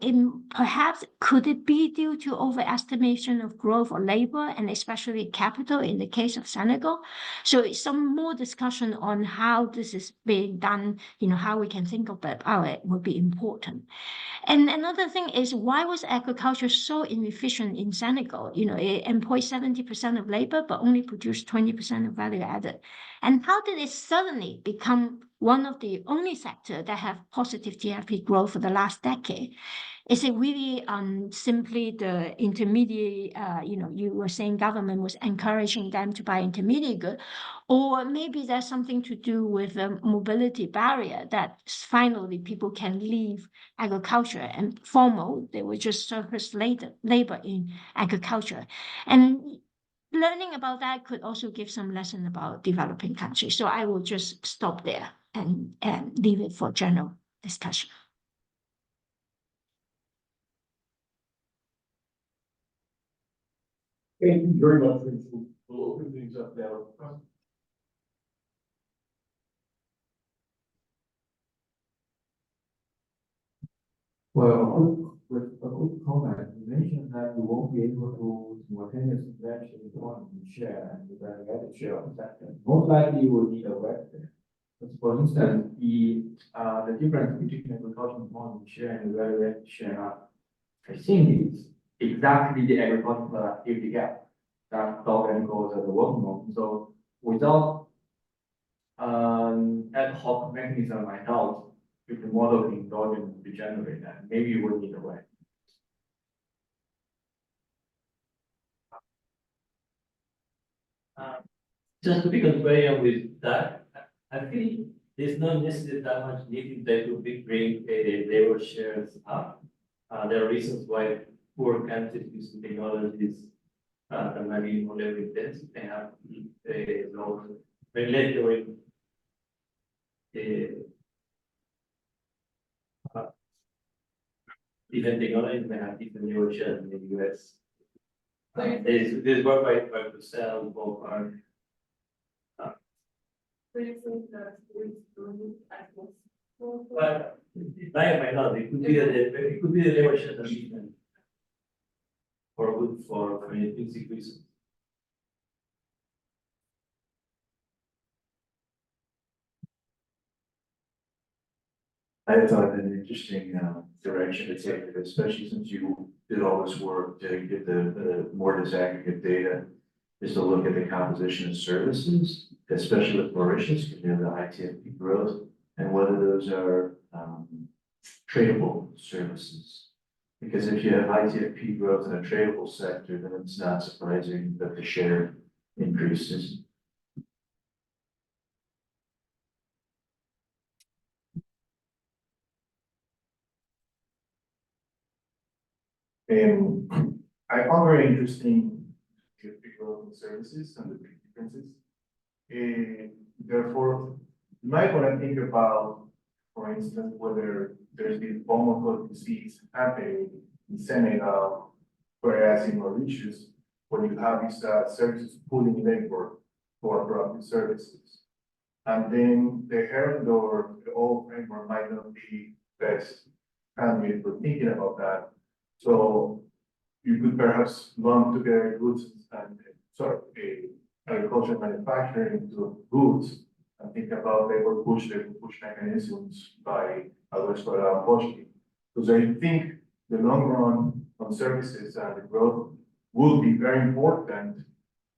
perhaps could it be due to overestimation of growth or labor and especially capital in the case of Senegal? So some more discussion on how this is being done, how we can think about it would be important. And another thing is, why was agriculture so inefficient in Senegal? It employs 70% of labor, but only produced 20% of value added. And how did it suddenly become one of the only sectors that have positive TFP growth for the last decade? Is it really simply the intermediate, you were saying government was encouraging them to buy intermediate goods, or maybe there's something to do with a mobility barrier that finally people can leave agriculture and they will just surplus labor in agriculture. And learning about that could also give some lesson about developing countries. So I will just stop there and leave it for general discussion. Thank you very much, Rachel. We'll open things up now. Well, with a quick comment, you mentioned that you won't be able to simultaneously match the economy share and the value added share of the sector. Most likely you will need a vector. For instance, the difference between agricultural economy share and the value added share, I think is exactly the agricultural productivity gap that Dog and Goethe are working on. So without ad hoc mechanism, I doubt if the model can indulgently regenerate that, maybe you will need a way. Just to be contrarian with that, I feel there's not necessarily that much need to bring labor shares up. There are reasons why poor countries using technologies that might be more labor intensive. They have low regulatory different technologies may have different labor shares in the US. There's work by Brussels, both are. But it might not. It could be the labor share that is for intrinsic reasons. I thought an interesting direction to take, especially since you did all this work to get the more disaggregate data, is to look at the composition of services, especially with Mauritius, because you have the ITFP growth, and whether those are tradable services. Because if you have ITFP growth in a tradable sector, then it's not surprising that the share increases. I found very interesting the growth in services and the big differences. Therefore, you might want to think about, for instance, whether there's this pulmonary disease happening in Senegal, whereas in Mauritius, when you have these services pooling labor for productive services. And then the Herald or the old framework might not be best candidate for thinking about that. So you could perhaps lump together goods and agricultural manufacturing into goods and think about labor push mechanisms by Alberto Poshki. Because I think the long run on services and the growth will be very important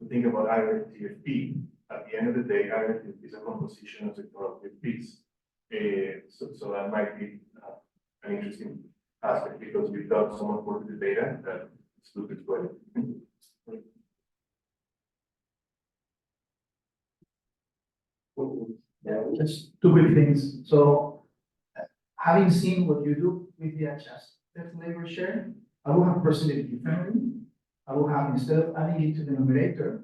to think about aggregate TFP. At the end of the day, aggregate is a composition of the productive piece. So that might be an interesting aspect because we've got so much more to the data that it's Lukas going. Yeah, just two quick things. So, having seen what you do with the adjusted labor share, I will have proceeded differently. I will have, instead of adding it to the numerator,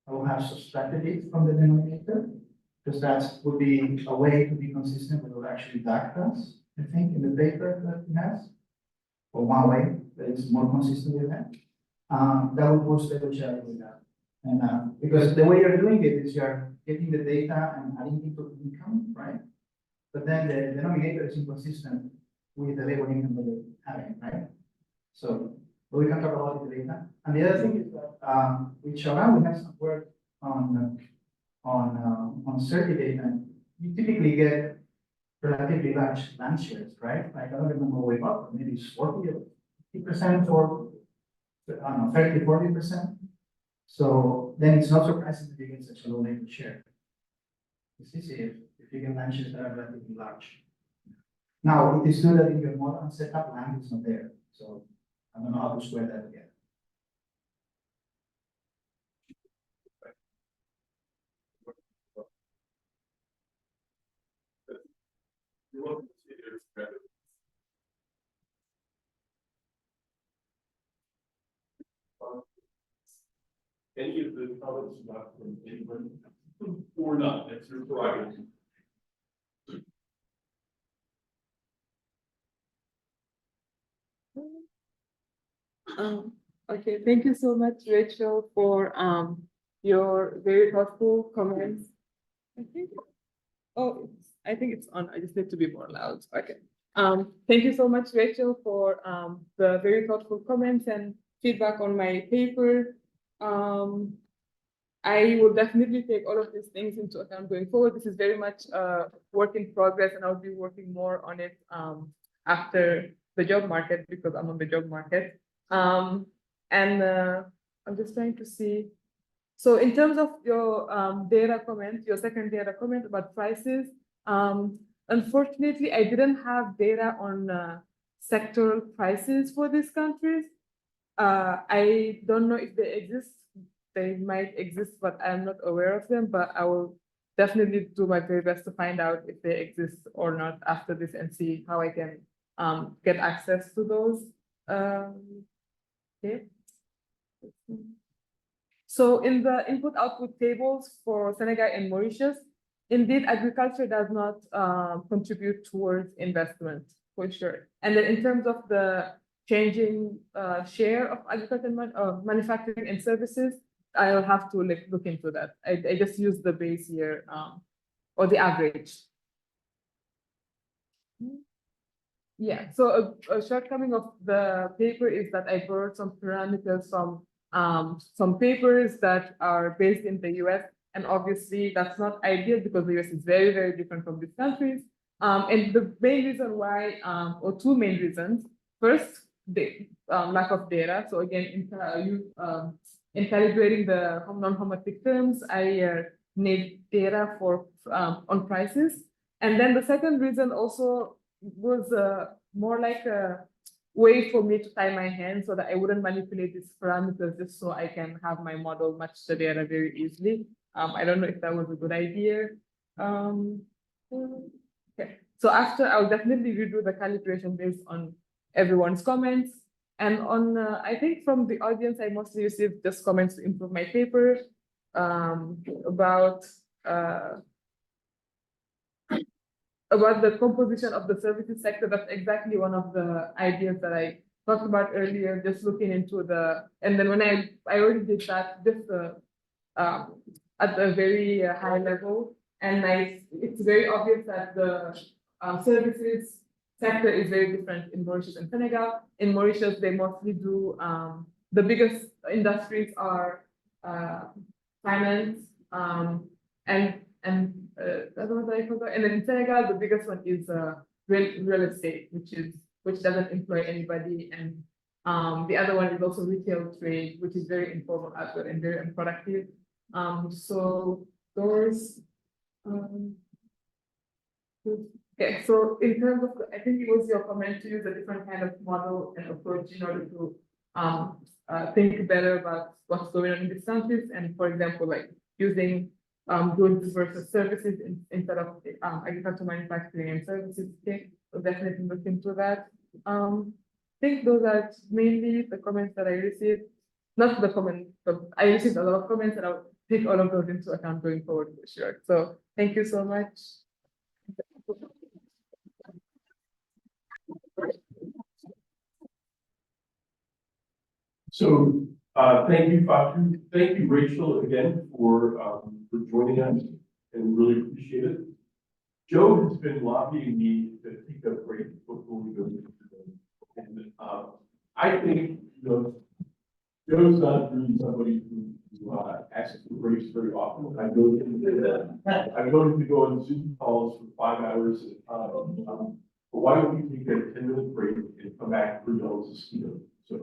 I will have subtracted it from the denominator, because that would be a way to be consistent with what actually DAC does, I think, in the paper that it has, or one way that is more consistent with that. That would boost the share with that. And because the way you're doing it is you're getting the data and adding it to income, right? But then the denominator is inconsistent with the labor income that you're having, right? So we can talk about it later. And the other thing is that with Chaoran, we have some work on survey data. You typically get relatively large land shares, right? Like I don't remember way up, maybe it's 40 or 50% or I don't know, 30, 40%. So then it's not surprising that you get such a low labor share. It's easy if you get land shares that are relatively large. Now, it is true that in your model and setup, land is not there. So I don't know how to square that together. Any of the comments not from anyone or not, that's your prerogative. Okay, thank you so much, Rachel, for your very thoughtful comments. I think it's on. I just need to be more loud. Okay. Thank you so much, Rachel, for the very thoughtful comments and feedback on my paper. I will definitely take all of these things into account going forward. This is very much a work in progress, and I'll be working more on it after the job market because I'm on the job market. I'm just trying to see. So in terms of your data comment, your second data comment about prices, unfortunately, I didn't have data on sectoral prices for these countries. I don't know if they exist. They might exist, but I'm not aware of them. But I will definitely do my very best to find out if they exist or not after this and see how I can get access to those. Okay. So in the input-output tables for Senegal and Mauritius, indeed, agriculture does not contribute towards investment, for sure. And then in terms of the changing share of agriculture manufacturing and services, I'll have to look into that. I just use the base year or the average. Yeah, so a shortcoming of the paper is that I borrowed some parameters from some papers that are based in the US, and obviously that's not ideal because the US is very, very different from these countries. And the main reason why, or two main reasons. First, the lack of data. So again, in calibrating the non-homotic terms, I need data for on prices. And then the second reason also was more like a way for me to tie my hands so that I wouldn't manipulate these parameters just so I can have my model match the data very easily. I don't know if that was a good idea. Okay, so after I'll definitely redo the calibration based on everyone's comments. And on, I think from the audience, I mostly received just comments to improve my paper about the composition of the services sector. That's exactly one of the ideas that I talked about earlier, just looking into and then when I already did that, just at a very high level. And it's very obvious that the services sector is very different in Mauritius and Senegal. In Mauritius, they mostly do, the biggest industries are finance and that's what I forgot. And then in Senegal, the biggest one is real estate, which doesn't employ anybody. And the other one is also retail trade, which is very informal as well and very unproductive. So those okay, so in terms of, I think it was your comment to use a different kind of model and approach in order to think better about what's going on in these countries. And for example, like using goods versus services instead of agricultural manufacturing and services. Okay, so definitely look into that. I think those are mainly the comments that I received. Not the comments, but I received a lot of comments and I'll take all of those into account going forward for sure. So thank you so much. So thank you, Fatou. Thank you, Rachel, again for joining us, and really appreciate it. Joe has been lobbying me to take a break before we go into the, and I think, you know, Joe's not really somebody who asks for breaks very often. I'm going to go on Zoom calls for 5 hours at a time. But why don't we take a 10-minute break and come back for y'all's keynote? So.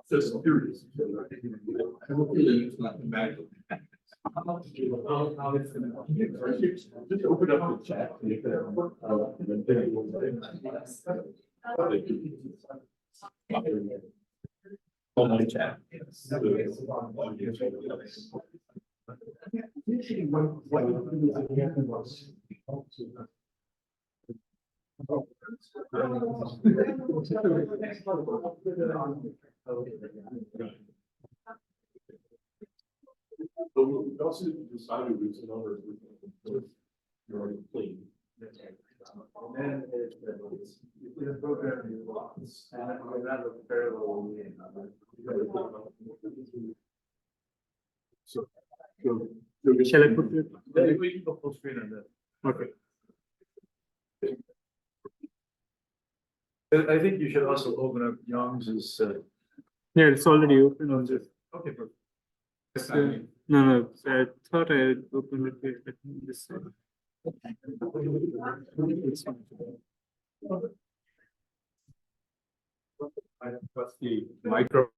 Just curious. I will feel it's not bad. Just open up the chat. On my chat. But we also decided it's another, you're already clean. And then it's the program is lots, and another parallel. So, shall I put it? We can go full screen on that. Okay. I think you should also open up Young's. Yeah, it's already open on this. Okay, perfect. No, I thought I had opened it here. This side. What's the micro?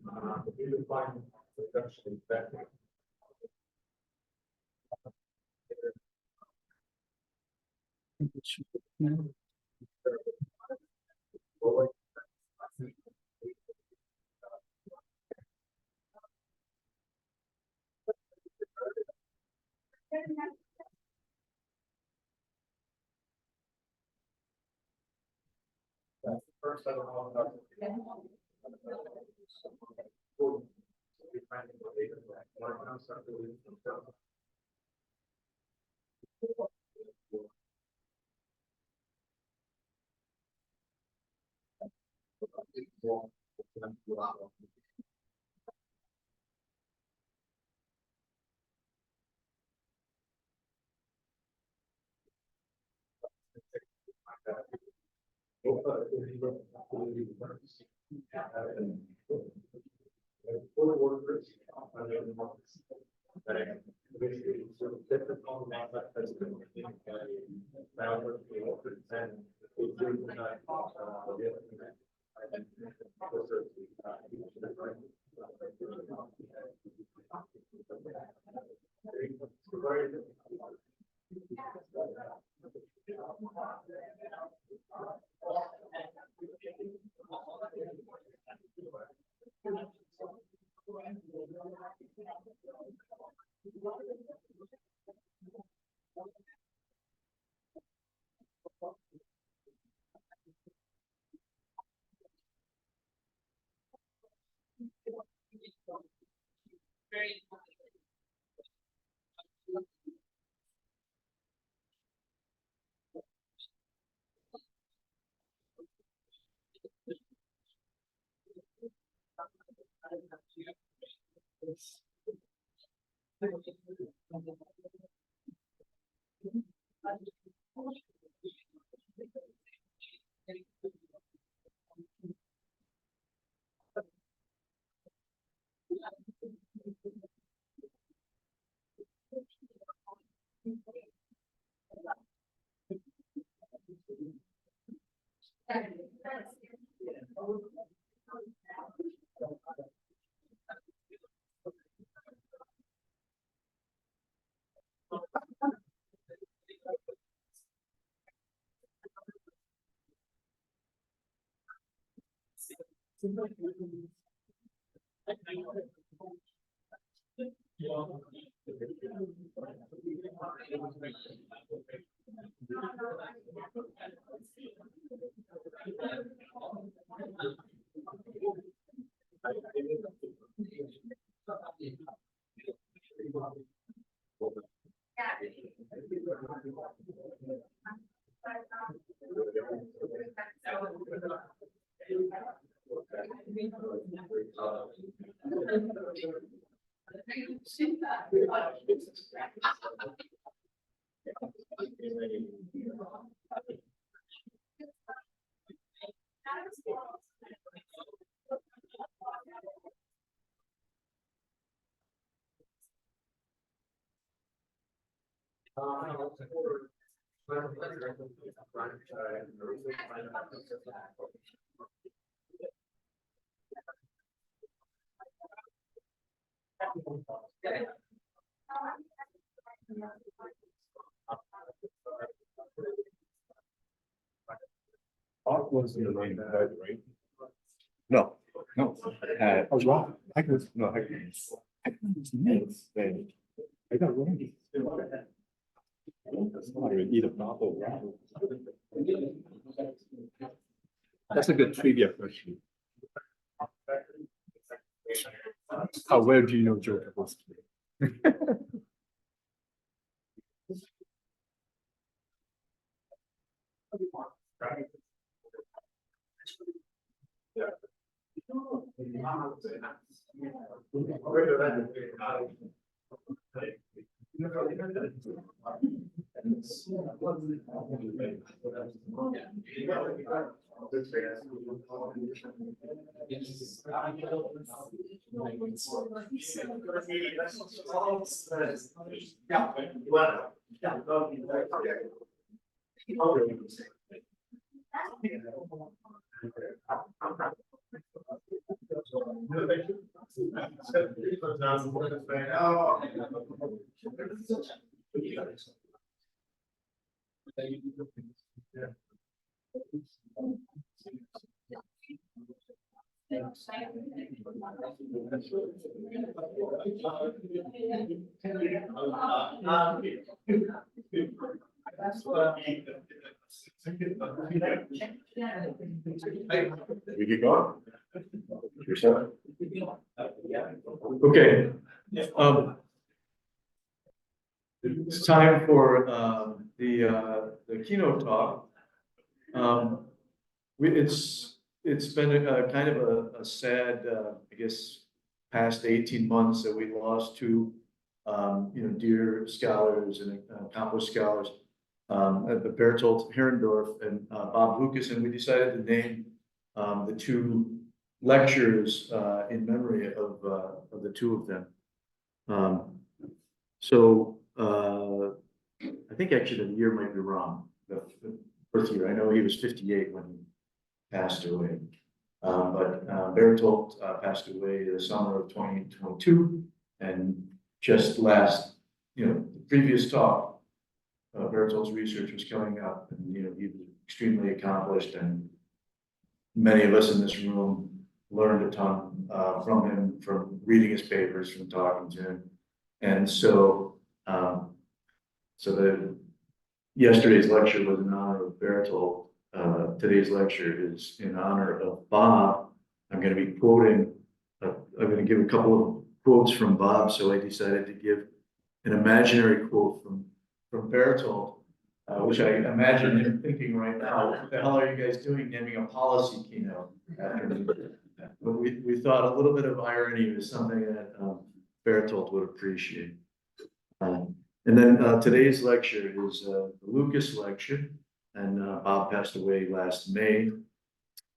We will find production better. That's the first level of Art was in the line that, right? No, no. I was wrong. I was, no, I got wrong. I eat a novel. That's a good trivia question. How well do you know Joe Kapowski? We get going? Yourself? Okay. It's time for the keynote talk. It's been a kind of a sad, I guess, past 18 months that we lost two, dear scholars and accomplished scholars, the Bertolt Herrendorf and Bob Lukas, and we decided to name the two lectures in memory of the two of them. I think actually the year might be wrong, the birth year. I know he was 58 when he passed away. But Bertolt passed away the summer of 2022, and just last, the previous talk, Bertolt's research was coming up, and he was extremely accomplished, and many of us in this room learned a ton from him, from reading his papers, from talking to him, and yesterday's lecture was in honor of Bertolt. Today's lecture is in honor of Bob. I'm going to be quoting, I'm going to give a couple of quotes from Bob, so I decided to give an imaginary quote from Bertolt, which I imagine him thinking right now, what the hell are you guys doing naming a policy keynote after me? But we thought a little bit of irony was something that Bertolt would appreciate. And then today's lecture is the Lukas lecture, and Bob passed away last May.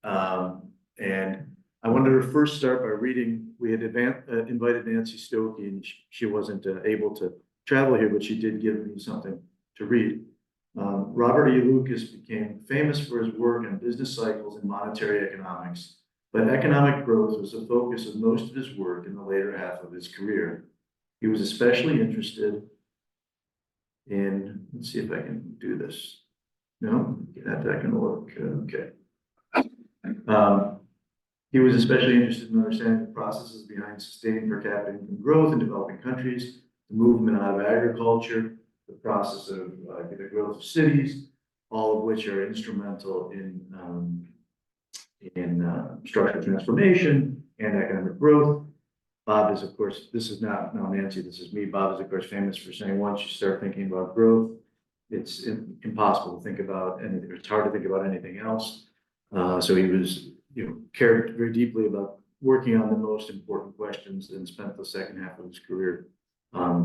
And I wanted to first start by reading, we had invited Nancy Stokey, and she wasn't able to travel here, but she did give me something to read. Robert E. Lukas became famous for his work on business cycles and monetary economics, but economic growth was the focus of most of his work in the later half of his career. He was especially interested in, let's see if I can do this. No, that can work. Okay. He was especially interested in understanding the processes behind sustained per capita income growth in developing countries, the movement out of agriculture, the process of the growth of cities, all of which are instrumental in structural transformation and economic growth. Bob is, of course, this is not Nancy, this is me. Bob is, of course, famous for saying once you start thinking about growth, it's impossible to think about anything. It's hard to think about anything else. So he was, cared very deeply about working on the most important questions and spent the second half of his career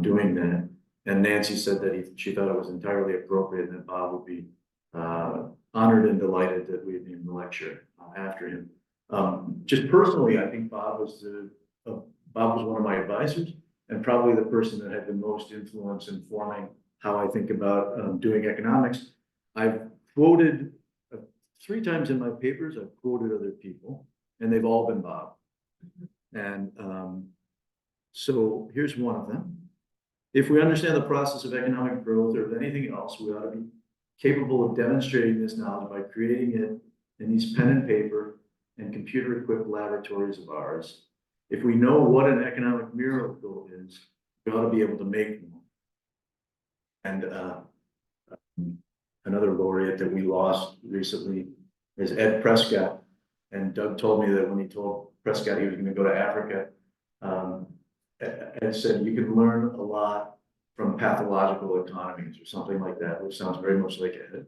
doing that. And Nancy said that she thought it was entirely appropriate and that Bob would be honored and delighted that we had named the lecture after him. Just personally, I think Bob was one of my advisors and probably the person that had the most influence in forming how I think about doing economics. I've quoted 3 times in my papers, I've quoted other people, and they've all been Bob. And so here's one of them. If we understand the process of economic growth or of anything else, we ought to be capable of demonstrating this knowledge by creating it in these pen and paper and computer-equipped laboratories of ours. If we know what an economic miracle is, we ought to be able to make one. And another laureate that we lost recently is Ed Prescott. And Doug told me that when he told Prescott he was going to go to Africa, Ed said you can learn a lot from pathological economies or something like that, which sounds very much like Ed.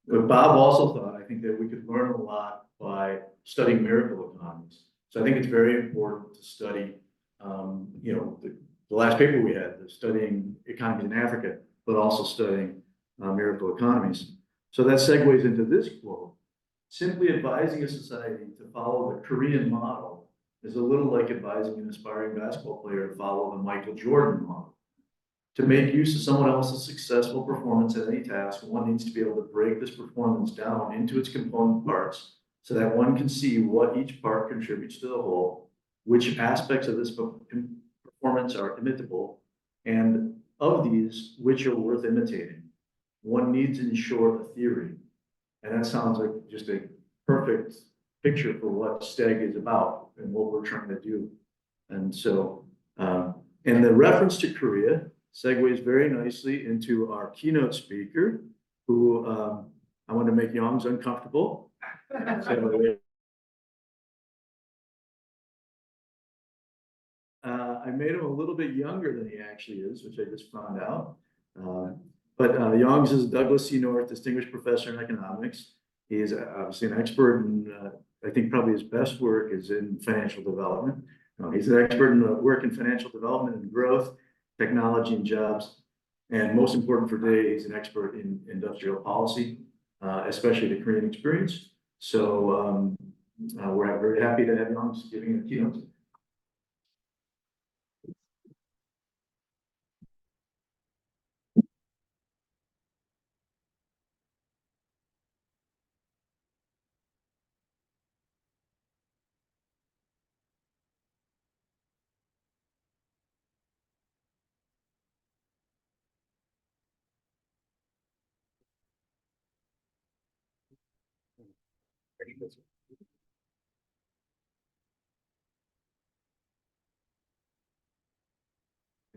But Bob also thought, I think, that we could learn a lot by studying miracle economies. So I think it's very important to study, the last paper we had, studying economies in Africa, but also studying miracle economies. So that segues into this quote. Simply advising a society to follow the Korean model is a little like advising an aspiring basketball player to follow the Michael Jordan model. To make use of someone else's successful performance at any task, one needs to be able to break this performance down into its component parts so that one can see what each part contributes to the whole, which aspects of this performance are imitable, and of these, which are worth imitating. One needs, in short, a theory. And that sounds like just a perfect picture for what STEG is about and what we're trying to do. And so, and the reference to Korea segues very nicely into our keynote speaker, who I want to make Young's uncomfortable. So, I made him a little bit younger than he actually is, which I just found out. But Young's is Douglas C. North Distinguished Professor in Economics. He is obviously an expert in, I think probably his best work is in financial development. He's an expert in work in financial development and growth, technology and jobs. And most important for today, he's an expert in industrial policy, especially the Korean experience. So we're very happy to have Young giving a keynote.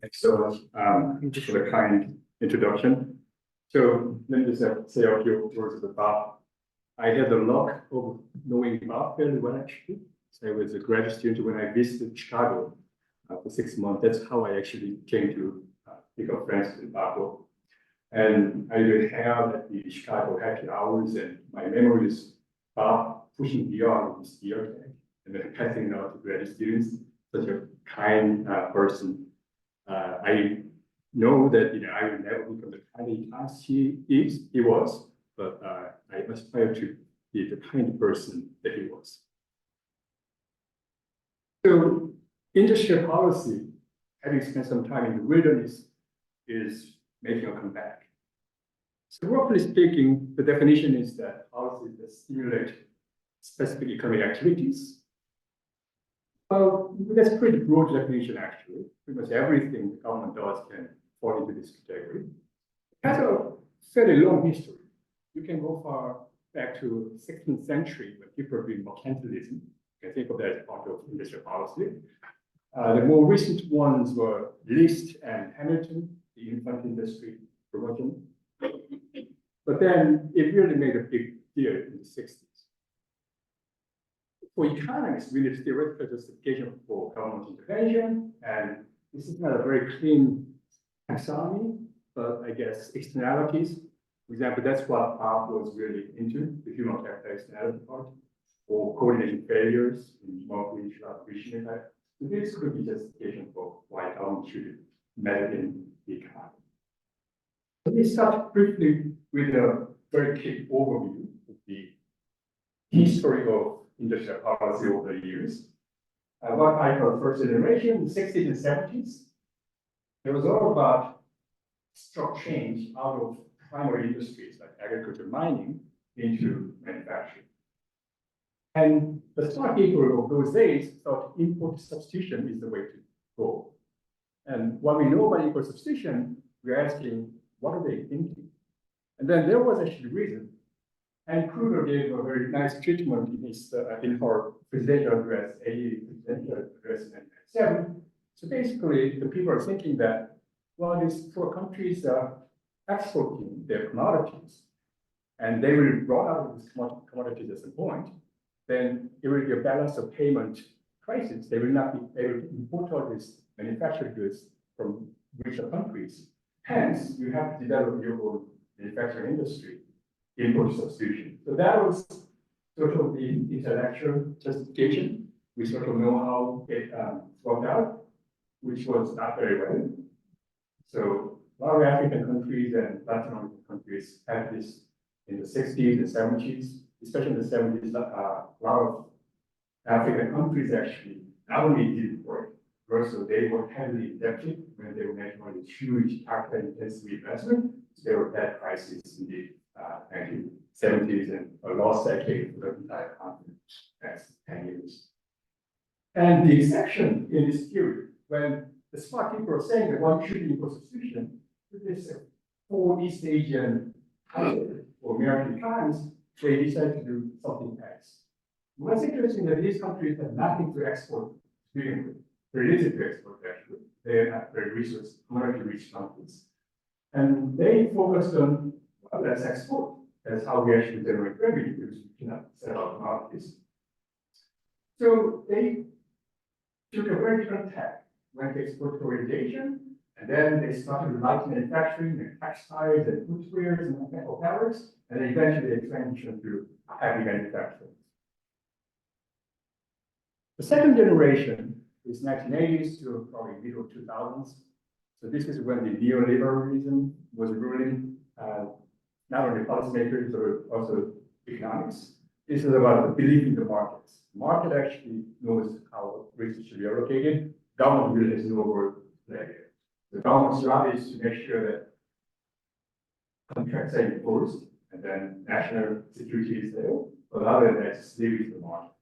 Thanks so much for the kind introduction. So let me just say a few words about. I had the luck of knowing Bob fairly well, actually. So I was a grad student when I visited Chicago for 6 months. That's how I actually came to pick up friends with Bob. And I would hang out at the Chicago happy hours, and my memory is Bob pushing beyond his beer tank and then passing it out to grad students. Such a kind person. I know that I will never become the kind he was, but I aspire to be the kind of person that he was. So industrial policy, having spent some time in the wilderness, is making a comeback. So roughly speaking, the definition is that policies that stimulate specific economic activities. Well, that's a pretty broad definition, actually. Pretty much everything the government does can fall into this category. It has a fairly long history. You can go far back to the 16th century when people were doing mercantilism. You can think of that as part of industrial policy. The more recent ones were Liszt and Hamilton, the infant industry promotion. But then it really made a big deal in the 60s. For economists, we need theoretical justification for government intervention, and this is not a very clean taxonomy, but I guess externalities. For example, that's what Bob was really into, the human capital externality part, or coordination failures in multi-regional type. So this could be justification for why government should measure in the economy. Let me start briefly with a very quick overview of the history of industrial policy over the years. What I call first generation, the 60s and 70s, it was all about structural change out of primary industries like agriculture, mining into manufacturing. And the smart people of those days thought import substitution is the way to go. And what we know about import substitution, we're asking, what are they thinking? And then there was actually a reason. And Kruger gave a very nice treatment in his in her presidential address, presidential address in 1997. So basically, the people are thinking that, well, these poor countries are exporting their commodities, and they will run out of these commodities at some point. Then it will be a balance of payment crisis. They will not be able to import all these manufactured goods from richer countries. Hence, you have to develop your own manufacturing industry. Import substitution. So that was sort of the intellectual justification. We sort of know how it worked out, which was not very well. So a lot of African countries and Latin American countries had this in the 60s and 70s, especially in the 70s. A lot of African countries actually not only didn't work, but also they were heavily indebted when they were making all this huge capital-intensive investment. So there were debt crises in the 1970s and a lost decade for the entire continent. 10 years. And the exception in this theory, when the smart people are saying that one should be in substitution, this for East Asian or American times, they decided to do something else. What's interesting that these countries have nothing to export to begin with. Very little to export actually. They are not very resource, commercially rich countries. And they focused on, well, let's export. That's how we actually generate revenue, because we cannot sell out markets. So they took a very different tack, went to export orientation, and then they started light manufacturing and textiles and footwear and apparels, and then eventually they transitioned to heavy manufacturing. The second generation is 1980s to probably middle 2000s. So this is when the neoliberalism was ruling, not only policymakers, but also economics. This is about the belief in the markets. The market actually knows how resources should be allocated. Government really has no role to play. The government's job is to make sure that contracts are enforced, and then national security is there. But other than that, it's leave it to the market.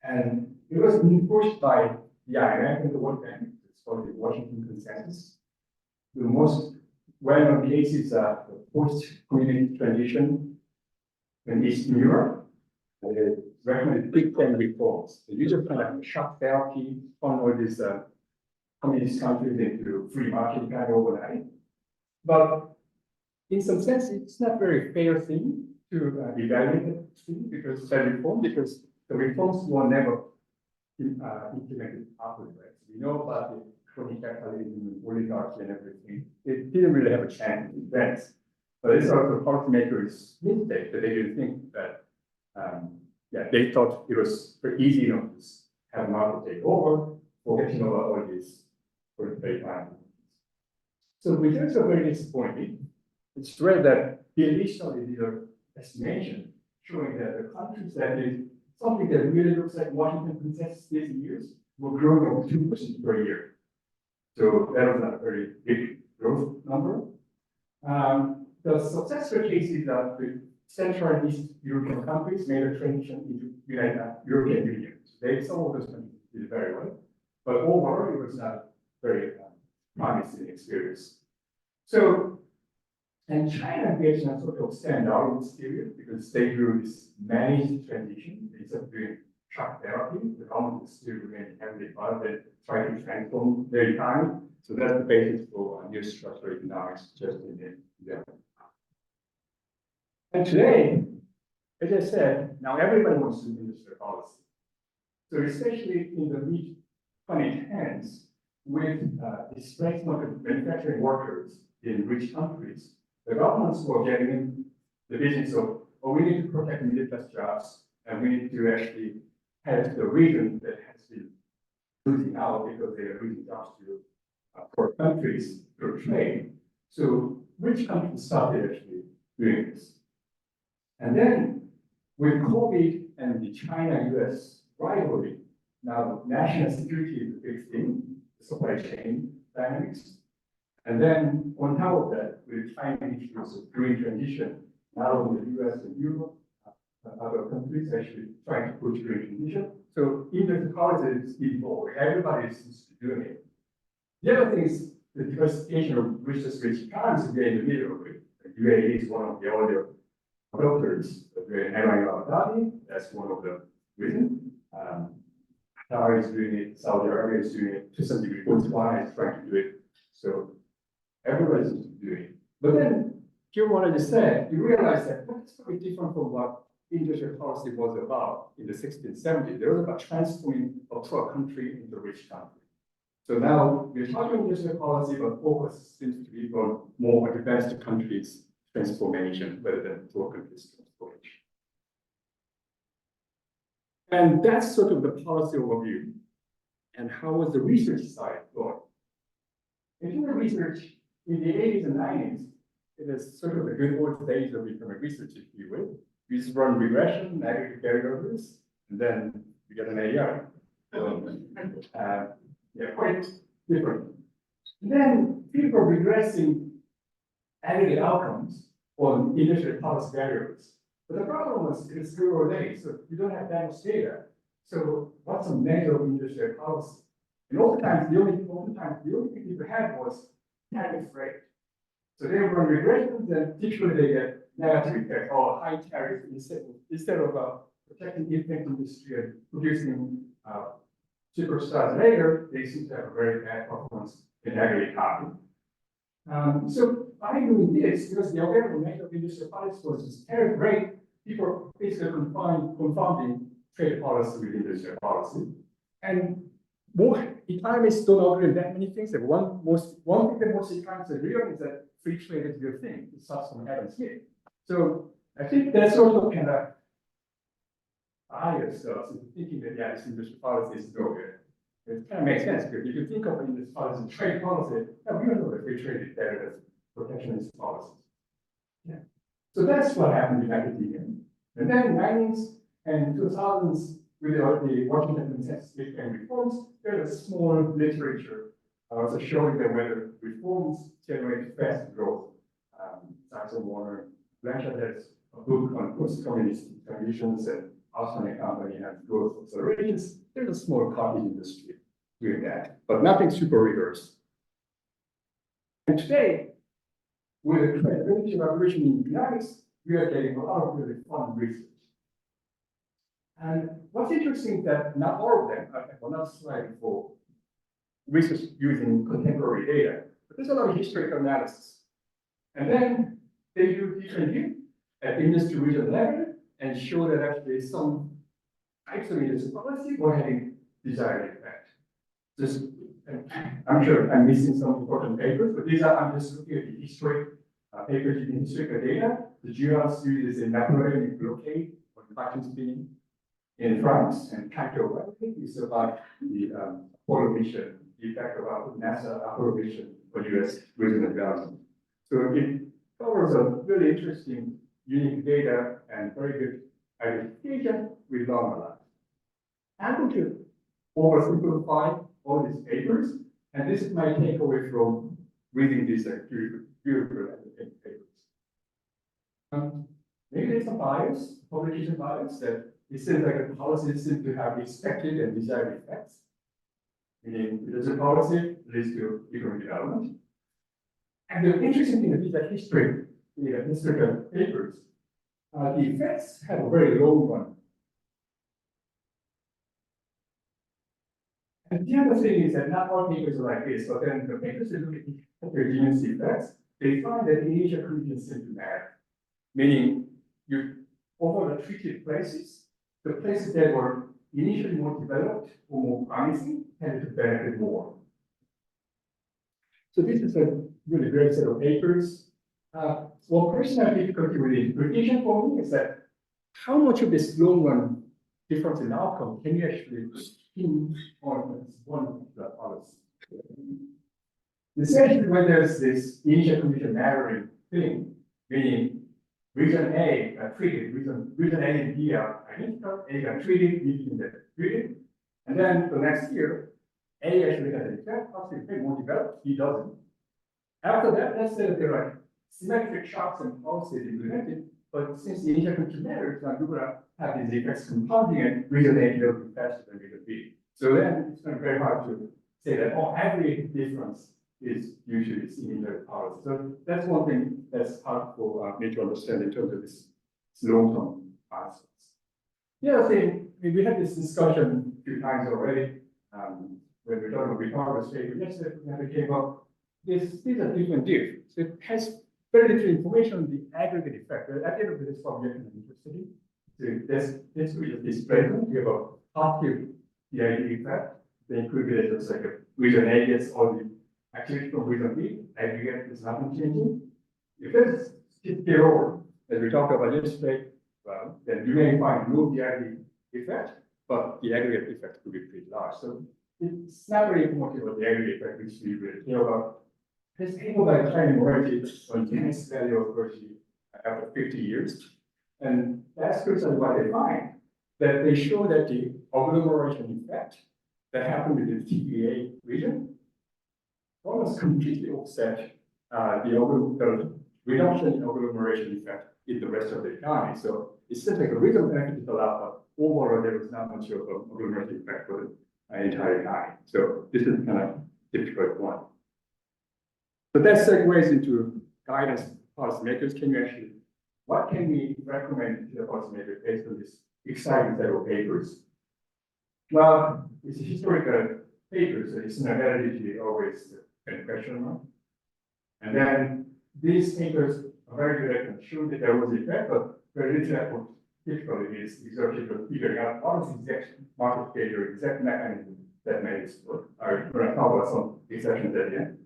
And it was enforced by the IMF and the World Bank. It's called the Washington Consensus. The most well-known cases are the post-communist transition in Eastern Europe. They recommended big 10 reforms. The usual kind of like shock therapy, on all these communist countries into free market kind of overnight. But in some sense, it's not very fair thing to evaluate the thing because the reforms were never implemented properly. Right? So we know about the crony capitalism, oligarchy, and everything. It didn't really have a chance to advance. But it's also policymakers' mistake that they didn't think that. They thought it was very easy, to just have market take over, forgetting about all these for the very time. So results are very disappointing. It's rare that the initial did an estimation showing that the countries that did something that really looks like Washington Consensus these years were growing over 2% per year. So that was not a very big growth number. The successful cases are the Central and East European countries made a transition into European Union. So some of those countries did very well, but overall it was not very promising experience. So, and China and Vietnam sort of stand out in this period because they drew this managed transition instead of doing shock therapy. The government is still remaining heavily involved in trying to transform their economy. So that's the basis for new structural economics, just in the And today, as I said, now everybody wants to do industrial policy. So especially in the mid-2010s, with displacement of manufacturing workers in rich countries, the governments were getting in the business of, oh, we need to protect middle-class jobs, and we need to actually help the region that has been losing out because they are losing jobs to poor countries through trade. So rich countries started actually doing this. And then with COVID and the China-US rivalry, now national security is a big thing, supply chain dynamics. And then on top of that, with China issues of green transition, not only the US and Europe, other countries actually trying to push green transition. So industrial policy is involved. Everybody seems to be doing it. The other thing is the diversification of resource-rich economies is in the middle of it. The UAE is one of the earlier adopters of the Vitali. That's one of the reasons. Qatar is doing it, Saudi Arabia is doing it, to some degree, Botswana is trying to do it. So everybody seems to be doing it. But then, given what I just said, you realize that that's very different from what industrial policy was about in the 60s and 70s. It was about transforming a poor country into a rich country. So now we're talking industrial policy, but focus seems to be on more advanced countries' transformation rather than poor countries' transformation. And that's sort of the policy overview. And how was the research side going? In the research in the 80s and 90s, it is sort of the good old days of economic research, if you will. We just run regression, aggregate variables, and then we get an AI. Quite different. And then people are regressing aggregate outcomes on industrial policy variables. But the problem was it's 0 days, so you don't have that much data. So what's a measure of industrial policy? And oftentimes the only thing people had was tariff rate. So they run regressions and typically they get negative effect or high tariff instead of protecting the defense industry and producing superstars later, they seem to have a very bad performance in agri economy. So by doing this, because the available measure of industrial policy was this tariff rate, people are basically confounding trade policy with industrial policy. And more economists don't agree on that many things. And one thing that most economists agree on is that free trade is a good thing. It starts from Adam Smith. So I think that's sort of kind of biased us into thinking that yeah, this industrial policy is no good. It kind of makes sense because if you think of industrial policy and trade policy, yeah, we don't know that free trade is better than protectionist policies. Yeah. So that's what happened in academia. And then in the 90s and 2000s, with the Washington consensus and reforms, there's a small literature also showing that whether reforms generate fast growth. Saxon Warner, Blanchard has a book on post-communist conditions and Austrian company has growth accelerations. There's a small cottage industry doing that, but nothing super rigorous. And today, with the credibility revolution in economics, we are getting a lot of really fun research. And what's interesting is that not all of them, I have another slide for research using contemporary data, but there's a lot of historical analysis. And then they do different view at industry region level and show that actually some types of industry policy were having desired effect. Just, I'm sure I'm missing some important papers, but these are, I'm just looking at the history papers using historical data. The GRS uses a Macroeconomic blockade or vacuum spinning in France, and Caoran is about the Apollo mission, the effect of NASA Apollo mission for US regional development. So it covers a really interesting, unique data and very good identification with long life. I'm going to oversimplify all these papers, and this is my takeaway from reading these beautiful papers. Maybe there's some bias, publication bias, that it seems like the policies seem to have expected and desired effects. Meaning, if there's a policy, leads to economic development. And the interesting thing is these are historical papers. The effects have a very long run. And the other thing is that not all papers are like this, but then the papers that look at the heterogeneous effects, they find that the initial conditions seem to matter. Meaning, you over the treated places, the places that were initially more developed or more promising tended to benefit more. So this is a really great set of papers. One personal difficulty with the interpretation for me is that how much of this long run difference in outcome can you actually pin on one policy? Essentially, when there's this initial condition narrowing thing, meaning region A got treated, region A and B are identical, A got treated, B didn't get treated, and then the next year, A actually got an effect, possibly more developed, B doesn't. After that, let's say that there are symmetric shocks and policies implemented, but since the initial condition matters, now you're gonna have these effects compounding and region A will be faster than region B. So then it's going to be very hard to say that every difference is usually seen in the policy. So that's one thing that's hard for me to understand in terms of this long-term aspects. The other thing, we had this discussion a few times already when we were talking about Ricardo's paper yesterday, when it came up. These are different diff. So it has very little information on the aggregate effect. At the end of this subject I'm interested in. So this is displacement. We have a positive DID effect. They include it as like a region A gets all the activity from region B, aggregate is nothing changing. If there's CEPR, as we talked about yesterday, well, then you may find no DID effect, but the aggregate effect could be pretty large. So it's not very informative about the aggregate effect, which we really care about. This table by China Moretti on the next value of Roshi after 50 years. And that's precisely what they find, that they show that the agglomeration effect that happened in the TPA region almost completely offset the reduction in agglomeration effect in the rest of the economy. So it seems like a regional benefit is allowed, but overall, there was not much of a agglomerative effect for the entire eye. So this is kind of difficult one. So that segues into guidance policymakers. Can you actually, what can we recommend to the policymakers based on this exciting set of papers? Well, it's a historical paper, so it's not validity always a question mark. And then these papers are very good at showing that there was an effect, but very little effort typically is exerted on figuring out what is the exact market behavior, exact mechanism that made this work. I'm going to talk about some exceptions at the end.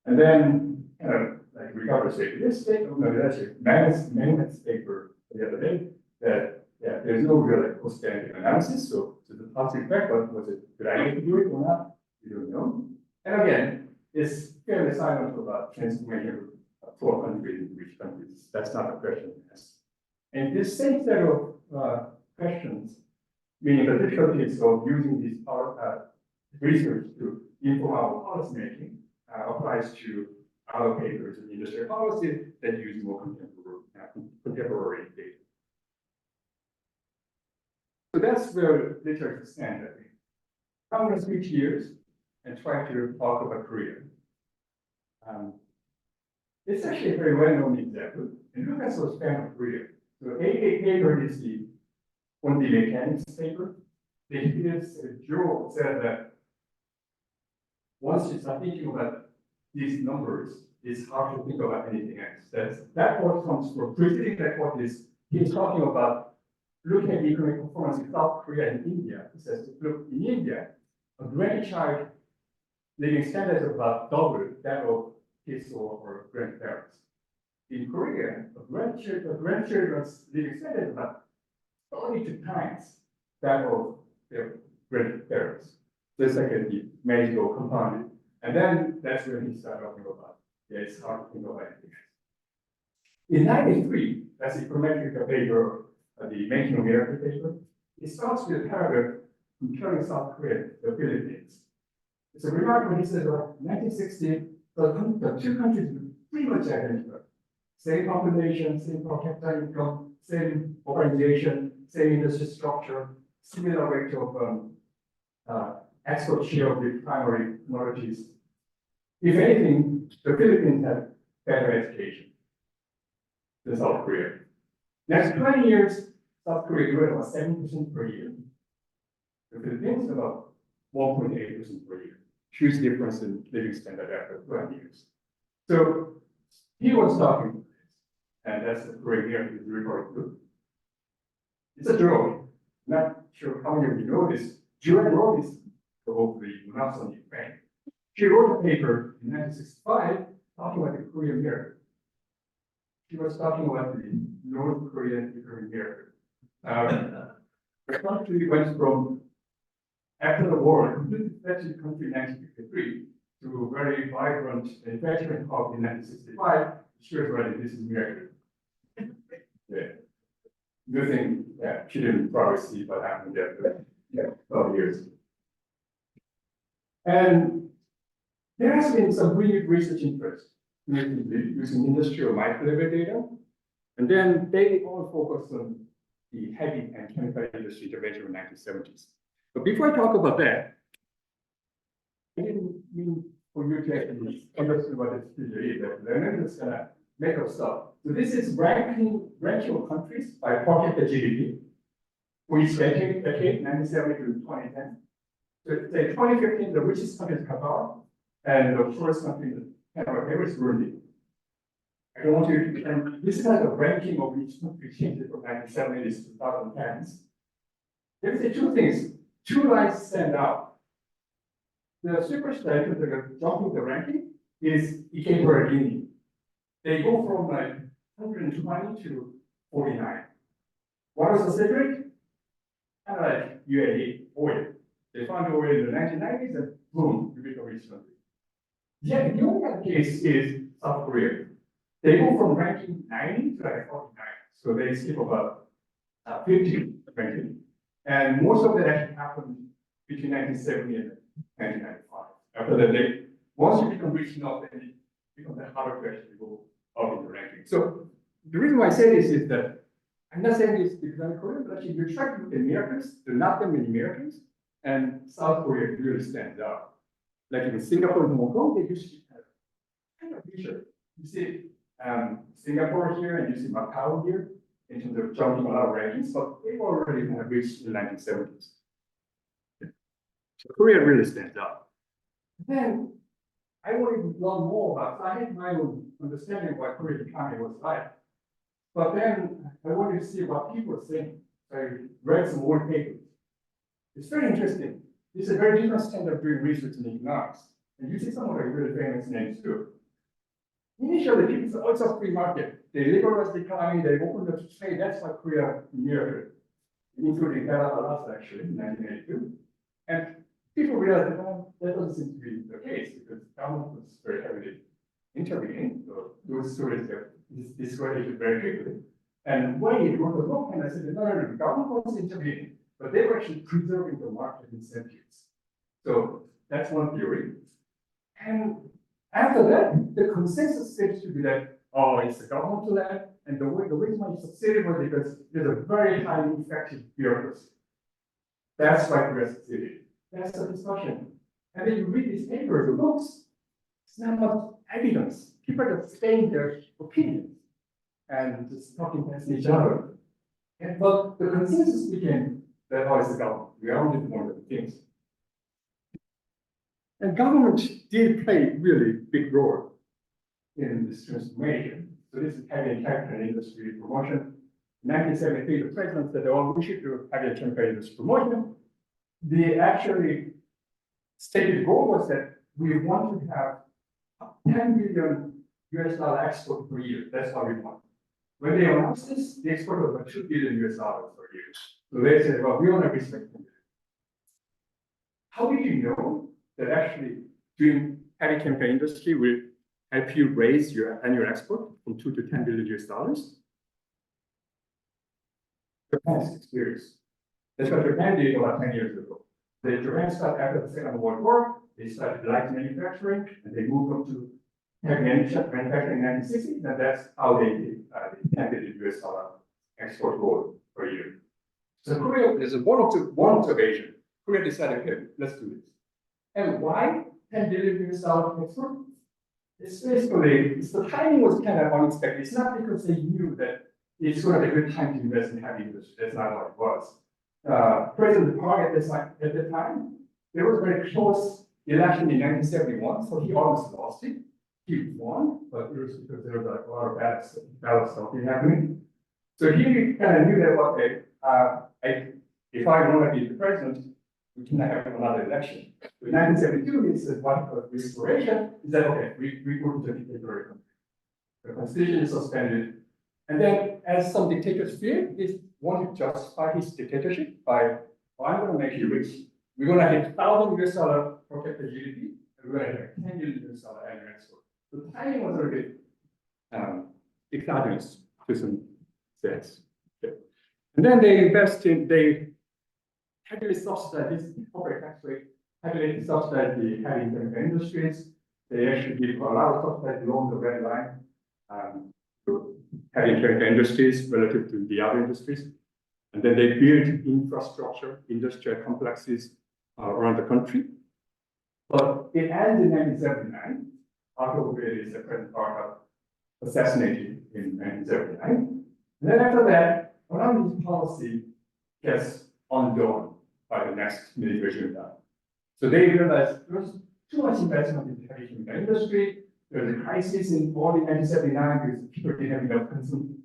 And then, like recovery state. This paper, no, that's a Magnet's paper the other day, that there's no real like cost-benefit analysis. So the positive effect, but was it good idea to do it or not? We don't know. And again, it's fairly silent about transformation of poor countries into rich countries. That's not a question. And this same set of questions, meaning the difficulties of using this research to inform our policy making, applies to other papers in industrial policy that use more contemporary data. So that's where literature stands, I think. I'm going to switch gears and try to talk about Korea. It's actually a very well-known example, and Lukas was a fan of Korea. So A paper is the quantity mechanics paper. Joe said that once you start thinking about these numbers, it's hard to think about anything else. That quote comes from preceding that quote is he's talking about looking at the economic performance in South Korea and India. He says, look, in India, a grandchild living standards of about double that of his or grandparents. In Korea, a grandchildren's living standards about 32 times that of their grandparents. So it's like a magical compounded. And then that's when he started talking about, it's hard to think about anything else. In 93, that's the econometric paper, the Making of Miracle paper, it starts with a paragraph comparing South Korea and the Philippines. It's a remarkable, he says, about 1960, the two countries were pretty much identical. Same population, same per capita income, same organization, same industry structure, similar rate of export share of the primary commodities. If anything, the Philippines had better education than South Korea. Next 20 years, South Korea grew at about 7% per year. The Philippines about 1.8% per year. Huge difference in living standard after 20 years. So he was talking about this, and that's the Korean here is referring to. It's a drawing. Not sure how many of you know this. Julian wrote this, so hopefully you have some Ukraine. She wrote a paper in 1965 talking about the Korean miracle. She was talking about the North Korean economic miracle. The country went from, after the war, a completely fledged country in 1953 to a very vibrant manufacturing hub in 1965. Sure, right, this is miracle. Yeah. Good thing, yeah, she didn't probably see what happened after 12 years. And there has been some really research interest using industrial microlevel data. And then they all focus on the heavy and chemical industry intervention in the 1970s. But before I talk about that, I didn't mean for you to actually understand what this figure is. I'm just gonna make up stuff. So this is ranking of countries by per capita GDP for each decade, 1970 to 2010. So say 2015, the richest country is Qatar, and the poorest country is Burundi. I don't want you to, and this is like a ranking of each country changes from 1970s to 2010s. Let me say two things. Two lines stand out. The superstar, the jumping the ranking, is Ethiopia and Guinea. They go from like 120 to 49. What was the secret? Kind of like UAE, oil. They found oil in the 1990s and boom, you become a rich country. Yeah, the only other case is South Korea. They go from ranking 90 to like 49. So they skip about 50 ranking. And most of that actually happened between 1970 and 1995. After that, once you become rich enough, then it becomes a harder question to go up in the ranking. So the reason why I say this is that I'm not saying this because I'm Korean, but actually you try to look at Americans, there are not that many Americans, and South Korea really stands out. Like in Singapore and Hong Kong, they used to have kind of picture. You see Singapore here and you see Macau here in terms of jumping a lot of rankings, but they already have reached the 1970s. So Korea really stands out. Then I wanted to learn more about, I had my own understanding of what Korean economy was like. But then I wanted to see what people were saying. So I read some old papers. It's very interesting. It's a very different standard of doing research in economics. And you see some of the really famous names too. Initially, people said, oh, it's a free market. They liberalized the economy, they opened up to trade. That's what Korea inherited, including Alaska actually in 1982. And people realized that, well, that doesn't seem to be the case because the government was very heavily intervening. So those stories get discredited very quickly. And when he wrote the book, and I said, no, the government was intervening, but they were actually preserving the market incentives. So that's one theory. And after that, the consensus seems to be that, oh, it's the governmental land, and the reason why it succeeded was because there's a very highly effective bureaucracy. That's why Korea succeeded. That's the discussion. And then you read these papers, the books, it's not much evidence. People are just saying their opinions and just talking against each other. But the consensus became that, oh, it's the government. We are only doing the things. And government did play a really big role in this transformation. So this is heavy and chemical industry promotion. In 1973, the president said, oh, we should do heavy and chemical industry promotion. The actually stated goal was that we want to have 10 billion US dollar export per year. That's what we want. When they announced this, the export was about 2 billion US dollars per year. So they said, well, we want to respect them. How did you know that actually doing heavy chemical industry will help you raise your annual export from 2 to 10 billion US dollars? Japan's experience. That's what Japan did about 10 years ago. Japan started after the Second World War, they started light manufacturing, and they moved up to heavy manufacturing in the 1960s, and that's how they did the 10 billion US dollar export goal per year. So Korea is one observation. Korea decided, okay, let's do this. And why 10 billion US dollar export? It's basically, the timing was kind of unexpected. It's not because they knew that it's going to be a good time to invest in heavy industry. That's not what it was. President Park at the time, there was a very close election in 1971, so he almost lost it. He won, but it was because there was a lot of bad stuff happening. So he kind of knew that, okay, if I want to be the president, we cannot have another election. In 1972, he said, what restoration? He said, okay, we go to the dictatorial country. The constitution is suspended. And then, as some dictators feared, he wanted to justify his dictatorship by, well, I'm going to make you rich. We're going to hit $1,000 US per capita GDP, and we're going to have $10 billion US annual export. So the timing was a little bit exogenous to some sense. Okay. And then they heavily subsidize this corporate tax rate, heavily subsidize the heavy chemical industries. They actually give a lot of subsidies along the red line to heavy chemical industries relative to the other industries. And then they build infrastructure, industrial complexes around the country. But it ends in 1979, after the President Parker assassinated in 1979. And then after that, a lot of this policy gets undone by the next administration. So they realized there was too much investment in the heavy chemical industry. There was a crisis in early 1979 because people didn't have enough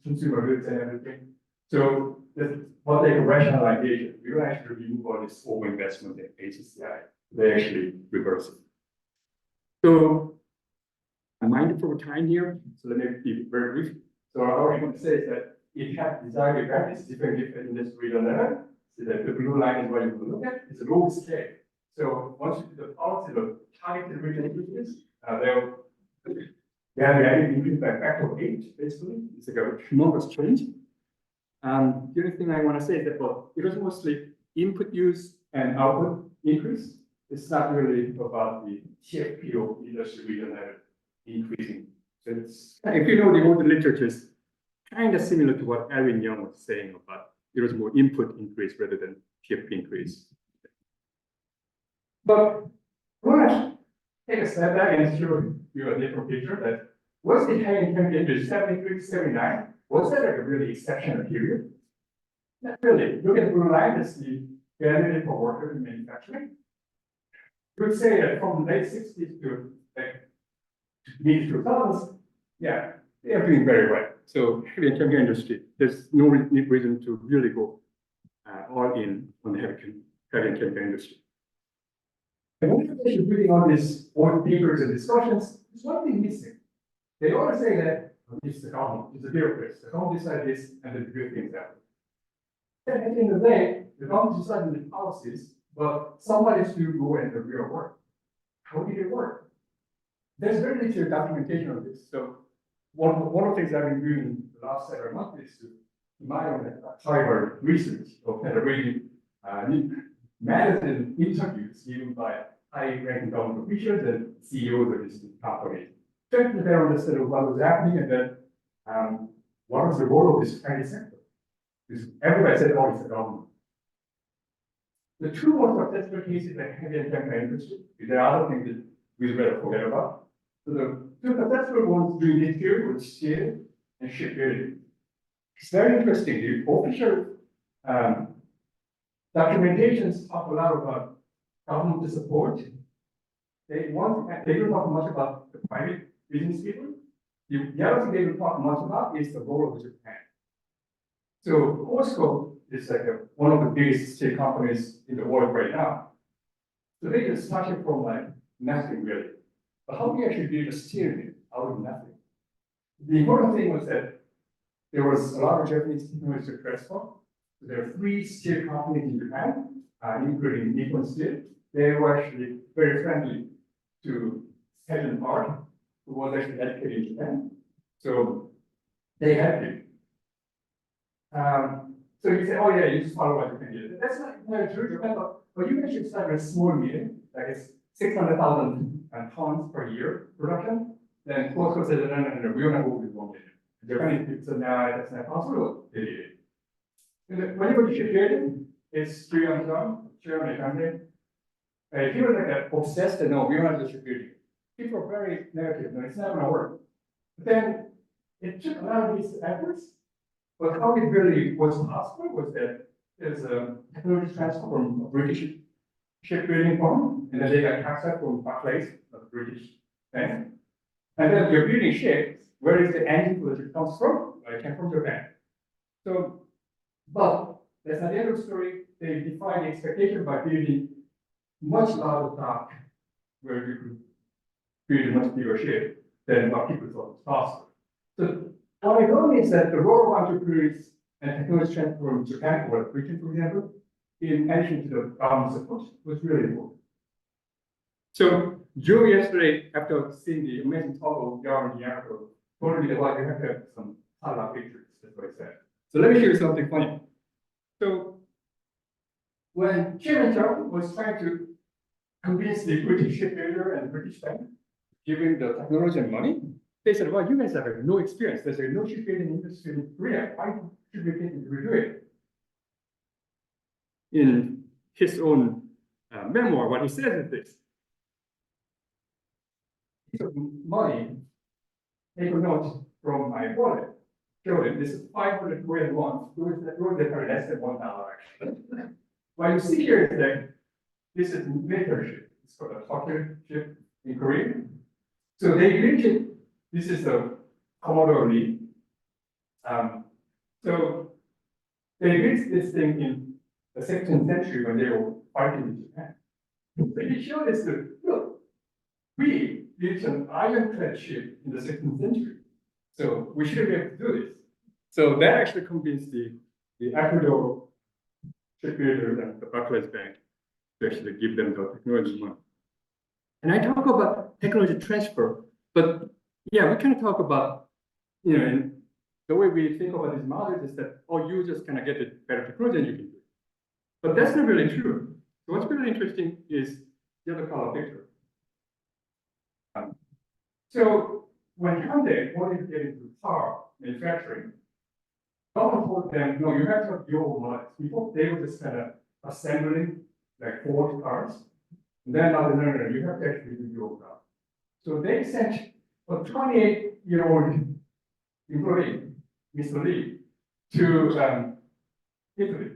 consumer goods and everything. So that's what they rationalization. We don't actually remove all this overinvestment in HCI. They actually reverse it. So I'm mindful of time here, so let me be very brief. So all I want to say is that it has desired effect. It's different industry on that. So that the blue line is what you look at. It's a low scale. So once you do the policy of targeted regions, they have the increase by a factor of 8, basically. It's like a humongous change. The other thing I want to say is that it was mostly input use and output increase. It's not really about the TFPO industry region that increasing. So it's, if you know the old literatures, kind of similar to what Alvin Young was saying about it was more input increase rather than shift increase. But I want to take a step back and show you a different picture that was the high-end industry 73, 79? Was that like a really exceptional period? Not really. Look at the blue line, that's the value per worker in manufacturing. You would say that from the late 60s to like mid 2000s, yeah, they are doing very well. So heavy and chemical industry, there's no reason to really go all in on the heavy and chemical industry. And when you're reading all these old papers and discussions, there's one thing missing. They always say that it's the government, it's the bureaucrats, the government decides this and then do things happen. And at the end of the day, the government decided the policies, but somebody has to go and do the real work. How did it work? There's very little documentation of this. So one of the things I've been doing the last several months is to my own private research of kind of reading magazine interviews given by high-ranking government officials and CEOs of these companies. Trying to better understand what was happening and then what was the role of this private sector. Because everybody said, oh, it's the government. The two most successful cases are heavy and chemical industry. There are other things that we better forget about. So the two successful ones during this period were steel and shipbuilding. It's very interesting. The official documentations talk a lot about government support. They don't talk much about the private business people. The other thing they don't talk much about is the role of Japan. So Costco is like one of the biggest steel companies in the world right now. So they just started from like nothing really. But how do you actually build a steel mill out of nothing? The important thing was that there was a lot of Japanese technology to transfer. So there are 3 steel companies in Japan, including Nippon Steel. They were actually very friendly to Chen, who was actually educated in Japan. So they helped him. So you say, oh yeah, you just follow what you can do. That's not very true. But you can actually start with a small mill, like it's 600,000 tons per year production. Then Costco said, no, we want to go with 1 million. Japanese people said, no, that's not possible. They did it. And when you go to shipbuilding, it's 300 tons, 300 tons. If you were like obsessed and no, we want to do shipbuilding. People are very negative, no, it's not going to work. But then it took a lot of these efforts. But how it really was possible was that there's a technology transfer from a British shipbuilding firm, and then they got transferred from Barclays, a British thing. And then you're building ships, where is the engine for the ship comes from? Well, it came from Japan. So, but that's not the end of the story. They defined the expectation by building much larger dock, where you could build a much bigger ship than what people thought was possible. So what I know is that the role of entrepreneurs and technology transfer from Japan or Britain, for example, in addition to the government support, was really important. So Joe yesterday, after seeing the amazing talk of Yaron Yarko, told me that you have to have some highlight pictures. That's what I said. So let me show you something funny. So when Chaoran was trying to convince the British shipbuilder and British bank, giving the technology and money, they said, well, you guys have no experience. There's no shipbuilding industry in Korea. Why should we think we do it? In his own memoir, what he says is this. He took money, take a note from my wallet, showed him this is 500 Korean won. Those that are less than $1 actually. What you see here is that this is military ship. It's called a Hawker ship in Korea. So they built it. This is the Commodore Lee. So they built this thing in the 16th century when they were fighting in Japan. So he showed us that, look, we built an ironclad ship in the 16th century. So we shouldn't be able to do this. So that actually convinced the Ecuador shipbuilders and the Barclays Bank to actually give them the technology money. And I talk about technology transfer, but yeah, we kind of talk about, and the way we think about these models is that, oh, you just kind of get the better technology and you can do it. But that's not really true. So what's really interesting is the other color picture. So when Hyundai wanted to get into car manufacturing, Someone told them, no, you have to have your own lives. Before they were just kind of assembling like Ford cars. And then now, no, you have to actually do your own car. So they sent a 28-year-old employee, Mr. Lee, to Italy,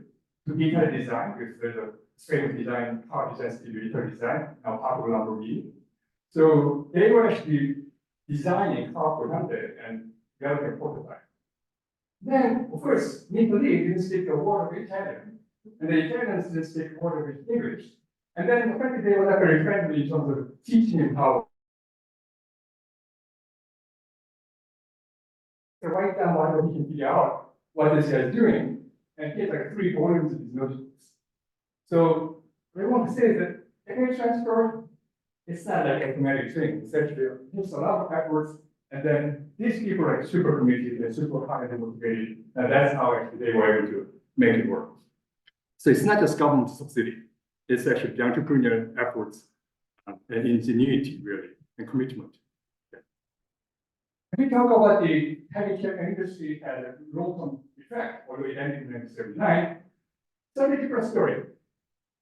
to Italy design, because there's a famous design, car design studio, Italy design, now part of Lamborghini. So they were actually designing car for Hyundai and developing a prototype. Then, of course, Mr. Lee didn't speak a word of Italian, and the Italians didn't speak a word of English. And then, frankly, they were not very friendly in terms of teaching him how to write down whatever he can figure out what this guy is doing. And he has like 3 volumes of his notebooks. So what I want to say is that technology transfer, it's not like a automatic thing. It's actually it takes a lot of efforts. And then these people are like super committed and super highly motivated. And that's how actually they were able to make it work. So it's not just government subsidy. It's actually the entrepreneurial efforts and ingenuity, really, and commitment. Yeah. When we talk about the heavy chemical industry as a long-term effect, although it ended in 1979, it's a different story.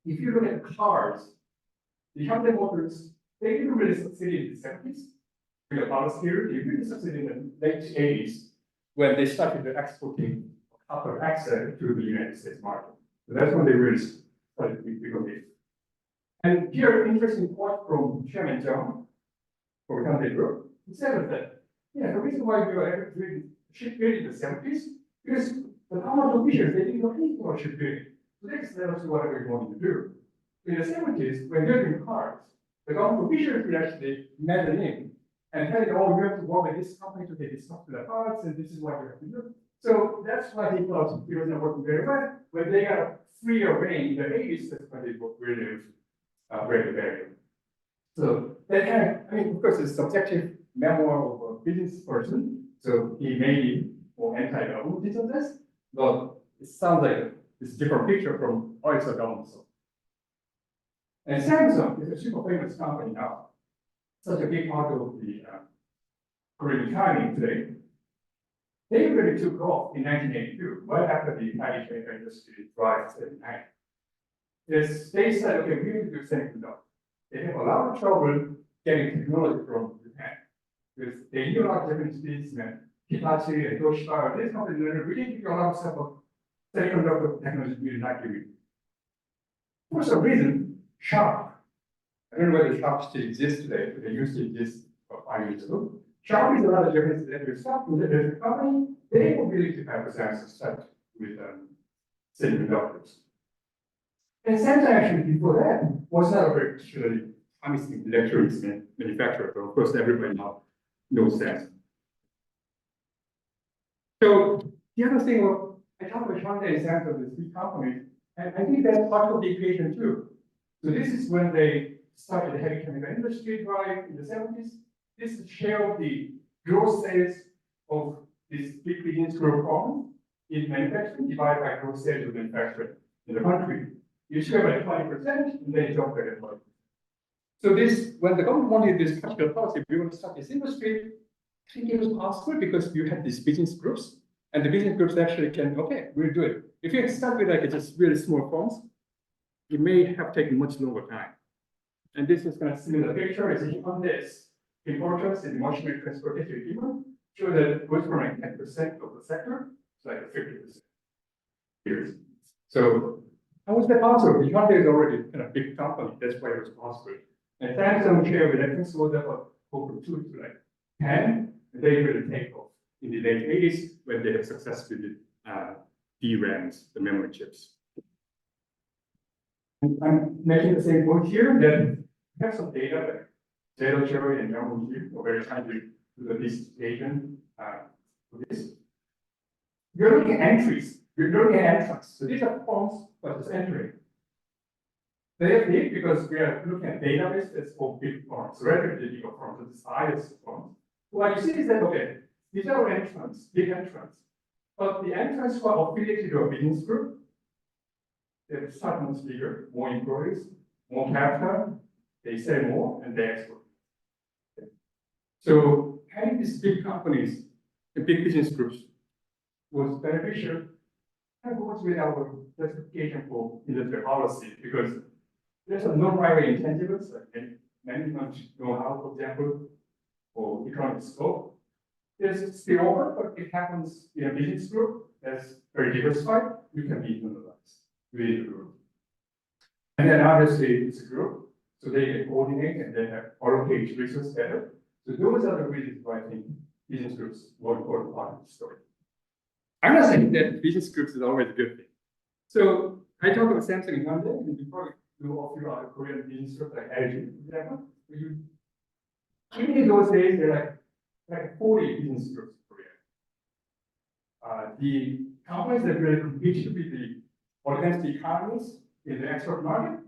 If you look at cars, the Hyundai Motors, they didn't really succeed in the 70s. In the policy period, they really succeeded in the late 80s when they started exporting copper axle to the United States market. So that's when they really started to become big. And here, interesting quote from Chairman John for Hyundai Group. He said that, yeah, the reason why we were able to do shipbuilding in the 70s, because the government officials, they didn't know anything about shipbuilding. So they just let us do whatever we wanted to do. In the 70s, when they're doing cars, the government officials will actually meddle in and tell you, oh, you have to work with this company to get this stuff to the parts, and this is what you have to do. So that's why they thought it wasn't working very well. When they got a freer reign in the 80s, that's when they really break the barrier. So that kind of, I mean, of course, it's a subjective memoir of a business person, so he may be more anti-government on this, but it sounds like it's a different picture from also government. And Samsung is a super famous company now, such a big part of the Korean economy today. They really took off in 1982, right after the Chinese chemical industry drive 79. Yes, they said, okay, we need to do semiconductor. They have a lot of trouble getting technology from Japan because they knew a lot of Japanese businessmen, Hitachi and Toshiba, these companies really didn't give a lot of stuff of semiconductor technology we did not give you. For some reason, Sharp, I don't know whether Sharp still exists today, but they used to exist 5 years ago. Sharp is a lot of Japanese electric stuff, with the company, they were willing to have a Samsung set with semiconductors. And Samsung actually before that was not a very particularly promising electronics manufacturer, but of course everybody now knows Samsung. So the other thing was, I talked about Hyundai and Samsung, the 3 companies, and I think that's part of the equation too. So this is when they started the heavy chemical industry drive in the 70s. This is share of the gross sales of this big business group firm in manufacturing divided by gross sales of manufacturing in the country. You share by 20%, and then you jump at 20%. So this, when the government wanted this particular policy, we want to start this industry, I think it was possible because you had these business groups, and the business groups actually can, okay, we'll do it. If you start with like just really small firms, it may have taken much longer time. And this is kind of similar picture is on this importance in machinery transportation equipment, show that it goes from like 10% of the sector to like 50% years. So how was that possible? The Hyundai is already kind of big company, that's why it was possible. And Samsung share of electronics was up over 2 to like 10, and they really take off in the late 80s when they have successfully DRAMs, the memory chips. And I'm making the same point here that we have some data like Zero Cherry and Yahoo are very trying to do the distribution for this. You're looking at entries, you're looking at entrants. So these are forms for this entry. They are big because we are looking at database that's for big forms, relatively big forms, so this highest forms. What you see is that, okay, these are entrants, big entrants. But the entrants who are affiliated to a business group, they start much bigger, more employees, more capital, they sell more, and they export. Okay. So having these big companies, the big business groups, was beneficial and goes with our justification for industrial policy because there's a non-private intangibles like management know-how, for example, or economic scope. There's spillover, but it happens in a business group that's very diversified. You can be internalized within the group. And then obviously it's a group, so they can coordinate and they have allocate resources better. So those are the reasons why I think business groups are important part of the story. I'm not saying that business groups is always a good thing. So I talked about Samsung in one day, and before we do a few other Korean business groups like LG, for example, even in those days, there are like 40 business groups in Korea. The companies that really compete with the organized economies in the export market,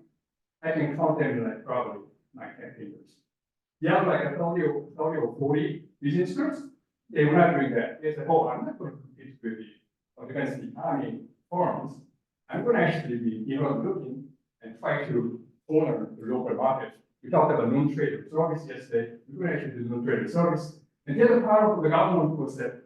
I can count them like probably 9-10 fingers. You have like a 30 or 40 business groups, they were not doing that. They said, oh, I'm not going to compete with the organized economy forums. I'm going to actually be looking and try to honor the local market. We talked about non-traded service yesterday. We're going to actually do non-traded service. And the other part of the government was that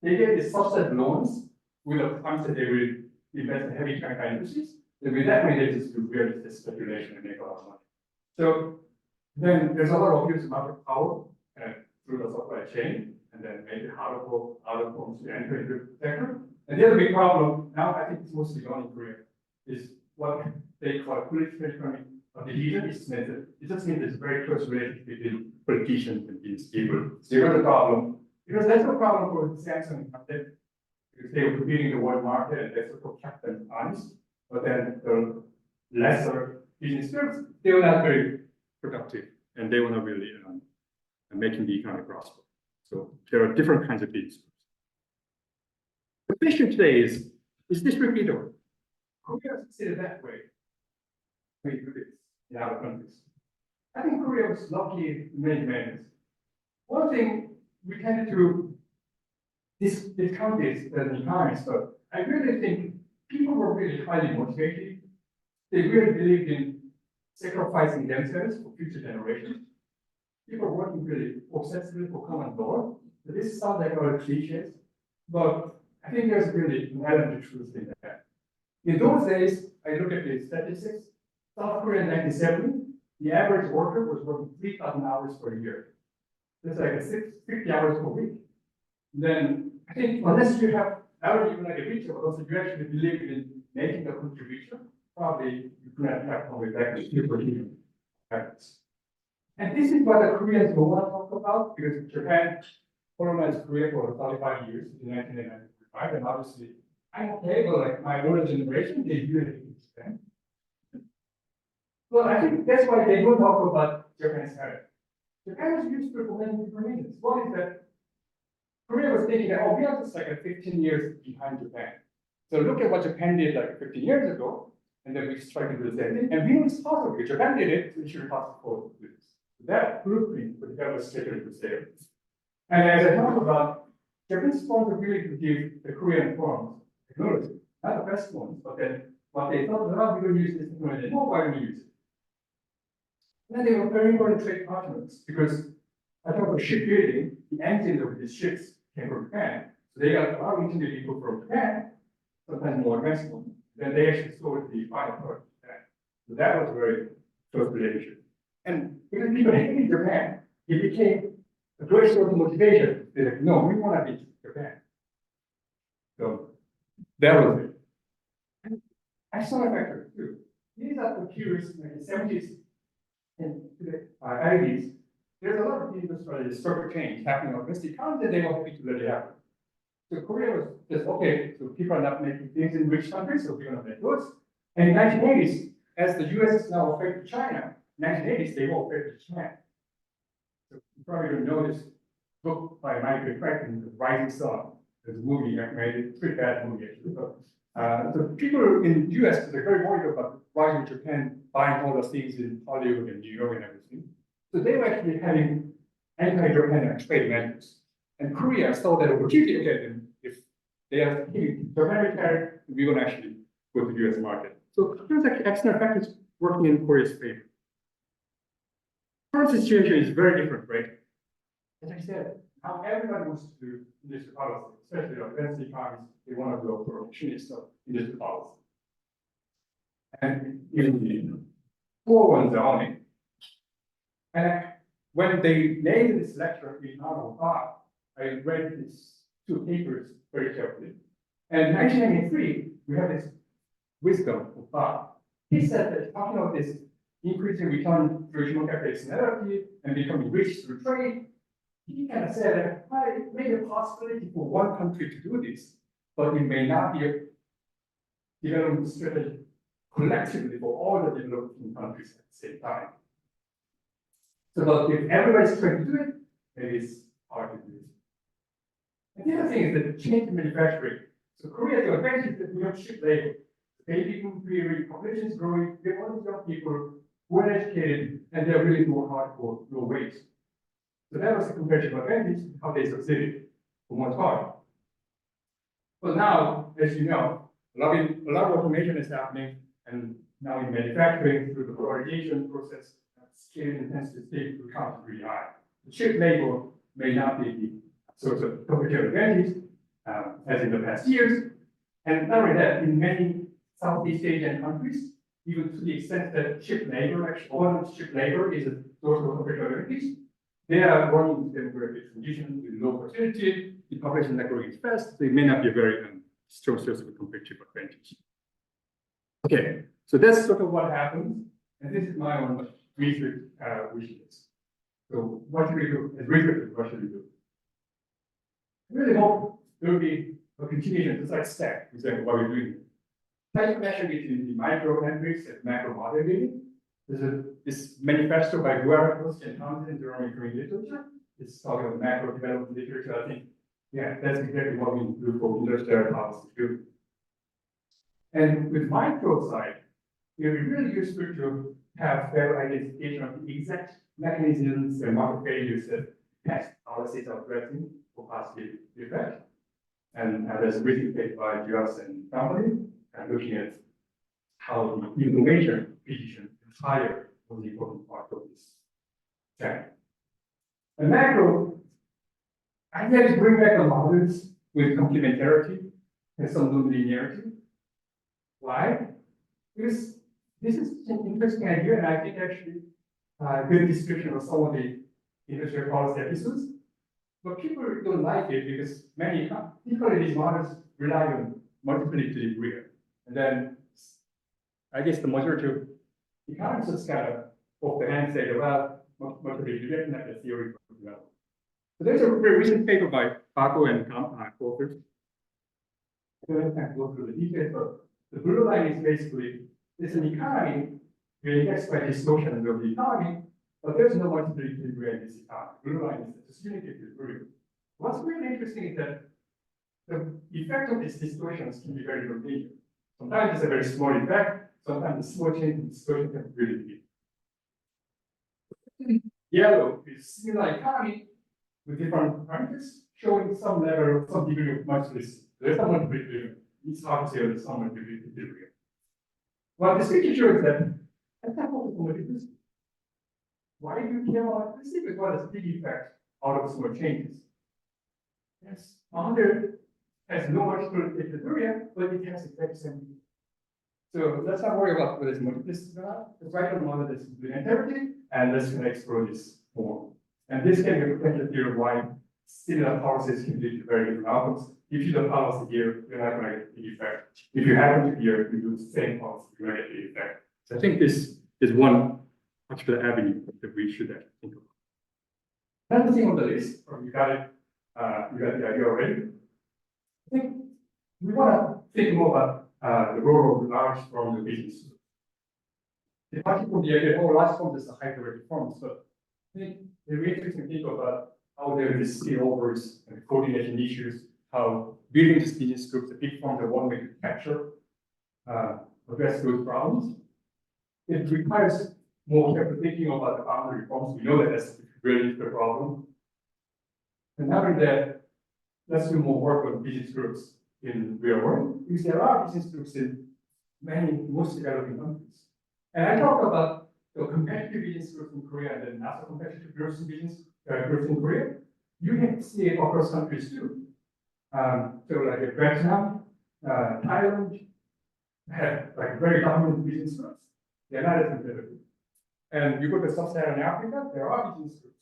they get these subsidized loans with the funds that they will invest in heavy chemical industries. And with that way, they just do real estate speculation and make a lot of money. So then there's a lot of use of market power through the supply chain, and then make it harder for other firms to enter into the sector. And the other big problem, now I think it's mostly gone in Korea, is what they call political economy of the leader is method. It just means there's a very close relationship between politicians and business people. So here's the problem, because that's the problem for Samsung, because they were competing in the world market and that's what kept them honest. But then the lesser business groups, they were not very productive and they were not really making the economy prosper. So there are different kinds of business groups. The question today is this repeatable? Korea succeeded that way. We do this in other countries. I think Korea was lucky in many ways. One thing we tended to discount this as an economist, but I really think people were really highly motivated. They really believed in sacrificing themselves for future generations. People were working really obsessively for common goal. So this sounds like a lot of cliches, but I think there's really an element of truth in that. In those days, I look at the statistics. South Korea in 1970, the average worker was working 3,000 hours per year. That's like 60 hours per week. Then I think unless you have not even like a reacher, but also you actually believe in making a contribution, probably you could not have only back to superhuman habits. And this is what the Koreans don't want to talk about because Japan colonized Korea for 35 years in 1995, and obviously I'm okay, but like my older generation, they really understand. Well, I think that's why they don't talk about Japan's heritage. Japan was used to it for many different reasons. One is that Korea was thinking that, oh, we are just like 15 years behind Japan. So look at what Japan did like 15 years ago, and then we try to do the same thing. And we know it's possible because Japan did it, so it should be possible to do this. That blueprint would have us taken to stay. And as I talk about, Japan's response really to give the Korean firms technology, not the best ones, but then what they thought, well, we're going to use this technology, no, why don't we use it? And then they were very important trade partners because I talk about shipbuilding, the engines of these ships came from Japan. So they got a lot of engineering people from Japan, sometimes more advanced ones. Then they actually sold the final product to Japan. So that was a very close relationship. And because people hated Japan, it became a great source of motivation. They're like, no, we want to beat Japan. So that was it. And I saw a factor too. These are the curious in the 70s and the 80s. There's a lot of industrial structural change happening on the economy that they were happy to let it happen. So Korea was just, okay, so people are not making things in rich countries, so we're going to make goods. And in the 1980s, as the US is now afraid of China, in the 1980s, they were afraid of Japan. So you probably don't know this book by Michael Crichton, The Rising Sun. There's a movie I made, it's a pretty bad movie actually. So people in the US, they're very worried about rising Japan, buying all the things in Hollywood and New York and everything. So they were actually having anti-Japan trade measures. And Korea saw that opportunity, okay, then if they are keeping Japan tariff, we're going to actually go to the US market. So there's actually external factors working in Korea's favor. Current situation is very different, right? As I said, Now everybody wants to do industry policy, especially advanced economies, they want to go protectionist of industry policy. And in the 4-1 zoning, and when they named this lecture in Article 5, I read these 2 papers very carefully. And in 1993, we have this wisdom of Bob. He said that talking about this increasing return through human capital externality and becoming rich through trade, he kind of said that well, it may be a possibility for one country to do this, but it may not be a development strategy collectively for all the developing countries at the same time. So, but if everybody's trying to do it, maybe it's hard to do it. And the other thing is that change in manufacturing. So Korea's advantage is that we don't ship labor. Baby boom period, population is growing, we want young people who are educated and they're really more hard for low wage. So that was a comparative advantage, how they succeeded for one part. But now, as you know, a lot of automation is happening, and now in manufacturing through the polarization process, scale intensity will come really high. The cheap labor may not be the source of competitive advantage as in the past years. And not only that, in many Southeast Asian countries, even to the extent that cheap labor, actually, all cheap labor is a source of competitive advantage, they are going into demographic conditions with low fertility, the population not growing as fast, so it may not be a very strong source of a competitive advantage. Okay, so that's sort of what happens, and this is my own research wish list. So what should we do as researchers? What should we do? I really hope there will be a continuation, just like STEG, exactly what we're doing. Try to measure between the micro metrics and macro modeling. There's this manifesto by Goethe and Thioune in German literature. It's talking about macro development literature. I think, yeah, that's exactly what we do for industrial policy too. And with micro side, it would be really useful to have better identification of the exact mechanisms and market failures that past policies are addressing for positive effect. And there's a recent paper by Lukas and company looking at how the information precision is higher was the important part of this channel. And macro, I get to bring back the models with complementarity and some non-linearity. Why? Because this is an interesting idea, and I think actually a good description of some of the industrial policy episodes. But people don't like it because many people in these models rely on multiplicity to degree. And then I guess the majority of economists just kind of off the hand say, well, multiplicity is not a theory for development. So there's a very recent paper by Fatou and co-authors. I don't have to go through the details, but the blue line is basically it's an economy being indexed by distortion of the economy, but there's no multiplicity degree in this economy. Blue line is just unique degree. What's really interesting is that the effect of these distortions can be very nonlinear. Sometimes it's a very small effect, sometimes the small change in distortion can be really big. Yellow is similar economy with different parameters, showing some level, some degree of multiplicity. There's some multiplicity. It's hard to say there's some multiplicity degree. What this picture shows that that's not focus on multiplicity. Why do you care about multiplicity? Because what is the big effect out of small changes? Yes, 100 has no multiplicative area, but it has exact same. So let's not worry about whether it's multiplicity or not. Let's write on model this complementarity, and let's explore this more. And this can be a potential theory of why similar policies can lead to very different outcomes. If you do the policy here, you're not going to get the effect. If you happen to here, you do the same policy, you're going to get the effect. So I think this is one particular avenue that we should actually think about. Another thing on the list, or you got it, you got the idea already. I think we want to think more about the role of large forms of business. The particular the idea, oh, large forms is a high-priority form. So I think it's really interesting to think about how there are these spillovers and coordination issues, how building these business groups, the big forms are one way to capture, address those problems. It requires more careful thinking about the boundary reforms. We know that that's really the problem. And now that, let's do more work on business groups in real world, because there are business groups in most developing countries. And I talk about the competitive business groups in Korea and then not so competitive groups in Korea. you can see it across countries too. So like Vietnam, Thailand have like very dominant business groups. They're not as competitive. And you go to Sub-Saharan Africa, there are business groups,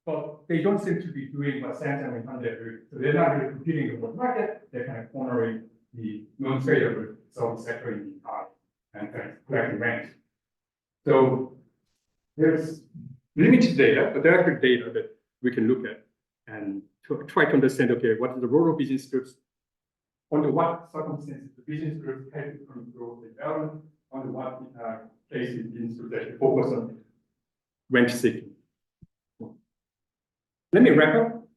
but they don't seem to be doing what Samsung and Hyundai are doing. So they're not really competing in the world market. They're kind of cornering the non-tradable service sector in the economy and kind of collecting rent. So there's limited data, but there are good data that we can look at and try to understand, okay, what are the role of business groups, under what circumstances the business groups help to grow the development, under what places business groups actually focus on rent seeking. Let me wrap up.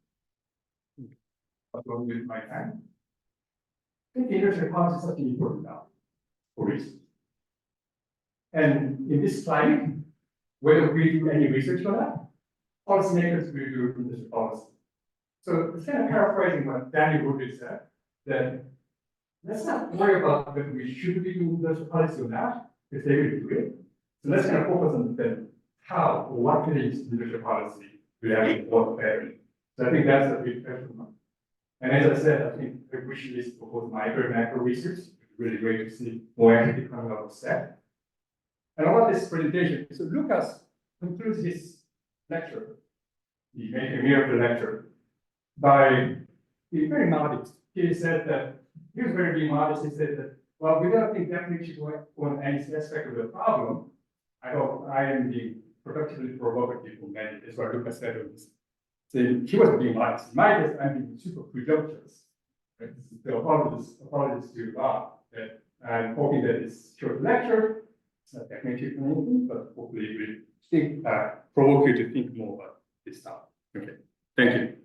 Along with my time. I think industry policy is such an important now for reasons. And in this slide, whether we do any research or not, policymakers will do industry policy. So it's kind of paraphrasing what Danny Wood said, that let's not worry about whether we should be doing industry policy or not, if they will do it. So let's kind of focus on the how or what is industry policy will actually work better. So I think that's a big question mark. And as I said, I think the wish list for both micro and macro research is really great to see more activity coming out of STEG. And about this presentation, so Lukas concludes his lecture, the Make a Miracle lecture, by being very modest. He said that, he was very modest, he said that, well, without being definitely on any aspect of the problem, I hope I am being productively provocative for many. That's what Lukas said on this. So he was being modest. My case, I'm being super presumptuous. Right? The apologies to that I'm hoping that this short lecture, it's not technically anything, but hopefully it will think, provoke you to think more about this stuff. Okay, thank you.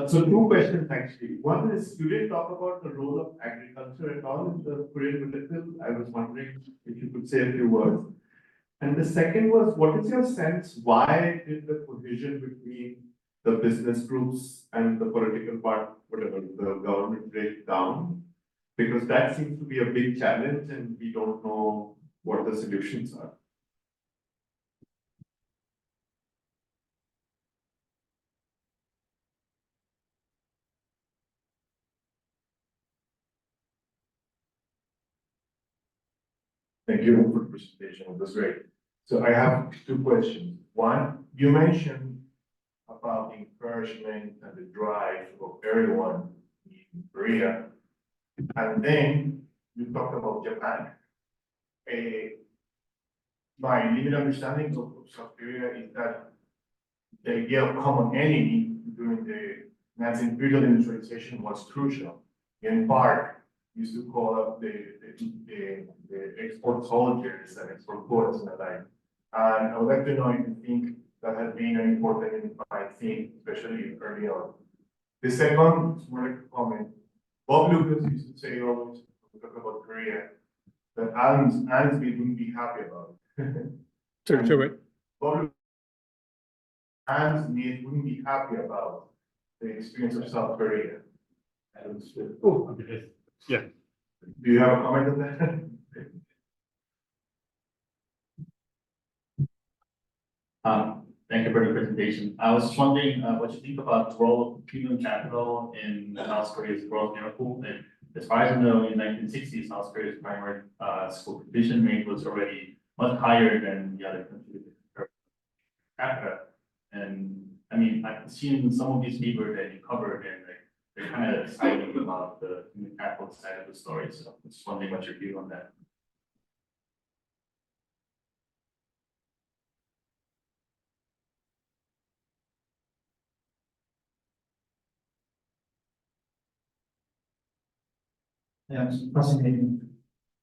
So two questions actually. One is, you didn't talk about the role of agriculture at all in the Korean political. I was wondering if you could say a few words. And the second was, what is your sense? Why did the cohesion between the business groups and the political part, whatever, the government break down? Because that seems to be a big challenge and we don't know what the solutions are. Thank you for the presentation. It was great. So I have two questions. One, you mentioned about encouragement and the drive of everyone in Korea. And then you talked about Japan. My limited understanding of South Korea is that the idea of common enemy during the Nazi imperial industrialization was crucial. In part, used to call up the export soldiers and export quotas and the like. And I would like to know if you think that has been an important unifying thing, especially early on. The second is more like a comment. Bob Lukas used to say always, when we talk about Korea, that Ansby wouldn't be happy about it. Sorry. Bob Ansby wouldn't be happy about the experience of South Korea. Oh, okay. Yeah. Do you have a comment on that? Thank you for the presentation. I was wondering what you think about the role of human capital in South Korea's growth miracle. And as far as I know, in the 1960s, South Korea's primary school completion rate was already much higher than the other countries per capita. And I mean, I've seen some of these papers that you covered, and like, they're kind of exciting about the human capital side of the story. So I'm just wondering what's your view on that. Yeah, it's fascinating.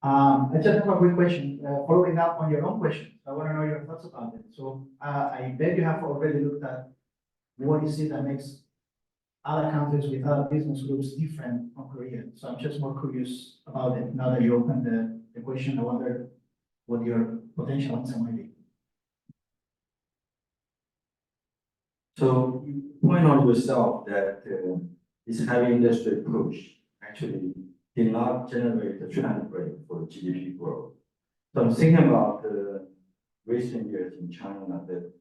I just have a quick question, following up on your own question. I want to know your thoughts about it. So I bet you have already looked at what is it that makes other countries with other business groups different from Korea. So I'm just more curious about it. Now that you opened the question, I wonder what your potential answer might be. So you point out yourself that this heavy industry push actually did not generate the trend break for GDP growth. So I'm thinking about the recent years in China that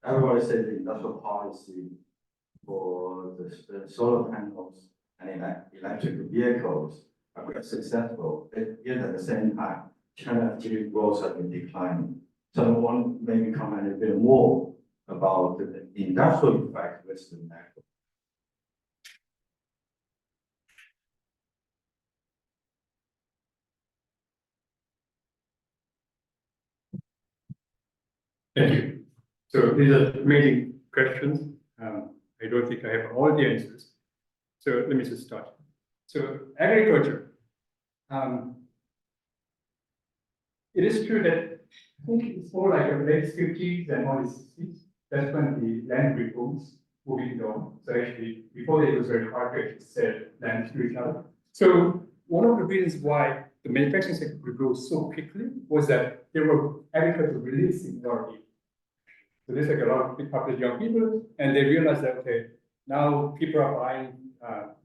everybody says the industrial policy for the solar panels and electric vehicles are quite successful. Yet at the same time, China's GDP growth has been declining. So I want maybe comment a bit more about the industrial effect versus the macro. Thank you. So these are amazing questions. I don't think I have all the answers. So let me just start. So agriculture. It is true that I think it's more like the late 50s and early 60s. That's when the land reforms were being done. So actually, before that, it was very hard to actually sell land to each other. So one of the reasons why the manufacturing sector grew so quickly was that there were agriculture releasing a lot of people. So there's like a lot of big population young people, and they realized that, okay, now people are buying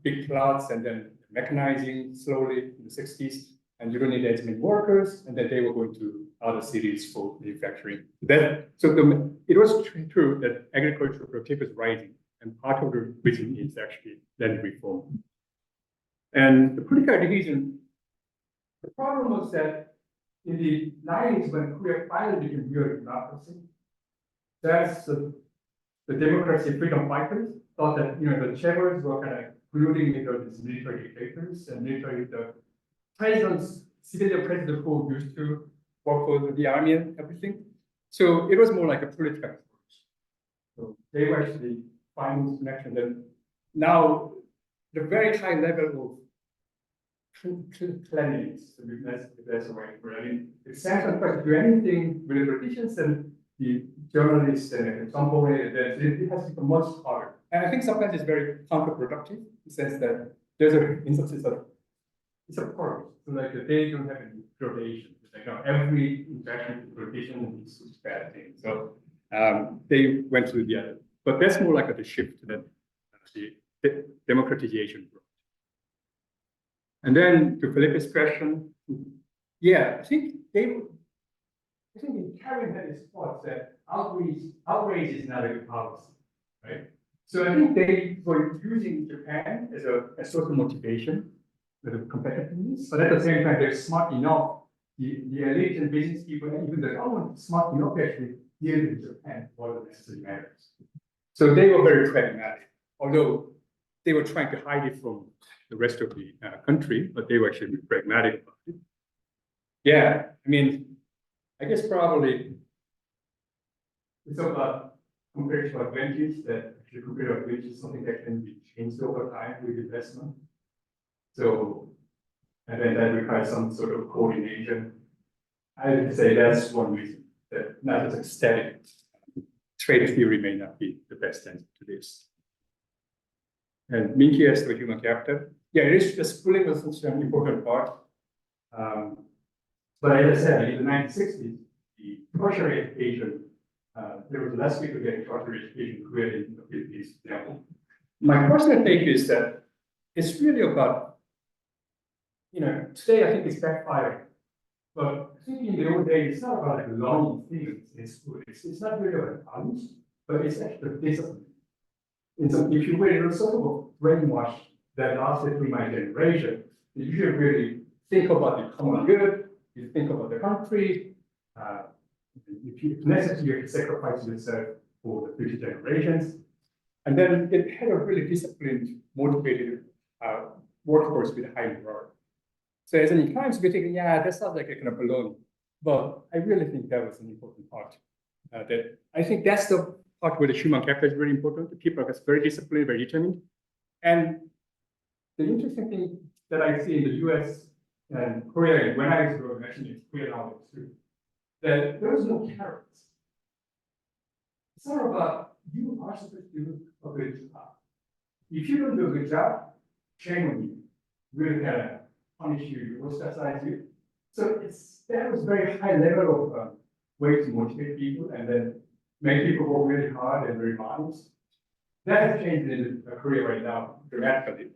big plots and then mechanizing slowly in the 60s, and you don't need as many workers, and then they were going to other cities for manufacturing. It was true that agricultural productivity was rising, and part of the reason is actually land reform. And the political division, the problem was that in the 90s, when Korea finally became real democracy, that's the democracy freedom fighters thought that the chairmans were kind of colluding with these military dictators and military presidents, civilian presidents who used to work for the army and everything. So it was more like a political approach. So they were actually finding this connection. And now the very high level of cleanliness, that's a way for it. I mean, it sounds like to do anything with the politicians and the journalists and at some point it has become much harder. And I think sometimes it's very counterproductive in the sense that there's instances of it's a purge. So like they don't have any gradation. It's like every interaction with the politician is a bad thing. So they went through the other. But that's more like the shift that the democratization brought. And then to Felipe's question, yeah, I think in Karen had this thought that outrage is not a good policy, right? So I think they were using Japan as a sort of motivation with the competitiveness, but at the same time, they're smart enough, the elite and business people, and even the government, smart enough to actually deal with Japan for the necessary matters. So they were very pragmatic, although they were trying to hide it from the rest of the country, but they were actually pragmatic about it. Yeah, I mean, I guess probably it's about comparative advantage that actually comparative advantage is something that can be changed over time with investment. So, and then that requires some sort of coordination. I would say that's one reason that not as a static trade theory may not be the best answer to this. And Minki asked for human capital. Yeah, it is the schooling was such an important part. But as I said, in the 1960s, the tertiary education, there was less people getting tertiary education created in the Philippines. My personal take is that it's really about, today I think it's backfiring. But I think in the old days, it's not about like learning things in school. It's not really about values, but it's actually discipline. If you will, it's sort of a brainwash that lasted through my generation. You should really think about the common good, you think about the country, if necessary, you can sacrifice yourself for the future generations. And then it had a really disciplined, motivated workforce with high morale. So as an economist, we think, yeah, that sounds like a kind of baloney. But I really think that was an important part. That I think that's the part where the human capital is very important. The people are very disciplined, very determined. And the interesting thing that I see in the US and Korea, and when I was growing, actually it's Korea now too, that there is no carrots. It's not about you are supposed to do a good job. If you don't do a good job, shame on you. We're gonna punish you, ostracize you. So there was very high level of way to motivate people, and then make people work really hard and very honest. That has changed in Korea right now dramatically.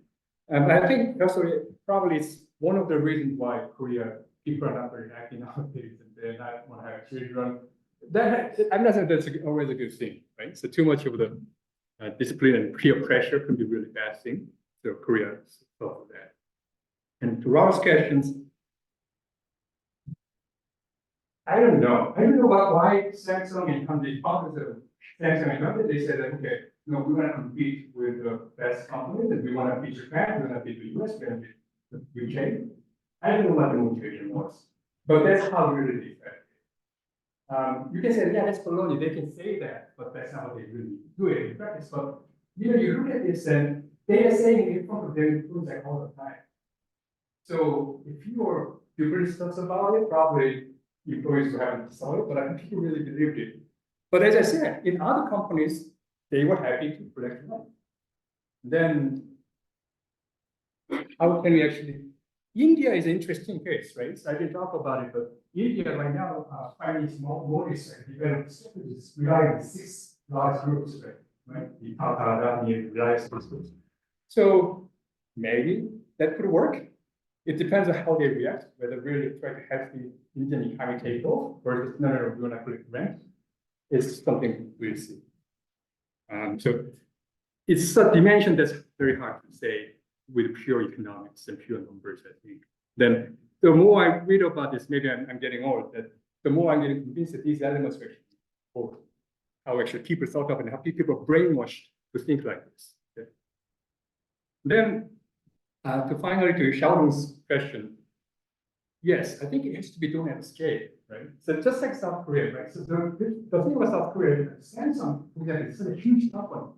And I think personally, probably it's one of the reasons why Korea people are not very happy nowadays, and they not want to have children. I'm not saying that's always a good thing, right? So too much of the discipline and peer pressure can be a really bad thing. So Korea suffered that. And to Rob's questions, I don't know about why Samsung and companies, Samsung and companies, they said that, okay, no, we want to compete with the best companies, and we want to beat Japan, we want to beat the US, we want to beat the UK. I don't know what the motivation was, but that's how really they felt. You can say, yeah, that's baloney. They can say that, but that's not how they really do it in practice. But you look at this, and they are saying it in front of their employees like all the time. So if you're really stuck about it, probably employees will have to solve it, but I think people really believed it. But as I said, in other companies, they were happy to collect money. Then how can we actually? India is an interesting case, right? So I didn't talk about it, but India right now, finally small bodies and developed strategies rely on 6 large groups, right? The Tata, the reliance groups. So maybe that could work. It depends on how they react, whether really try to have the Indian economy take off, or if no, we're not collect rent. It's something we'll see. So it's a dimension that's very hard to say with pure economics and pure numbers, I think. Then the more I read about this, maybe I'm getting old, that the more I'm getting convinced that these elements are actually important. How actually people thought of and how people are brainwashed to think like this. Okay. Then to finally to Chaoran's question, yes, I think it has to be done at scale, right? So just like South Korea, right? So the thing about South Korea, Samsung, for example, is a huge company.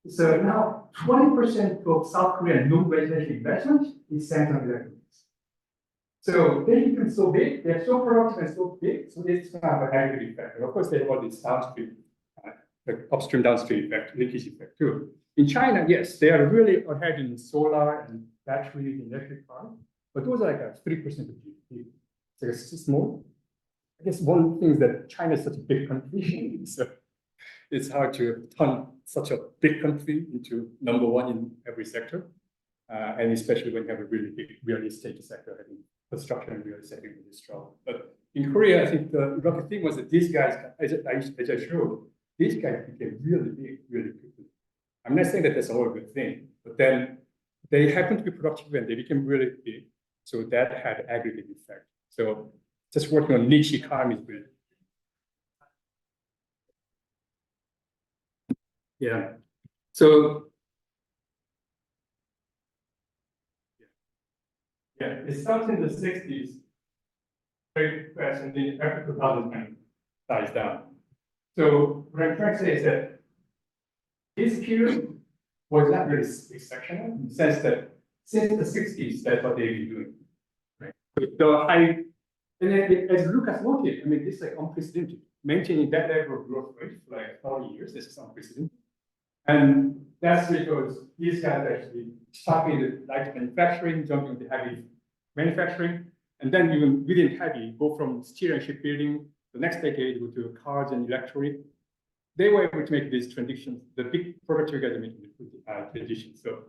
So now 20% of South Korean non-residential investment is Samsung Electronics. So they become so big, they're so productive and so big, so it's kind of an aggregate effect. And of course, they have all this downstream, the upstream downstream effect, leakage effect too. In China, yes, they are really ahead in solar and batteries and electric cars, but those are like a 3% of GDP. So it's small. I guess one thing is that China is such a big country, so it's hard to turn such a big country into #1 in every sector, and especially when you have a really big real estate sector, having construction and real estate really strong. But in Korea, I think the lucky thing was that these guys, as I showed, these guys became really big, really quickly. I'm not saying that that's all a good thing, but then they happened to be productive and they became really big. So that had aggregate effect. So just working on niche economies really. Yeah. So yeah, it starts in the 60s, very fast, and then after 2000 kind of dies down. So what I'm trying to say is that this period was not really exceptional in the sense that since the 60s, that's what they've been doing. Right? So and then as Lukas noted, I mean, this is like unprecedented. Maintaining that level of growth rate for like 40 years, this is unprecedented. And that's because these guys actually started with light manufacturing, jumping to heavy manufacturing, and then even within heavy, go from steel and shipbuilding, the next decade go to cars and electronic. They were able to make these transitions, the big products guys are making the transition. So,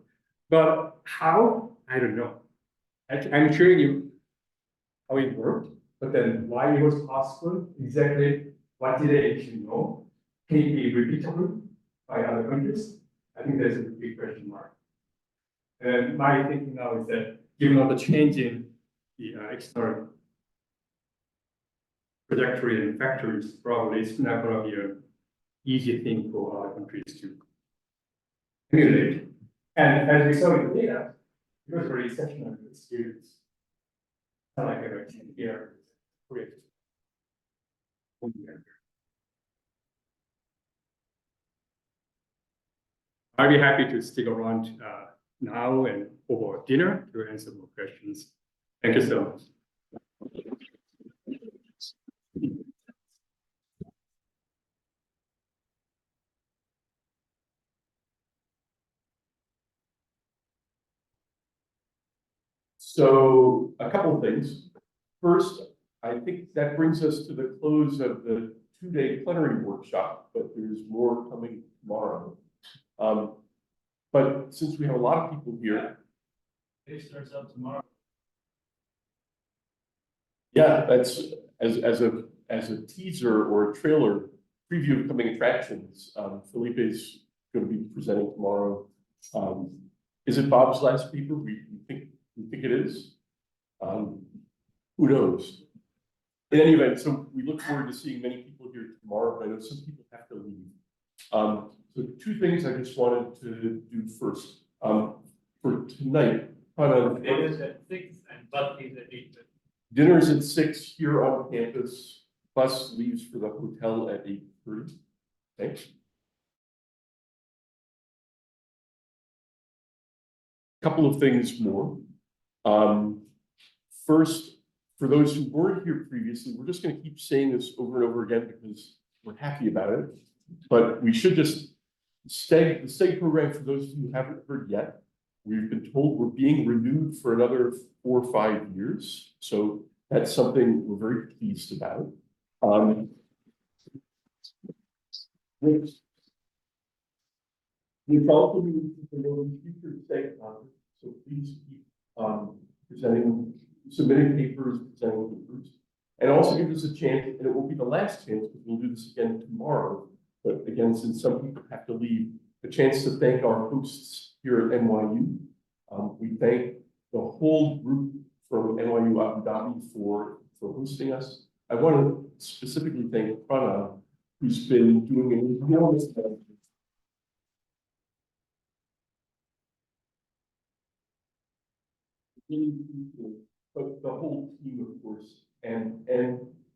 but how? I don't know. I'm showing you how it worked, but then why it was possible, exactly what did they actually know? Can it be repeatable by other countries? I think there's a big question mark. And my thinking now is that given all the change in the external trajectory and factors, probably it's not going to be an easy thing for other countries to emulate. And as we saw in the data, it was a very exceptional experience. Not like a 10-year career. I'd be happy to stick around now and over dinner to answer more questions. Thank you so much. So a couple of things. First, I think that brings us to the close of the two-day plenary workshop, but there's more coming tomorrow. But since we have a lot of people here. It starts up tomorrow. Yeah, that's as a teaser or a trailer preview of coming attractions. Felipe is going to be presenting tomorrow. Is it Bob's last paper? We think it is. Who knows? In any event, so we look forward to seeing many people here tomorrow, but I know some people have to leave. So two things I just wanted to do first. For tonight, It is at 6 and bus is at 8. dinner is at 6 here on campus. Bus leaves for the hotel at 8:30. Thanks. Couple of things more. First, for those who weren't here previously, we're just going to keep saying this over and over again because we're happy about it. But we should just the STEG program, for those of you who haven't heard yet, we've been told we're being renewed for another 4 or 5 years. So that's something we're very pleased about. We've also been future STEG conference, so please keep submitting papers, presenting papers, and also give us a chance, and it won't be the last chance because we'll do this again tomorrow. But again, since some people have to leave, a chance to thank our hosts here at NYU. We thank the whole group from NYU Abu Dhabi for hosting us. I want to specifically thank Proffen, who's been doing an enormous amount. But the whole team, of course, and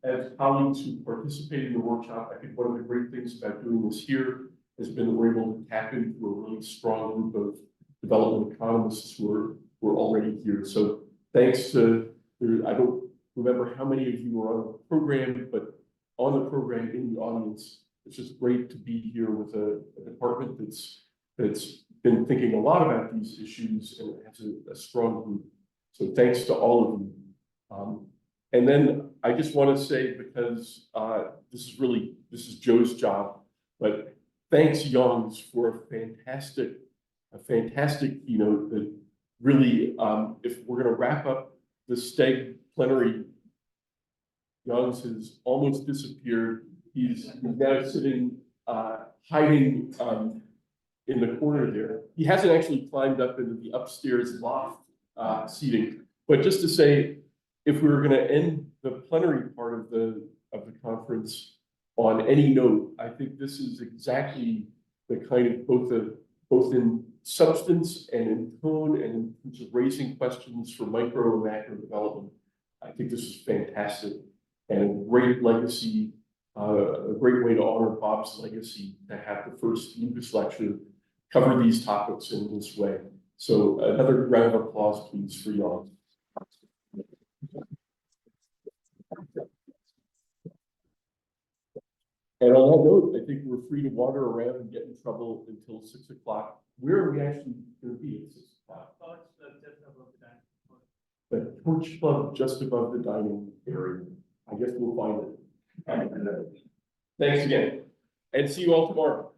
as colleagues who participated in the workshop, I think one of the great things about doing this here has been that we're able to tap into a really strong group of development economists who are already here. So thanks to, I don't remember how many of you are on the program, but on the program in the audience, it's just great to be here with a department that's been thinking a lot about these issues and has a strong group. So thanks to all of you. And then I just want to say, because this is Joe's job, but thanks Youngs for a fantastic keynote that really, if we're going to wrap up the STEG plenary, Youngs has almost disappeared. He's now sitting, hiding in the corner there. He hasn't actually climbed up into the upstairs loft seating, but just to say, if we were going to end the plenary part of the conference on any note, I think this is exactly the kind of both in substance and in tone and in terms of raising questions for micro and macro development. I think this is fantastic and a great legacy, a great way to honor Bob's legacy to have the first Lukas lecture cover these topics in this way. So another round of applause, please, for y'all. And on that note, I think we're free to wander around and get in trouble until 6 o'clock. Where are we actually going to be at 6 o'clock? The Torch Club just above the dining area. I guess we'll find it. Thanks again. And see you all tomorrow.